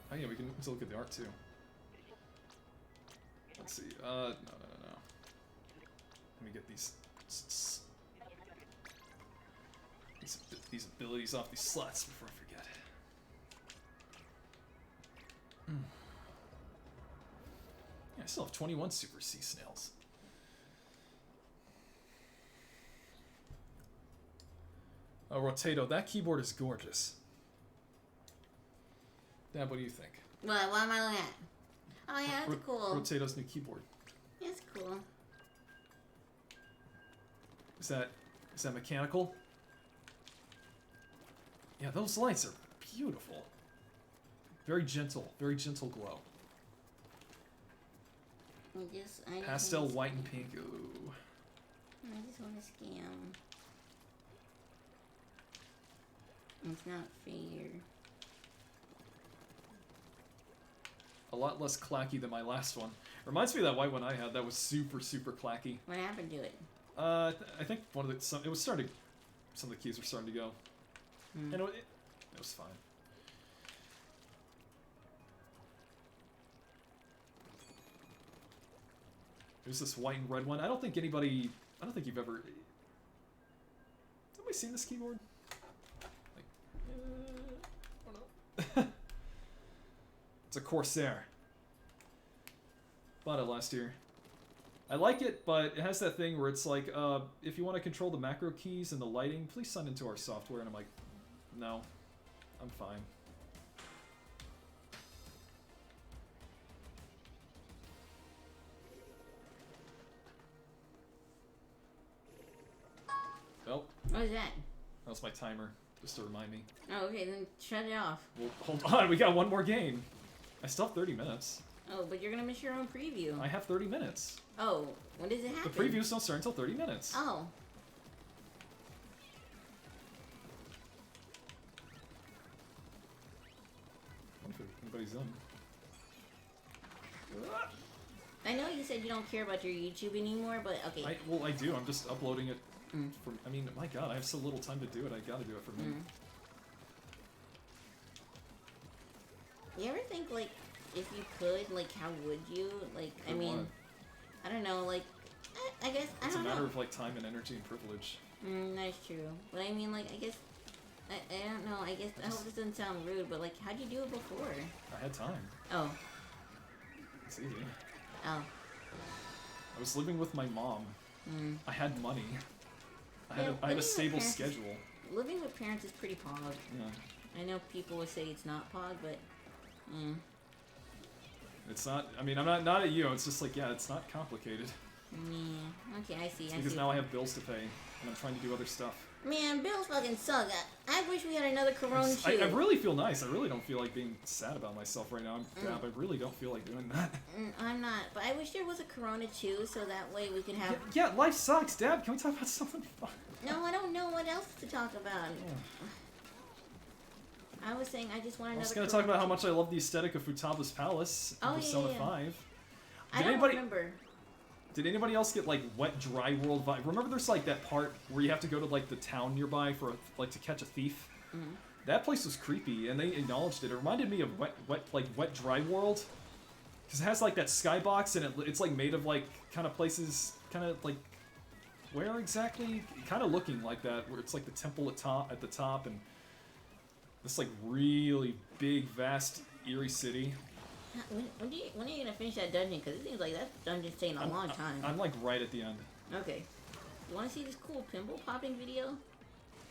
Oh, yeah, we can still look at the art too. Let's see. No. Let me get these abilities off these slots before I forget. Yeah, I still have 21 Super Sea Snails. Oh, Rotato, that keyboard is gorgeous. Dad, what do you think? What am I looking at? Oh yeah, that's cool. Rotato's new keyboard. That's cool. Is that mechanical? Yeah, those lights are beautiful. Very gentle glow. I Pastel white and pink. Ooh. I just want to scam. It's not fair. A lot less clacky than my last one. Reminds me of that white one I had that was super clacky. What happened to it? I think it was starting. Some of the keys were starting to go, and it was fine. There's this white and red one. I don't think you've ever. Somebody seen this keyboard? Like, I don't know. It's a Corsair. Bought it last year. I like it, but it has that thing where it's like, if you want to control the macro keys and the lighting, please sign into our software. And I'm like, no, I'm fine. Oh. What is that? That was my timer, just to remind me. Oh, okay, then shut it off. Well, hold on, we got one more game. I still have 30 minutes. Oh, but you're gonna miss your own preview. I have 30 minutes. Oh, when does it happen? The previews don't start until 30 minutes. Oh. I wonder if anybody's in. I know you said you don't care about your YouTube anymore, but okay. Well, I do. I'm just uploading it. I mean, my God, I have so little time to do it. I gotta do it for me. You ever think, like, if you could, like, how would you? Like, I mean, what? I don't know, like, I guess, I don't know. It's a matter of, like, time and energy and privilege. That's true. But I mean, like, I guess, I don't know, I guess, I hope this doesn't sound rude, but, like, how'd you do it before? I had time. Oh. It's easy. Oh. I was living with my mom. I had money. I had a stable schedule. Living with parents is pretty pog. Yeah. I know people would say it's not pog, but... It's not. I mean, I'm not at you. It's just like, yeah, it's not complicated. Yeah. Okay, I see. Because now I have bills to pay, and I'm trying to do other stuff. Man, bills fucking suck. I wish we had another Corona too. I really feel nice. I really don't feel like being sad about myself right now. I really don't feel like doing that. I'm not, but I wish there was a Corona too, so that way we could have... Yeah, life sucks, Dad. Can we talk about something fun? No, I don't know what else to talk about. I was saying I just want another... I was going to talk about how much I love the aesthetic of Futaba's Palace in Persona 5. I don't remember. Did anybody else get, like, wet, dry world vibe? Remember there's, like, that part where you have to go to, like, the town nearby for, to catch a thief? That place was creepy, and they acknowledged it. It reminded me of wet, dry world. Because it has, like, that skybox, and it's, like, made of, like, kind of places, kind of, like, where exactly? Kind of looking like that, where it's, like, the temple at the top, and this, like, really big, vast, eerie city. When are you gonna finish that dungeon? Because it seems like that dungeon's taking a long time. I'm like right at the end. Okay. You want to see this cool pinball popping video?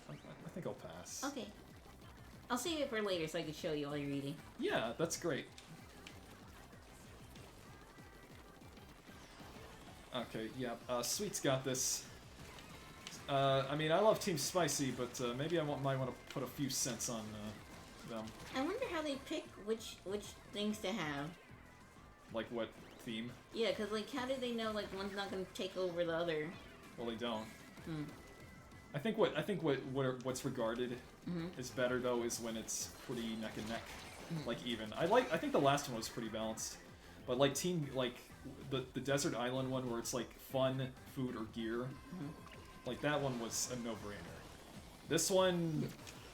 I think I'll pass. Okay. I'll save it for later so I can show you while you're eating. Yeah, that's great. Okay, yeah. Sweet's got this. I mean, I love Team Spicy, but maybe I might want to put a few cents on them. I wonder how they pick which things to have. Like what theme? Yeah, because, like, how do they know, like, one's not going to take over the other? Well, they don't. I think what's regarded is better, though, is when it's pretty neck and neck. Like, even. I think the last one was pretty balanced. But, like, the Desert Island one where it's, like, fun, food, or gear, like, that one was a no-brainer. This one,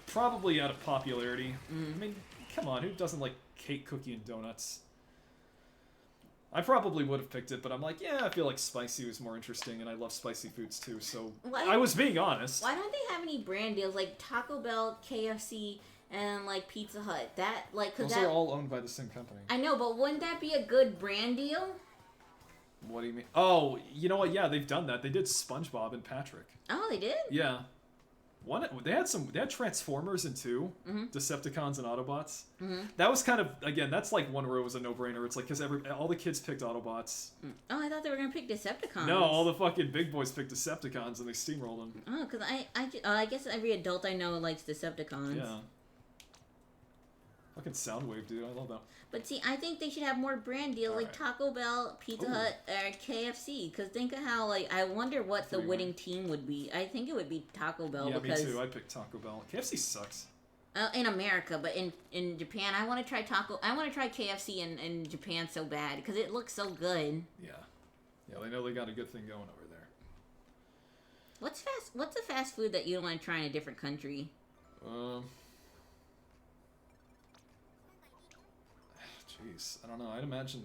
probably out of popularity. I mean, come on, who doesn't like cake, cookie, and donuts? I probably would have picked it, but I'm like, yeah, I feel like spicy was more interesting, and I love spicy foods too, so I was being honest. Why don't they have any brand deals like Taco Bell, KFC, and, like, Pizza Hut? That, like, cause those are all owned by the same company. I know, but wouldn't that be a good brand deal? What do you mean? Oh, you know what? Yeah, they've done that. They did SpongeBob and Patrick. Oh, they did? Yeah. They had Transformers in 2, Decepticons and Autobots. That was kind of, again, that's like one where it was a no-brainer. It's like, because all the kids picked Autobots. Oh, I thought they were going to pick Decepticons. No, all the fucking big boys picked Decepticons and they steamrolled them. Oh, because I guess every adult I know likes Decepticons. Yeah. Fucking Soundwave, dude. I love that. But see, I think they should have more brand deals like Taco Bell, Pizza Hut, or KFC. Because think of how, like, I wonder what the winning team would be. I think it would be Taco Bell. Yeah, because, me too. I'd pick Taco Bell. KFC sucks. In America, but in Japan, I want to try KFC in Japan so bad because it looks so good. Yeah. Yeah, they know they got a good thing going over there. What's a fast food that you don't want to try in a different country? Jeez, I don't know. I'd imagine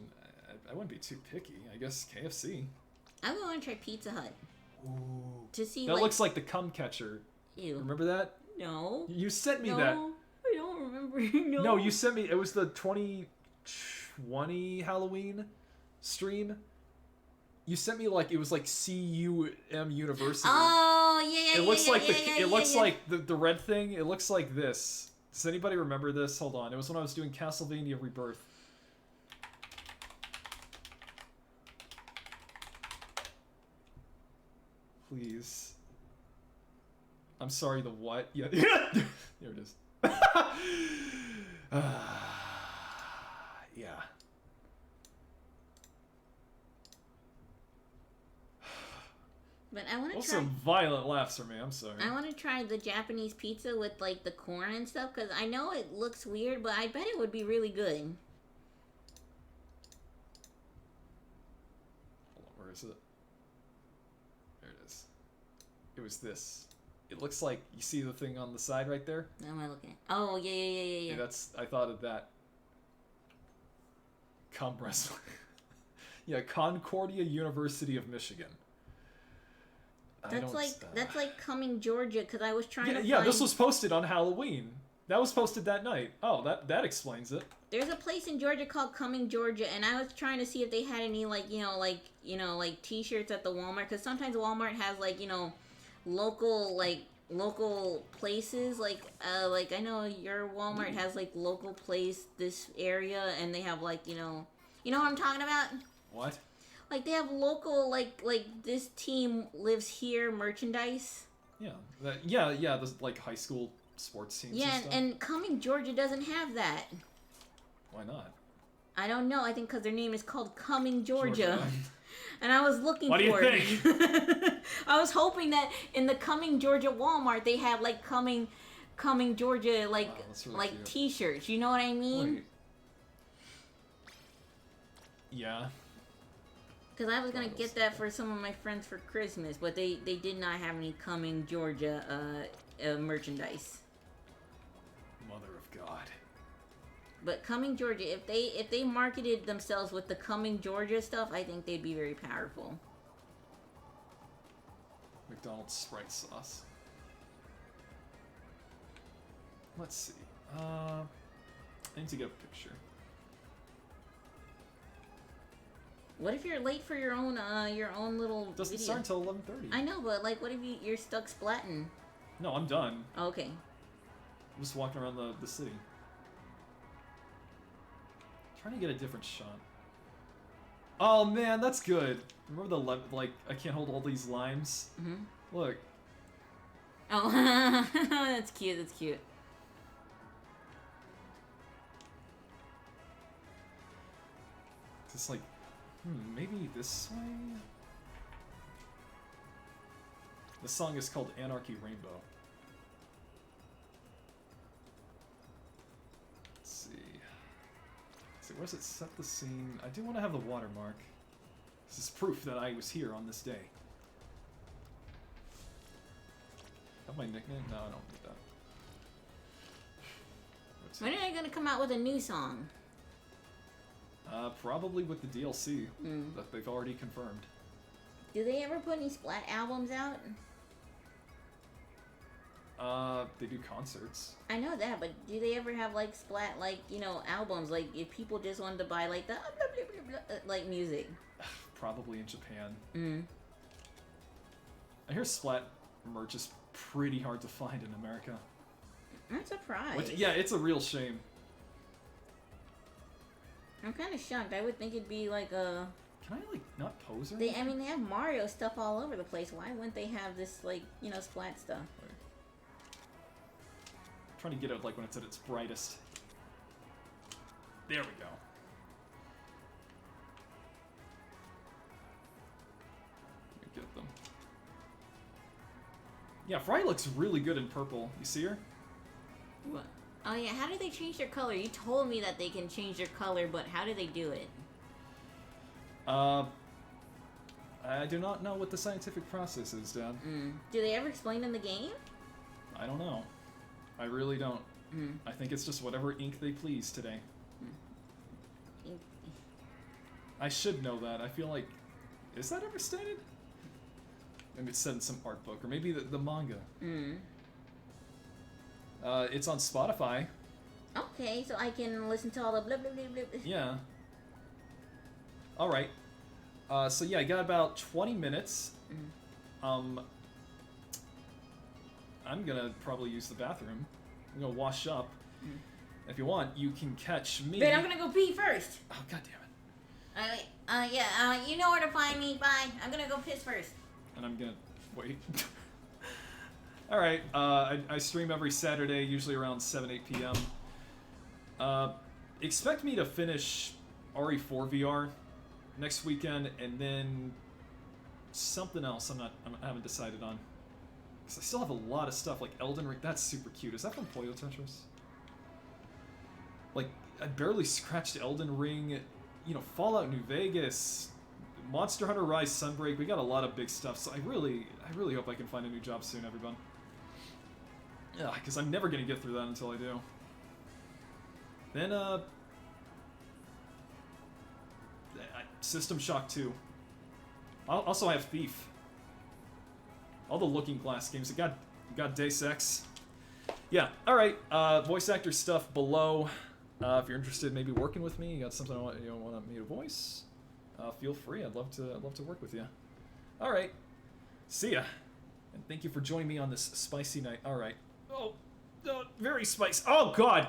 I wouldn't be too picky. I guess KFC. I would want to try Pizza Hut. Ooh. To see that looks like the cum catcher. Ew. Remember that? No. You sent me no, that. I don't remember. No. No, you sent me. It was the 2020 Halloween stream. You sent me like it was like CUM University. Oh yeah. It looks like it looks like the red thing. It looks like this. Does anybody remember this? Hold on. It was when I was doing Castlevania Rebirth. Please. I'm sorry, the what? Yeah. There it is. Yeah. But I want to try. Some violent laughs from me. I'm sorry. I want to try the Japanese pizza with like the corn and stuff because I know it looks weird, but I bet it would be really good. Hold on, where is it? There it is. It was this. It looks like you see the thing on the side right there. What am I looking at? Oh yeah. That's I thought of that. Wrestling. Yeah, Concordia University of Michigan. That's like Coming Georgia because I was trying to find... Yeah, this was posted on Halloween. That was posted that night. Oh, that explains it. There's a place in Georgia called Coming Georgia, and I was trying to see if they had any like T-shirts at the Walmart because sometimes Walmart has local places like I know your Walmart has like local place this area, and they have you know what I'm talking about. What? Like they have local like this team lives here merchandise. Yeah, the like high school sports teams. Yeah, and stuff. and Coming Georgia doesn't have that. Why not? I don't know. I think because their name is called Coming Georgia. And I was looking what for do you it. think? I was hoping that in the Coming Georgia Walmart they had like Coming Georgia really cute. T-shirts. You know what I mean? Wait. Yeah. Because I was gonna get that for some of my friends for Christmas, but they did not have any Coming Georgia merchandise. Mother of God. But Coming Georgia, if they marketed themselves with the Coming Georgia stuff, I think they'd be very powerful. McDonald's Sprite sauce. Let's see. I need to get a picture. What if you're late for your own little Doesn't video? start until 11:30. I know, but what if you're stuck splatting? No, I'm done. Oh, okay. I'm just walking around the city. Trying to get a different shot. Oh man, that's good. Remember the I can't hold all these limes? Mhm. Look. Oh, that's cute. That's cute. It's like, maybe this way? The song is called Anarchy Rainbow. Let's see. So where's it set the scene? I do want to have the watermark. This is proof that I was here on this day. Have my nickname? No, I don't need that. When are they gonna come out with a new song? Probably with the DLC that they've already confirmed. Do they ever put any Splat albums out? They do concerts. I know that, but do they ever have like Splat albums? Like if people just wanted to buy like the blah, blah, blah, like music. Probably in Japan. Mm. I hear Splat merch is pretty hard to find in America. I'm surprised. Yeah, it's a real shame. I'm kind of shocked. I would think it'd be like a... Can I, not pose or they anything? they have Mario stuff all over the place. Why wouldn't they have this, Splat stuff? Right. I'm trying to get it, when it's at its brightest. There we go. Let me get them. Yeah, Fry looks really good in purple. You see her? What? Oh yeah, how do they change their color? You told me that they can change their color, but how do they do it? I I do not know what the scientific process is, Dad. Do they ever explain in the game? I don't know. I really don't. I think it's just whatever ink they please today. I should know that. I feel like... Is that ever stated? Maybe it's said in some art book, or maybe the manga. It's on Spotify. Okay, so I can listen to all the blah blah blah blah. Yeah. Alright. So yeah, I got about 20 minutes. I'm gonna probably use the bathroom. I'm gonna wash up. If you want, you can catch me. But I'm gonna go pee first. Oh, god damn it. You know where to find me. Bye. I'm gonna go piss first. And I'm gonna wait. Alright, I stream every Saturday, usually around 7, 8 p.m. Expect me to finish RE4 VR next weekend, and then something else I haven't decided on. Because I still have a lot of stuff, like Elden Ring. That's super cute. Is that from Puyo Tetris? Like, I barely scratched Elden Ring, you know, Fallout New Vegas, Monster Hunter Rise Sunbreak. We got a lot of big stuff, so I really hope I can find a new job soon, everyone. Yeah, because I'm never going to get through that until I do. Then, System Shock 2. Also, I have Thief. All the Looking Glass games. You got Deus Ex. Yeah, alright. Voice actor stuff below. If you're interested in maybe working with me, you got something want me to voice, feel free. I'd love to work with you. Alright. See ya. And thank you for joining me on this spicy night. Alright. Oh, very spicy. Oh, God!